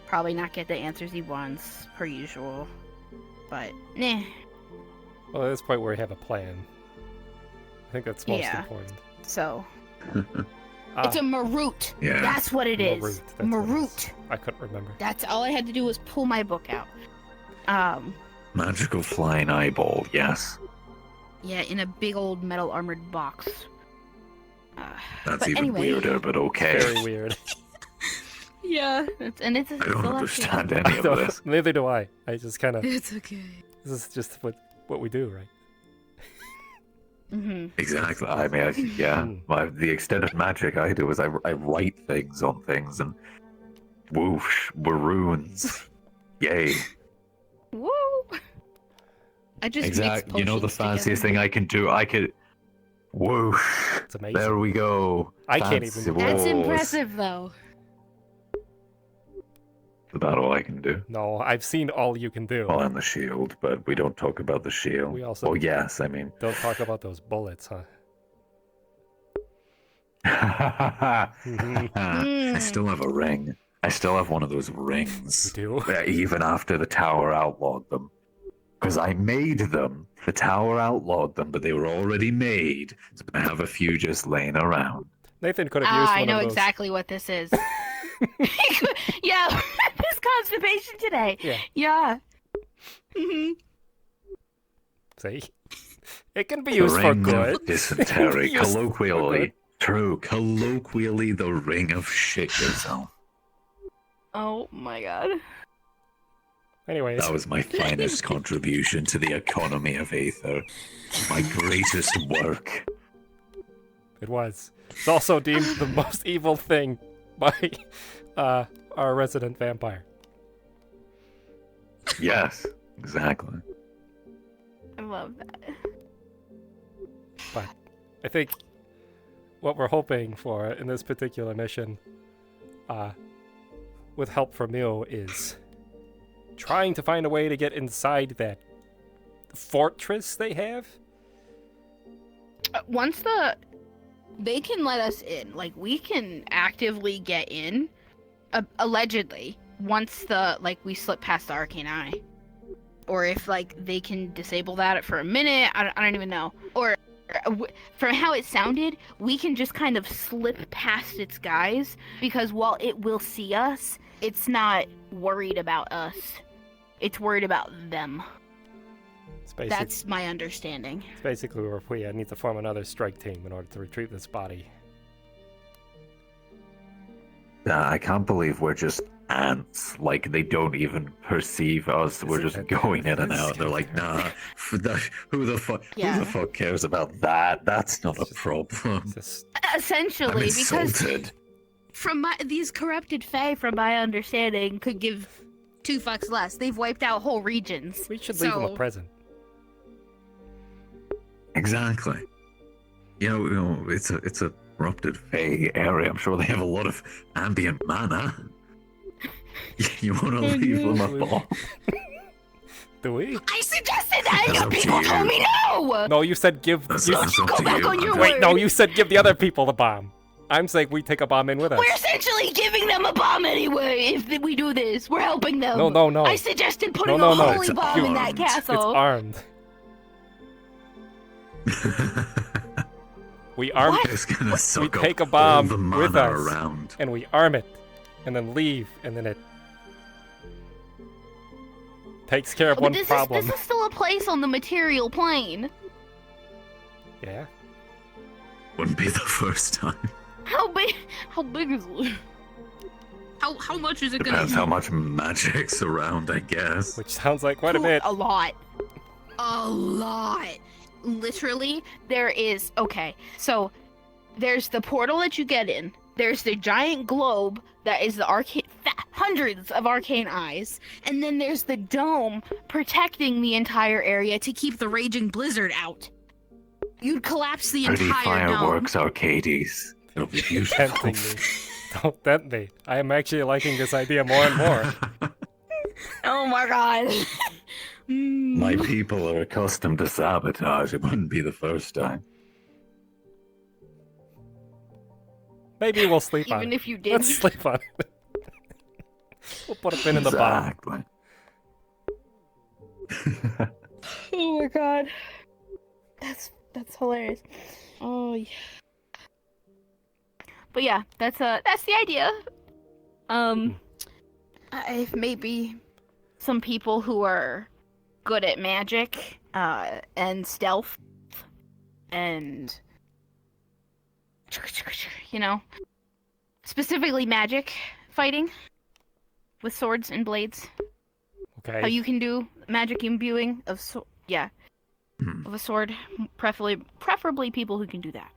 Probably not get the answers he wants, per usual. But, nah. Well, at this point we have a plan. I think that's most important. So. It's a Marut. Yeah. That's what it is. Marut. I couldn't remember. That's all I had to do was pull my book out. Magical flying eyeball, yes. Yeah, in a big old metal armored box. That's even weirder, but okay. Very weird. Yeah, it's I don't understand any of this. Neither do I. I just kind of. It's okay. This is just what we do, right? Exactly. I mean, the extent of magic I do is I write things on things and whoosh, runes. Yay. Woo! I just exactly. You know the fanciest thing I can do? I could whoosh. It's amazing. There we go. I can't even. That's impressive, though. about all I can do. No, I've seen all you can do. Well, and the shield, but we don't talk about the shield. We also. Oh yes, I mean. Don't talk about those bullets, huh? I still have a ring. I still have one of those rings. You do? Even after the tower outlawed them. Because I made them. The tower outlawed them, but they were already made. So I have a few just laying around. Nathan could have used one I know of those. exactly what this is. Yeah, this constipation today. Yeah. Mm-hmm. See? It can be used for Ring good. of dysentery, Used for colloquially. good. True, colloquially the ring of shit yourself. Oh my god. Anyways. That was my finest contribution to the economy of Aether. My greatest work. It was. It's also deemed the most evil thing by our resident vampire. Yes, exactly. I love that. But I think what we're hoping for in this particular mission, with help from you, is trying to find a way to get inside that fortress they have. Once they can let us in, like we can actively get in, allegedly, once we slip past the arcane eye. Or if they can disable that for a minute, I don't even know. Or from how it sounded, we can just kind of slip past its guys, because while it will see us, it's not worried about us. It's worried about them. That's my understanding. It's basically where we need to form another strike team in order to retrieve this body. I can't believe we're just ants. Like, they don't even perceive us. We're just going in and out. They're like, nah, who the fuck cares about that? That's not a problem. Essentially, I'm insulted. because from these corrupted Fae, from my understanding, could give 2 fucks less. They've wiped out whole regions. We should leave them a present. Exactly. You know, it's a corrupted Fae area. I'm sure they have a lot of ambient mana. You want to leave them a bomb? Do we? I suggested that, and people told me no! No, you said give... That's up Go to back you. on your Wait, word! no, you said give the other people the bomb. I'm saying we take a bomb in with us. We're essentially giving them a bomb anyway if we do this. We're helping them. No. I suggested putting No. a holy It's bomb in that castle. It's armed. We arm. We take a bomb with us, around. and we arm it, and then leave, and then it takes care of one problem. This is still a place on the material plane. Yeah. Wouldn't be the first time. How big is it? How much is it gonna Depends be? how much magic's around, I guess. Which sounds like quite a bit. A lot. A lot. Literally, there is... Okay, so there's the portal that you get in. There's the giant globe that is the hundreds of arcane eyes. And then there's the dome protecting the entire area to keep the raging blizzard out. You'd collapse the Pretty entire dome. fireworks, Arcades. It'll be beautiful. Tempting me. Don't tempt me. I am actually liking this idea more and more. Oh my god. My people are accustomed to sabotage. It wouldn't be the first time. Maybe we'll sleep on it. Even if you did. Let's sleep on it. We'll put a pin in the bomb. Oh my god. That's hilarious. Oh yeah. But yeah, that's the idea. Maybe some people who are good at magic, and stealth, and specifically magic fighting with swords and blades. Okay. How you can do magic imbuing of of a sword, preferably people who can do that.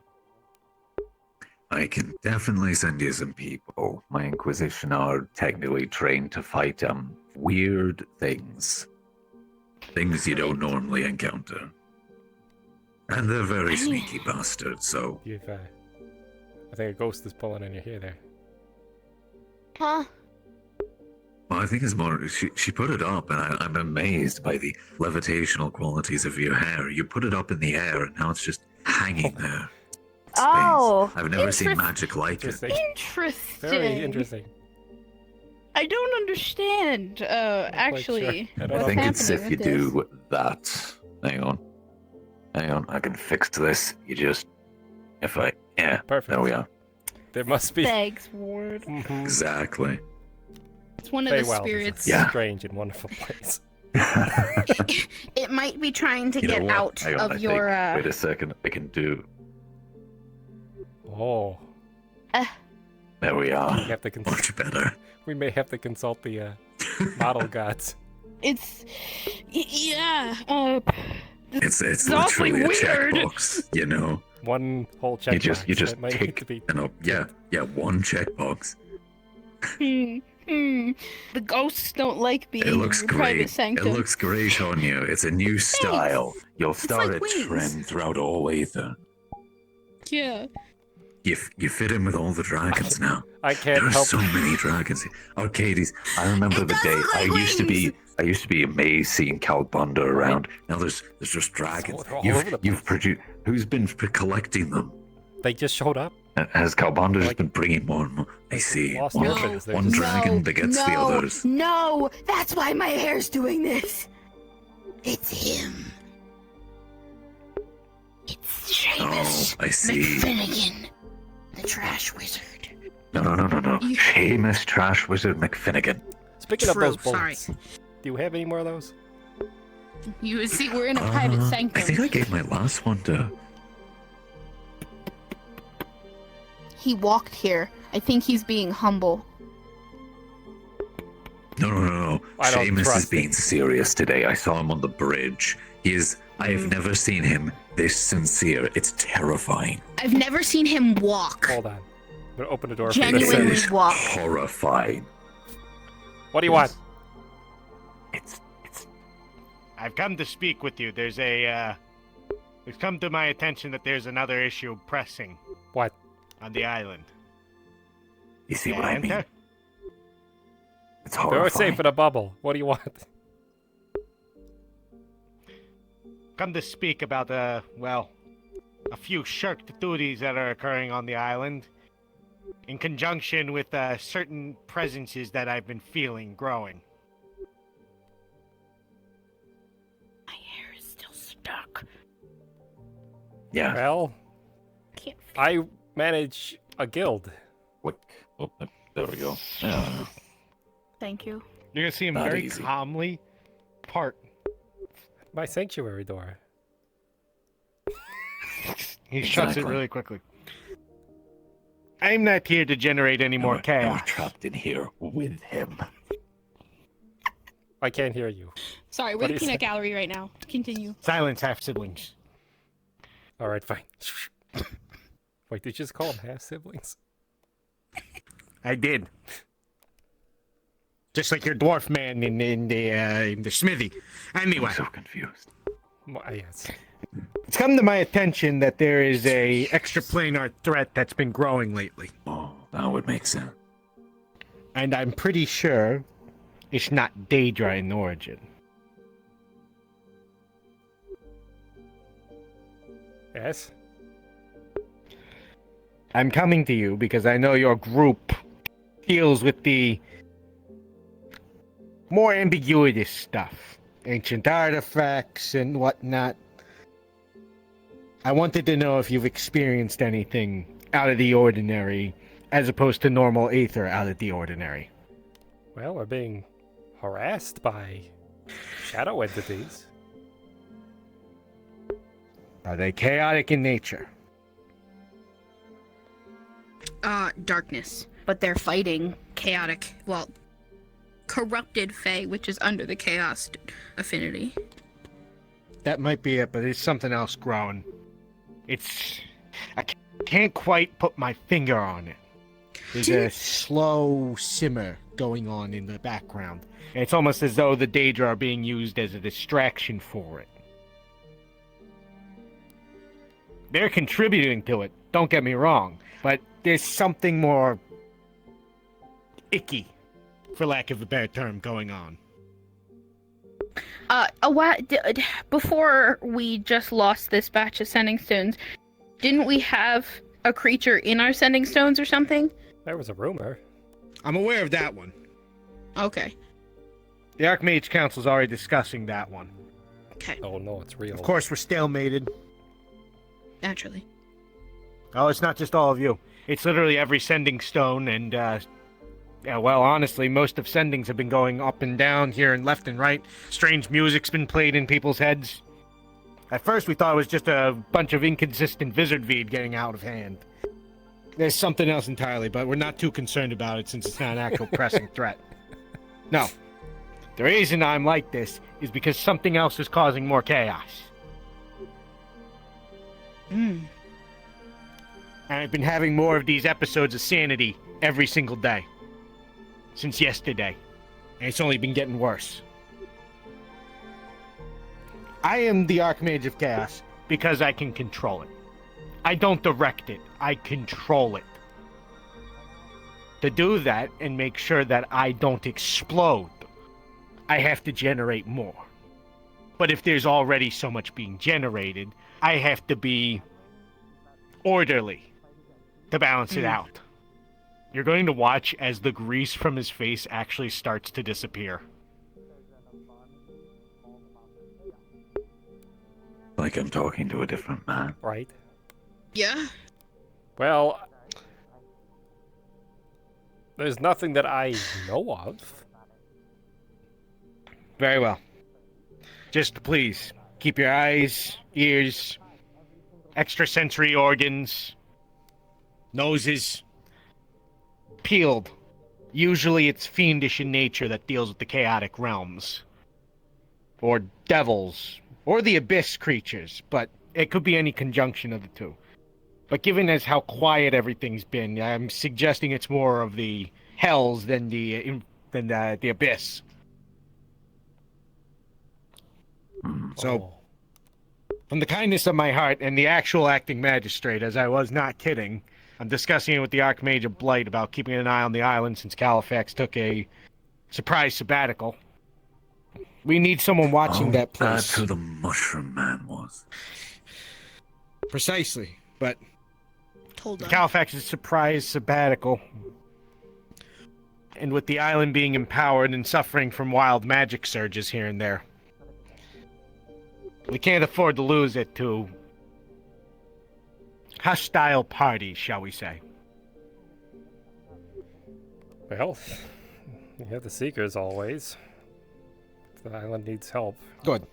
I can definitely send you some people. My Inquisition are technically trained to fight weird things. Things you don't normally encounter. And they're very sneaky bastards, so... I think a ghost is pulling in your hair there. Huh? Well, I think it's more. She put it up, and I'm amazed by the levitational qualities of your hair. You put it up in the air, and now it's just hanging there. Oh, I've never seen magic like it. Interesting. Very interesting. I don't understand. Actually, I what's think it's if happening you with do that. Hang on. I can fix this. You just, yeah. Perfect. There we are. There must be. Thanks, Ward. Exactly. It's one of the Feywild spirits. is a strange and wonderful place. It might be trying to You know get what? out Hang on, of I your. think- Wait a second. I can do. Oh. There we are. We have to Much better. We may have to consult the model gods. It's. Yeah. It's awfully literally a weird. checkbox, you know. One whole checkbox. You just that might need tick. to be. Yeah, one checkbox. The ghosts don't like being It looks in your private great. sanctum. It looks great on you. It's a new style. You'll start like a wings. trend throughout all Aether. Yeah. You fit in with all the dragons now. I can't There are help. so many dragons. Arcadies. I remember the day I used to be amazed seeing Calbunda around. Now there's just dragons. they're all over the You've produced. Who's been collecting them? They just showed up. Has Calbunda just been bringing more and more? I see. Lost One, orphans. They're one just- dragon begets the others. No, that's why my hair's doing this. It's him. It's Seamus Oh, I see. McFinnigan, the trash wizard. No. Seamus Trash Wizard McFinnigan. Speaking of True, those sorry. bullets, do you have any more of those? You see, we're in a private I sanctum. think I gave my last one to. He walked here. I think he's being humble. No. I don't Seamus is trust being serious today. I saw him on the bridge. I have never seen him this sincere. It's terrifying. I've never seen him walk. Hold on. I'm gonna open the door for you. Genuinely It's walk. horrifying. What do you want? I've come to speak with you. There's it's come to my attention that there's another issue pressing. What? On the island. You see what I And, mean? It's Throw it horrifying. safe in a bubble. What do you want? come to speak about a few shirked duties that are occurring on the island, in conjunction with certain presences that I've been feeling growing. My hair is still stuck. Yeah. Well, I manage a guild. What? Oh, there we go. Thank you. You're gonna see him Not very easy. calmly part. My sanctuary door. He shuts it Exactly. really quickly. I'm not here to generate any more You're chaos. trapped in here with him. I can't hear you. Sorry, What we're do the you peanut say? gallery right now. Continue. Silence, half siblings. All right, fine. Wait, did you just call them half siblings? I did. Just like your dwarf man in the smithy. Anyway, I'm so confused. Yes. it's come to my attention that there is a extraplanar threat that's been growing lately. Oh, that would make sense. And I'm pretty sure it's not Daedra in origin. Yes? I'm coming to you because I know your group deals with the more ambiguous stuff. Ancient artifacts and whatnot. I wanted to know if you've experienced anything out of the ordinary as opposed to normal Aether out of the ordinary. Well, we're being harassed by shadow entities. Are they chaotic in nature? Darkness. But they're fighting chaotic, corrupted Fae, which is under the chaos affinity. That might be it, but it's something else growing. I can't quite put my finger on it. There's a slow simmer going on in the background. And it's almost as though the Daedra are being used as a distraction for it. They're contributing to it, don't get me wrong, but there's something more icky for lack of a better term, going on. A while before we just lost this batch of sending stones, didn't we have a creature in our sending stones or something? There was a rumor. I'm aware of that one. Okay. The Archmage Council's already discussing that one. Okay. Oh no, it's real. Of course, we're stalemated. Naturally. Oh, it's not just all of you. It's literally every sending stone, and, yeah, well, honestly, most of sendings have been going up and down here and left and right. Strange music's been played in people's heads. At first, we thought it was just a bunch of inconsistent Vizardweed getting out of hand. There's something else entirely, but we're not too concerned about it since it's not an actual pressing threat. No. The reason I'm like this is because something else is causing more chaos. And I've been having more of these episodes of sanity every single day. Since yesterday. And it's only been getting worse. I am the Archmage of Chaos because I can control it. I don't direct it, I control it. To do that and make sure that I don't explode, I have to generate more. But if there's already so much being generated, I have to be orderly to balance it out. You're going to watch as the grease from his face actually starts to disappear. Like I'm talking to a different man. Right. Yeah. Well, there's nothing that I know of. Very well. Just please, keep your eyes, ears, extrasensory organs, noses peeled. Usually it's fiendish in nature that deals with the chaotic realms. Or devils. Or the abyss creatures, but it could be any conjunction of the two. But given as how quiet everything's been, I'm suggesting it's more of the hells than the abyss. So, from the kindness of my heart and the actual acting magistrate, as I was not kidding, I'm discussing it with the Archmage of Blight about keeping an eye on the island since Califax took a surprise sabbatical. We need someone watching that place. That's who the Mushroom Man was. Precisely, but Hold on. Califax's surprise sabbatical, and with the island being empowered and suffering from wild magic surges here and there, we can't afford to lose it to hostile parties, shall we say. Well, you have the Seekers always. The island needs help. Good.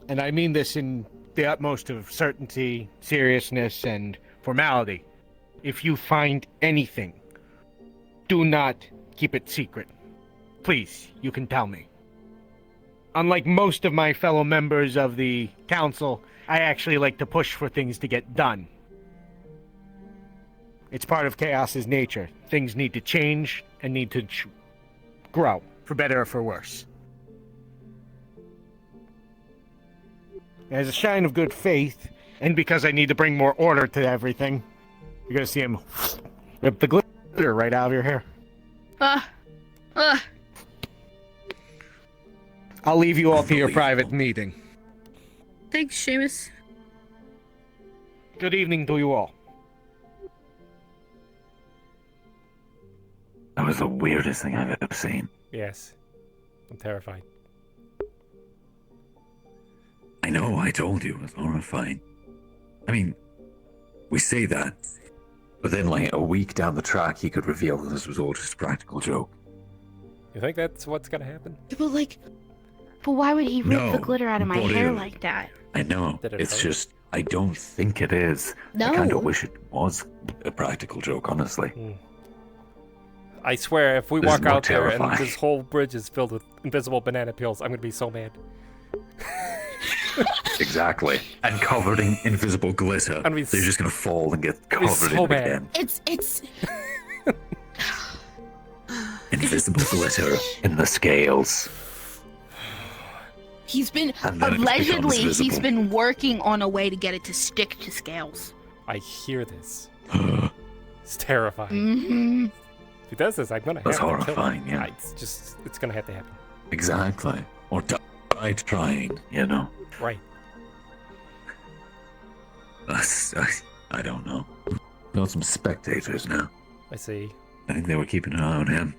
And I mean this in the utmost of certainty, seriousness, and formality. If you find anything, do not keep it secret. Please, you can tell me. Unlike most of my fellow members of the council, I actually like to push for things to get done. It's part of Chaos's nature. Things need to change and need to grow, for better or for worse. As a sign of good faith, and because I need to bring more order to everything, you're gonna see him rip the glitter right out of your hair. I'll leave you all to your private meeting. Thanks, Seamus. Good evening to you all. That was the weirdest thing I've ever seen. Yes. I'm terrified. I know, I told you, it was horrifying. I mean, we say that, but then like a week down the track he could reveal that this was all just a practical joke. You think that's what's gonna happen? But why would he rip the glitter out of my but hair it- like that? I know, it's just, I don't think it is. No. I kind of wish it was a practical joke, honestly. I swear, if we This is walk more out there and terrifying. this whole bridge is filled with invisible banana peels, I'm gonna be so mad. Exactly. And covered in invisible glitter. And They're just gonna fall and get be covered so in it mad. again. It's Invisible glitter in the scales. He's been And then it allegedly becomes he's visible. been working on a way to get it to stick to scales. I hear this. It's terrifying. If he does this, I'm gonna have That's to kill horrifying, him. yeah. It's gonna have to happen. Exactly. Or die trying, you know? Right. I don't know. Got some spectators now. I see. I think they were keeping an eye on him.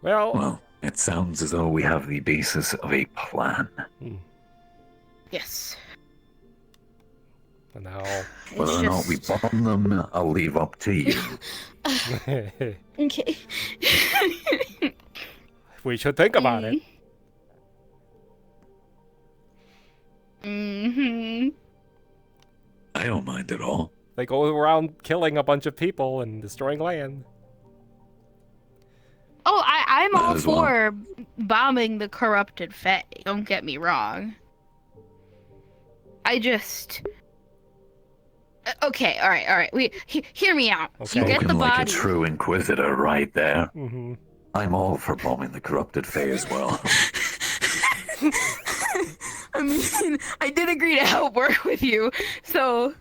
Well, it sounds as though we have the basis of a plan. Yes. And now, whether or not we bomb them, I'll leave up to you. Okay. We should think about it. Mm-hmm. I don't mind at all. They go around killing a bunch of people and destroying land. Oh, I'm Might all as well. for bombing the corrupted Fae. Don't get me wrong. I just... Okay, all right. Hear me out. Okay. You get the Spoken like body. a true inquisitor right there. Mm-hmm. I'm all for bombing the corrupted Fae as well. I mean, I did agree to help work with you, so,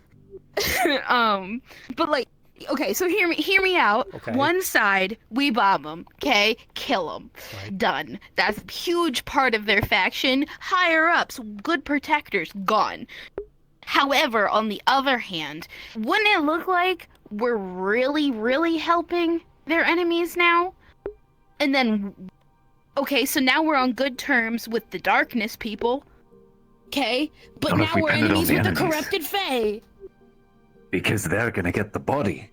but like, okay, so hear me out. Okay. One side, we bomb them, okay, kill them, done. That's a huge part of their faction. Higher ups, good protectors, gone. However, on the other hand, wouldn't it look like we're really, really helping their enemies now? And then, okay, so now we're on good terms with the darkness people. Okay, but Not if now we we're pin it on enemies the with the enemies. corrupted Fae. Because they're gonna get the body.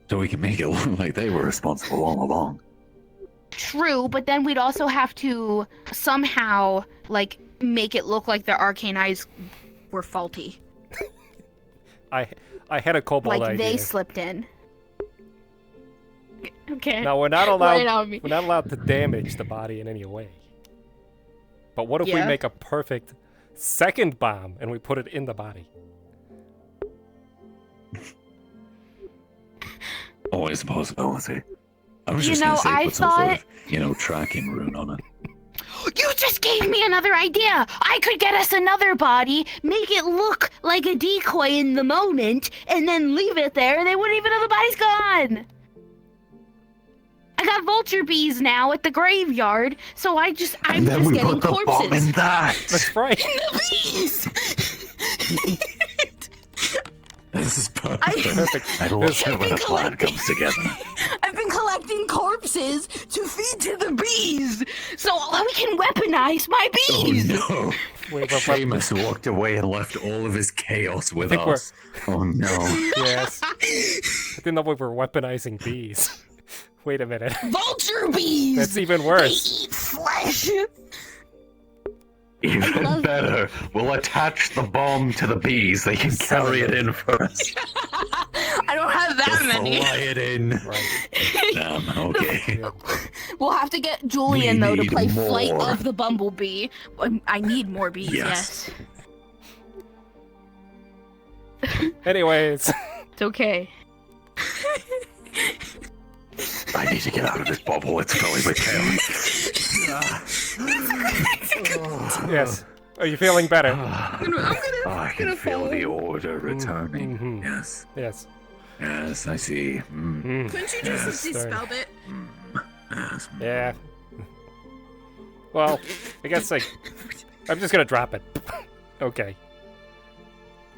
So we can make it look like they were responsible all along. True, but then we'd also have to somehow, like, make it look like their arcane eyes were faulty. I had a kobold Like idea. they slipped in. Okay. Now we're not Right on allowed. me. We're not allowed to damage the body in any way. But what if we Yeah. make a perfect second bomb and we put it in the body? Always a possibility. I was You just gonna know, say I put some sort thought- of, tracking rune on it. You just gave me another idea! I could get us another body, make it look like a decoy in the moment, and then leave it there, and they wouldn't even know the body's gone! I got vulture bees now at the graveyard, so I'm And just then we getting put the corpses. bomb in that. That's right. In the bees! This is perfect. I love it when a plan comes together. I've been collecting corpses to feed to the bees, so we can weaponize my bees. Oh no! Seamus walked away and left all of his chaos with us. Oh no! Yes. I didn't know we were weaponizing bees. Wait a minute. Vulture bees. That's even worse. They eat flesh. Even better, we'll attach the bomb to the bees. They can carry it in for us. I don't have that Just many. fly it in. Okay. We'll have to get Julian though to need play Flight more. of the Bumblebee. I need more bees. Yes. Anyways. It's okay. I need to get out of this bubble. It's filling with chaos. Yes. Are you feeling better? I can feel the order returning. Mhm. Yes. Yes. Yes, I see. Couldn't you just Yes. dispelled it? Yes. Yeah. Well, I guess I'm just gonna drop it. Okay.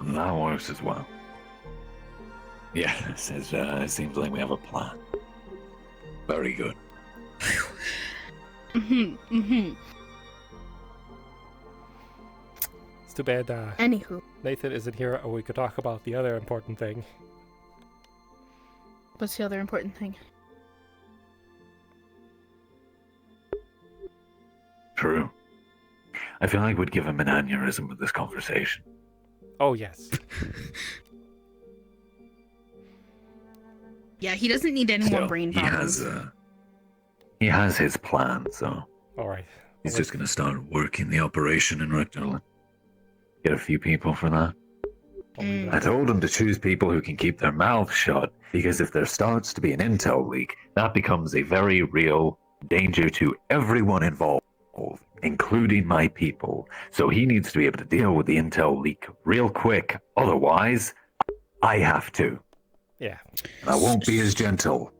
That works as well. Yeah, it seems like we have a plan. Very good. It's too bad Anywho. Nathan isn't here, or we could talk about the other important thing. What's the other important thing? True. I feel like we'd give him an aneurysm with this conversation. Oh, yes. Yeah, he doesn't need any more Still, brain he problems. has his plan, so All right. he's just gonna start working the operation in Rectorland. Get a few people for that. I told him to choose people who can keep their mouths shut, because if there starts to be an intel leak, that becomes a very real danger to everyone involved, including my people. So he needs to be able to deal with the intel leak real quick. Otherwise, I have to. Yeah. And I won't be as gentle.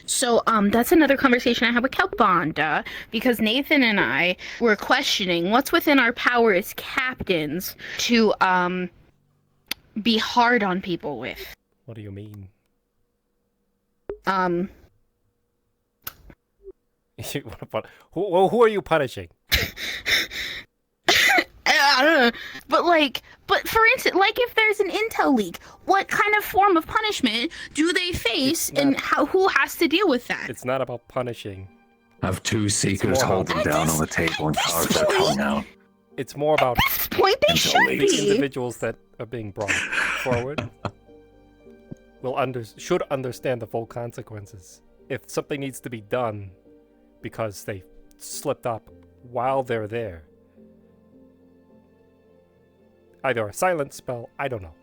So, that's another conversation I had with Kelbonda, because Nathan and I were questioning what's within our power as captains to, be hard on people with. What do you mean? Who are you punishing? I don't know, but for instance, like if there's an intel leak, what kind of form of punishment do they face, and who has to deal with that? It's not about punishing. Have two seekers hold them down on the table and carve their tongue out. It's more about point they should the be. individuals that are being brought forward should understand the full consequences. If something needs to be done because they slipped up while they're there, either a silent spell, I don't know.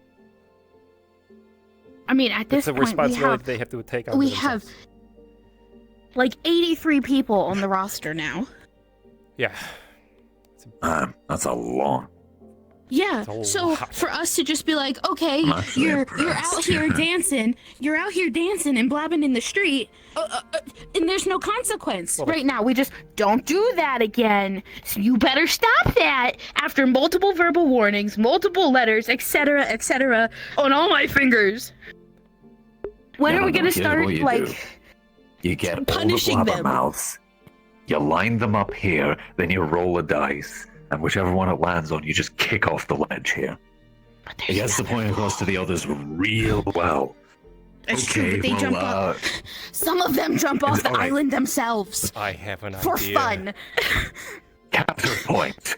I mean, at this point, it's a responsibility they have to take on we themselves. have like 83 people on the roster now. Yeah. That's a lot. Yeah, so for us to just be like, okay, you're out here dancing, and blabbing in the street, and there's no consequence. Right now, we just don't do that again. So you better stop that after multiple verbal warnings, multiple letters, etc., on all my fingers. When are we gonna start, You get punishing all the them? blabbermouths, you line them up here, then you roll a dice, and whichever one it lands on, you just kick off the ledge here. It gets the point across to the others real well. It's true, but they jump off. Some of them jump off the island themselves. I have an idea. For fun. Counterpoint.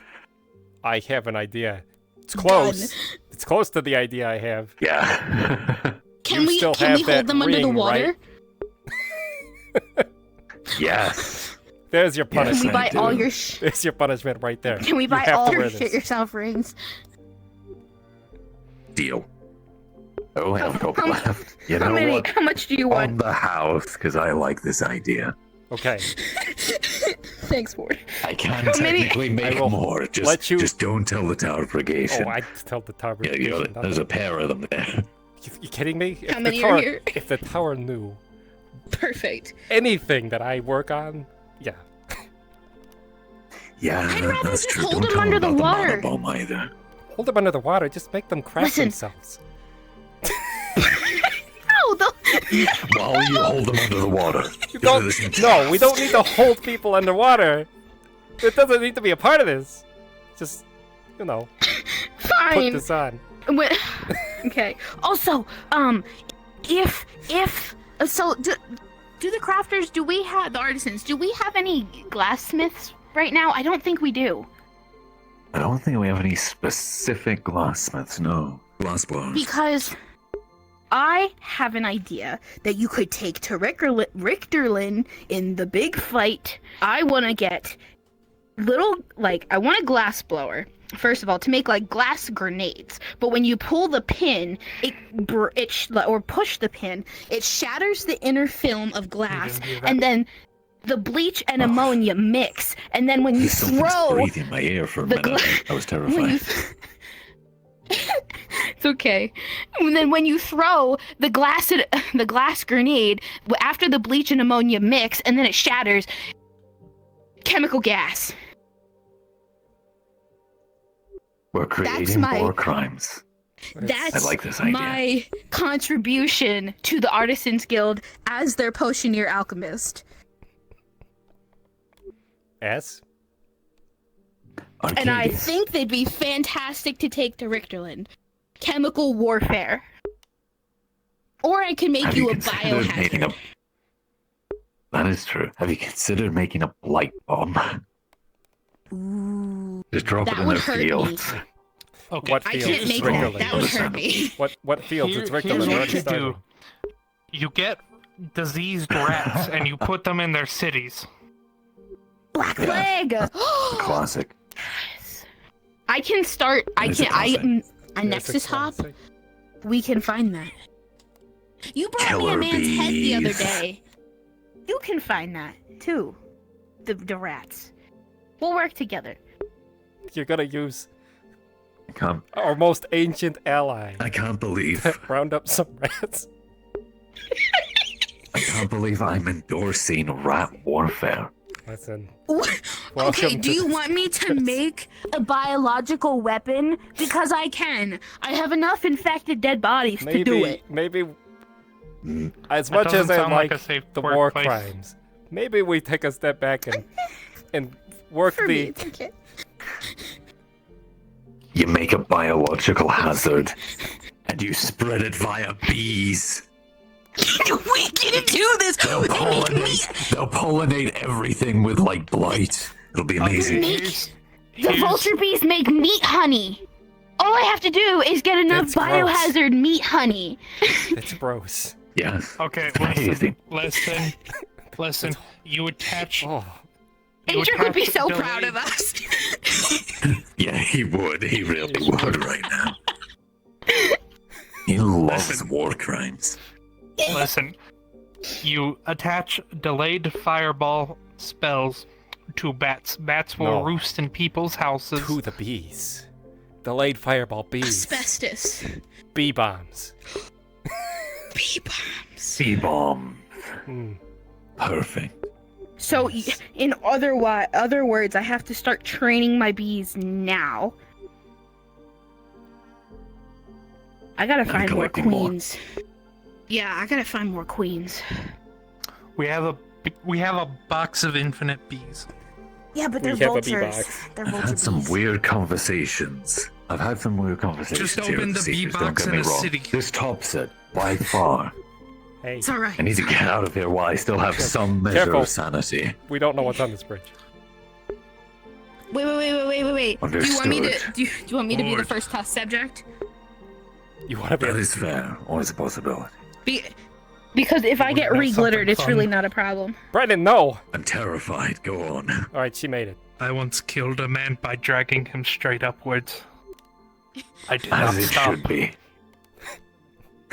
I have an idea. It's close. Done. It's close to the idea I have. Yeah. Can we hold them under the water? Right? Yes. There's your punishment. Can we buy all your There's your punishment right there. Can we buy all your shit yourself rings? Deal. Oh, I have a couple left. You know what? How much do you want? On the house, because I like this idea. Okay. Thanks, Ford. I can technically make more. Just don't tell the Tower Brigade. Oh, I tell the Tower Yeah, Brigade. there's a pair of them there. You kidding me? How many are here? If the tower knew Perfect. anything that I work on, yeah. Yeah, I'd rather that's just true. hold Don't them tell under them the about water. the mana bomb either. Hold them under the water. Just make them crack Listen. themselves. While you hold them under the water. No, we don't need to hold people underwater. It doesn't need to be a part of this. Just, put Fine. this on. Okay. Also, if so, do the crafters? Do we have the artisans? Do we have any glassmiths right now? I don't think we do. I don't think we have any specific glassmiths, no. Glassblowers. Because I have an idea that you could take to Richterlin in the big fight. I want to get I want a glass blower. First of all, to make glass grenades, but when you pull the pin, or push the pin, it shatters the inner film of glass, and then the bleach and ammonia mix, and then when you throw, breathe in my ear for a minute. I was terrified. It's okay. And then when you throw the glass grenade after the bleach and ammonia mix, and then it shatters, chemical gas. We're creating war crimes. That's I like this idea. my contribution to the Artisans Guild as their potioneer alchemist. S? And I think they'd be fantastic to take to Richterland. Chemical warfare. Or I could make you a biohazard. That is true. Have you considered making a blight bomb? Just drop it in their fields. Okay. What I fields? can't make that. That would hurt me. What fields? It's Here's Richterland. what you do. You get diseased rats and you put them in their cities. Black Plague! Classic. I can start. A Nexus hop. We can find that. You brought me a man's head the other day. You can find that too. The rats. We'll work together. You're gonna use Our most ancient ally. I can't believe. Round up some rats. I can't believe I'm endorsing rat warfare. Listen. Okay, do you want me to make a biological weapon? Because I can. I have enough infected dead bodies to do it. Maybe, as much as I like the war crimes, maybe we take a step back and work For me, the. it's okay. You make a biological hazard, and you spread it via bees. We can do this! They'll pollinate everything with, like, blight. It'll be amazing. The vulture bees make meat honey. All I have to do is get enough That's gross. biohazard meat honey. It's gross. Yes. Okay, amazing. listen. You attach. Angel would be so proud of us. Yeah, he would. He really would right now. He loves war crimes. Listen, you attach delayed fireball spells to bats. Bats will roost in people's houses. To the bees. Delayed fireball bees. Asbestos. Bee bombs. Bee bombs. Bee bomb. Perfect. So, in other words, I have to start training my bees now. I gotta find more queens. Yeah, I gotta find more queens. We have a box of infinite bees. Yeah, but they're vultures. They're I've vulture had some bees. weird conversations. I've had some weird conversations. Just here open with the bee Seekers, box don't get in me the wrong. city. This tops it by far. Hey. It's alright. I need to get out of here while I still have some measure Careful. of sanity. We don't know what's on this bridge. Wait. Do you want me to? Understood. Do you want me to be the first test subject? You want to be? That is fair. Always a possibility. Because if I get have re-glittered, something it's fun. really not a problem. Brendan, no. I'm terrified. Go on. All right, she made it. I once killed a man by dragging him straight upwards. I did As not it stop. should be.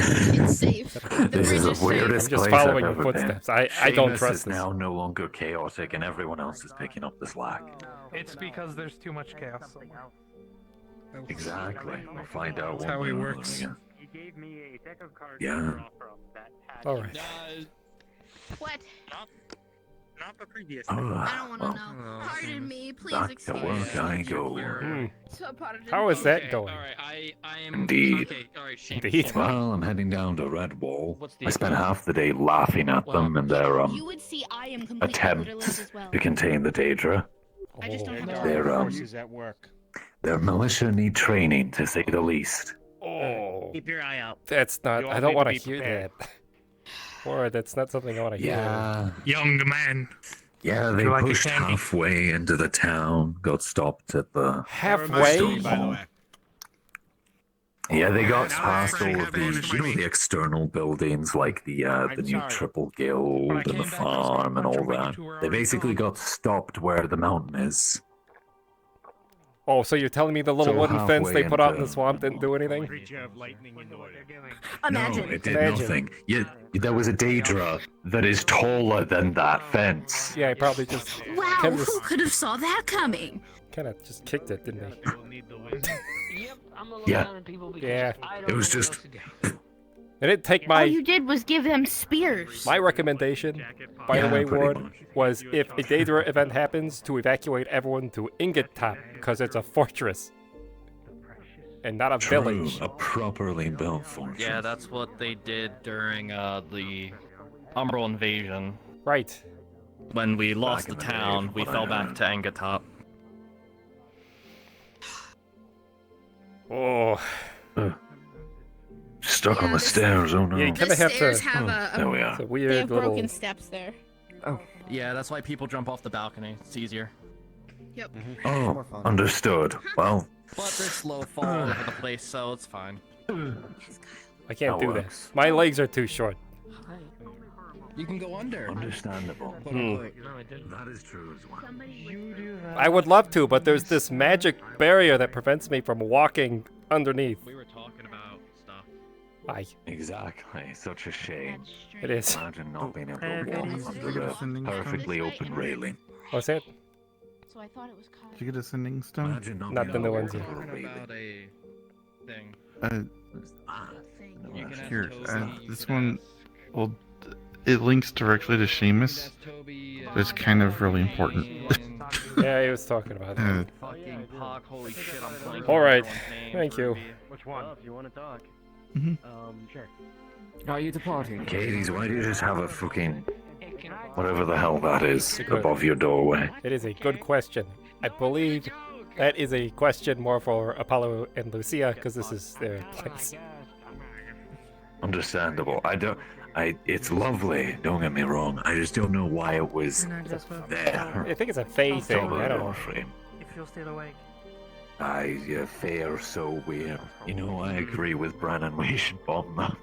It's safe. This is the weirdest I'm just place following I've your ever footsteps. been. I don't Seamus trust is this. now no longer chaotic, and everyone else is picking up the slack. It's because there's too much chaos. Exactly. We'll find out. That's how one he way or works. another. Yeah. All right. What? Not the previous. Oh, I don't want to well, know. Pardon me, please back to excuse work me. I go. How is that going? I am. Indeed. Okay, alright, Shane. Indeed. Well, I'm heading down to Redwall. What's the I spent issue? half the day laughing at them and their You would see I am completely attempts literalist as well. to contain the Daedra. I just don't have the Their Forces at work. their militia need training, to say the least. Oh, Keep your eye out. that's not. You all I don't need to want to be hear prepared. that. Or that's not something I want to hear. Yeah. Young man. Yeah, they you like a pushed candy? halfway into the town, got stopped at the Halfway? stone By the wall. way. Yeah, they got Now past I'm all afraid of I the, have you know, money. the external buildings like the new sorry. Triple Guild and the farm and all that. They basically got stopped where the mountain is. Oh, so you're telling me the little So wooden fence they halfway put out in the into- swamp didn't do anything? Creature of lightning in the way. Imagine. No, it did Imagine. nothing. Yeah, there was a Daedra that is taller than that fence. Yeah, I probably just Wow, kind who of could have saw that coming? just kicked it, didn't he? Yeah, Yeah. it was just It didn't take All my you did was give them spears. my recommendation, by the Yeah, way, pretty Ward, much. was if a Daedra event happens, to evacuate everyone to Ingot Top because it's a fortress and not a true, village. a properly built fortress. Yeah, that's what they did during the Umbral invasion. Right. When we lost the in the day, town, from we what I fell back heard. to Engatop. Oh. Stuck on the stairs, oh no. Yeah, you The kind of have to. stairs have There we are. It's a they weird have little. broken steps there. Yeah, that's why people jump off the balcony. It's easier. Yep. Oh, understood. Well, But they're slow fall all over the place, so it's fine. I can't that do works. that. My legs are too short. You can go under. Understandable. No, That is true as well. I would love to, but there's this magic barrier that prevents me from walking underneath. We were talking about stuff. Aye, Exactly. Such a shame. it is. Imagine not being able to walk under a perfectly open railing. What's that? so I thought it was Kyle. Did you get a sending stone? Not the new ones yet. About a thing. Here, this one, well, it links directly to Seamus, but it's kind of really important. Yeah, he was talking about that. Fucking Pog, holy shit, I'm playing. Alright, thank you. Which one? If you want to talk. Sure. Are you departing? Arcadies, why do you just have a fucking whatever the hell that is above your doorway? It is a good question. I believe that is a question more for Apollo and Lucia, because this is their place. Understandable. It's lovely, don't get me wrong. I just don't know why it was there. I think it's a Fae thing, I don't know. If you're still awake. Yeah, Fae are so weird. You know, I agree with Brennan, we should bomb them.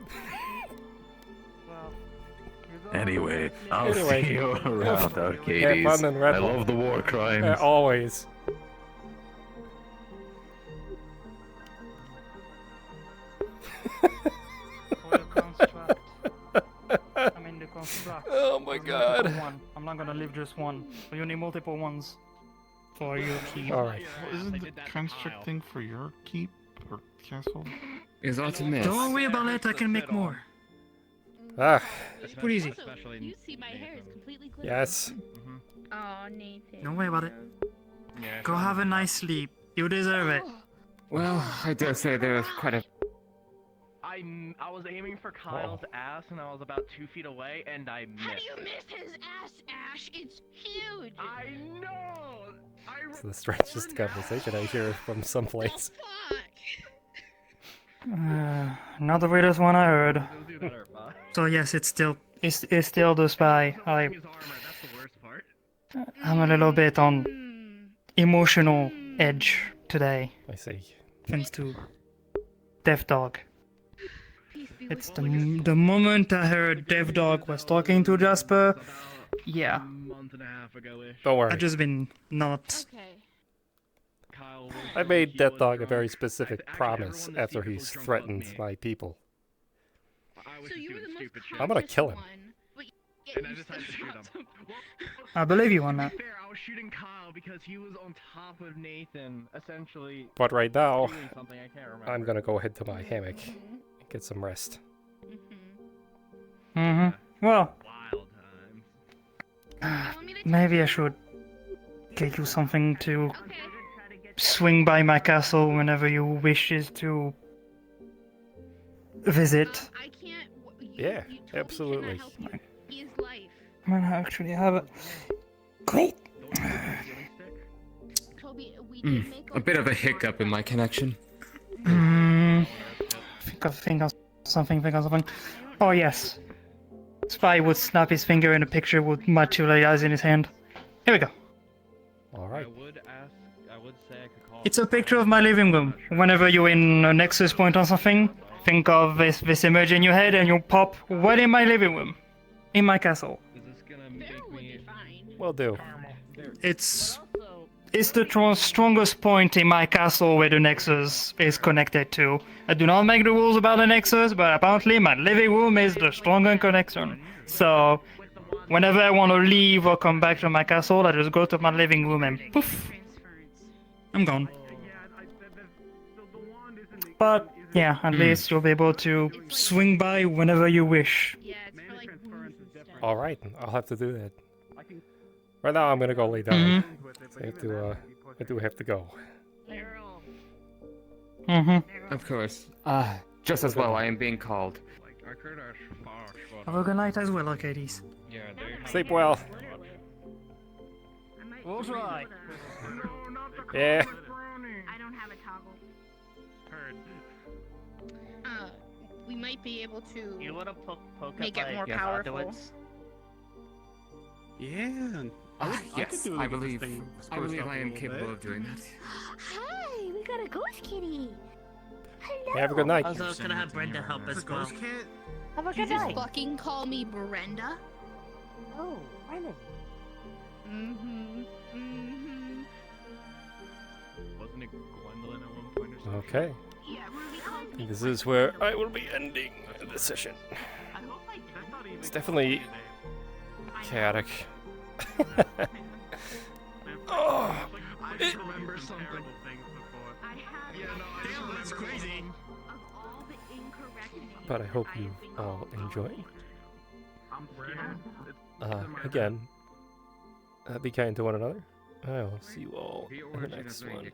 Anyway, I'll see you around, Arcadies. Have fun in Red I Bull. love the war crimes. Always. I'm in the construct. Oh my god. I'm not gonna leave just one. So you need multiple ones for your keep. Alright. Isn't the construct thing for your keep or castle? Is Artemis? Don't worry about it, I can make more. Ah. It's pretty easy. You see my hair is completely clear. Yes. Oh, Nathan. Don't worry about it. Go have a nice sleep. You deserve it. Well, I dare say there's quite a... I was aiming for Kyle's ass and I was about 2 feet away and I missed. How do you miss his ass, Ash? It's huge. I know. It's the strangest conversation I hear from someplace. Not the weirdest one I heard. So yes, it's still the spy. I'm a little bit on emotional edge today. I see. Thanks to Dev Dog. It's the moment I heard Dev Dog was talking to Jasper. Yeah. Don't worry. I've just been not. I made that dog a very specific promise after he's threatened my people. I'm gonna kill him. I believe you on that. I was shooting Kyle because he was on top of Nathan, essentially. But right now, doing something I can't remember. I'm gonna go head to my hammock and get some rest. Well, maybe I should get you something to swing by my castle whenever you wishes to visit. Yeah, absolutely. Well, I actually have it. Great. A bit of a hiccup in my connection. Think of something. Oh yes. Spy would snap his finger and a picture would materialize in his hand. Here we go. Alright. It's a picture of my living room. Whenever you're in a nexus point or something, think of this image in your head and you'll pop right in my living room. In my castle. Will do. It's the strongest point in my castle where the nexus is connected to. I do not make the rules about the nexus, but apparently my living room is the stronger connection. So, whenever I want to leave or come back to my castle, I just go to my living room and poof, I'm gone. But yeah, at least you'll be able to swing by whenever you wish. Alright, I'll have to do that. Right now I'm gonna go lay down. I do have to go. Of course. Just as well, I am being called. Have a good night as well, Arcadies. Sleep well. We'll try. Yeah. I don't have a toggle. We might be able to make it more powerful. Yeah. Yes, I believe I am capable of doing that. Hey, we got a ghost kitty. Hello. Have a good night. I was also gonna have Brenda help as well. Have a good night. Fucking call me Brenda. Oh, Brenda. Wasn't it Gwendolyn at one point or something? Okay. This is where I will be ending the session. It's definitely chaotic. Oh. remember something. Damn, that's crazy. But I hope you all enjoyed. Again, be kind to one another. I will see you all in the next one.